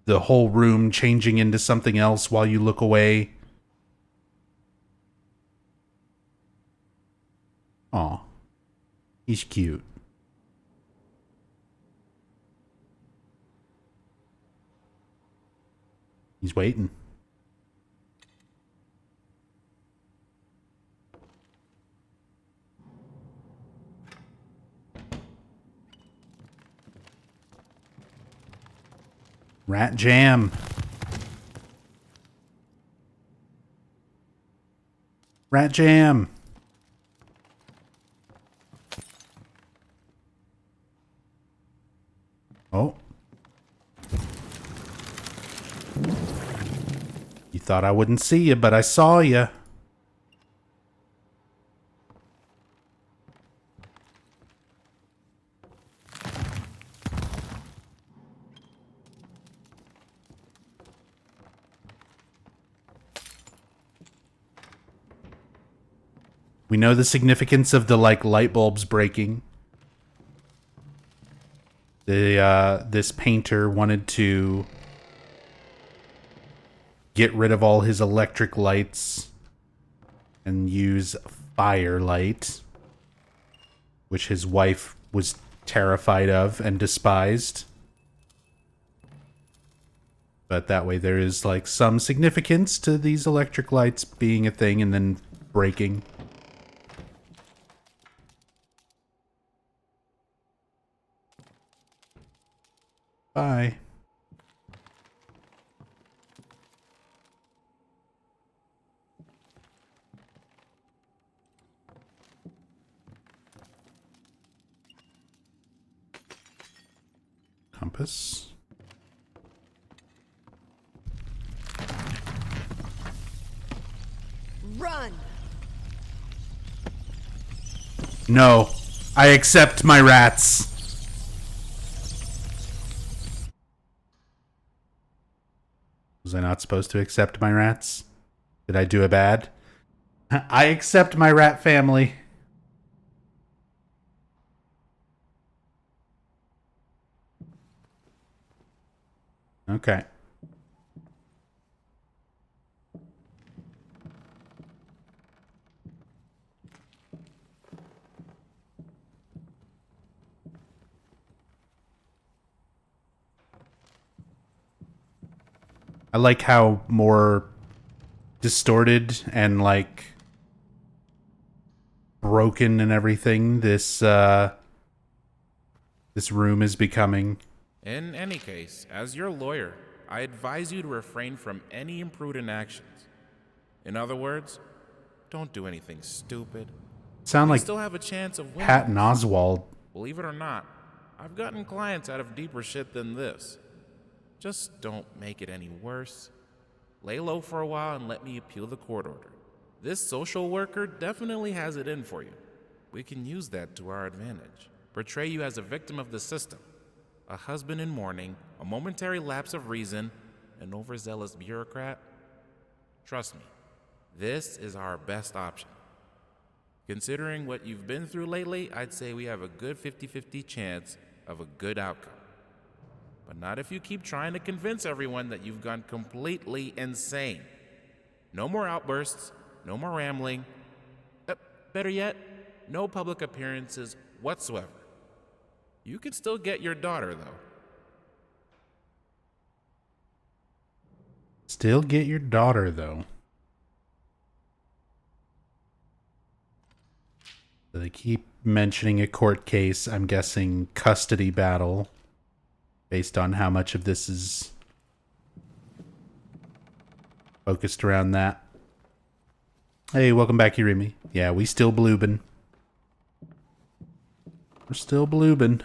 the whole room changing into something else while you look away. Aw. He's cute. He's waiting. Rat jam. Rat jam. Oh. You thought I wouldn't see you, but I saw you. We know the significance of the like light bulbs breaking. This painter wanted to get rid of all his electric lights and use firelight, which his wife was terrified of and despised. But that way there is like some significance to these electric lights being a thing and then breaking. Bye. Compass. Run! No. I accept my rats. Was I not supposed to accept my rats? Did I do a bad? I accept my rat family. Okay. I like how more distorted and like broken and everything this room is becoming. In any case, as your lawyer, I advise you to refrain from any imprudent actions. In other words, don't do anything stupid. Sound You like still have a chance of winning. Patton Oswalt. Believe it or not, I've gotten clients out of deeper shit than this. Just don't make it any worse. Lay low for a while and let me appeal the court order. This social worker definitely has it in for you. We can use that to our advantage. Portray you as a victim of the system, a husband in mourning, a momentary lapse of reason, an overzealous bureaucrat. Trust me, this is our best option. Considering what you've been through lately, I'd say we have a good 50-50 chance of a good outcome. But not if you keep trying to convince everyone that you've gone completely insane. No more outbursts, no more rambling. Better yet, no public appearances whatsoever. You can still get your daughter, though. Still get your daughter, though. So they keep mentioning a court case. I'm guessing custody battle. Based on how much of this is focused around that. Hey, welcome back, Yurimi. Yeah, we still bloobin'. We're still bloobin'.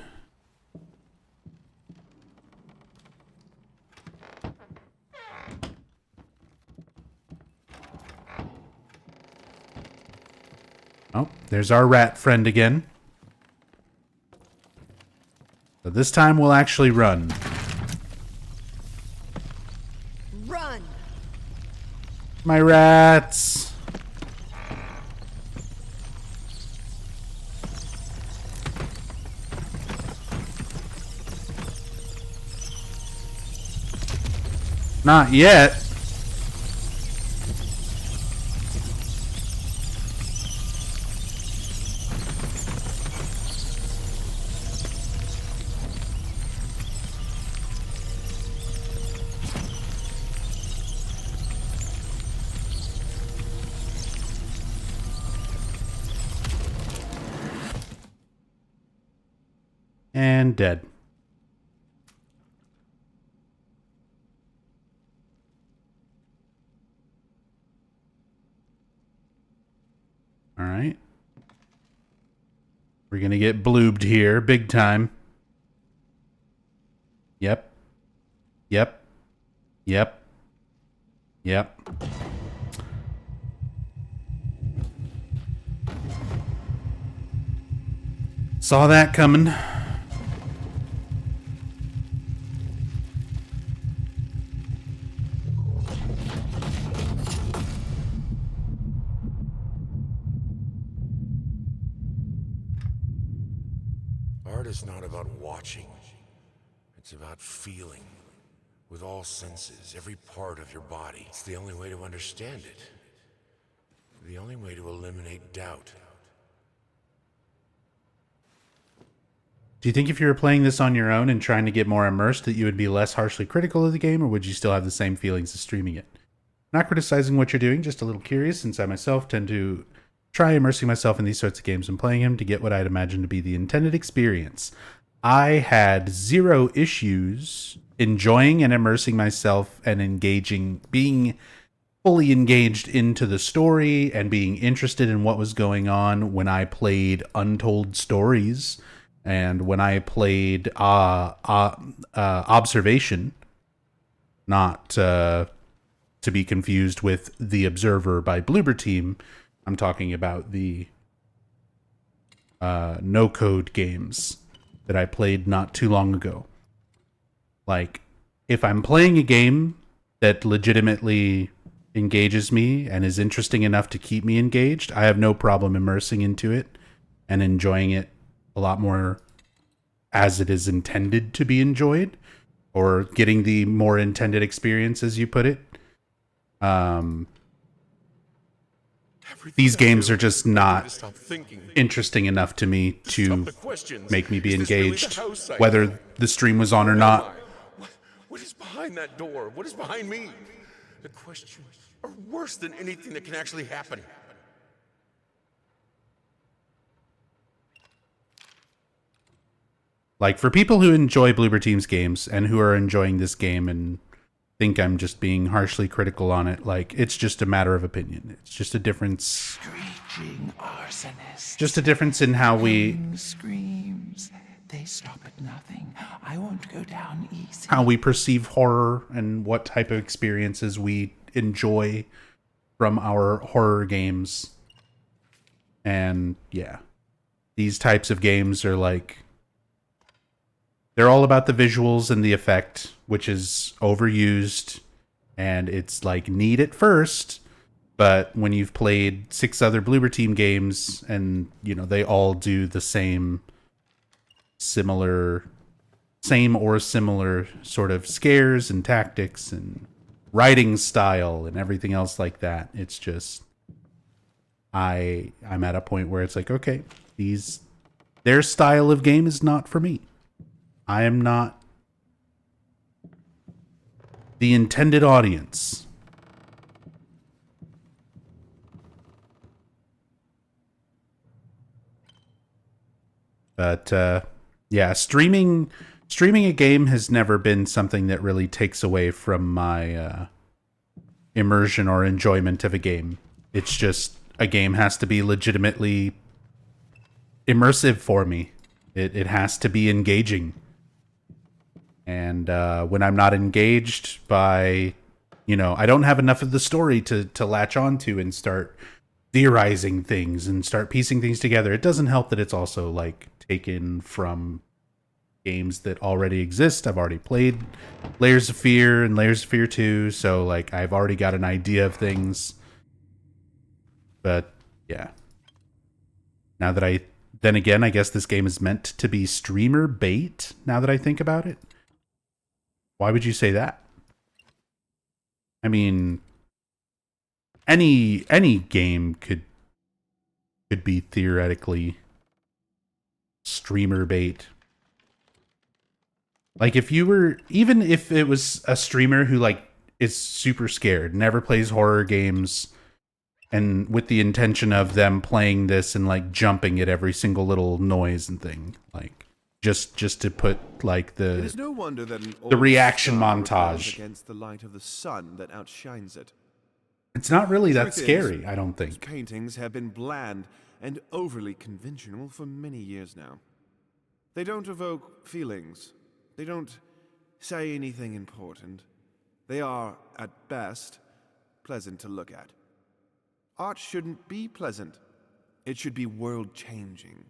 Oh, there's our rat friend again. So this time we'll actually run. Run! My rats! Not yet. And dead. All right. We're going to get bloobed here, big time. Yep. Yep. Yep. Yep. Saw that coming. Art is not about watching. It's about feeling. With all senses, every part of your body. It's the only way to understand it. The only way to eliminate doubt. Do you think if you were playing this on your own and trying to get more immersed that you would be less harshly critical of the game, or would you still have the same feelings as streaming it? Not criticizing what you're doing, just a little curious, since I myself tend to try immersing myself in these sorts of games and playing them to get what I'd imagine to be the intended experience. I had zero issues enjoying and immersing myself and engaging, being fully engaged into the story and being interested in what was going on when I played Untold Stories and when I played Observation, not to be confused with The Observer by Bloober Team. I'm talking about the no-code games that I played not too long ago. Like, if I'm playing a game that legitimately engages me and is interesting enough to keep me engaged, I have no problem immersing into it and enjoying it a lot more as it is intended to be enjoyed, or getting the more intended experience, as you put it. These games are just not interesting enough to me to make me be engaged, whether the stream was on or not. What is behind that door? What is behind me? The questions are worse than anything that can actually happen. Like, for people who enjoy Bloober Team's games and who are enjoying this game and think I'm just being harshly critical on it, like, it's just a matter of opinion. It's just a difference. Screeching arsonists. Just a difference in how we Screams. They stop at nothing. I won't go down easy. how we perceive horror and what type of experiences we enjoy from our horror games. And yeah, these types of games are like, they're all about the visuals and the effect, which is overused, and it's like neat at first, but when you've played 6 other Bloober Team games and, you know, they all do the same or similar sort of scares and tactics and writing style and everything else like that, it's just, I'm at a point where it's like, okay, their style of game is not for me. I am not the intended audience. But yeah, streaming a game has never been something that really takes away from my immersion or enjoyment of a game. It's just, a game has to be legitimately immersive for me. It has to be engaging. And when I'm not engaged by, you know, I don't have enough of the story to latch onto and start theorizing things and start piecing things together. It doesn't help that it's also like taken from games that already exist. I've already played Layers of Fear and Layers of Fear 2, so like I've already got an idea of things. But yeah. Then again, I guess this game is meant to be streamer bait, now that I think about it. Why would you say that? I mean, any game could be theoretically streamer bait. Like, even if it was a streamer who like is super scared, never plays horror games, and with the intention of them playing this and like jumping at every single little noise and thing, like just to put like It is no wonder that an the old reaction star rebels montage. against the light of the sun that outshines it. It's not really that Truth scary, is, I don't his think. paintings have been bland and overly conventional for many years now. They don't evoke feelings. They don't say anything important. They are, at best, pleasant to look at. Art shouldn't be pleasant. It should be world-changing.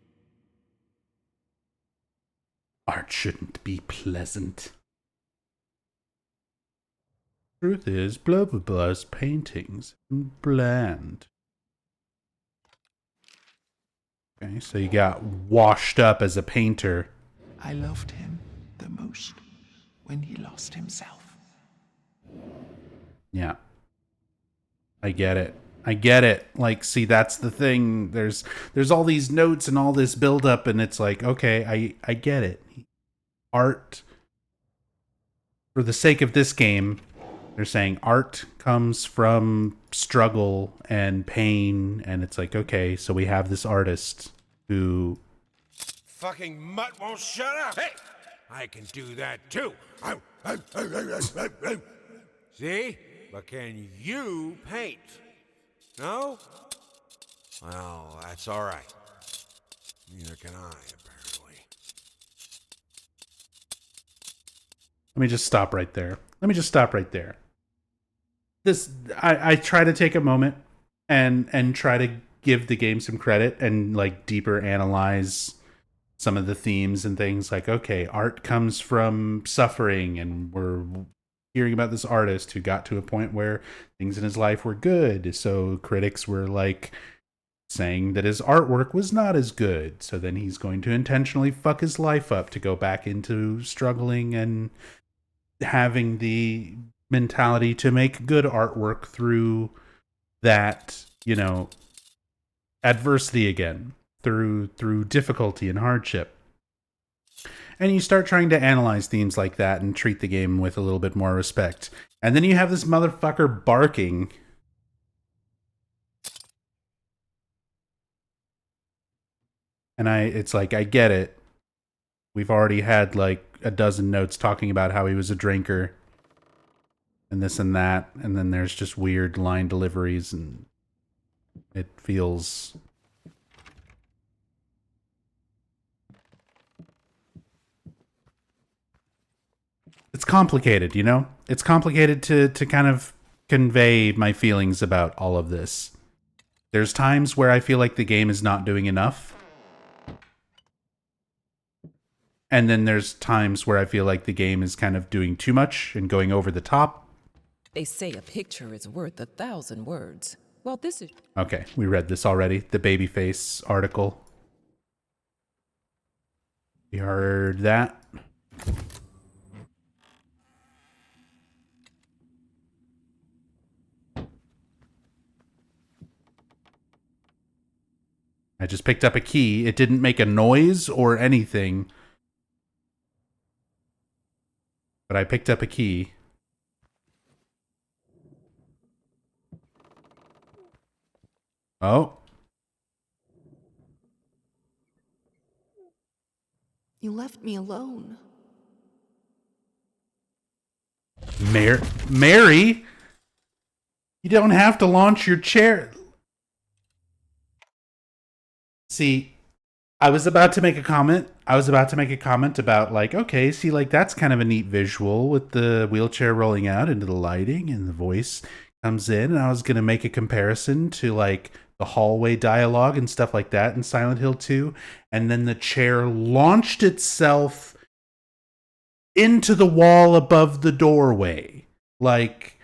Art shouldn't be pleasant. Truth is, blah blah blah's paintings are bland. Okay, so you got washed up as a painter. I loved him the most when he lost himself. Yeah. I get it. Like, see, that's the thing. There's all these notes and all this buildup, and it's like, okay, I get it. Art, for the sake of this game, they're saying art comes from struggle and pain, and it's like, okay, so we have this artist who... Fucking mutt won't shut up! Hey! I can do that too! See? But can you paint? No? Well, that's alright. Neither can I, apparently. Let me just stop right there. I try to take a moment and try to give the game some credit and like deeper analyze some of the themes and things. Like, okay, art comes from suffering, and we're, hearing about this artist who got to a point where things in his life were good. So critics were like saying that his artwork was not as good. So then he's going to intentionally fuck his life up to go back into struggling and having the mentality to make good artwork through that, adversity again, through difficulty and hardship. And you start trying to analyze themes like that and treat the game with a little bit more respect. And then you have this motherfucker barking. And it's like, I get it. We've already had like a dozen notes talking about how he was a drinker and this and that. And then there's just weird line deliveries, and it feels... It's complicated, It's complicated to kind of convey my feelings about all of this. There's times where I feel like the game is not doing enough. And then there's times where I feel like the game is kind of doing too much and going over the top. They say a picture is worth 1,000 words. Well, this is... Okay, we read this already. The Babyface article. We heard that. I just picked up a key. It didn't make a noise or anything. But I picked up a key. Oh. You left me alone. Mary? You don't have to launch your chair. See, I was about to make a comment. About like, okay, see, like that's kind of a neat visual with the wheelchair rolling out into the lighting and the voice comes in. And I was going to make a comparison to like the hallway dialogue and stuff like that in Silent Hill 2. And then the chair launched itself into the wall above the doorway. Like,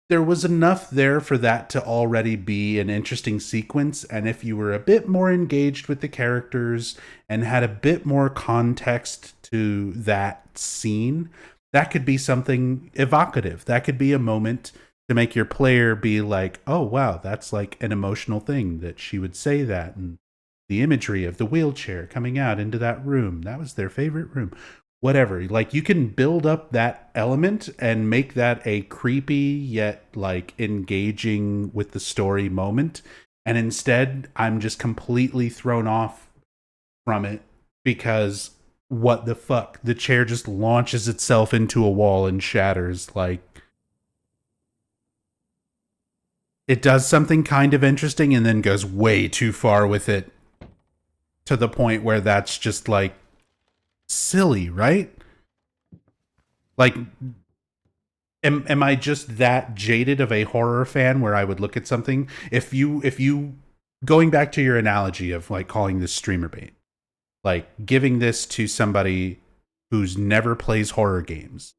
there was enough there for that to already be an interesting sequence, and if you were a bit more engaged with the characters and had a bit more context to that scene, that could be something evocative. That could be a moment to make your player be like, oh wow, that's like an emotional thing that she would say that, and the imagery of the wheelchair coming out into that room, that was their favorite room. Whatever, like you can build up that element and make that a creepy yet like engaging with the story moment. And instead, I'm just completely thrown off from it because what the fuck? The chair just launches itself into a wall and shatters. Like, it does something kind of interesting and then goes way too far with it to the point where that's just like silly, right? Like, am I just that jaded of a horror fan where I would look at something, if you going back to your analogy of like calling this streamer bait, like giving this to somebody who's never plays horror games,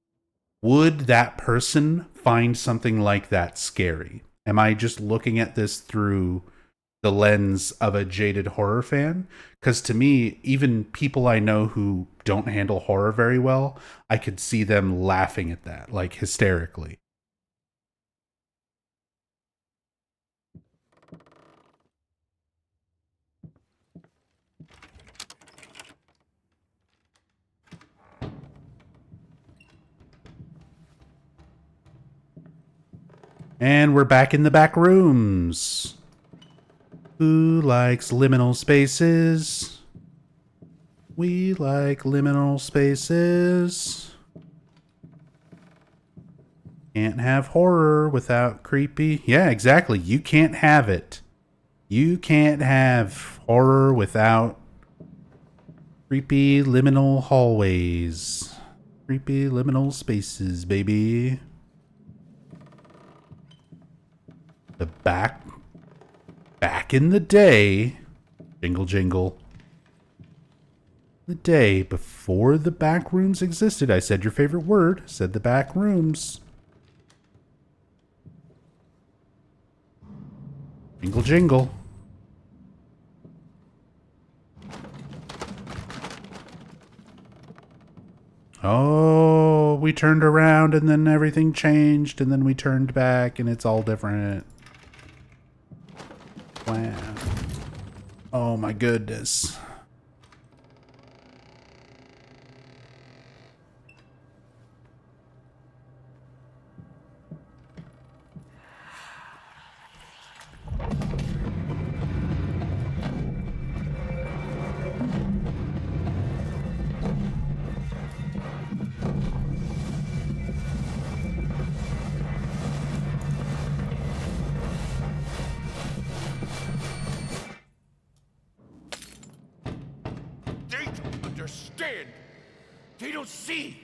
would that person find something like that scary? Am I just looking at this through the lens of a jaded horror fan? Because to me, even people I know who don't handle horror very well, I could see them laughing at that, like hysterically. And we're back in the back rooms. Who likes liminal spaces? We like liminal spaces. Can't have horror without creepy. Yeah, exactly. You can't have it. You can't have horror without creepy liminal hallways. Creepy liminal spaces, baby. The back in the day, jingle jingle. the day before the back rooms existed. I said your favorite word. Said the back rooms. Jingle, jingle. Oh, we turned around and then everything changed and then we turned back and it's all different. Wow. Oh my goodness. They don't understand. They don't see.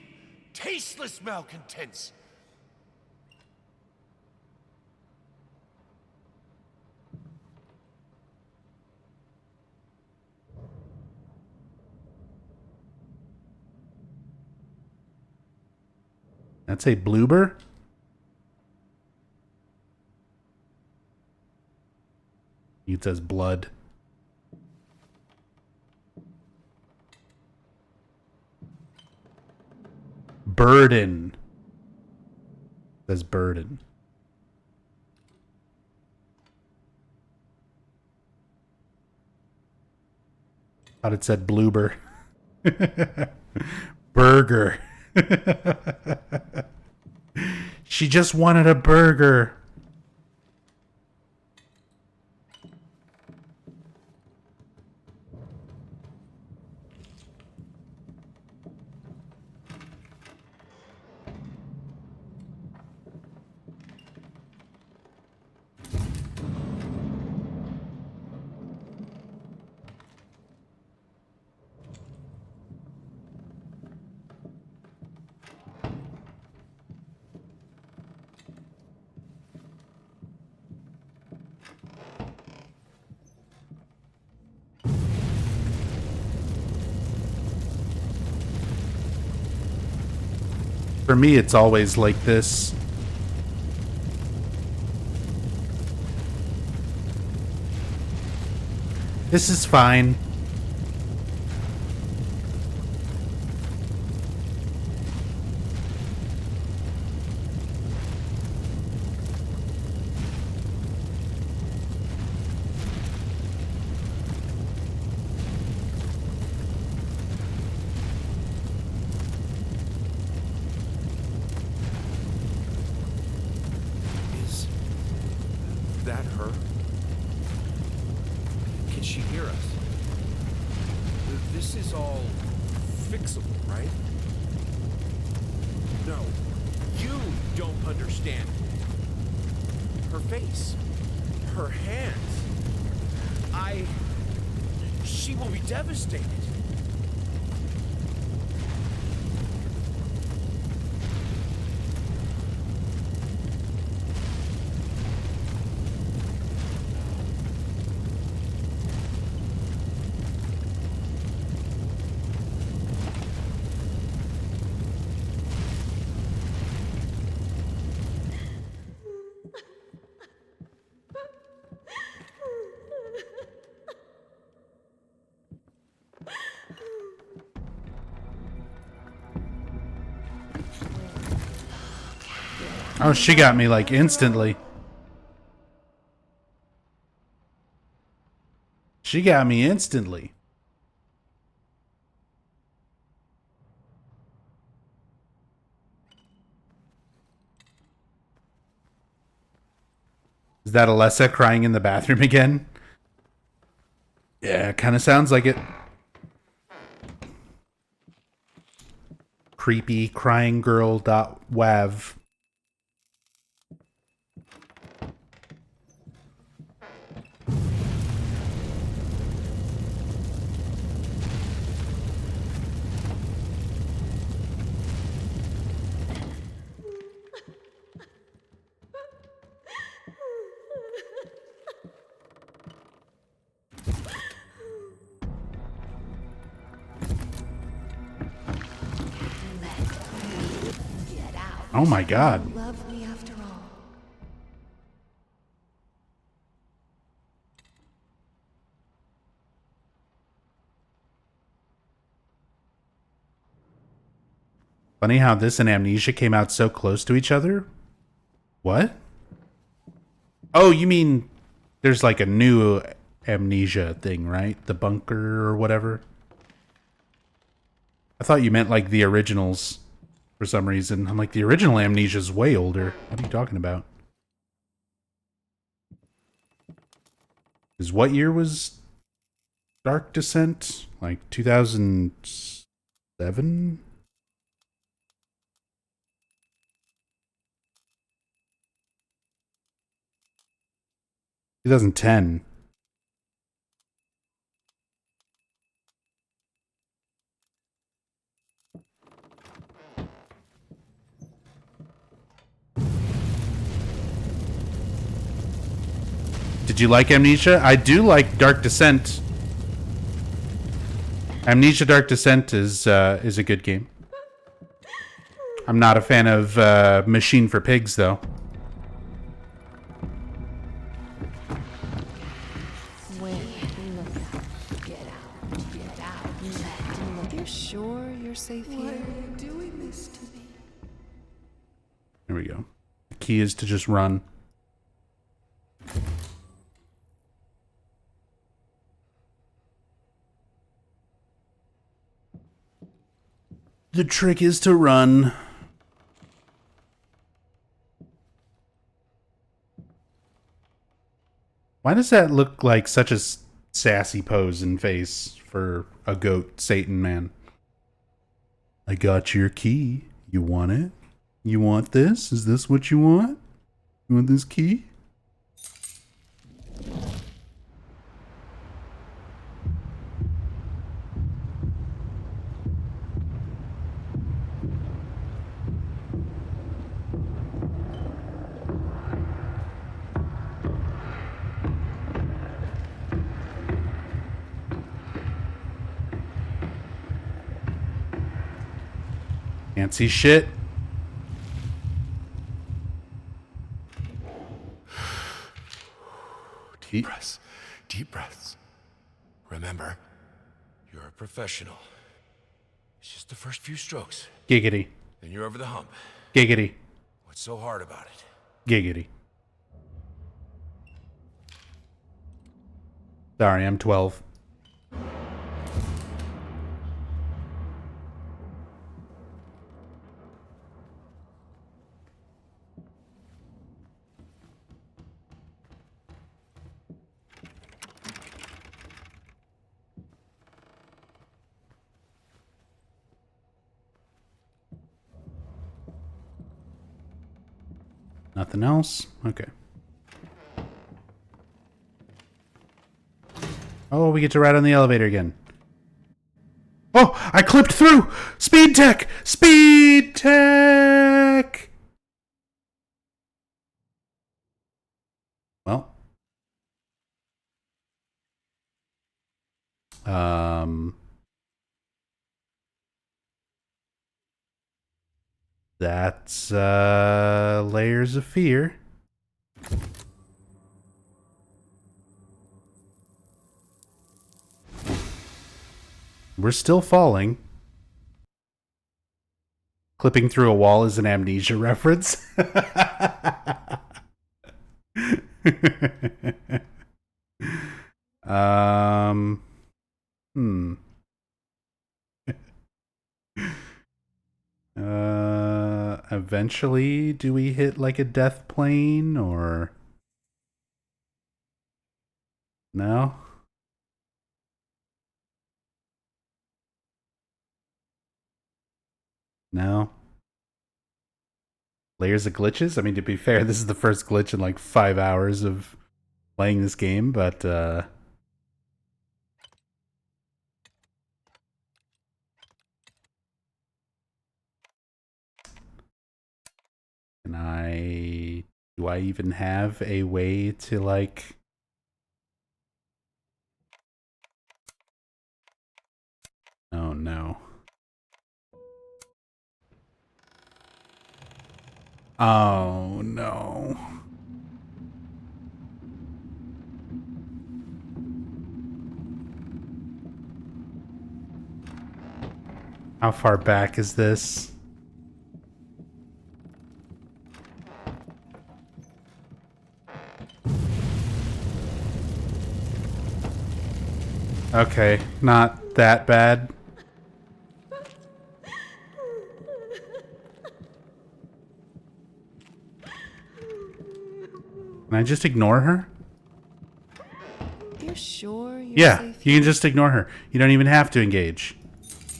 Tasteless malcontents. That's a bloober? It says blood. Burden. It says burden. Thought it said bloober. Burger. She just wanted a burger. For me, it's always like this. This is fine. Is that her? Can she hear us? This is all fixable, right? No, you don't understand. Her face, her hands. She will be devastated. Oh, she got me like instantly. She got me instantly. Is that Alessa crying in the bathroom again? Yeah, kind of sounds like it. Creepy crying girl.wav. Oh my god. Love me after all. Funny how this and Amnesia came out so close to each other. What? Oh, you mean there's like a new Amnesia thing, right? The bunker or whatever. I thought you meant like the originals for some reason. I'm like, the original Amnesia's way older. What are you talking about? Is what year was Dark Descent? Like 2007? Two 2010. Did you like Amnesia? I do like Dark Descent. Amnesia Dark Descent is a good game. I'm not a fan of Machine for Pigs, though. You're sure you're safe here? What are you doing this to me? There we go. The key is to just run. The trick is to run. Why does that look like such a sassy pose and face for a goat Satan man? I got your key. You want it? You want this? Is this what you want? You want this key? Can't see shit. Deep breaths. Deep breaths. Remember, you're a professional. It's just the first few strokes. Giggity. Then you're over the hump. Giggity. What's so hard about it? Giggity. Sorry, I'm 12. Nothing else? Okay. Oh, we get to ride on the elevator again. Oh, I clipped through! Speed tech! Speed tech! Well. That's, Layers of Fear. We're still falling. Clipping through a wall is an Amnesia reference. Hmm. Eventually, do we hit like a death plane or no? No. Layers of glitches? I mean, to be fair, this is the first glitch in like 5 hours of playing this game, but do I even have a way to like oh no. Oh, no. How far back is this? Okay, not that bad. Can I just ignore her? You're sure you're Yeah, safe you here? can just ignore her. You don't even have to engage.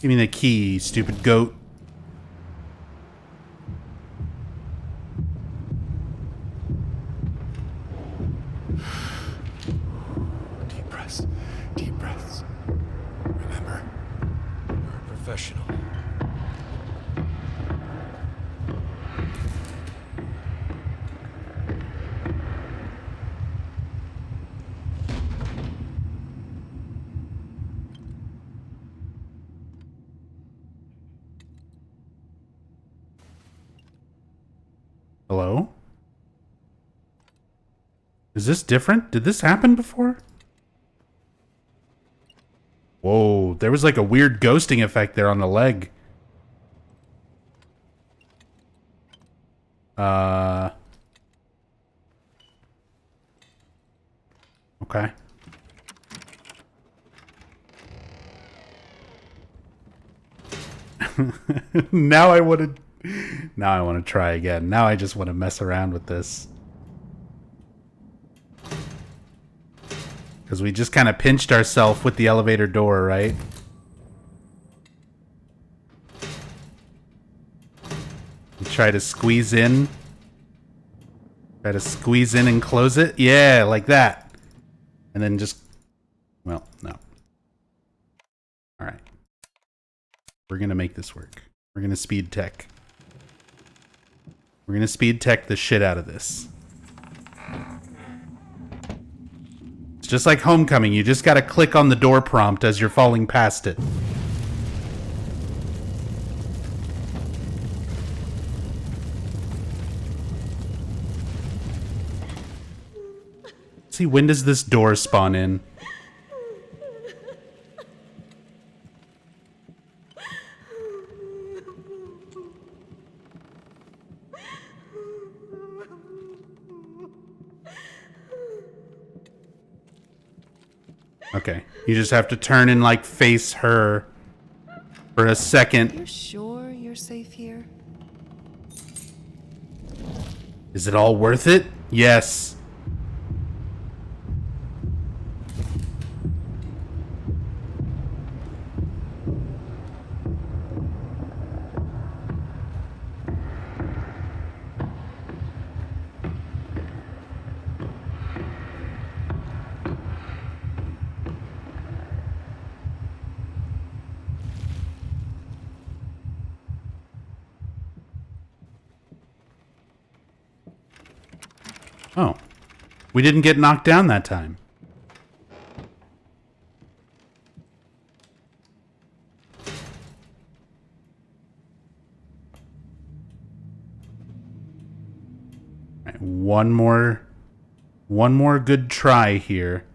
Give me the key, stupid goat. Deep breaths. Deep breaths. Remember, you're a professional. Hello? Is this different? Did this happen before? Whoa, there was like a weird ghosting effect there on the leg. Okay. Now I want to try again. Now I just want to mess around with this. Because we just kind of pinched ourselves with the elevator door, right? We try to squeeze in. Try to squeeze in and close it. Yeah, like that. And then just... Well, no. Alright. We're going to make this work. We're going to speed tech. We're going to speed tech the shit out of this. It's just like Homecoming. You just got to click on the door prompt as you're falling past it. See, when does this door spawn in? Okay, you just have to turn and like face her for a second. You're sure you're safe here? Is it all worth it? Yes. Oh. We didn't get knocked down that time. All right, one more good try here.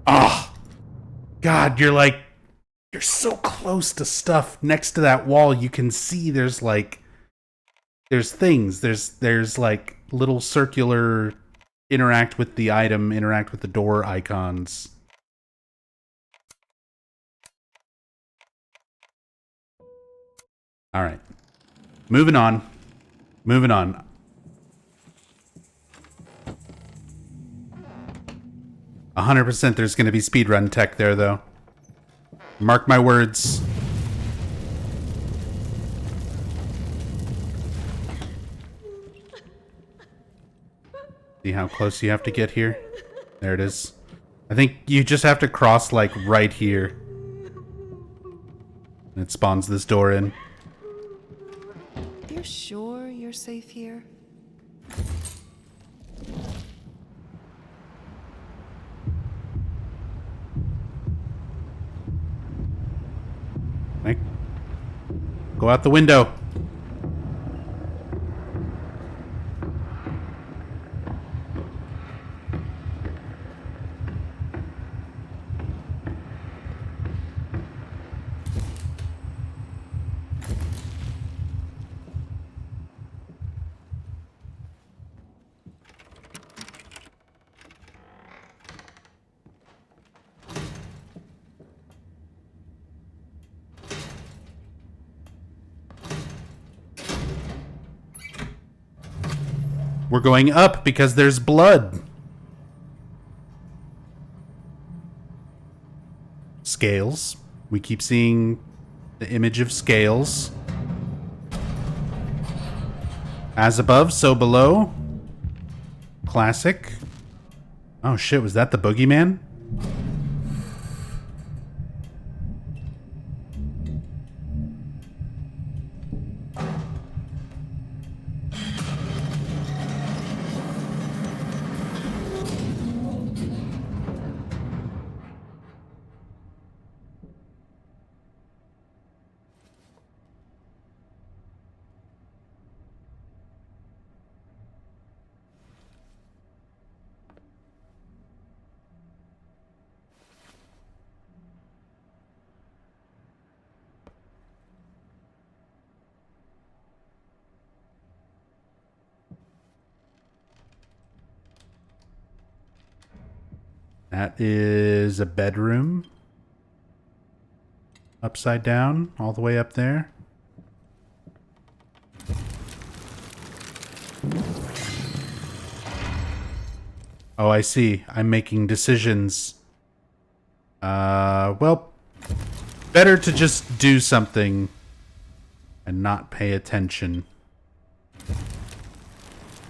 Oh, God, you're so close to stuff next to that wall. You can see there's things. There's like little circular interact with the item, interact with the door icons. All right. Moving on. 100% there's going to be speedrun tech there, though. Mark my words. See how close you have to get here? There it is. I think you just have to cross, like, right here. And it spawns this door in. You're sure you're safe here? Go out the window. We're going up because there's blood. Scales. We keep seeing the image of scales. As above, so below. Classic. Oh shit, was that the boogeyman? That is a bedroom. Upside down, all the way up there. Oh, I see. I'm making decisions. Well, better to just do something and not pay attention.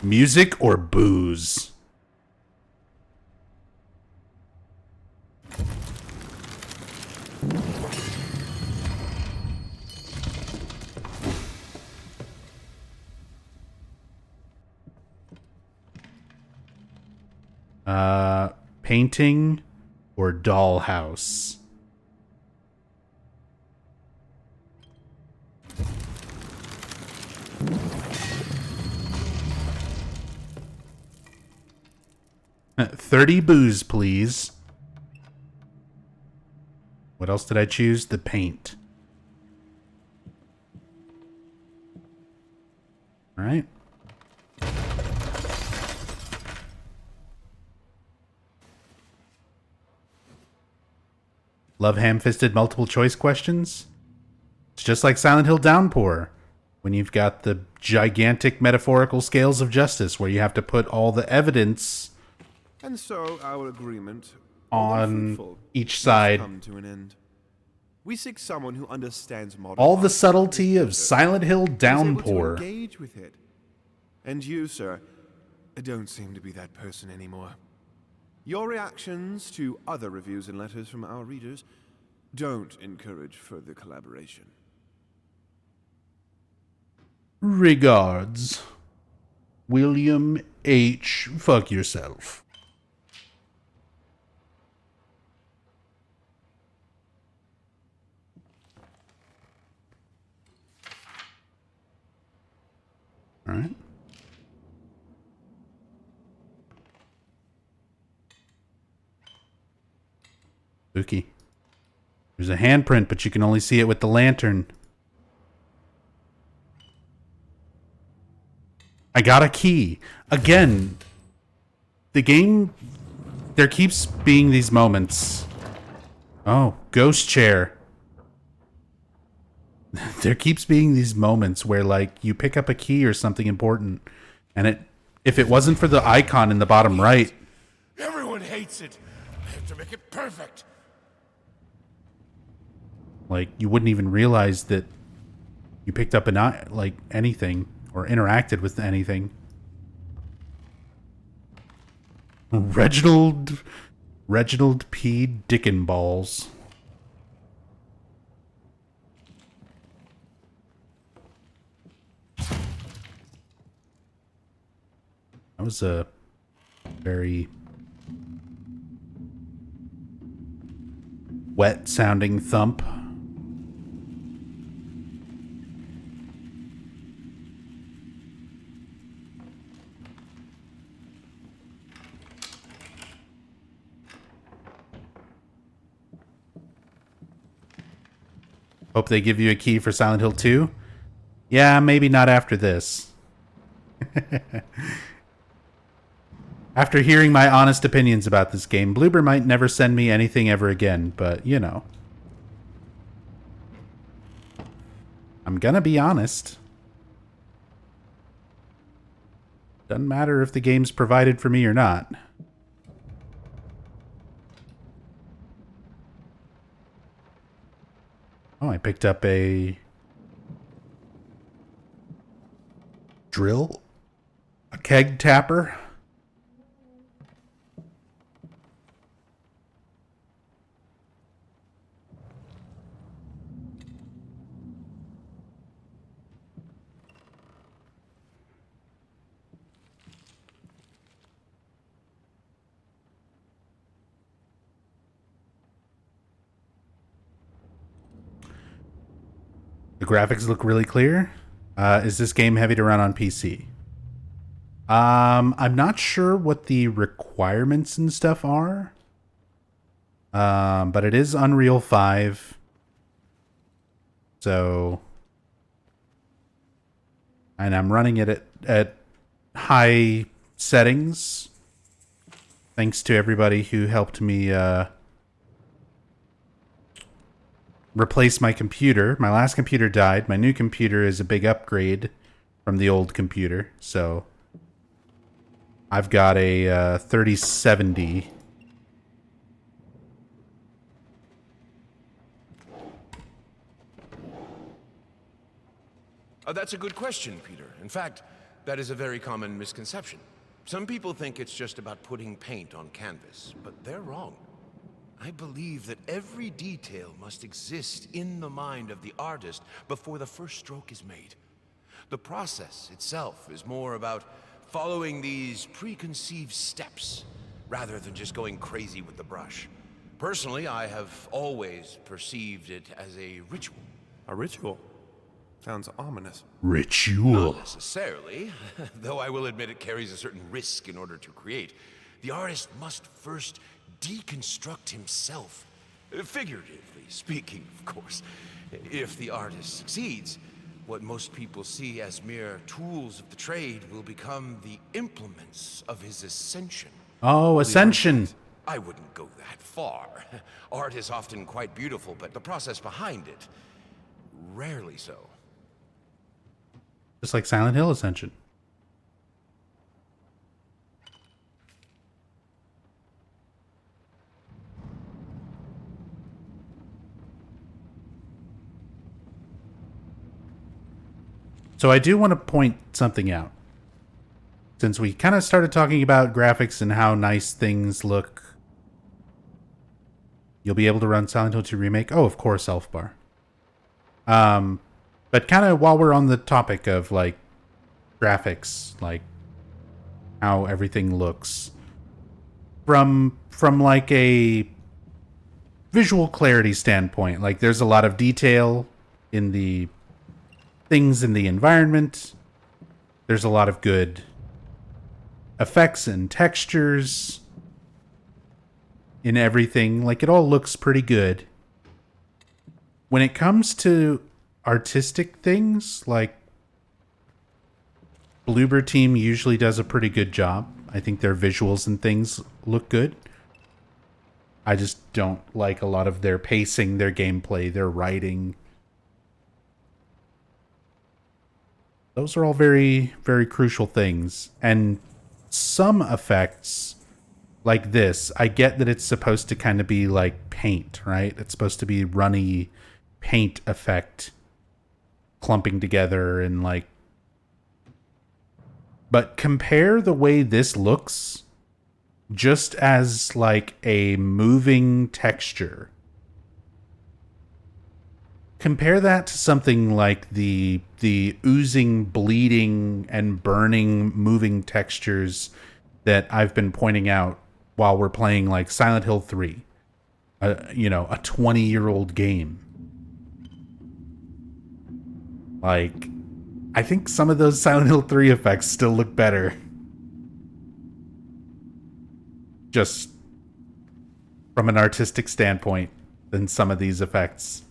Music or booze? Painting or dollhouse? $30 booze, please. What else did I choose? The paint. All right. Love ham-fisted multiple choice questions? It's just like Silent Hill Downpour, when you've got the gigantic metaphorical scales of justice where you have to put all the evidence And so our agreement, on fruitful, each must side. come to an end. We seek someone who understands modern All the art subtlety of better, Silent Hill who is able to Downpour. engage with it. And you, sir, don't seem to be that person anymore. Your reactions to other reviews and letters from our readers don't encourage further collaboration. Regards, William H. Fuck yourself. All right. Spooky. There's a handprint, but you can only see it with the lantern. I got a key. Again, the game, there keeps being these moments. Oh, ghost chair. There keeps being these moments where, like, you pick up a key or something important, and if it wasn't for the icon in the bottom right... Everyone hates it. I have to make it perfect. Like, you wouldn't even realize that you picked up like anything or interacted with anything. Reginald P. Dickenballs. That was a very wet sounding thump. Hope they give you a key for Silent Hill 2. Yeah, maybe not after this. After hearing my honest opinions about this game, Bloober might never send me anything ever again, but, you know. I'm gonna be honest. Doesn't matter if the game's provided for me or not. Oh, I picked up a drill, a keg tapper. The graphics look really clear. Is this game heavy to run on PC? I'm not sure what the requirements and stuff are. But it is Unreal 5. So, and I'm running it at high settings. Thanks to everybody who helped me replace my computer. My last computer died. My new computer is a big upgrade from the old computer. So I've got a 3070. That's a good question, Peter. In fact, that is a very common misconception. Some people think it's just about putting paint on canvas, but they're wrong. I believe that every detail must exist in the mind of the artist before the first stroke is made. The process itself is more about following these preconceived steps rather than just going crazy with the brush. Personally, I have always perceived it as a ritual. A ritual? Sounds ominous. Ritual. Not necessarily, though I will admit it carries a certain risk in order to create. The artist must first deconstruct himself. Figuratively speaking, of course. If the artist succeeds, what most people see as mere tools of the trade will become the implements of his ascension. Oh, ascension. I wouldn't go that far. Art is often quite beautiful, but the process behind it, rarely so. Just like Silent Hill Ascension. So I do want to point something out. Since we kind of started talking about graphics and how nice things look, you'll be able to run Silent Hill 2 Remake. Oh, of course, Elf Bar. But kind of while we're on the topic of, like, graphics, like, how everything looks, from like, a visual clarity standpoint, like, there's a lot of detail in the things in the environment. There's a lot of good effects and textures in everything. Like, it all looks pretty good. When it comes to artistic things, like, Bloober Team usually does a pretty good job. I think their visuals and things look good. I just don't like a lot of their pacing, their gameplay, their writing. Those are all very, very crucial things. And some effects, like this, I get that it's supposed to kind of be like paint, right? It's supposed to be runny paint effect clumping together and like, but compare the way this looks just as like a moving texture. Compare that to something like the oozing, bleeding, and burning moving textures that I've been pointing out while we're playing like Silent Hill 3. You know, a 20-year-old game. Like, I think some of those Silent Hill 3 effects still look better. Just from an artistic standpoint than some of these effects.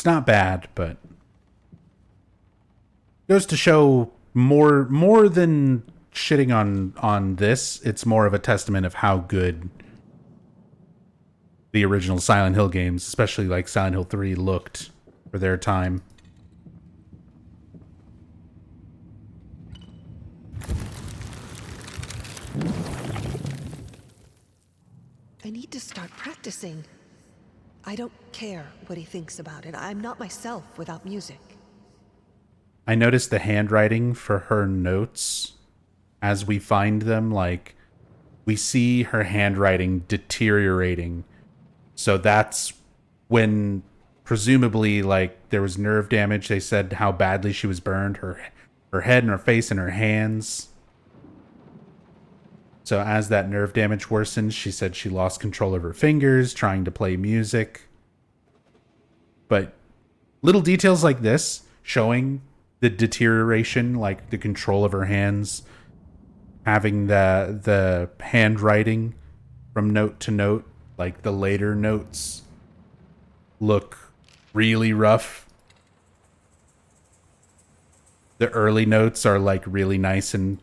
It's not bad, but goes to show more than shitting on this. It's more of a testament of how good the original Silent Hill games, especially like Silent Hill 3, looked for their time. I need to start practicing. I don't care what he thinks about it. I'm not myself without music. I noticed the handwriting for her notes as we find them. Like, we see her handwriting deteriorating. So that's when, presumably, like, there was nerve damage. They said how badly she was burned. Her head and her face and her hands. So as that nerve damage worsened, she said she lost control of her fingers trying to play music. But little details like this showing the deterioration, like the control of her hands, having the handwriting from note to note, like the later notes look really rough. The early notes are like really nice and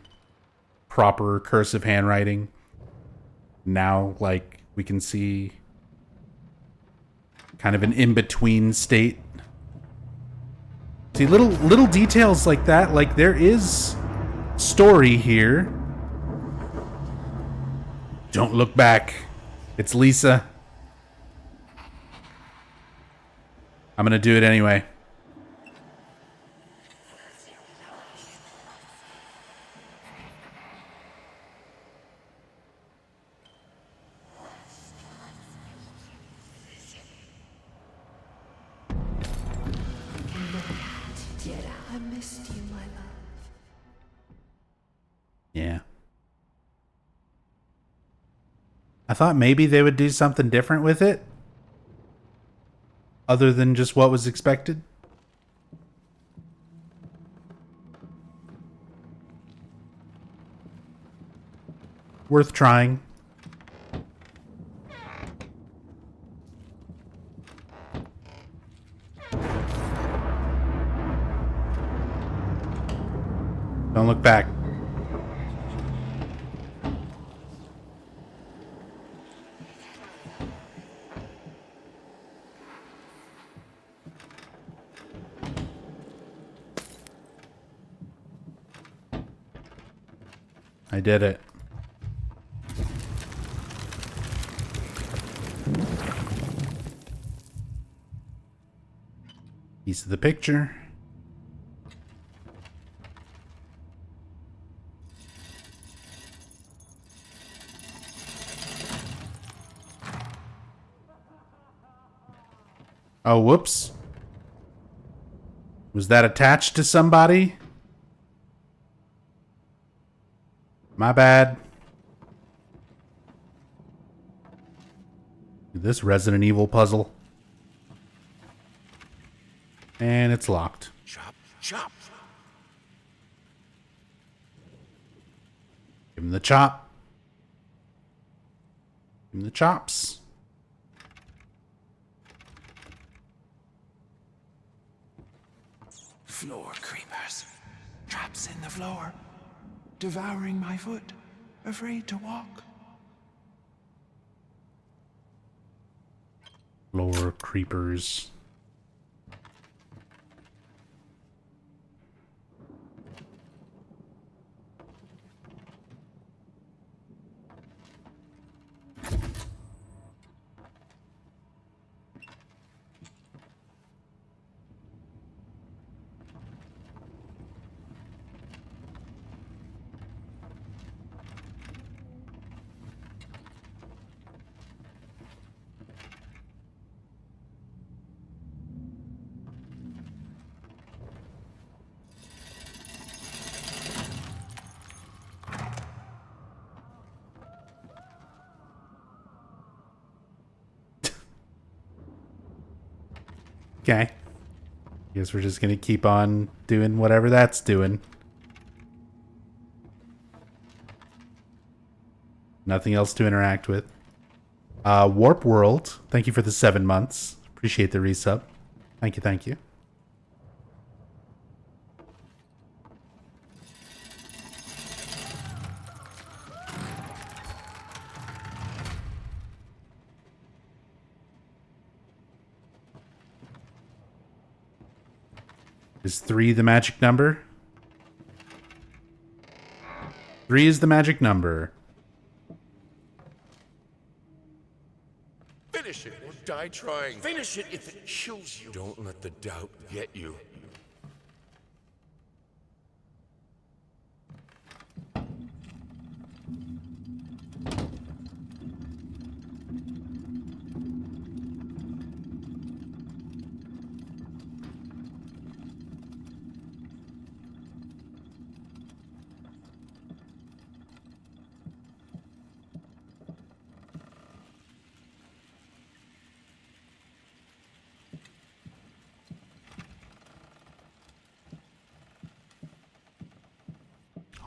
proper cursive handwriting. Now, like, we can see kind of an in-between state. See, little details like that. Like, there is story here. Don't look back. It's Lisa. I'm gonna do it anyway. I missed you, my love. Yeah. I thought maybe they would do something different with it, other than just what was expected. Worth trying. Don't look back. I did it. Piece of the picture. Oh, whoops. Was that attached to somebody? My bad. This Resident Evil puzzle. And it's locked. Chop, chop. Give him the chop. Give him the chops. Floor creepers. Traps in the floor. Devouring my foot. Afraid to walk. Floor creepers. Okay. Guess we're just gonna keep on doing whatever that's doing. Nothing else to interact with. Warp World, thank you for the 7 months. Appreciate the resub. Thank you, thank you. Is 3 the magic number? 3 is the magic number. Finish it or die trying. Finish it if it kills you. Don't let the doubt get you.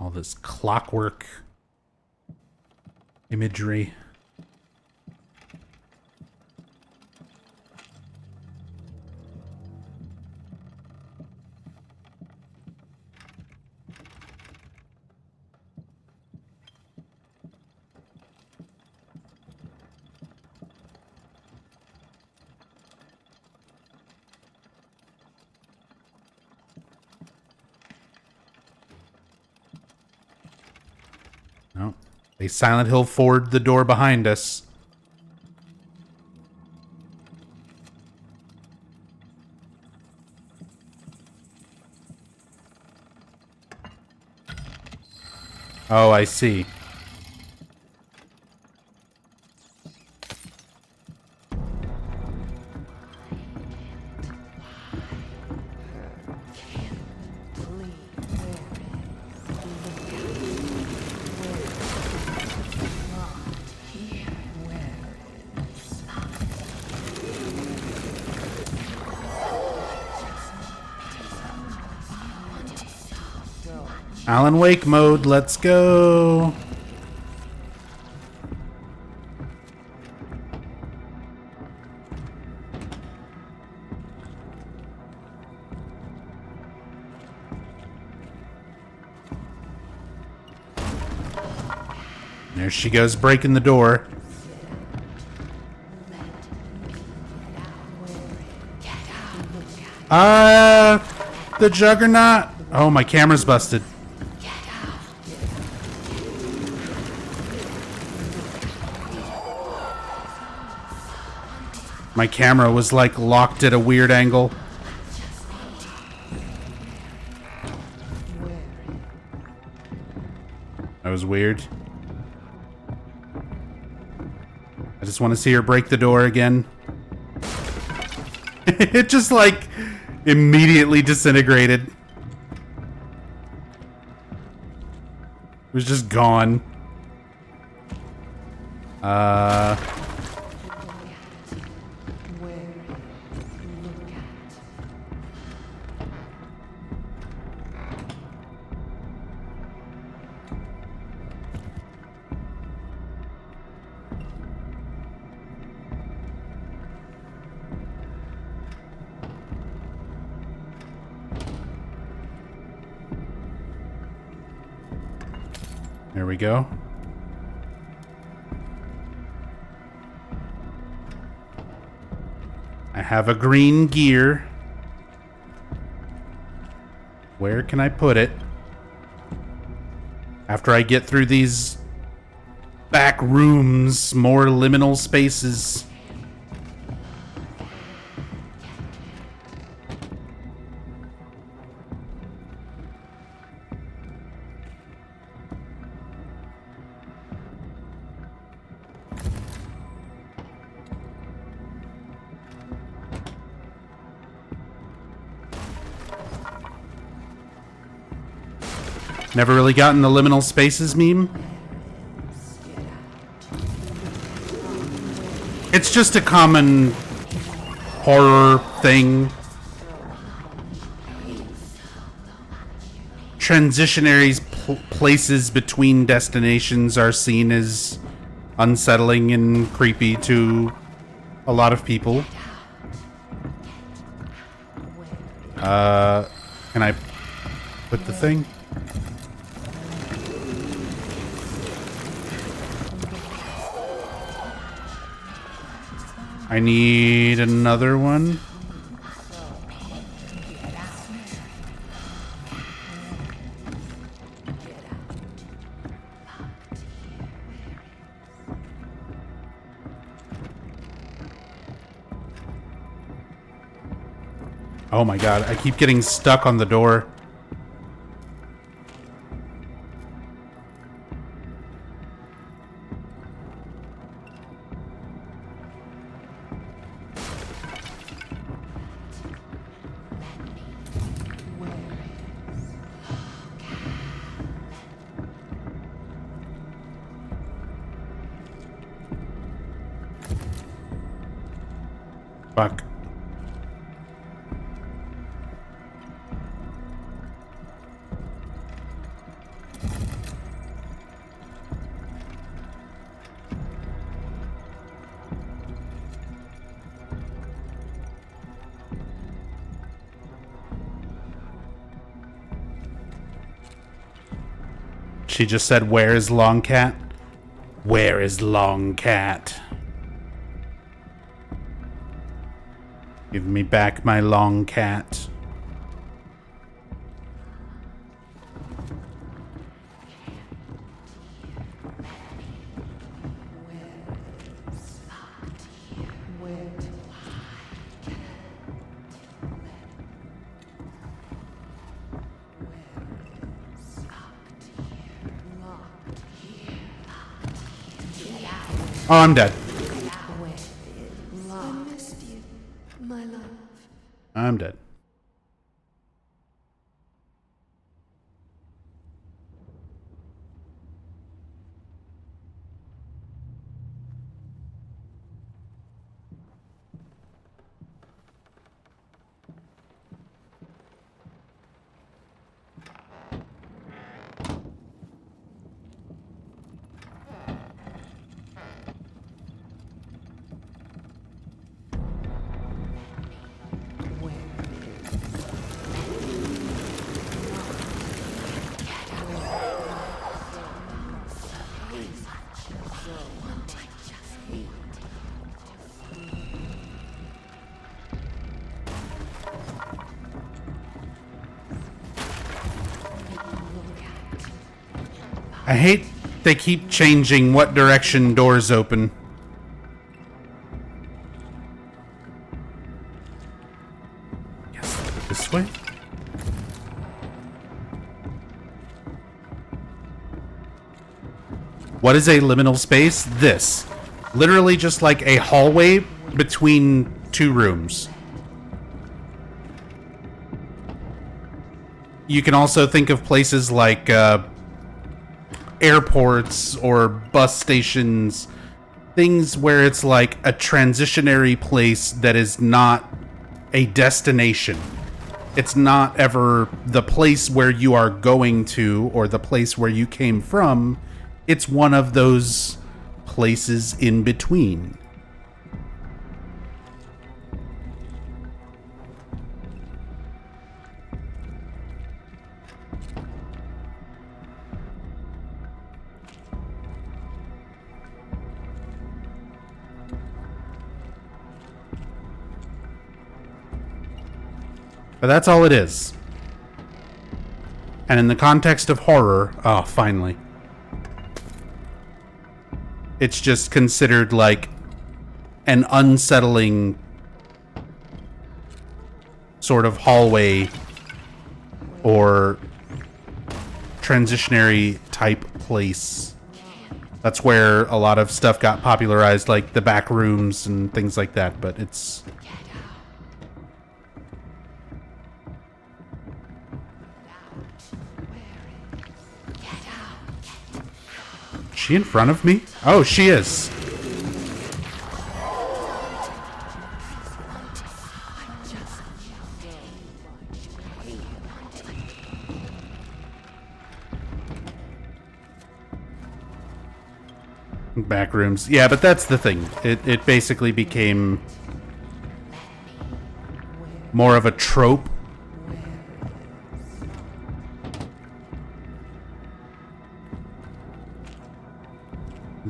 All this clockwork imagery. No. They Silent Hill forward the door behind us. Oh, I see. Alan Wake mode, let's go. There she goes, breaking the door. The Juggernaut. Oh, my camera's busted. My camera was like locked at a weird angle. That was weird. I just want to see her break the door again. It just like immediately disintegrated. It was just gone. There we go. I have a green gear. Where can I put it? After I get through these back rooms, more liminal spaces. Never really gotten the liminal spaces meme. It's just a common horror thing. Transitionary places between destinations are seen as unsettling and creepy to a lot of people. Can I put the thing? I need another one. Oh my god, I keep getting stuck on the door. Fuck. She just said, "Where is Long Cat? Where is Long Cat? Give me back my Long Cat." Oh, I'm dead. I missed you, my love. I'm dead. I hate they keep changing what direction doors open. Yes, this way? What is a liminal space? This. Literally just like a hallway between two rooms. You can also think of places like airports or bus stations, things where it's like a transitionary place that is not a destination. It's not ever the place where you are going to or the place where you came from. It's one of those places in between. But that's all it is. And in the context of horror, oh, finally. It's just considered like an unsettling sort of hallway or transitionary type place. That's where a lot of stuff got popularized, like the back rooms and things like that, but it's... Is she in front of me? Oh, she is. Back rooms. Yeah, but that's the thing. It basically became more of a trope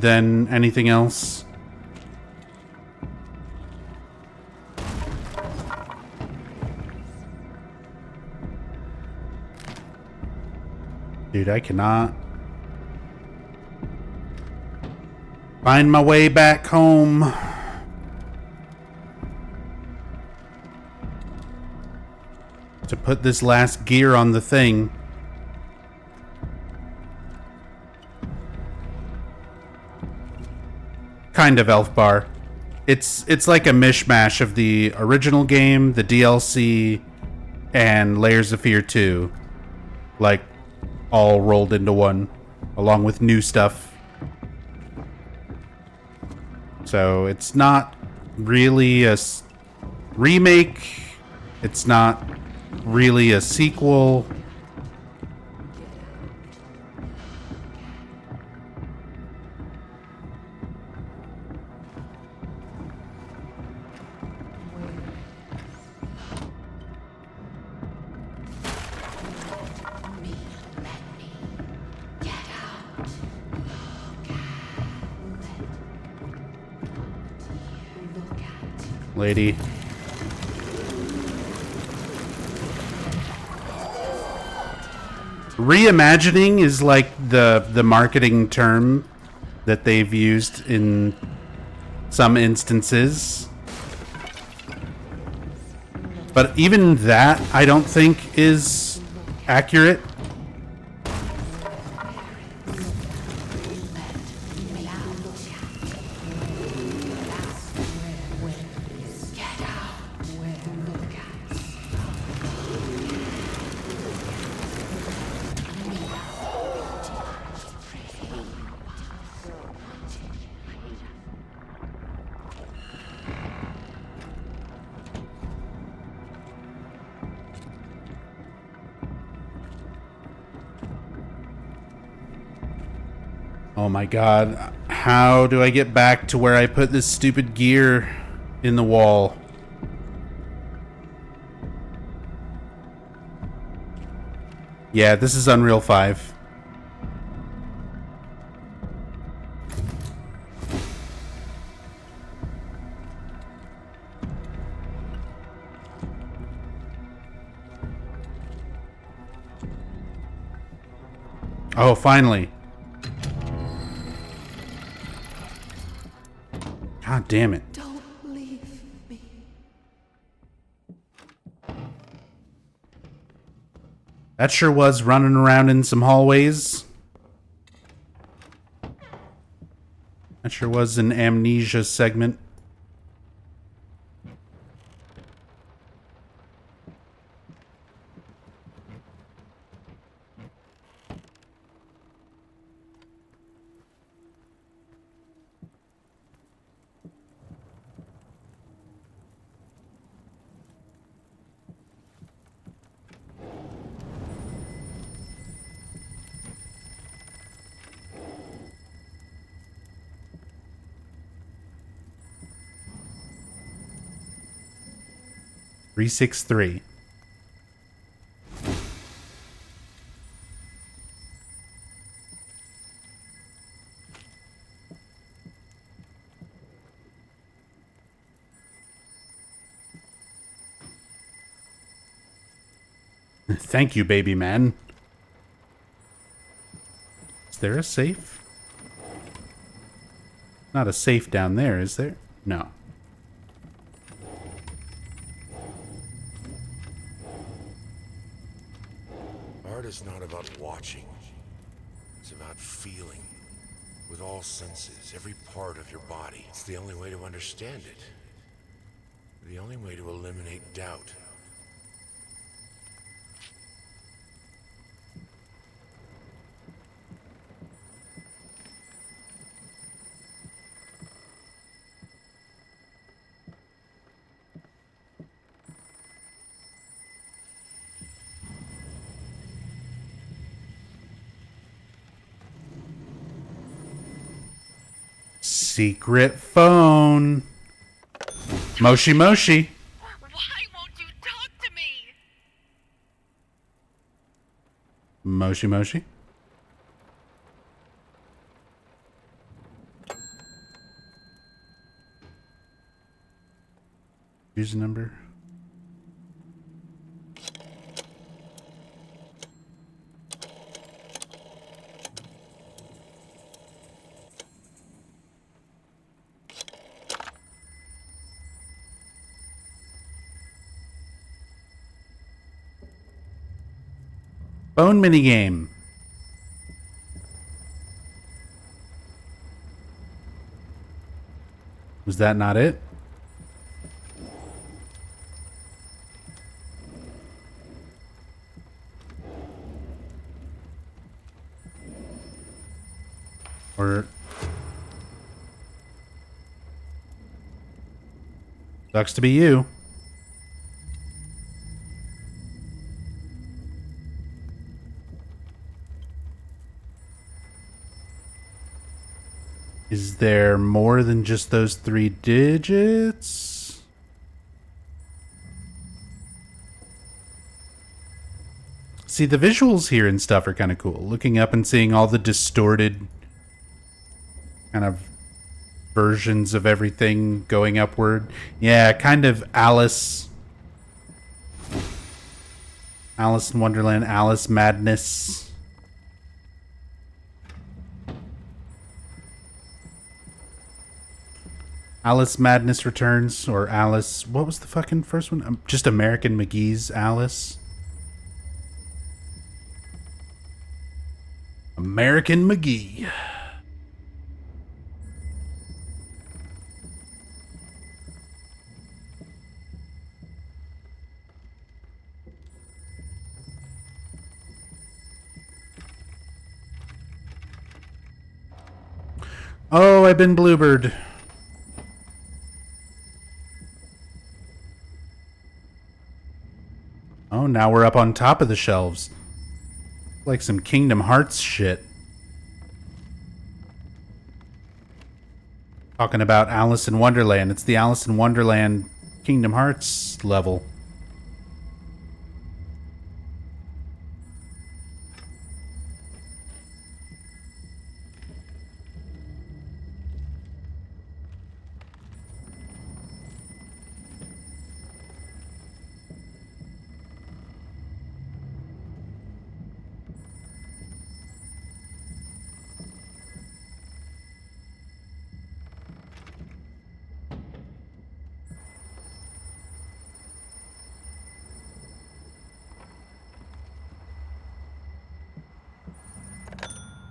than anything else. Dude, I cannot find my way back home. To put this last gear on the thing. Kind of, Elf Bar. It's like a mishmash of the original game, the DLC, and Layers of Fear 2. Like, all rolled into one, along with new stuff. So, it's not really a remake. It's not really a sequel. Lady. Reimagining is like the marketing term that they've used in some instances. But even that, I don't think is accurate. Oh my god, how do I get back to where I put this stupid gear in the wall? Yeah, this is Unreal 5. Oh, finally. God damn it. Don't leave me. That sure was running around in some hallways. That sure was an amnesia segment. Three, 6, 3. Thank you, baby man. Is there a safe? Not a safe down there, is there? No. Art is not about watching. It's about feeling. With all senses, every part of your body. It's the only way to understand it. The only way to eliminate doubt. Secret phone. Moshi Moshi. Why won't you talk to me? Moshi Moshi. User number. Phone minigame. Was that not it? Or sucks to be you. Is there more than just those 3 digits? See, the visuals here and stuff are kind of cool. Looking up and seeing all the distorted kind of versions of everything going upward. Yeah, kind of Alice in Wonderland, Alice Madness. Alice Madness Returns, or Alice... What was the fucking first one? Just American McGee's Alice. American McGee. Oh, I've been Bluebird. Oh, now we're up on top of the shelves. Like some Kingdom Hearts shit. Talking about Alice in Wonderland. It's the Alice in Wonderland Kingdom Hearts level.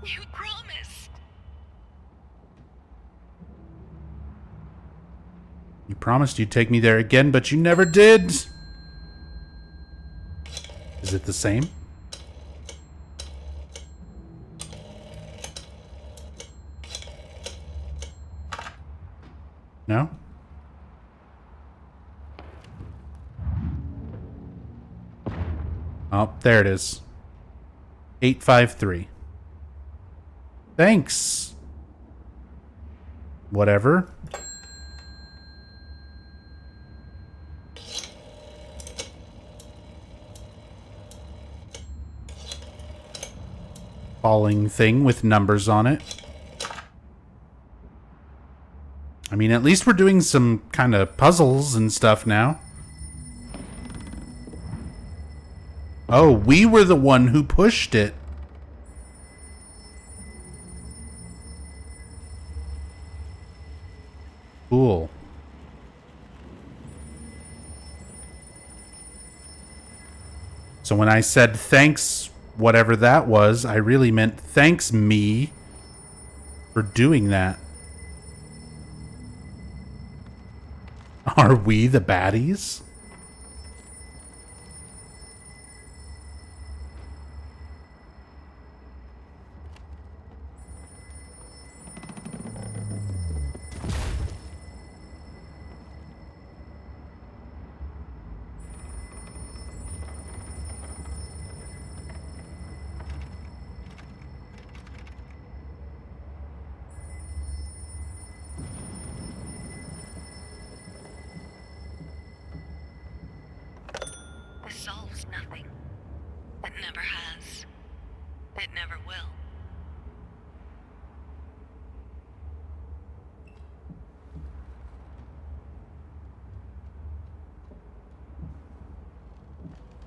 You promised. You promised you'd take me there again, but you never did. Is it the same? No? Oh, there it is. 853. Thanks. Whatever. Falling thing with numbers on it. I mean, at least we're doing some kind of puzzles and stuff now. Oh, we were the one who pushed it. Cool. So when I said thanks, whatever that was, I really meant thanks me for doing that. Are we the baddies?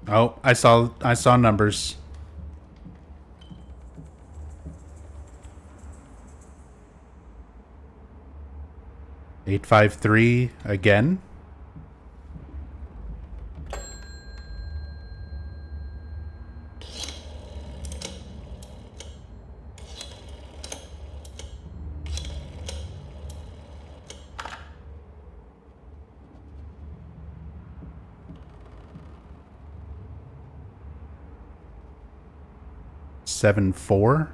Oh, I saw numbers. $853 again. Seven four.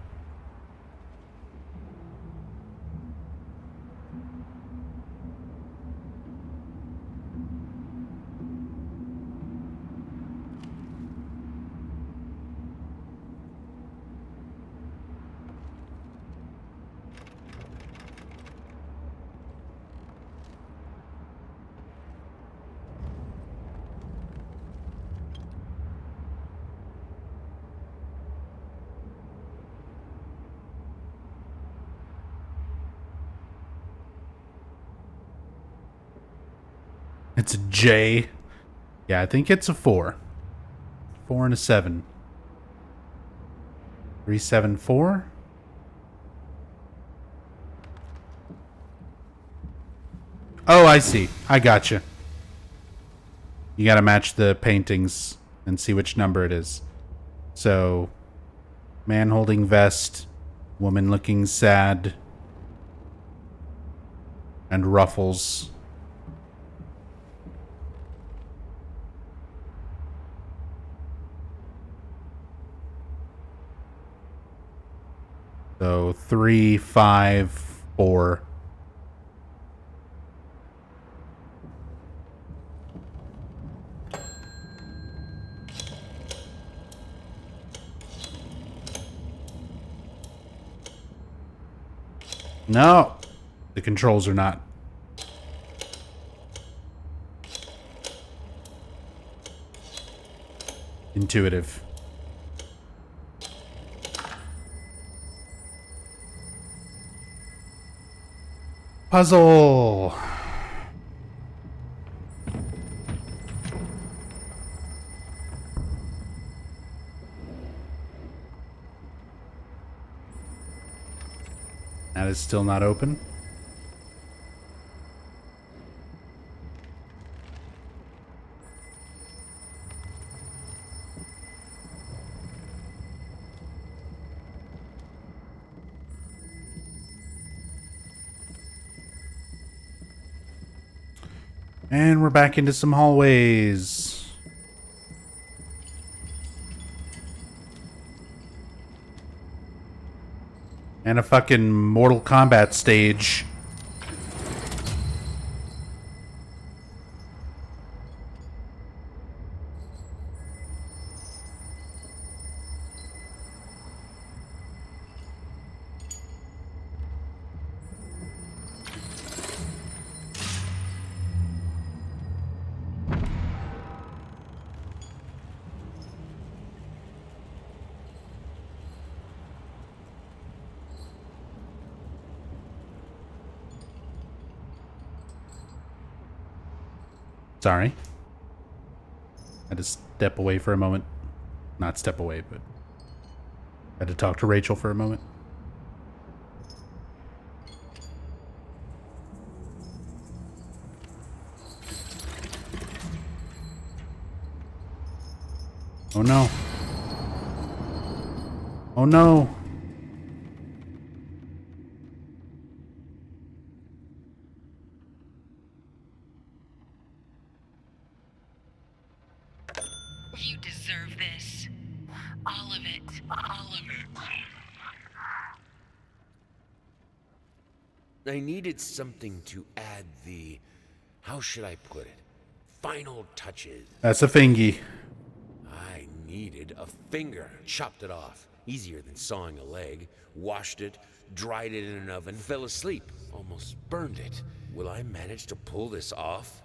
It's a J. Yeah, I think it's a 4. 4 and a 7. 374. Oh, I see. I gotcha. You gotta match the paintings and see which number it is. So, man holding vest, woman looking sad, and ruffles. So 3, 5, 4. No, the controls are not. Intuitive. Puzzle. That is still not open. And we're back into some hallways. And a fucking Mortal Kombat stage. Sorry. Had to step away for a moment. Not step away, but had to talk to Rachel for a moment. Oh no. Oh no. You deserve this. All of it. All of it. I needed something to add the, how should I put it, final touches. That's a fingy. I needed a finger. Chopped it off. Easier than sawing a leg. Washed it, dried it in an oven, fell asleep. Almost burned it. Will I manage to pull this off?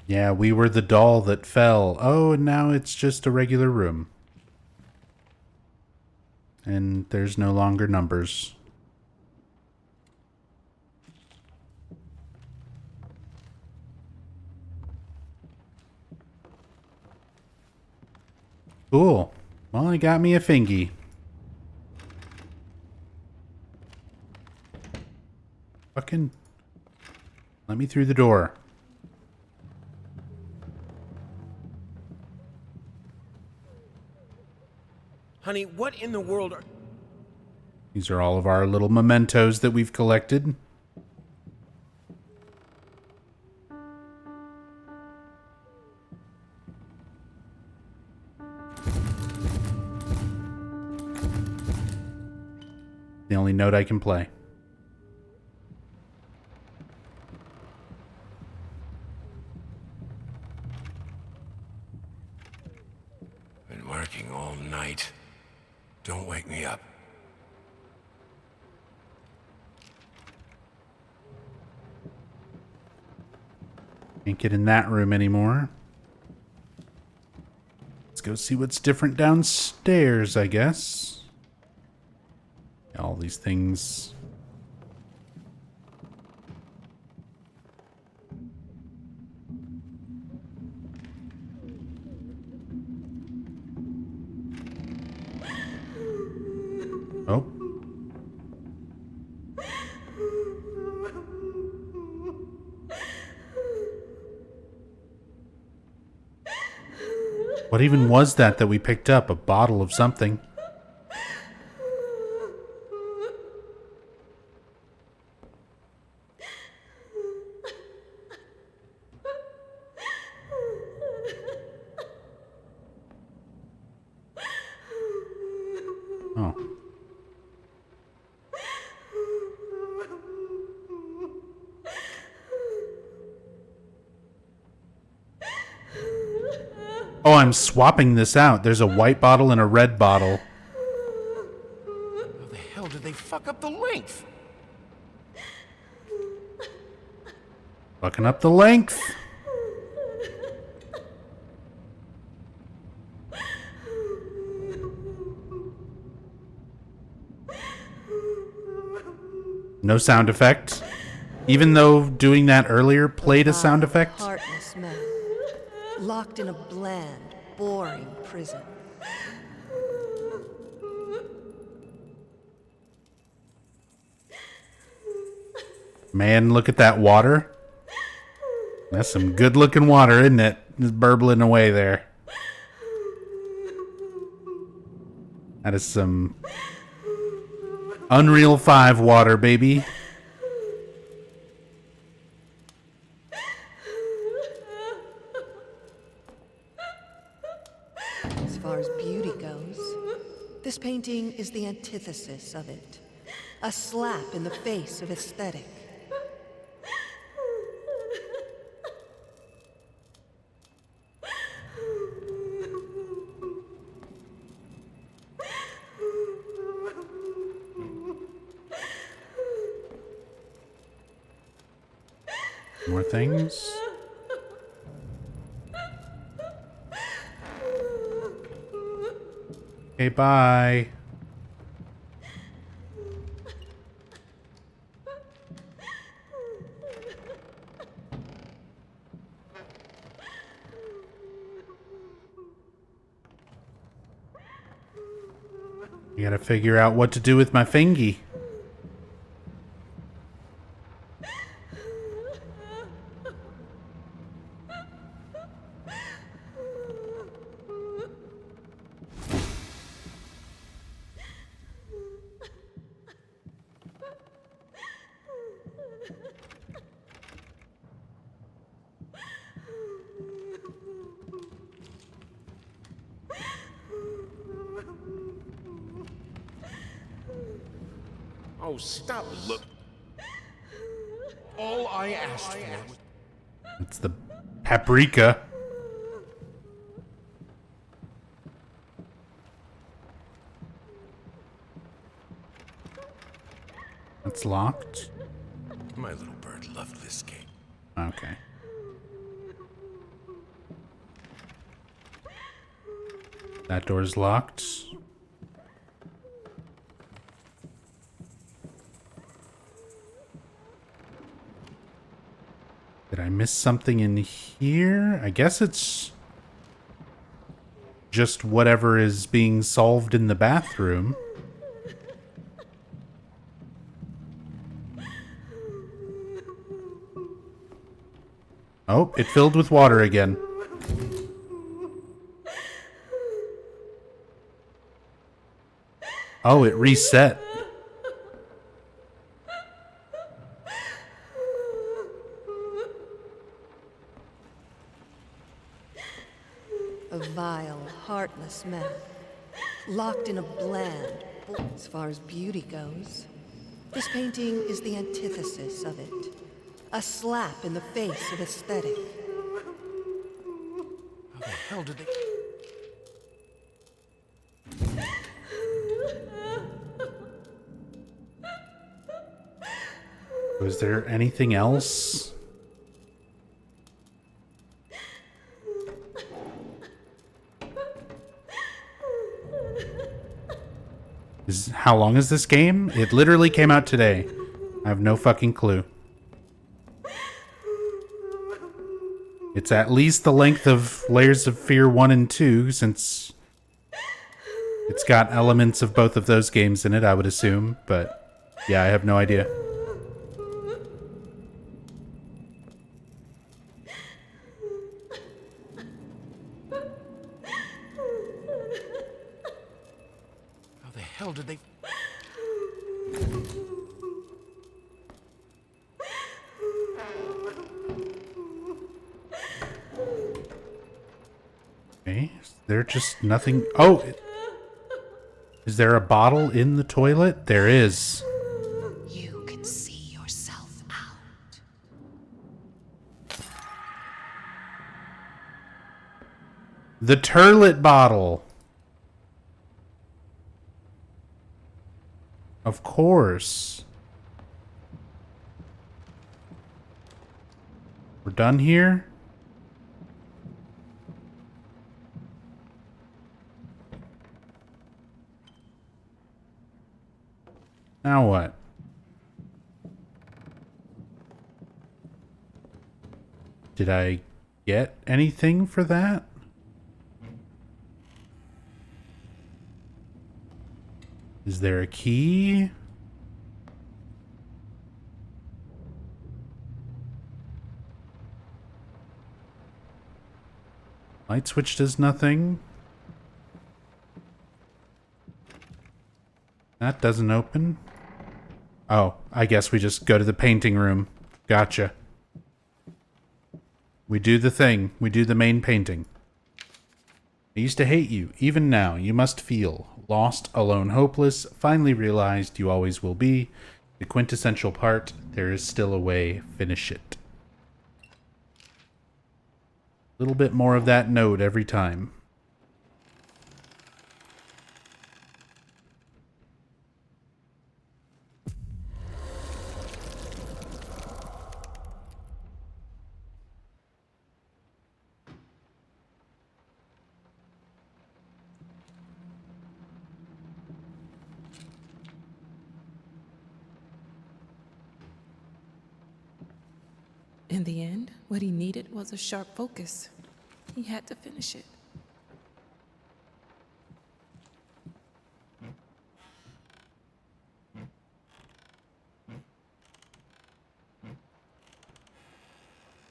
Yeah, we were the doll that fell. Oh, and now it's just a regular room. And there's no longer numbers. Cool. Well, he got me a fingy. Fucking... Let me through the door. Honey, what in the world are... These are all of our little mementos that we've collected. The only note I can play. Been working all night. Don't wake me up. Can't get in that room anymore. Let's go see what's different downstairs, I guess. All these things. Oh. What even was that we picked up? A bottle of something. Oh. Oh, I'm swapping this out. There's a white bottle and a red bottle. How the hell did they fuck up the length? Fucking up the length. No sound effect. Even though doing that earlier played a sound effect. Heartless men, locked in a bland, boring prison. Man, look at that water. That's some good looking water, isn't it? Just burbling away there. That is some Unreal 5 water, baby. As far as beauty goes, this painting is the antithesis of it. A slap in the face of aesthetic. More things. Okay, bye. I gotta figure out what to do with my fingy. Oh, stop. Look. All I asked for. It's the paprika. It's locked. My little bird loved this game. Okay. That door's locked. Did I miss something in here? I guess it's just whatever is being solved in the bathroom. Oh, it filled with water again. Oh, it reset. A vile, heartless man, locked in a bland, as far as beauty goes. This painting is the antithesis of it. A slap in the face of aesthetic. How the hell did they... Was there anything else? How long is this game? It literally came out today. I have no fucking clue. It's at least the length of Layers of Fear 1 and 2, since it's got elements of both of those games in it, I would assume. But yeah, I have no idea. How the hell did they... Okay, is there just nothing? Oh! Is there a bottle in the toilet? There is. You can see yourself out. The turlet bottle. Of course. We're done here? Now what? Did I get anything for that? Is there a key? Light switch does nothing. That doesn't open. Oh, I guess we just go to the painting room. Gotcha. We do the thing. We do the main painting. I used to hate you. Even now, you must feel. Lost, alone, hopeless. Finally realized you always will be. The quintessential part. There is still a way. Finish it. A little bit more of that note every time. In the end, what he needed was a sharp focus. He had to finish it.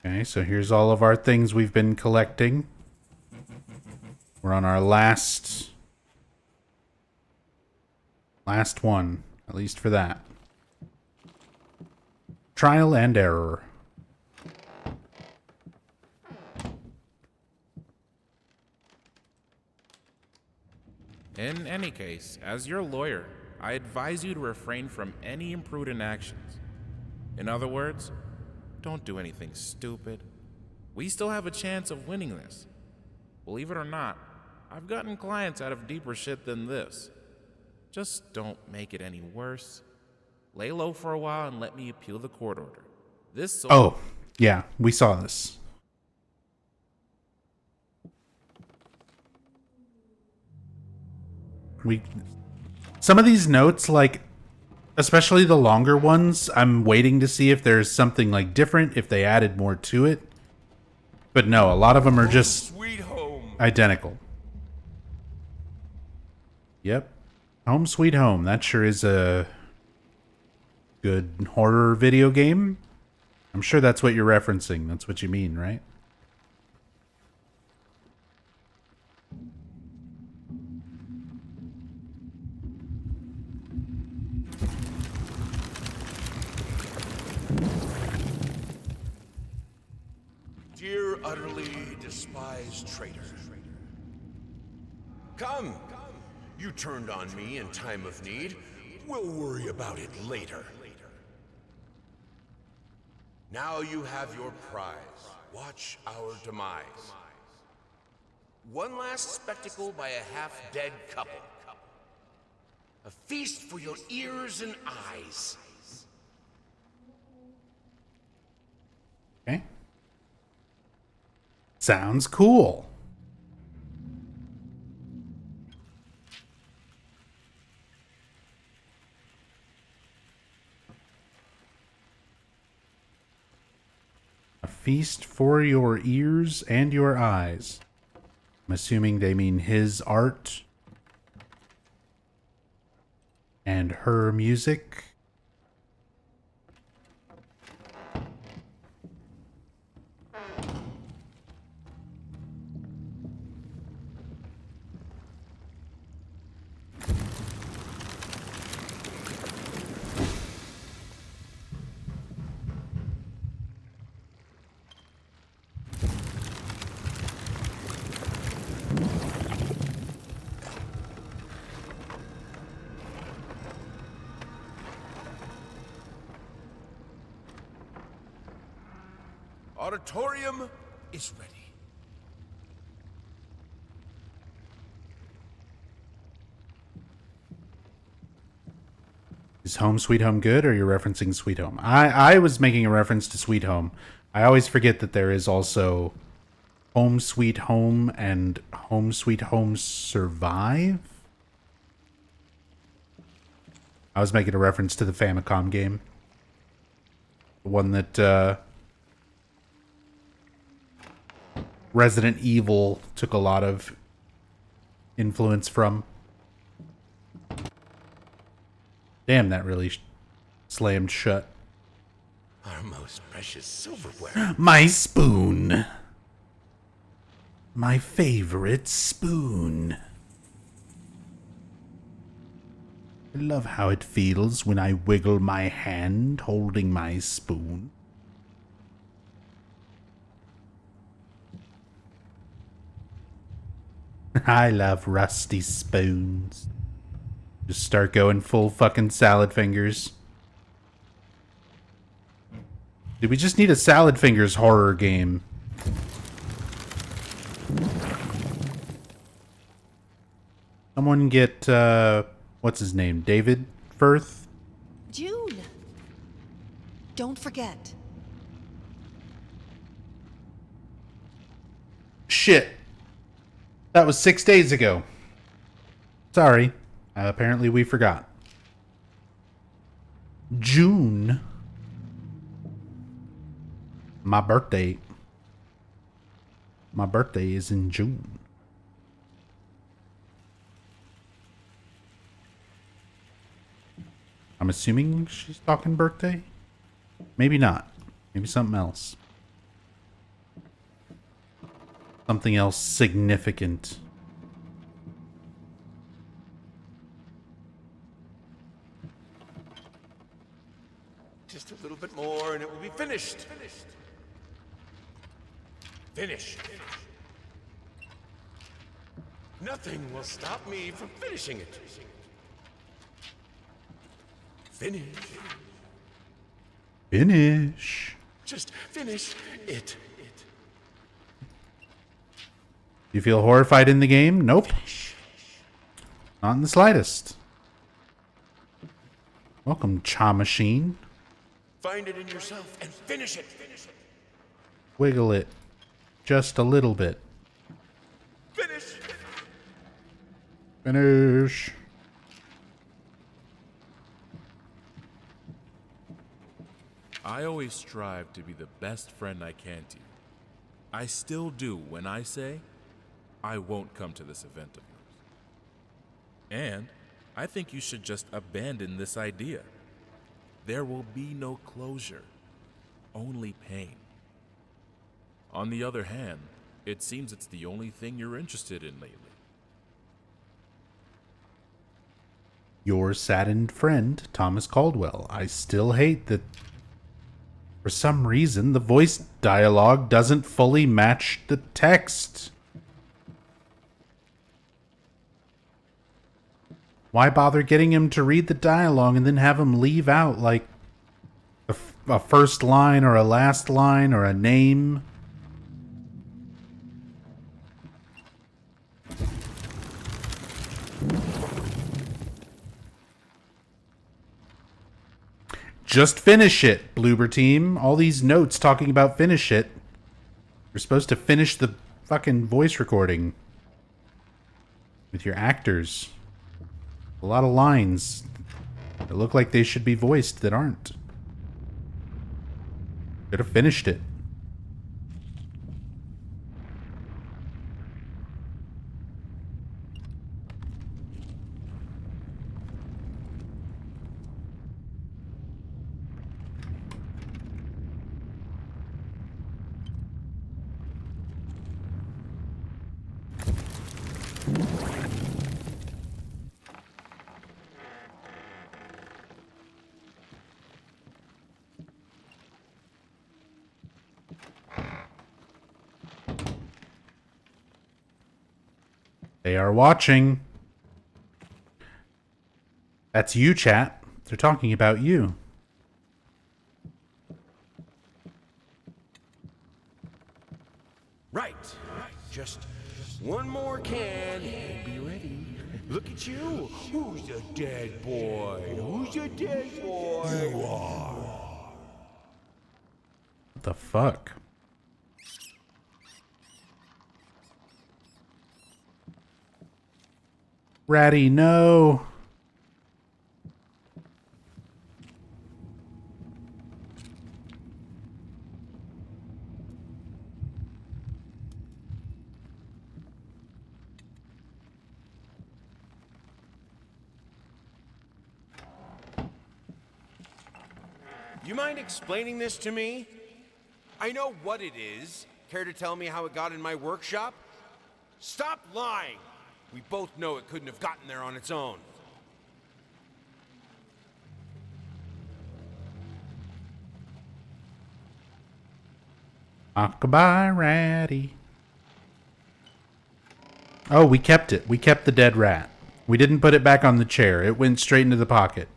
Okay, so here's all of our things we've been collecting. We're on our last one, at least for that. Trial and error. In any case, as your lawyer, I advise you to refrain from any imprudent actions. In other words, don't do anything stupid. We still have a chance of winning this. Believe it or not, I've gotten clients out of deeper shit than this. Just don't make it any worse. Lay low for a while and let me appeal the court order. Oh, yeah, we saw this. Some of these notes, like, especially the longer ones, I'm waiting to see if there's something, like, different, if they added more to it. But no, a lot of them are just identical. Yep. Home Sweet Home. That sure is a good horror video game. I'm sure that's what you're referencing. That's what you mean, right? Dear utterly despised traitor. Come! You turned on me in time of need. We'll worry about it later. Now you have your prize. Watch our demise. One last spectacle by a half-dead couple. A feast for your ears and eyes. Okay. Sounds cool. A feast for your ears and your eyes. I'm assuming they mean his art and her music. Auditorium is ready. Is Home Sweet Home good, or you're referencing Sweet Home? I was making a reference to Sweet Home. I always forget that there is also Home Sweet Home and Home Sweet Home Survive. I was making a reference to the Famicom game. The one that Resident Evil took a lot of influence from. Damn, that really slammed shut. Our most precious silverware. My spoon. My favorite spoon. I love how it feels when I wiggle my hand holding my spoon. I love rusty spoons. Just start going full fucking salad fingers. Do we just need a salad fingers horror game? Someone get, what's his name? David Firth? June! Don't forget. Shit. That was 6 days ago. Sorry. Apparently we forgot. June. My birthday. My birthday is in June. I'm assuming she's talking birthday? Maybe not. Maybe something else. Something else significant. Just a little bit more and it will be finished. Finish. Nothing will stop me from finishing it. Finish. Finish. Just finish it. You feel horrified in the game? Nope. Not in the slightest. Welcome, Cha Machine. Find it in yourself and finish it. Wiggle it. Just a little bit. Finish. Finish. I always strive to be the best friend I can to you. I still do when I say I won't come to this event of yours. And I think you should just abandon this idea. There will be no closure, only pain. On the other hand, it seems it's the only thing you're interested in lately. Your saddened friend, Thomas Caldwell. I still hate that for some reason the voice dialogue doesn't fully match the text. Why bother getting him to read the dialogue and then have him leave out like a first line or a last line or a name? Just finish it, Bloober Team. All these notes talking about finish it. You're supposed to finish the fucking voice recording with your actors. A lot of lines that look like they should be voiced that aren't. Could have finished it. They are watching. That's you, chat. They're talking about you. Right. Just one more can. Be ready. Look at you. Who's a dead boy? Who's a dead boy? You are. What the fuck? Ratty, no. You mind explaining this to me? I know what it is. Care to tell me how it got in my workshop? Stop lying! We both know it couldn't have gotten there on its own. Goodbye, Ratty. Oh, we kept it. We kept the dead rat. We didn't put it back on the chair. It went straight into the pocket.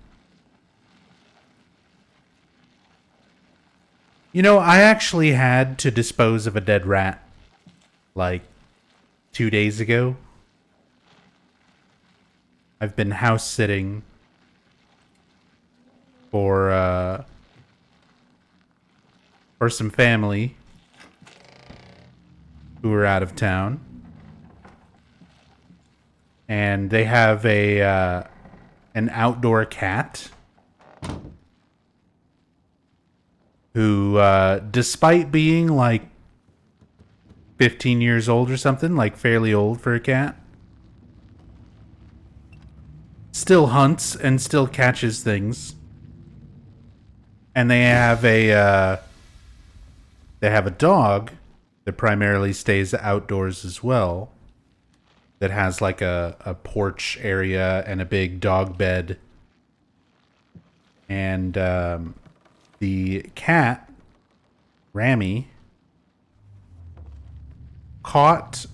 You know, I actually had to dispose of a dead rat like 2 days ago. I've been house sitting for some family who are out of town, and they have an outdoor cat who, despite being like 15 years old or something, like fairly old for a cat, still hunts and still catches things. And they have a dog that primarily stays outdoors as well, that has like a porch area and a big dog bed. And the cat, Rammy, caught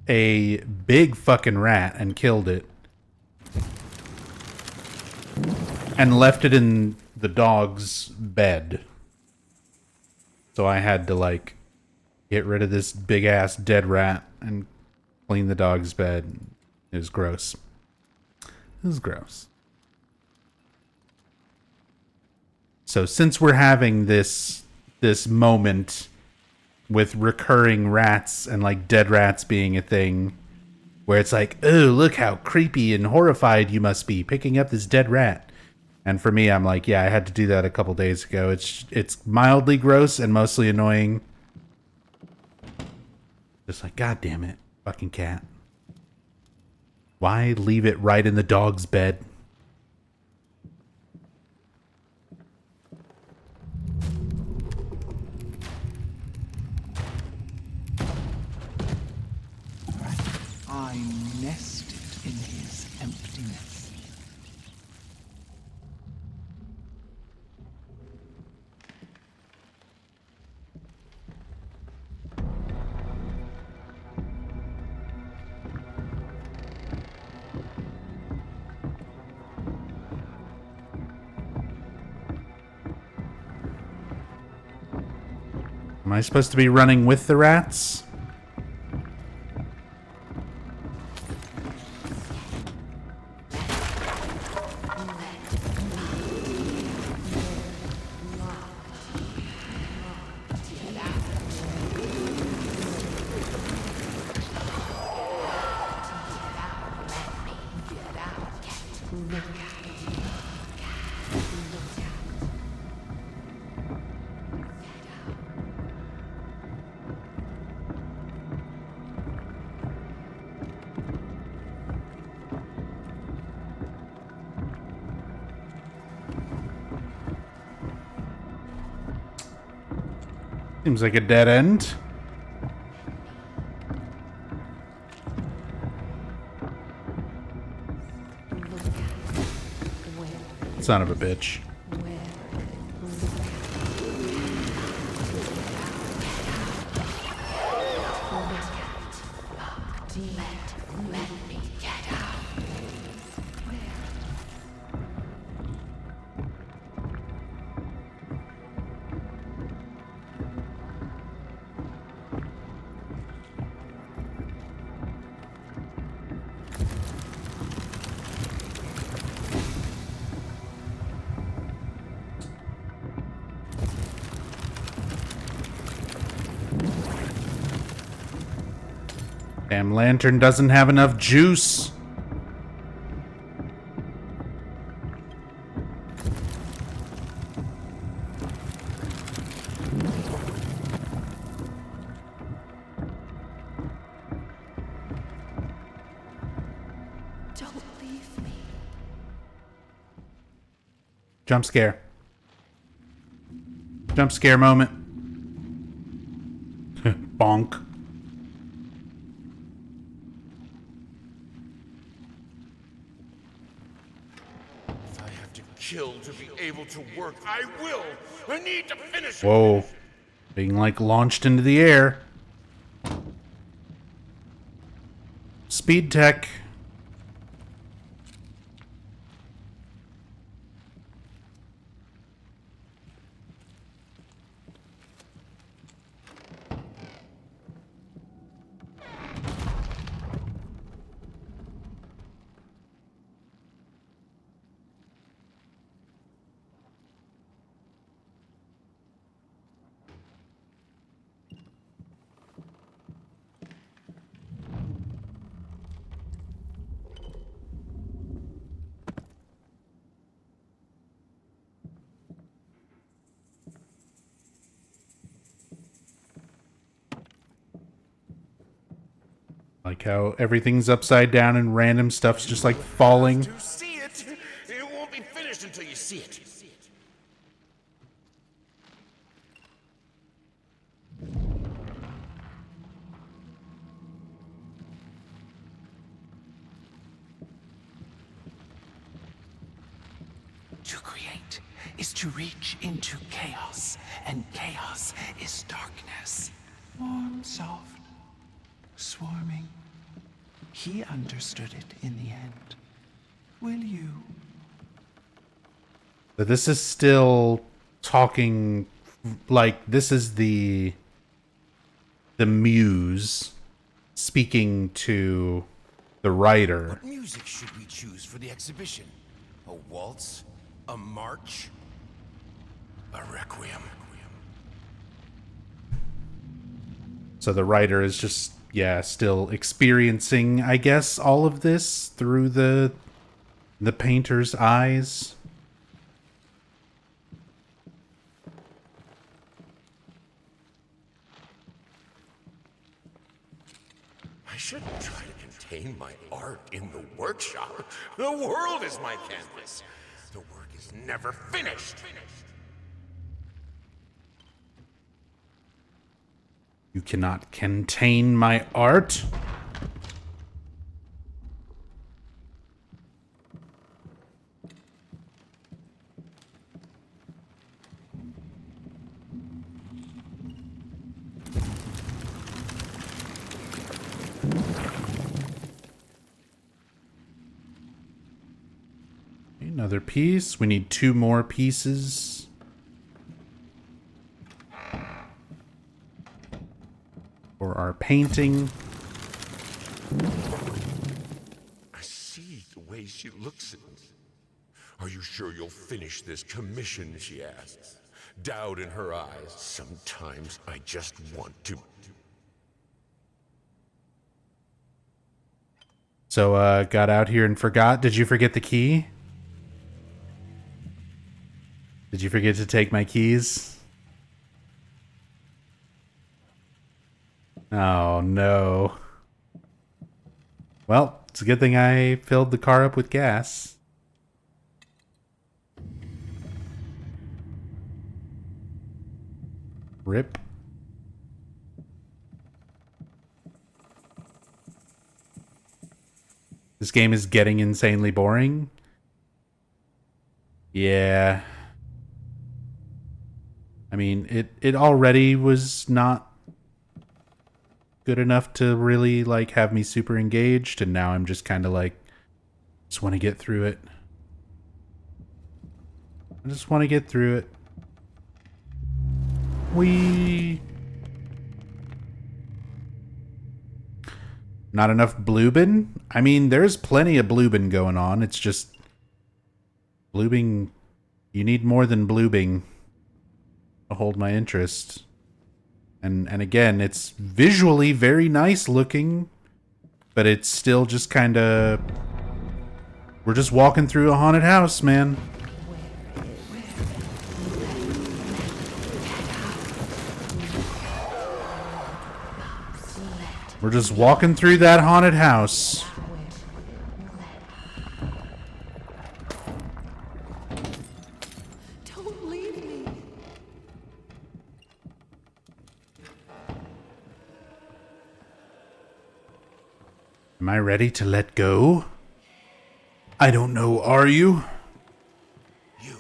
a big fucking rat and killed it. And left it in the dog's bed. So I had to, like, get rid of this big-ass dead rat and clean the dog's bed. It was gross. It was gross. So since we're having this moment with recurring rats and, like, dead rats being a thing, where it's like, oh, look how creepy and horrified you must be picking up this dead rat. And for me, I'm like, yeah, I had to do that a couple days ago. It's mildly gross and mostly annoying. Just like, God damn it, fucking cat. Why leave it right in the dog's bed? I nested in his emptiness. Am I supposed to be running with the rats? Seems like a dead end. Son of a bitch. Damn lantern doesn't have enough juice. Don't leave me. Jump scare. Jump scare moment. Bonk. If I have to kill to be able to work, I will. I need to finish. Whoa. Being like launched into the air. Speed tech. Like how everything's upside down and random stuff's just like falling. To see it, it won't be finished until you see it. To create is to reach into chaos, and chaos is darkness. Warm, soft, swarming. He understood it in the end. Will you? But this is still talking like this is the muse speaking to the writer. What music should we choose for the exhibition? A waltz? A march? A requiem? So the writer is just, yeah, still experiencing, I guess, all of this through the painter's eyes. I shouldn't try to contain paint my art in the workshop. The world is my canvas. The work is never finished. You cannot contain my art. Another piece. We need 2 more pieces. For our painting. I see the way she looks at me. Are you sure you'll finish this commission, she asks. Doubt in her eyes. Sometimes I just want to. So, got out here and forgot. Did you forget the key? Did you forget to take my keys? Oh, no. Well, it's a good thing I filled the car up with gas. Rip. This game is getting insanely boring. Yeah. I mean, it already was not good enough to really, like, have me super engaged, and now I'm just kind of like, just want to get through it. I just want to get through it. Not enough bloobin? I mean, there's plenty of bloobin going on. It's just bloobing. You need more than bloobing to hold my interest. And again, it's visually very nice looking, but it's still just kind of, we're just walking through a haunted house, man. We're just walking through that haunted house. Don't leave me. Am I ready to let go? I don't know, are you? You.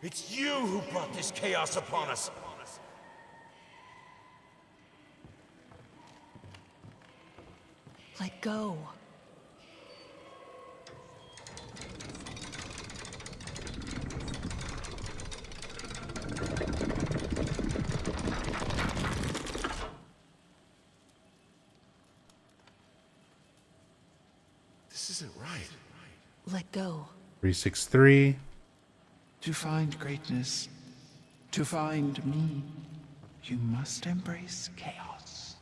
It's you who brought this chaos upon us. Let go. This isn't right. Let go. 363. To find greatness, to find me, you must embrace chaos.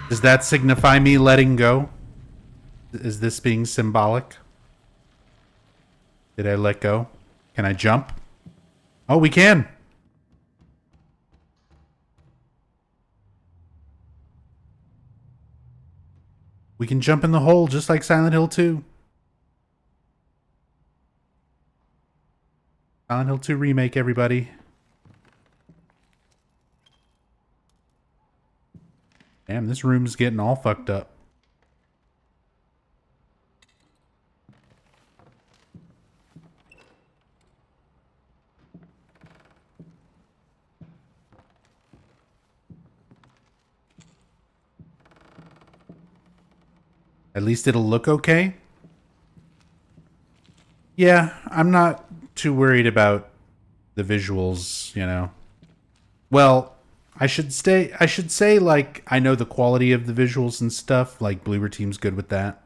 Does that signify me letting go? Is this being symbolic? Did I let go? Can I jump? Oh, we can. We can jump in the hole just like Silent Hill 2. Silent Hill 2 Remake, everybody. Damn, this room's getting all fucked up. At least it'll look okay. Yeah, I'm not too worried about the visuals, you know. Well, I should say, like, I know the quality of the visuals and stuff, like Bloober Team's good with that.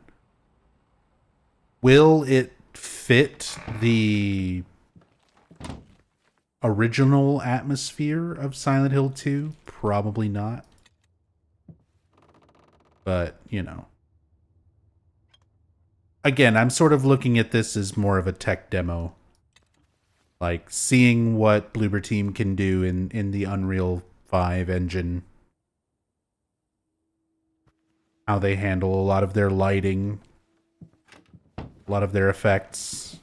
Will it fit the original atmosphere of Silent Hill 2? Probably not. But, you know. Again, I'm sort of looking at this as more of a tech demo. Like, seeing what Bloober Team can do in the Unreal 5 engine. How they handle a lot of their lighting, a lot of their effects.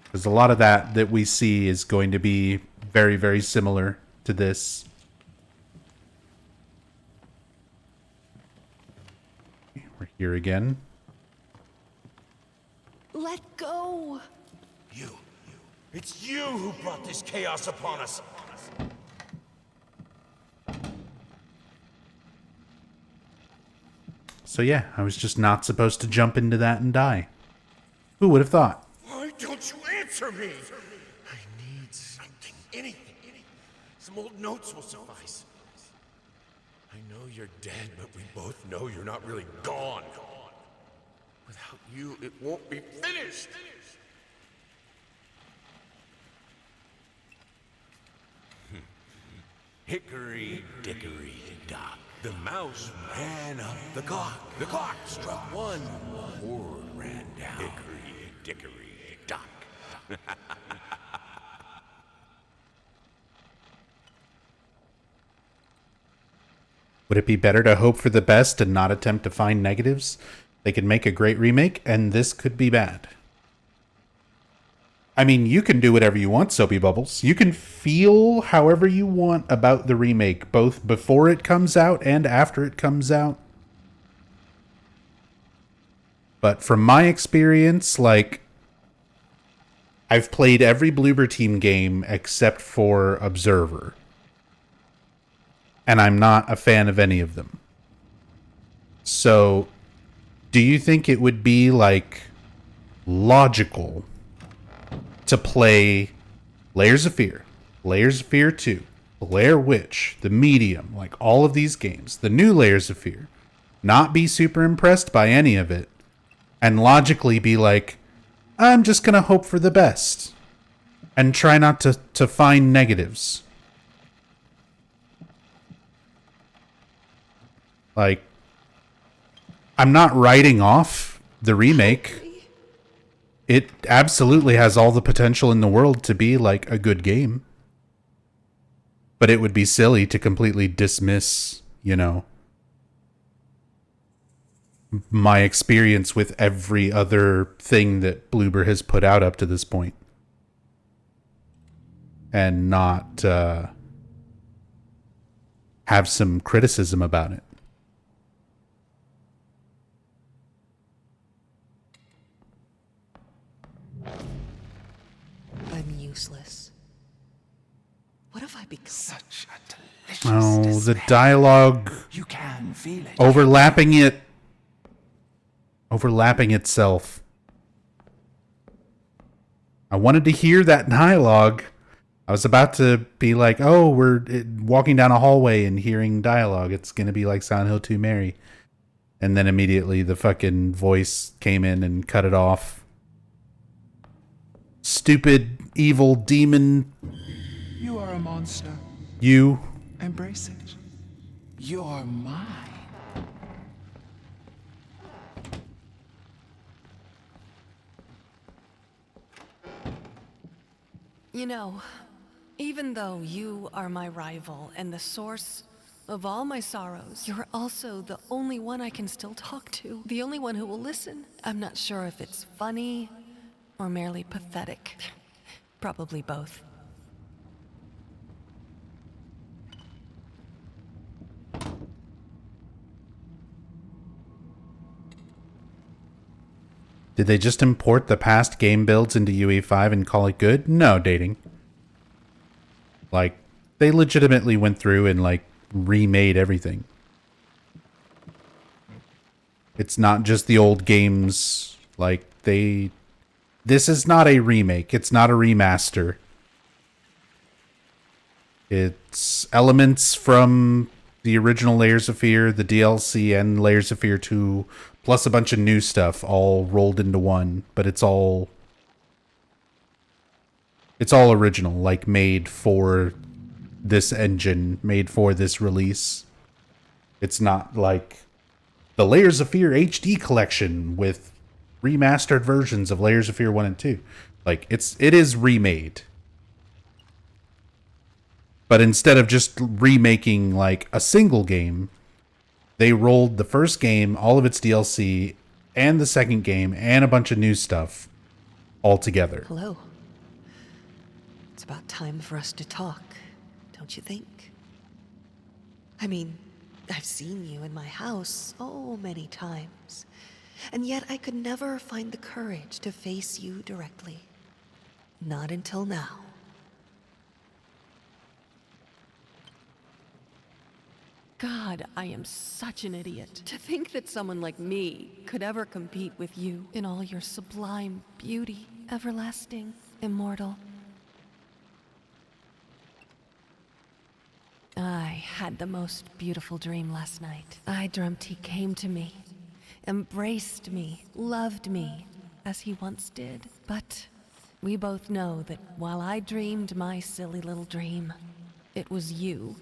Because a lot of that we see is going to be very, very similar to this. We're here again. Let go! It's you who brought this chaos upon us! So yeah, I was just not supposed to jump into that and die. Who would have thought? Why don't you answer me? I need something, anything. Some old notes will suffice. I know you're dead, but we both know you're not really gone. Without you, it won't be finished. Hickory dickory dock. The mouse ran up the clock. The clock struck 1. Horde ran down. Hickory dickory dock. Would it be better to hope for the best and not attempt to find negatives? They could make a great remake, and this could be bad. I mean, you can do whatever you want, Soapy Bubbles. You can feel however you want about the remake, both before it comes out and after it comes out. But from my experience, like, I've played every Bloober Team game except for Observer. And I'm not a fan of any of them. So, do you think it would be, like, logical to play Layers of Fear, Layers of Fear 2, Blair Witch, The Medium, like all of these games, the new Layers of Fear, not be super impressed by any of it, and logically be like, I'm just going to hope for the best, and try not to find negatives? Like, I'm not writing off the remake. It absolutely has all the potential in the world to be like a good game. But it would be silly to completely dismiss, you know, my experience with every other thing that Bloober has put out up to this point. And not have some criticism about it. I'm useless. What have I become? Such a delicious Oh, the despair. dialogue You can feel it. overlapping itself. I wanted to hear that dialogue. I was about to be like, oh, we're walking down a hallway and hearing dialogue. It's going to be like Silent Hill 2 Mary. And then immediately the fucking voice came in and cut it off. Stupid, evil demon. You are a monster. You. Embrace it. You're mine. You know, even though you are my rival and the source of all my sorrows, you're also the only one I can still talk to. The only one who will listen. I'm not sure if it's funny or merely pathetic. Probably both. Did they just import the past game builds into UE5 and call it good? No, dating. Like, they legitimately went through and, like, remade everything. It's not just the old games. Like, this is not a remake. It's not a remaster. It's elements from the original Layers of Fear, the DLC, and Layers of Fear 2, plus a bunch of new stuff all rolled into one. But it's all original, like made for this engine, made for this release. It's not like the Layers of Fear HD collection with remastered versions of Layers of Fear 1 and 2. Like, it is remade. But instead of just remaking like a single game, they rolled the first game, all of its DLC, and the second game, and a bunch of new stuff all together. Hello. It's about time for us to talk, don't you think? I mean, I've seen you in my house so many times, and yet I could never find the courage to face you directly. Not until now. God, I am such an idiot. To think that someone like me could ever compete with you in all your sublime beauty, everlasting, immortal. I had the most beautiful dream last night. I dreamt he came to me, embraced me, loved me, as he once did. But we both know that while I dreamed my silly little dream, it was you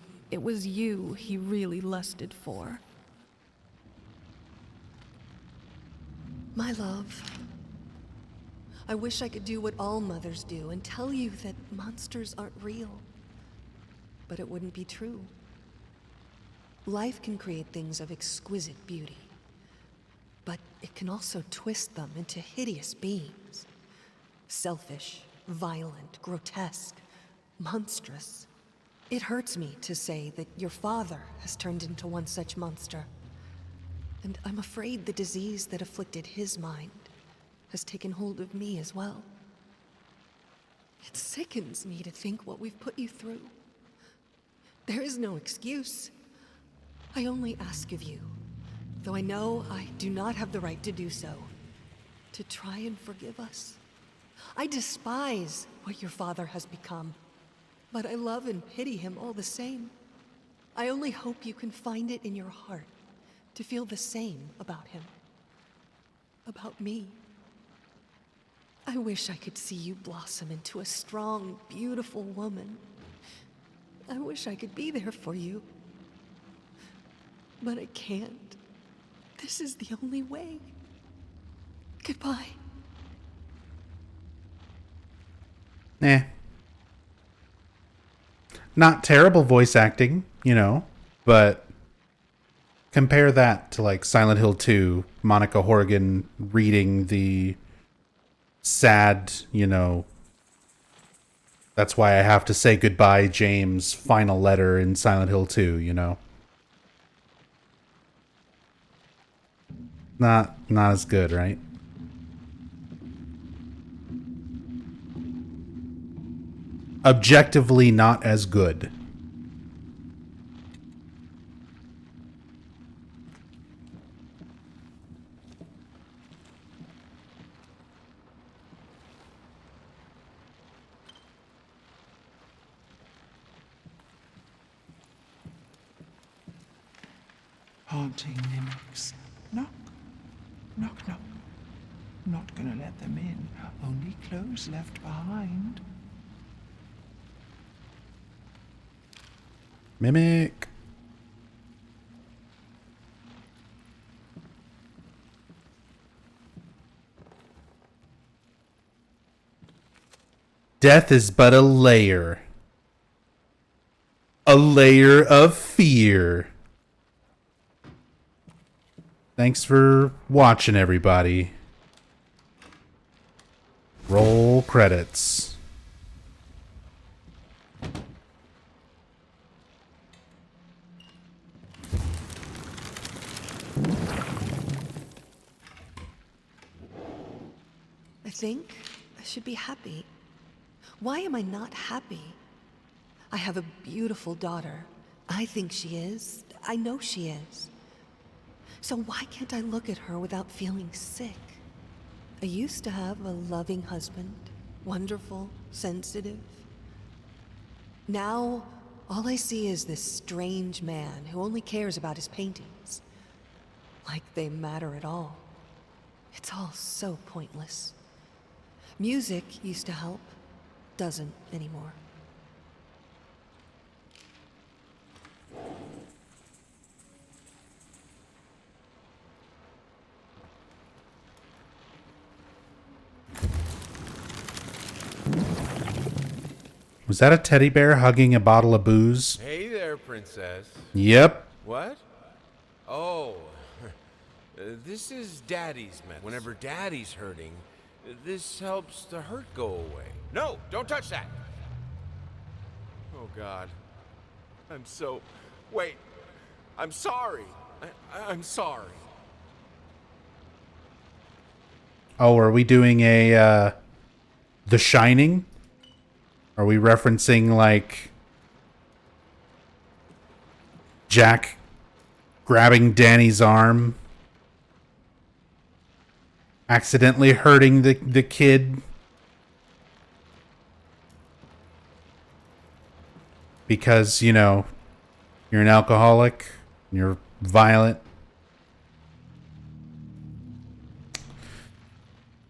he really lusted for. My love, I wish I could do what all mothers do and tell you that monsters aren't real. But it wouldn't be true. Life can create things of exquisite beauty, but it can also twist them into hideous beings. Selfish, violent, grotesque, monstrous. It hurts me to say that your father has turned into one such monster. And I'm afraid the disease that afflicted his mind has taken hold of me as well. It sickens me to think what we've put you through. There is no excuse. I only ask of you, though I know I do not have the right to do so, to try and forgive us. I despise what your father has become, but I love and pity him all the same. I only hope you can find it in your heart to feel the same about him, about me. I wish I could see you blossom into a strong, beautiful woman. I wish I could be there for you. But I can't. This is the only way. Goodbye. Not terrible voice acting, but compare that to like Silent Hill 2, Monica Horgan reading the sad, that's why I have to say goodbye, James' final letter in Silent Hill 2, Not as good, right? Objectively not as good. Haunting mimics. Knock, knock, knock. Not gonna let them in. Only clothes left behind. Mimic. Death is but a layer. A layer of fear. Thanks for watching, everybody. Roll credits. I think I should be happy. Why am I not happy? I have a beautiful daughter. I think she is. I know she is. So why can't I look at her without feeling sick? I used to have a loving husband, wonderful, sensitive. Now, all I see is this strange man who only cares about his paintings. Like they matter at all. It's all so pointless. Music used to help, doesn't anymore. Was that a teddy bear hugging a bottle of booze? Hey there, princess. Yep. What? Oh, this is Daddy's medicine. Whenever Daddy's hurting, this helps the hurt go away. No, don't touch that. Oh, God. I'm so... Wait. I'm sorry. I'm sorry. Oh, are we doing a, The Shining? Are we referencing, like, Jack grabbing Danny's arm, accidentally hurting the kid because, you know, you're an alcoholic, you're violent?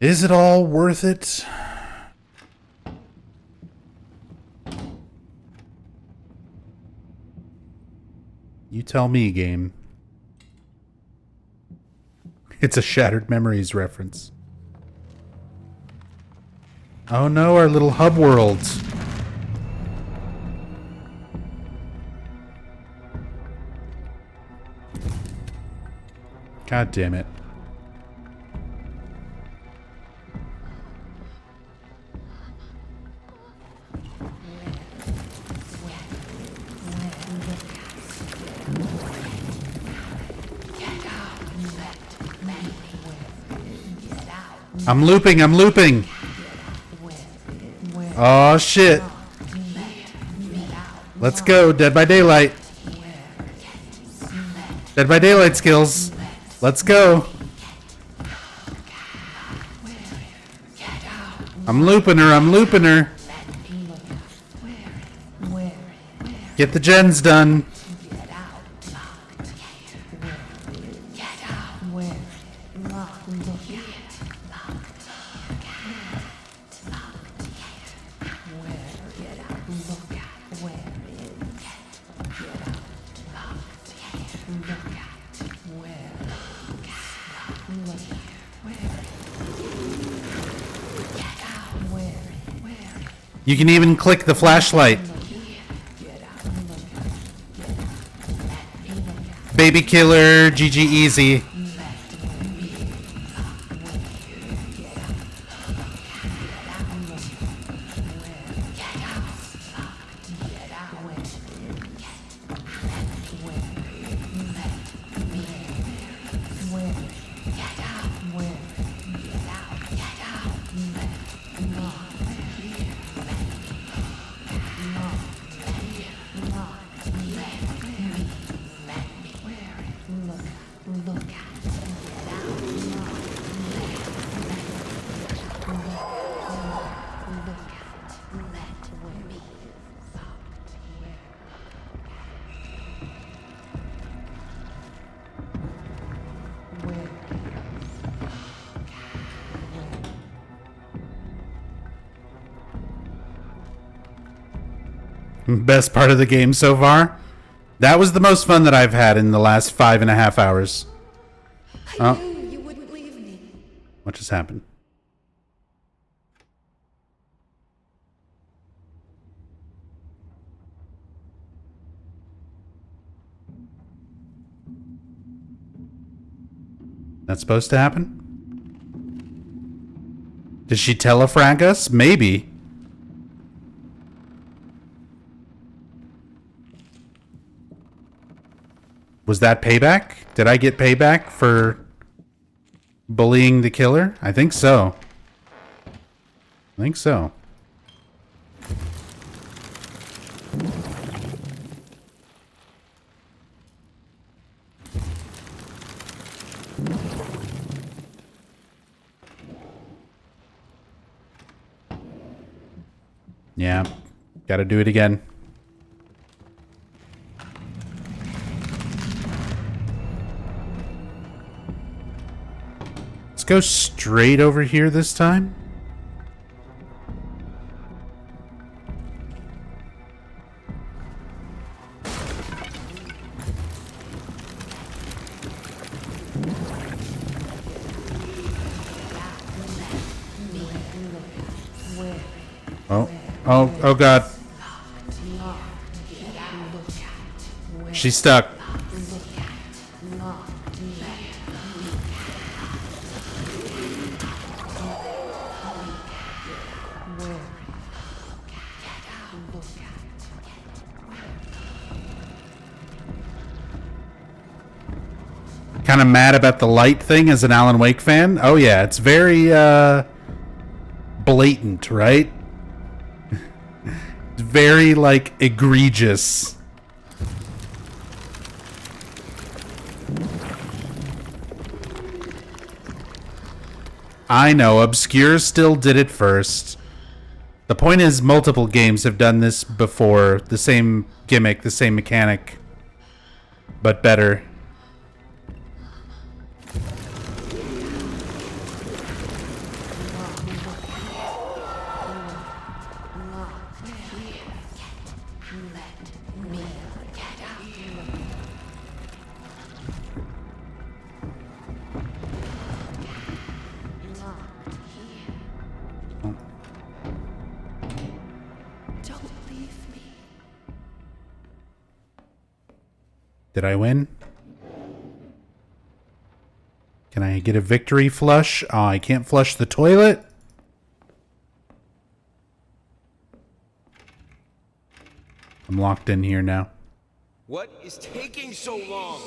Is it all worth it? You tell me, game. It's a Shattered Memories reference. Oh no, our little hub worlds. God damn it. I'm looping. Oh shit. Let's go, Dead by Daylight. Dead by Daylight skills. Let's go. I'm looping her. Get the gens done. You can even click the flashlight. Baby killer, GG easy. Best part of the game so far. That was the most fun that I've had in the last 5.5 hours. I knew you wouldn't leave me. What just happened? That's supposed to happen? Did she telefrag us? Maybe. Was that payback? Did I get payback for bullying the killer? I think so. Yeah. Gotta do it again. Let's go straight over here this time. Oh god. She's stuck. Kind of mad about the light thing as an Alan Wake fan? Oh yeah, it's very blatant, right? It's very like egregious. I know, Obscure still did it first. The point is, multiple games have done this before. The same gimmick, the same mechanic, but better. Did I win? Can I get a victory flush? Oh, I can't flush the toilet? I'm locked in here now. What is taking so long?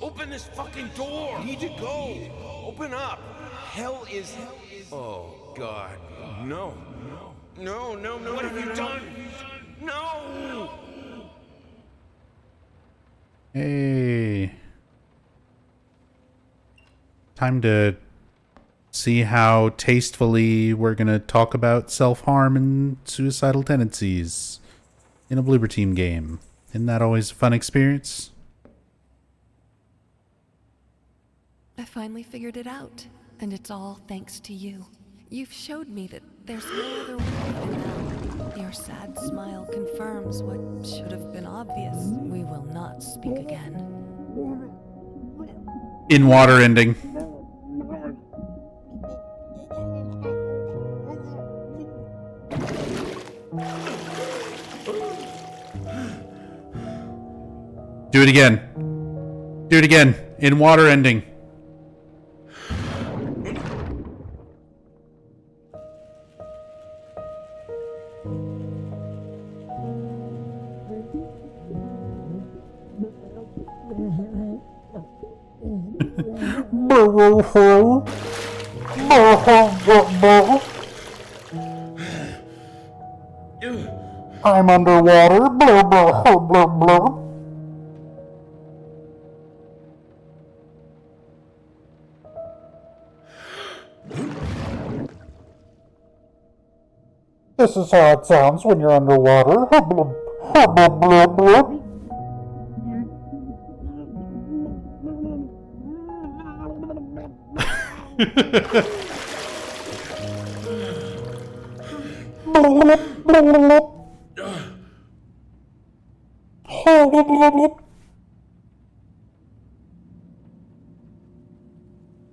Open this fucking door! Need to go! Open up! Hell is... Oh, God. No. No, no, no. What have you done? No! Hey. Time to see how tastefully we're going to talk about self-harm and suicidal tendencies in a Bloober Team game. Isn't that always a fun experience? I finally figured it out, and it's all thanks to you. You've showed me that there's no other way to know. Your sad smile confirms what should have been obvious. We will not speak again. In water ending. Do it again. Do it again. In water ending. I'm underwater. Blah, blah, blah, blah. This is how it sounds when you're underwater. Blah, blah, blah.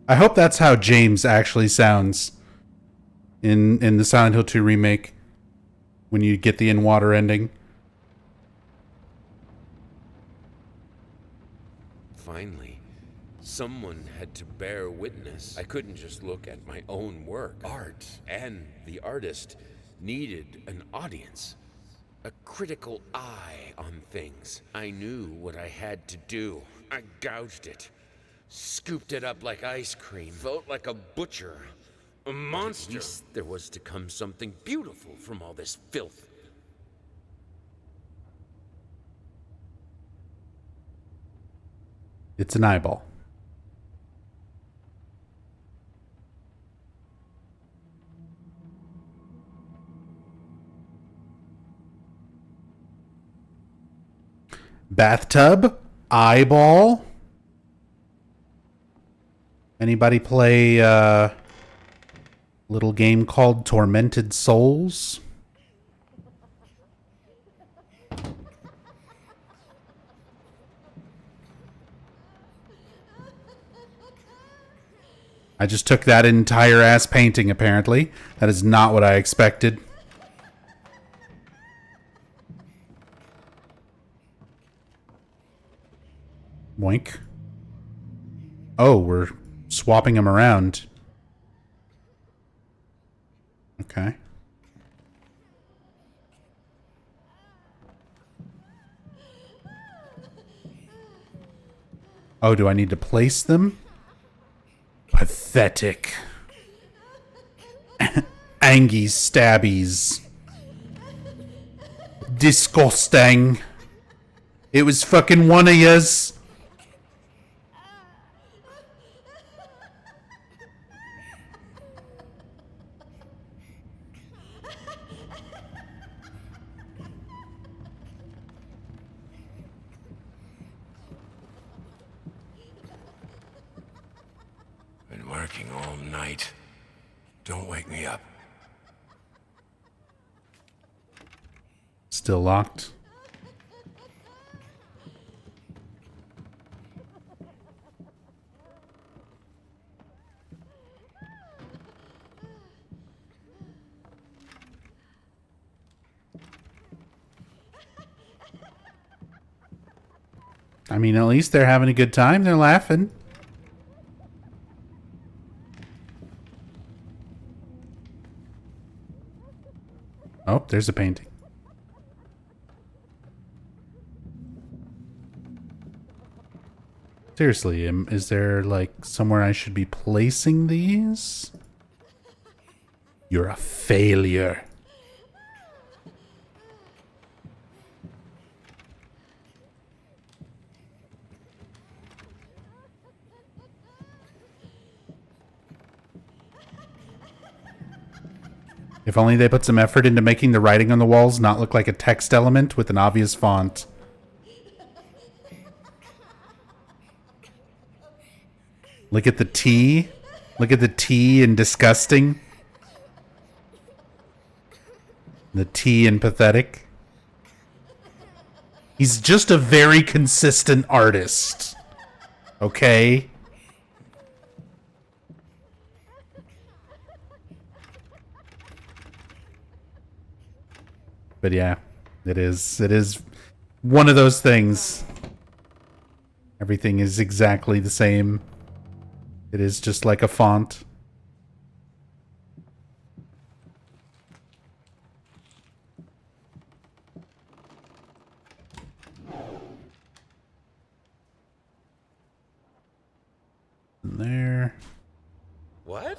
I hope that's how James actually sounds in the Silent Hill 2 remake when you get the in-water ending. Finally, someone had to bear witness. I couldn't just look at my own work. Art and the artist needed an audience. A critical eye on things. I knew what I had to do. I gouged it. Scooped it up like ice cream. Felt like a butcher. A monster. At least there was to come something beautiful from all this filth. It's an eyeball. Bathtub? Eyeball? Anybody play a little game called Tormented Souls? I just took that entire ass painting, apparently. That is not what I expected. Boink. Oh, we're swapping them around. Okay. Oh, do I need to place them? Pathetic. Angies stabbies. Disgusting. It was fucking one of yous. Been working all night. Don't wake me up. Still locked. I mean, at least they're having a good time. They're laughing. Oh, there's a painting. Seriously, is there like somewhere I should be placing these? You're a failure. If only they put some effort into making the writing on the walls not look like a text element with an obvious font. Look at the T. Look at the T in disgusting. The T in pathetic. He's just a very consistent artist. Okay? But yeah, it is one of those things. Everything is exactly the same. It is just like a font. And there. What?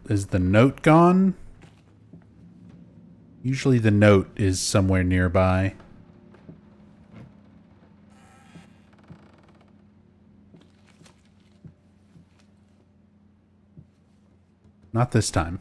Is the note gone? Usually the note is somewhere nearby. Not this time.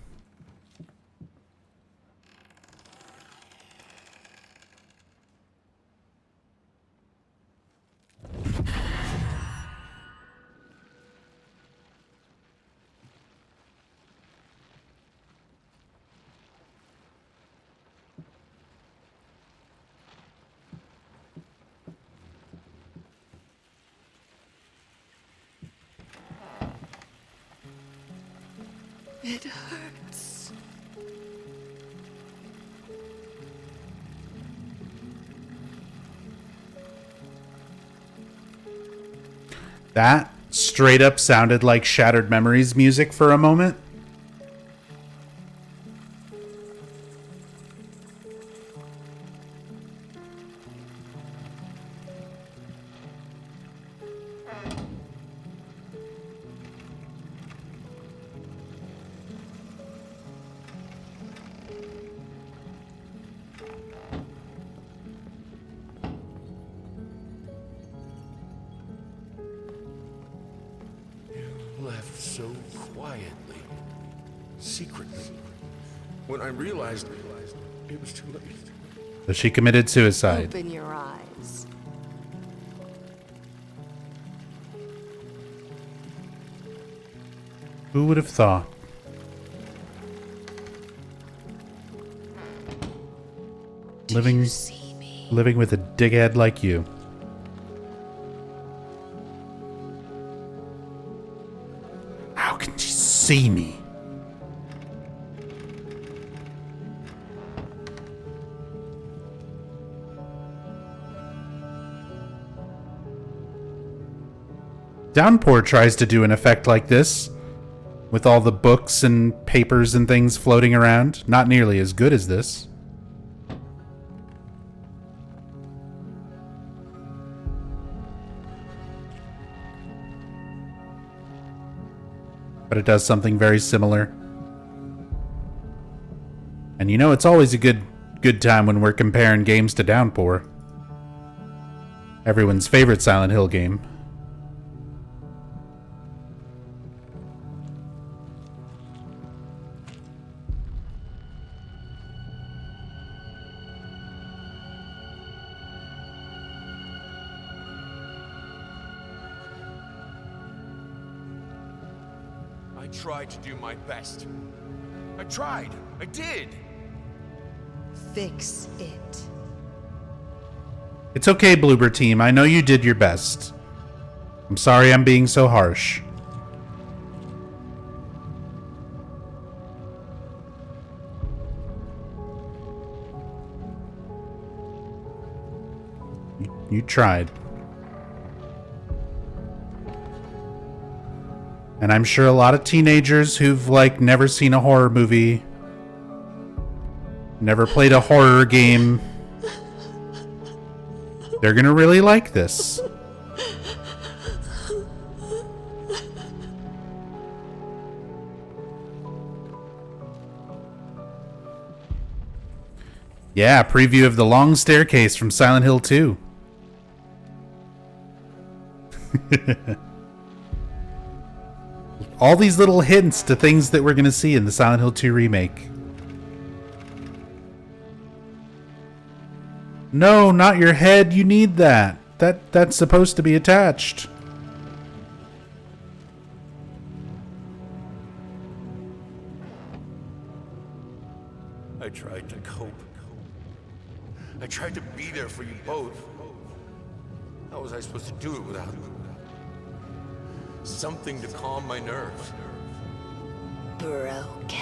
It hurts. That straight up sounded like Shattered Memories music for a moment. Left so quietly, secretly. When I realized it was too late. So she committed suicide. Open your eyes. Who would have thought? Living with a dighead like you. see me. Downpour tries to do an effect like this, with all the books and papers and things floating around. Not nearly as good as this. But it does something very similar. And you know, it's always a good time when we're comparing games to Downpour. Everyone's favorite Silent Hill game. I tried to do my best. I tried. I did. Fix it. It's okay, Bloober Team. I know you did your best. I'm sorry I'm being so harsh. You tried. And I'm sure a lot of teenagers who've, like, never seen a horror movie, never played a horror game, they're gonna really like this. Yeah, preview of The Long Staircase from Silent Hill 2. All these little hints to things that we're going to see in the Silent Hill 2 remake. No, not your head. You need that. That's supposed to be attached. I tried to cope. I tried to be there for you both. How was I supposed to do it without something to calm my nerves? Broken.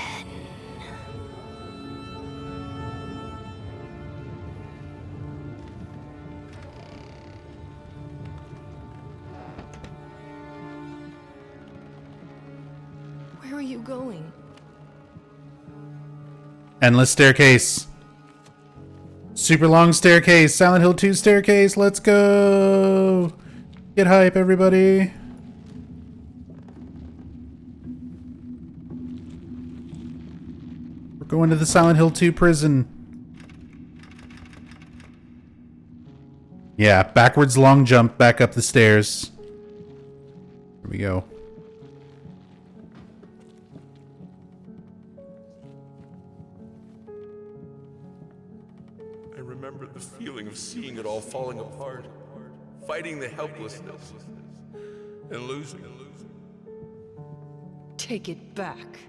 Where are you going? Endless staircase. Super long staircase. Silent Hill 2 staircase. Let's go. Get hype, everybody. We're going to the Silent Hill 2 prison. Yeah, backwards long jump back up the stairs. Here we go. I remember the feeling of seeing it all falling apart, fighting the helplessness, and losing. Take it back.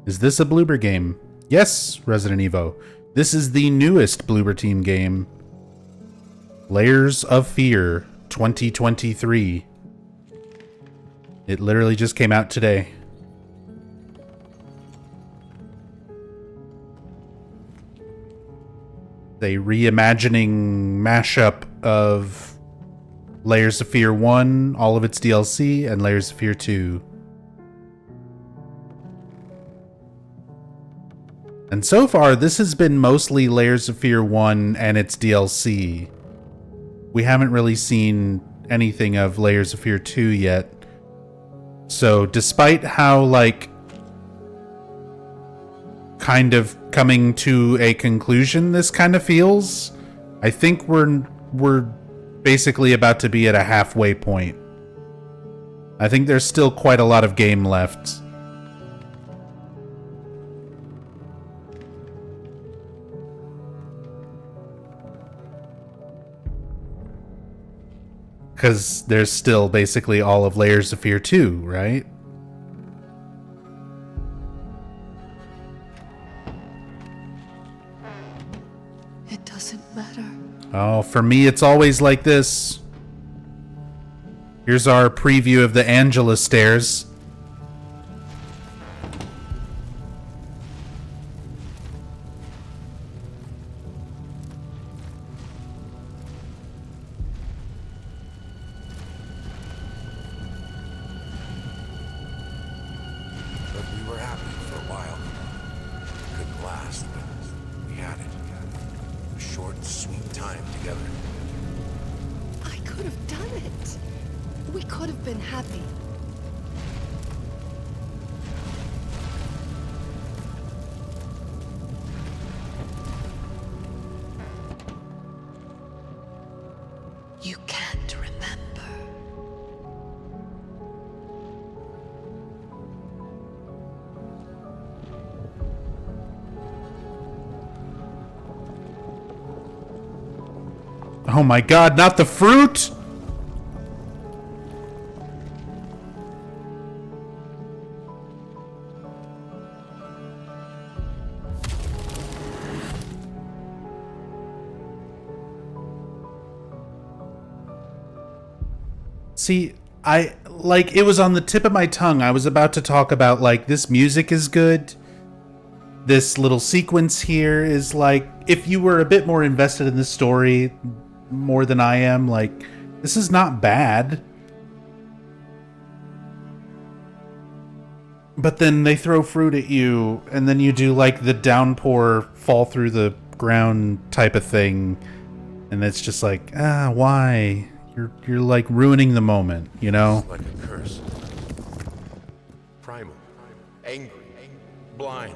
Is this a Bloober game? Yes, Resident Evo. This is the newest Bloober Team game. Layers of Fear 2023. It literally just came out today. A reimagining mashup of Layers of Fear 1, all of its DLC, and Layers of Fear 2. And so far, this has been mostly Layers of Fear 1 and its DLC. We haven't really seen anything of Layers of Fear 2 yet. So, despite how, like, kind of coming to a conclusion this kind of feels, I think we're basically about to be at a halfway point. I think there's still quite a lot of game left. Because there's still basically all of Layers of Fear 2, right? It doesn't matter. Oh, for me, it's always like this. Here's our preview of the Angela stairs. But we were happy for a while. Couldn't last, but we had it. A short, sweet time together. I could have done it. We could have been happy. You can't remember. Oh my god, not the fruit! See, it was on the tip of my tongue. I was about to talk about, like, this music is good. This little sequence here is, like, if you were a bit more invested in this story more than I am, like, this is not bad. But then they throw fruit at you, and then you do, like, the downpour fall through the ground type of thing. And it's just like, why? You're like ruining the moment, you know? Like a curse. Primal. Angry. Blind.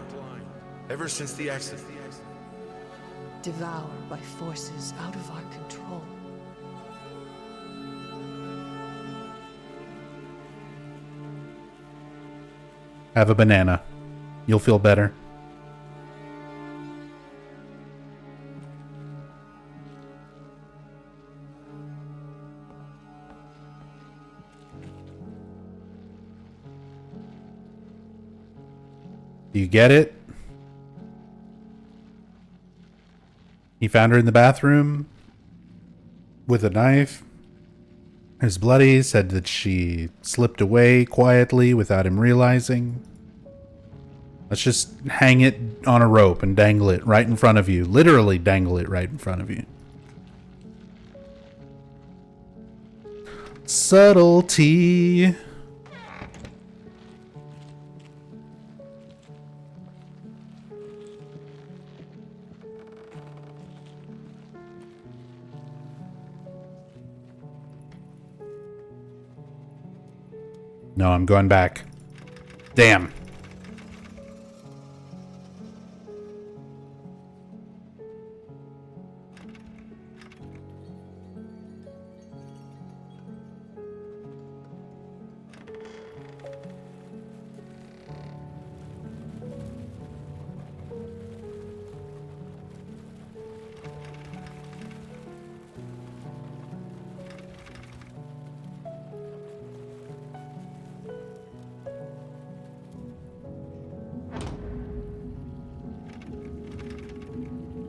Ever since the accident. Devoured by forces out of our control. Have a banana. You'll feel better. Do you get it? He found her in the bathroom with a knife. It was bloody, said that she slipped away quietly without him realizing. Let's just hang it on a rope and dangle it right in front of you. Literally dangle it right in front of you. Subtlety. No, I'm going back. Damn.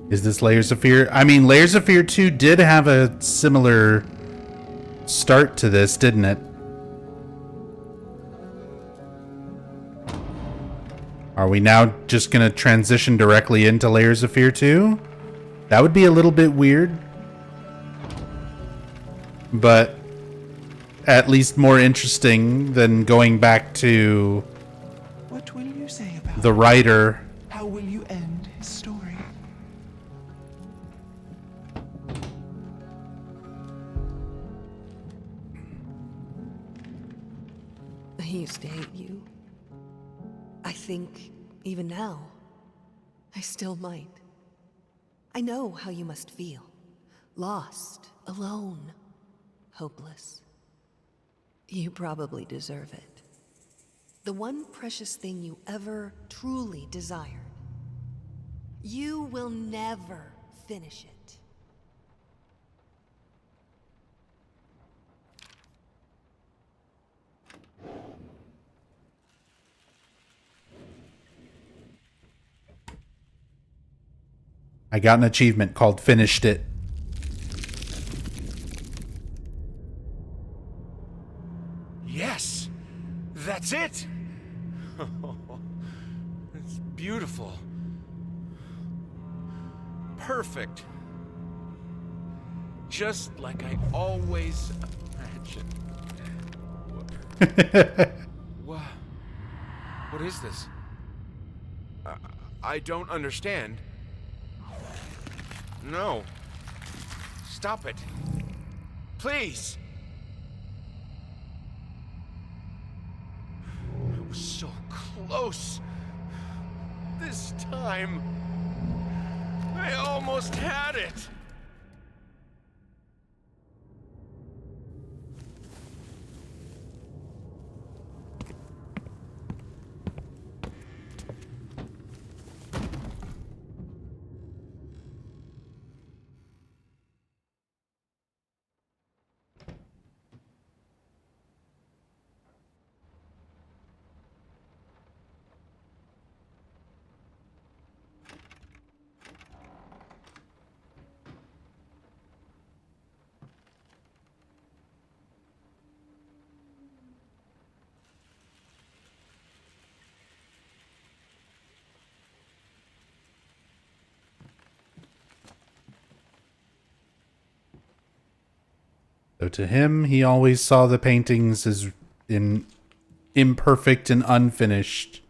Is this Layers of Fear? I mean, Layers of Fear 2 did have a similar start to this, didn't it? Are we now just going to transition directly into Layers of Fear 2? That would be a little bit weird. But at least more interesting than going back to What will you say about the writer. How will you end his story? I used to hate you. I think, even now, I still might. I know how you must feel. Lost, alone, hopeless. You probably deserve it. The one precious thing you ever truly desired. You will never finish it. I got an achievement called Finished It. beautiful. Perfect. Just like I always imagined. What? What is this? I don't understand. No. Stop it. Please. I was so close. This time. I almost had it. So to him, he always saw the paintings as imperfect and unfinished.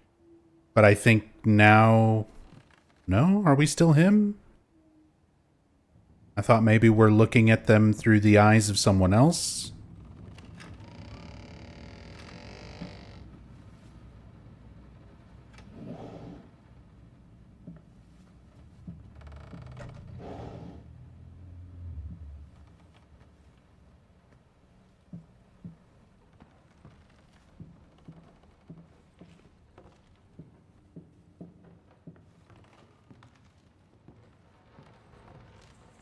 But I think now... No? Are we still him? I thought maybe we're looking at them through the eyes of someone else.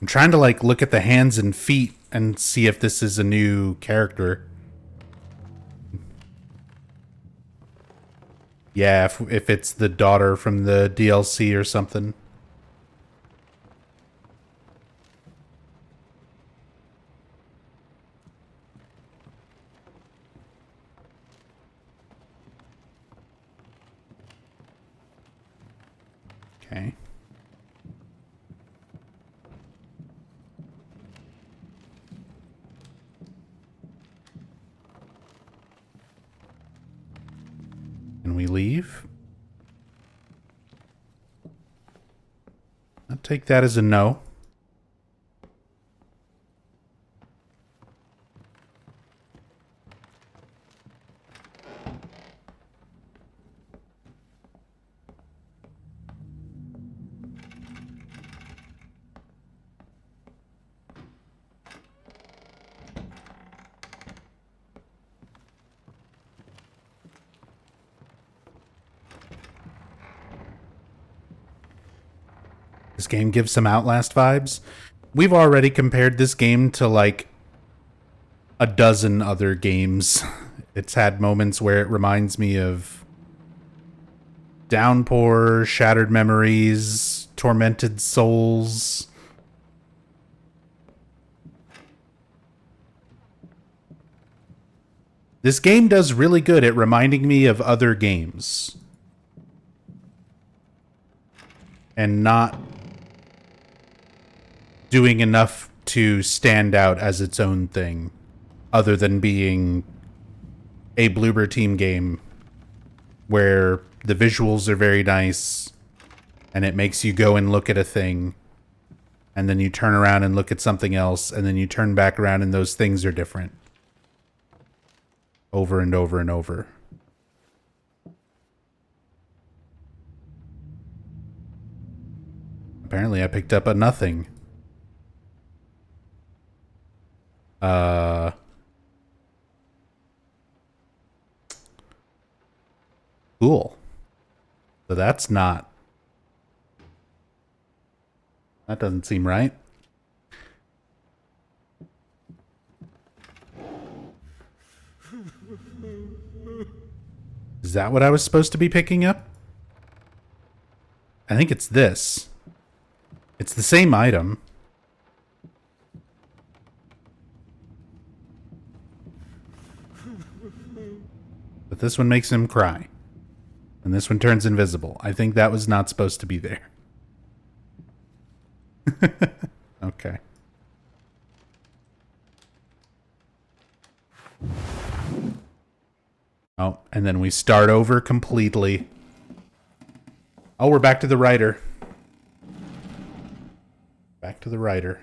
I'm trying to like look at the hands and feet and see if this is a new character. Yeah, if it's the daughter from the DLC or something. Okay. Can we leave? I'll take that as a no. This game gives some Outlast vibes. We've already compared this game to like a dozen other games. It's had moments where it reminds me of Downpour, Shattered Memories, Tormented Souls. This game does really good at reminding me of other games. And not doing enough to stand out as its own thing, other than being a Bloober Team game where the visuals are very nice and it makes you go and look at a thing and then you turn around and look at something else and then you turn back around and those things are different over and over and over. Apparently I picked up a nothing. Cool. So that's not... That doesn't seem right. Is that what I was supposed to be picking up? I think it's this. It's the same item. But this one makes him cry. And this one turns invisible. I think that was not supposed to be there. Okay. Oh, and then we start over completely. Oh, we're back to the writer. Back to the writer.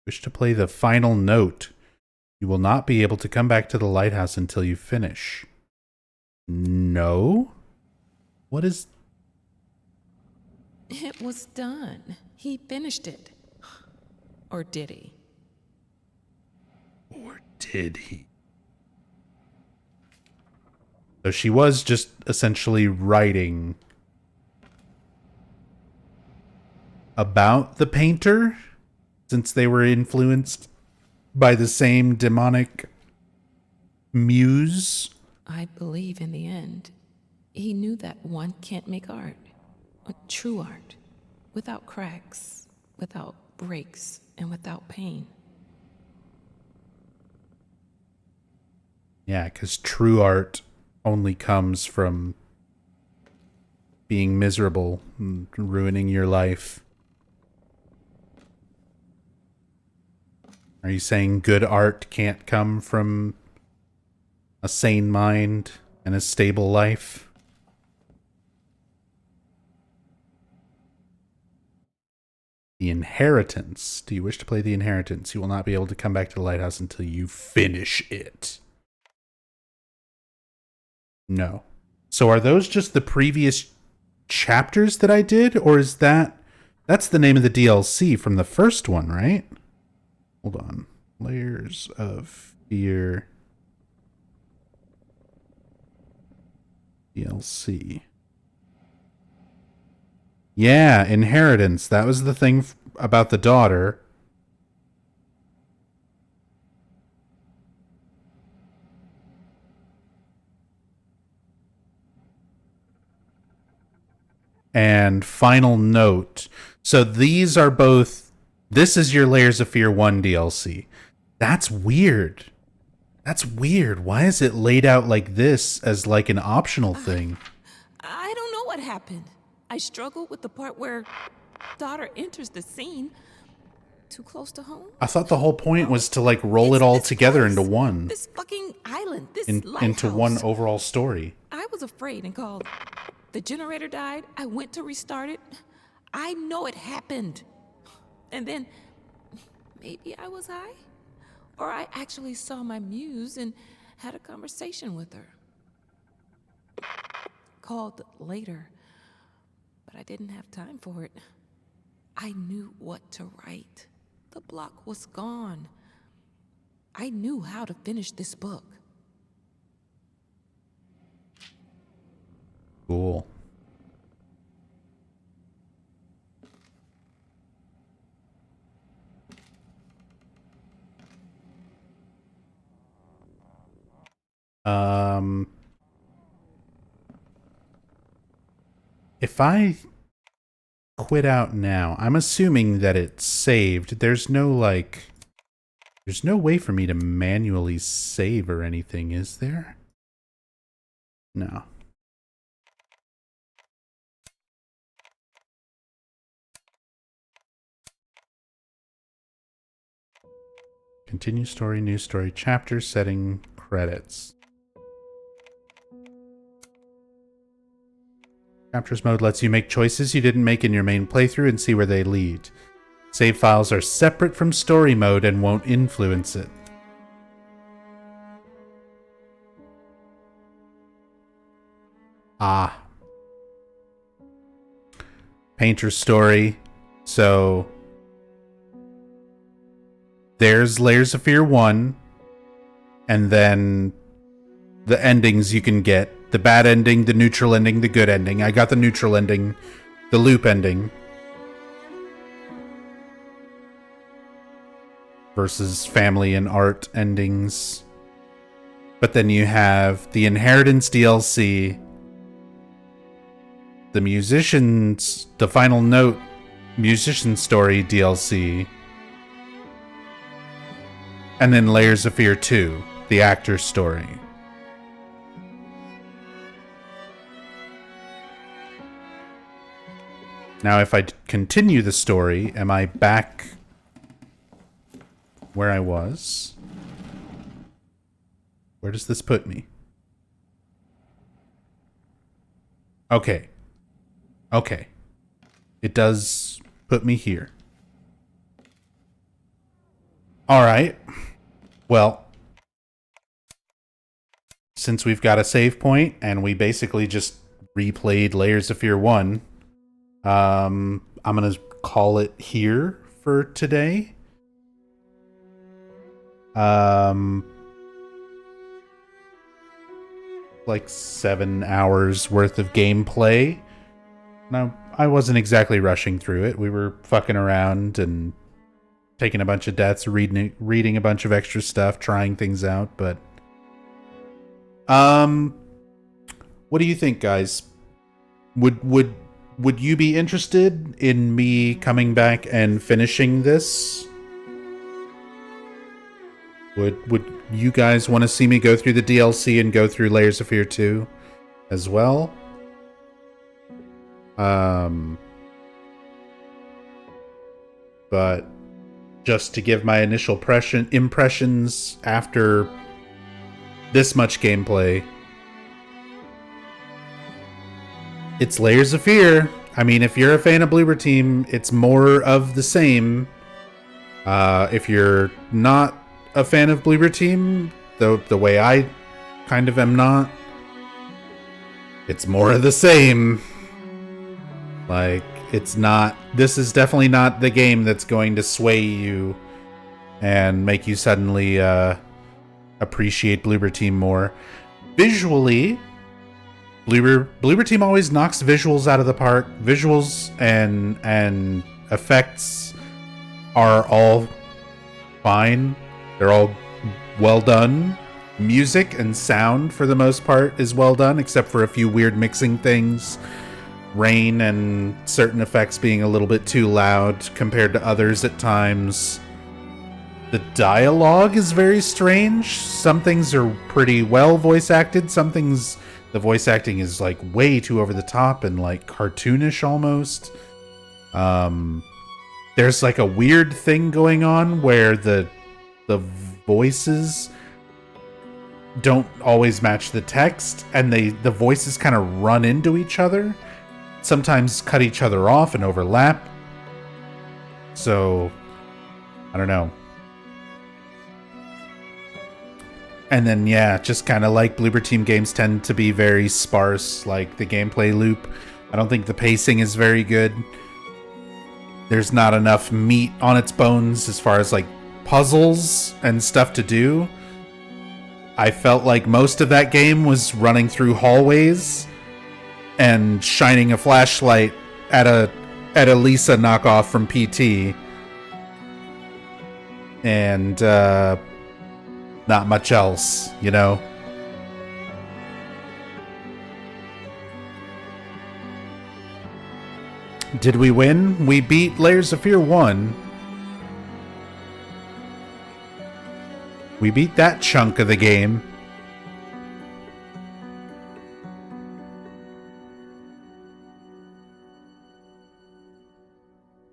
Wish to play the final note. You will not be able to come back to the lighthouse until you finish. No? What is... It was done. He finished it. Or did he? Or did he? So she was just essentially writing about the painter, since they were influenced by the same demonic muse. I believe in the end, he knew that one can't make art, true art, without cracks, without breaks, and without pain. Yeah, because true art only comes from being miserable and ruining your life. Are you saying good art can't come from a sane mind and a stable life? The Inheritance. Do you wish to play The Inheritance? You will not be able to come back to the lighthouse until you finish it. No. So are those just the previous chapters that I did? Or is that's the name of the DLC from the first one, right? Hold on. Layers of Fear DLC. Yeah, Inheritance. That was the thing about the daughter. And Final Note. So these are both... This is your Layers of Fear 1 DLC. That's weird. That's weird. Why is it laid out like this as like an optional thing? I don't know what happened. I struggled with the part where daughter enters the scene. Too close to home? I thought the whole point was to like roll it all together into one. This fucking island, this into one overall story. I was afraid and called. The generator died. I went to restart it. I know it happened. And then maybe I was high? Or I actually saw my muse and had a conversation with her. Called later, but I didn't have time for it. I knew what to write. The block was gone. I knew how to finish this book. Cool. If I quit out now, I'm assuming that it's saved. There's no way for me to manually save or anything, is there? No. Continue story, new story, chapter, setting, credits. Chapters mode lets you make choices you didn't make in your main playthrough and see where they lead. Save files are separate from story mode and won't influence it. Ah. Painter's story. So there's Layers of Fear 1, and then the endings you can get. The bad ending, the neutral ending, the good ending. I got the neutral ending, the loop ending. Versus family and art endings. But then you have the Inheritance DLC, the Final Note musician story DLC, And then Layers of Fear 2, the actor's story. Now, if I continue the story, am I back where I was? Where does this put me? Okay. Okay. It does put me here. All right. Well, since we've got a save point and we basically just replayed Layers of Fear 1, I'm going to call it here for today. Like 7 hours worth of gameplay. Now, I wasn't exactly rushing through it. We were fucking around and taking a bunch of deaths, reading a bunch of extra stuff, trying things out, but what do you think, guys? Would you be interested in me coming back and finishing this? Would you guys want to see me go through the DLC and go through Layers of Fear 2 as well? But just to give my initial impressions after this much gameplay, it's Layers of Fear. I mean, if you're a fan of Bloober Team, it's more of the same. If you're not a fan of Bloober Team, the way I kind of am not, it's more of the same. Like, it's not, this is definitely not the game that's going to sway you and make you suddenly appreciate Bloober Team more. Visually, Bloober Team always knocks visuals out of the park. Visuals and effects are all fine. They're all well done. Music and sound, for the most part, is well done, except for a few weird mixing things. Rain and certain effects being a little bit too loud compared to others at times. The dialogue is very strange. Some things are pretty well voice acted. Some things, the voice acting is like way too over the top and like cartoonish almost. There's like a weird thing going on where the voices don't always match the text, and the voices kind of run into each other. Sometimes cut each other off and overlap. So, I don't know. And then, yeah, just kind of like Bloober Team games tend to be very sparse, like the gameplay loop. I don't think the pacing is very good. There's not enough meat on its bones as far as like puzzles and stuff to do. I felt like most of that game was running through hallways and shining a flashlight at a Lisa knockoff from PT. And not much else, you know? Did we win? We beat Layers of Fear 1. We beat that chunk of the game.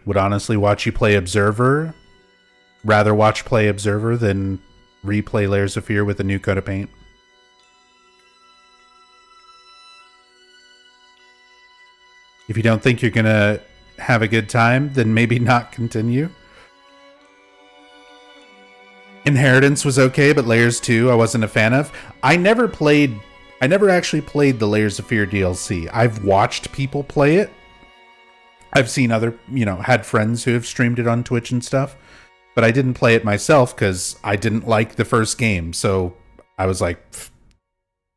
Would honestly watch you play Observer. Rather watch play Observer than replay Layers of Fear with a new coat of paint. If you don't think you're gonna have a good time, then maybe not continue. Inheritance was okay, but Layers 2 I wasn't a fan of. I never actually played the Layers of Fear DLC. I've watched people play it. I've seen other, had friends who have streamed it on Twitch and stuff, but I didn't play it myself because I didn't like the first game. So I was like,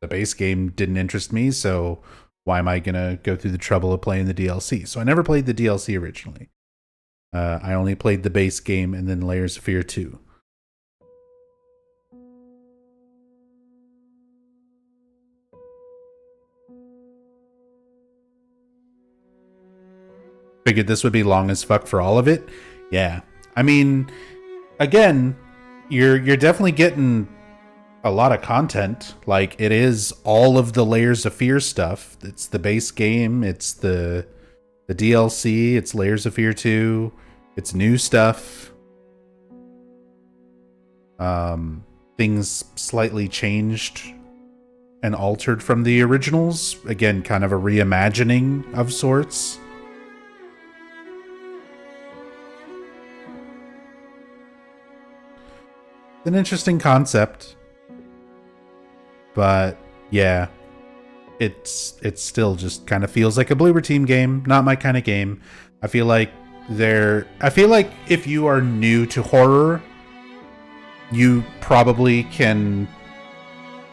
the base game didn't interest me, so why am I going to go through the trouble of playing the DLC? So I never played the DLC originally. I only played the base game and then Layers of Fear 2. Figured this would be long as fuck for all of it. Yeah. I mean, again, you're definitely getting a lot of content. Like, it is all of the Layers of Fear stuff. It's the base game, it's the DLC, it's Layers of Fear 2, it's new stuff. Things slightly changed and altered from the originals. Again, kind of a reimagining of sorts. It's an interesting concept. But yeah, it's still just kind of feels like a Bloober Team game, not my kind of game. I feel like if you are new to horror, you probably can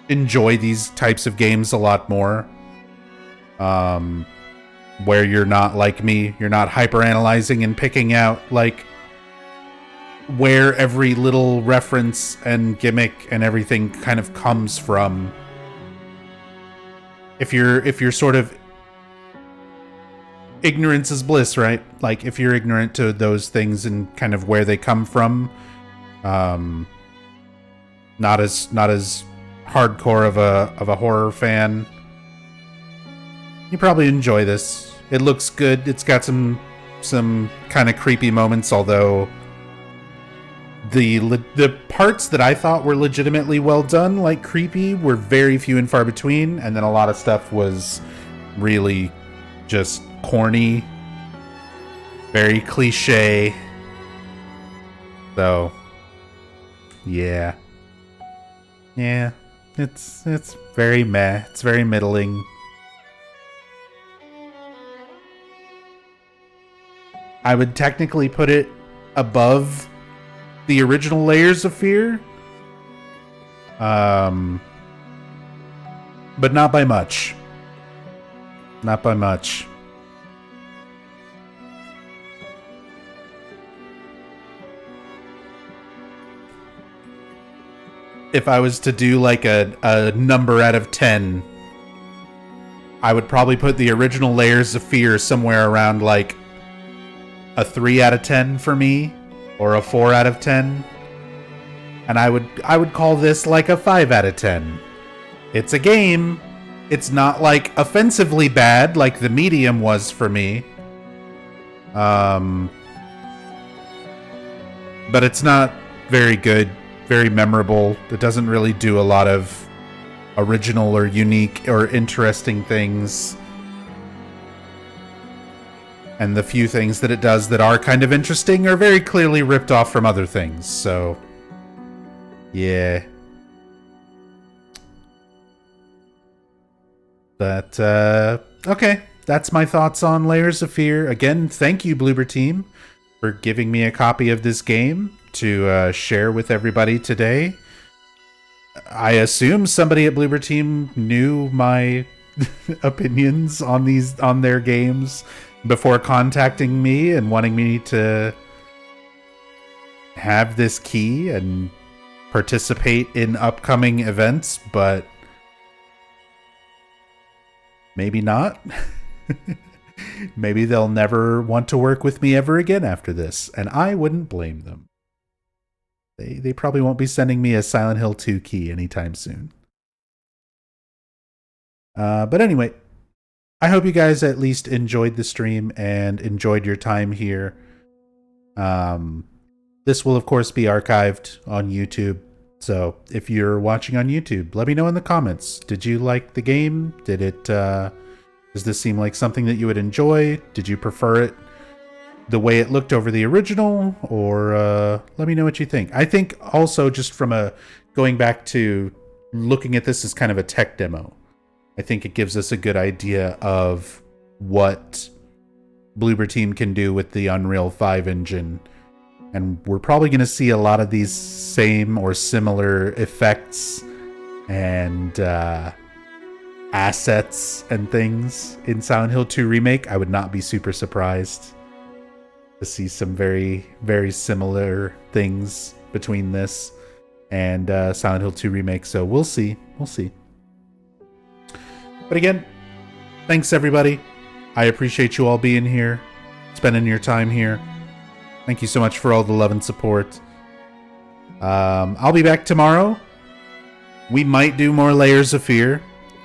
enjoy these types of games a lot more. Where you're not like me, you're not hyper analyzing and picking out like where every little reference and gimmick and everything kind of comes from. If you're sort of, ignorance is bliss, right? Like, if you're ignorant to those things and kind of where they come from, not as hardcore of a horror fan, you probably enjoy this. It looks good. It's got some kind of creepy moments, although the parts that I thought were legitimately well done, like creepy, were very few and far between, and then a lot of stuff was really just corny, very cliche. So yeah, it's very meh. It's very middling. I would technically put it above the original Layers of Fear, but not by much. Not by much. If I was to do like a number out of 10, I would probably put the original Layers of Fear somewhere around like a 3 out of 10 for me, or a 4 out of 10. And I would call this like a 5 out of 10. It's a game. It's not like offensively bad like the Medium was for me. But it's not very good, very memorable. It doesn't really do a lot of original or unique or interesting things. And the few things that it does that are kind of interesting are very clearly ripped off from other things, so yeah. But, okay. That's my thoughts on Layers of Fear. Again, thank you, Bloober Team, for giving me a copy of this game to share with everybody today. I assume somebody at Bloober Team knew my opinions on their games before contacting me and wanting me to have this key and participate in upcoming events, but maybe not. Maybe they'll never want to work with me ever again after this, and I wouldn't blame them. They probably won't be sending me a Silent Hill 2 key anytime soon. But anyway, I hope you guys at least enjoyed the stream and enjoyed your time here. This will, of course, be archived on YouTube. So if you're watching on YouTube, let me know in the comments. Did you like the game? Does this seem like something that you would enjoy? Did you prefer it the way it looked over the original? Or let me know what you think. I think also, just from going back to looking at this as kind of a tech demo, I think it gives us a good idea of what Bloober Team can do with the Unreal 5 engine. And we're probably going to see a lot of these same or similar effects and assets and things in Silent Hill 2 Remake. I would not be super surprised to see some very, very similar things between this and Silent Hill 2 Remake. So we'll see. We'll see. But again, thanks everybody. I appreciate you all being here, spending your time here. Thank you so much for all the love and support. I'll be back tomorrow. We might do more Layers of Fear.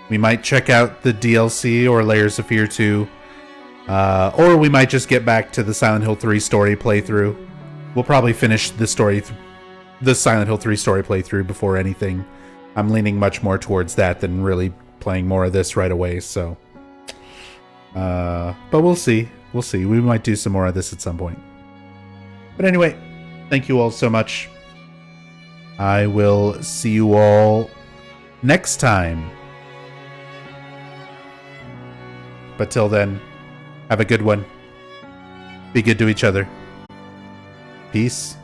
We might check out the DLC or Layers of Fear 2. Or we might just get back to the Silent Hill 3 story playthrough. We'll probably finish the Silent Hill 3 story playthrough before anything. I'm leaning much more towards that than really playing more of this right away, so. But we'll see. We'll see. We might do some more of this at some point. But anyway, thank you all so much. I will see you all next time. But till then, have a good one. Be good to each other. Peace.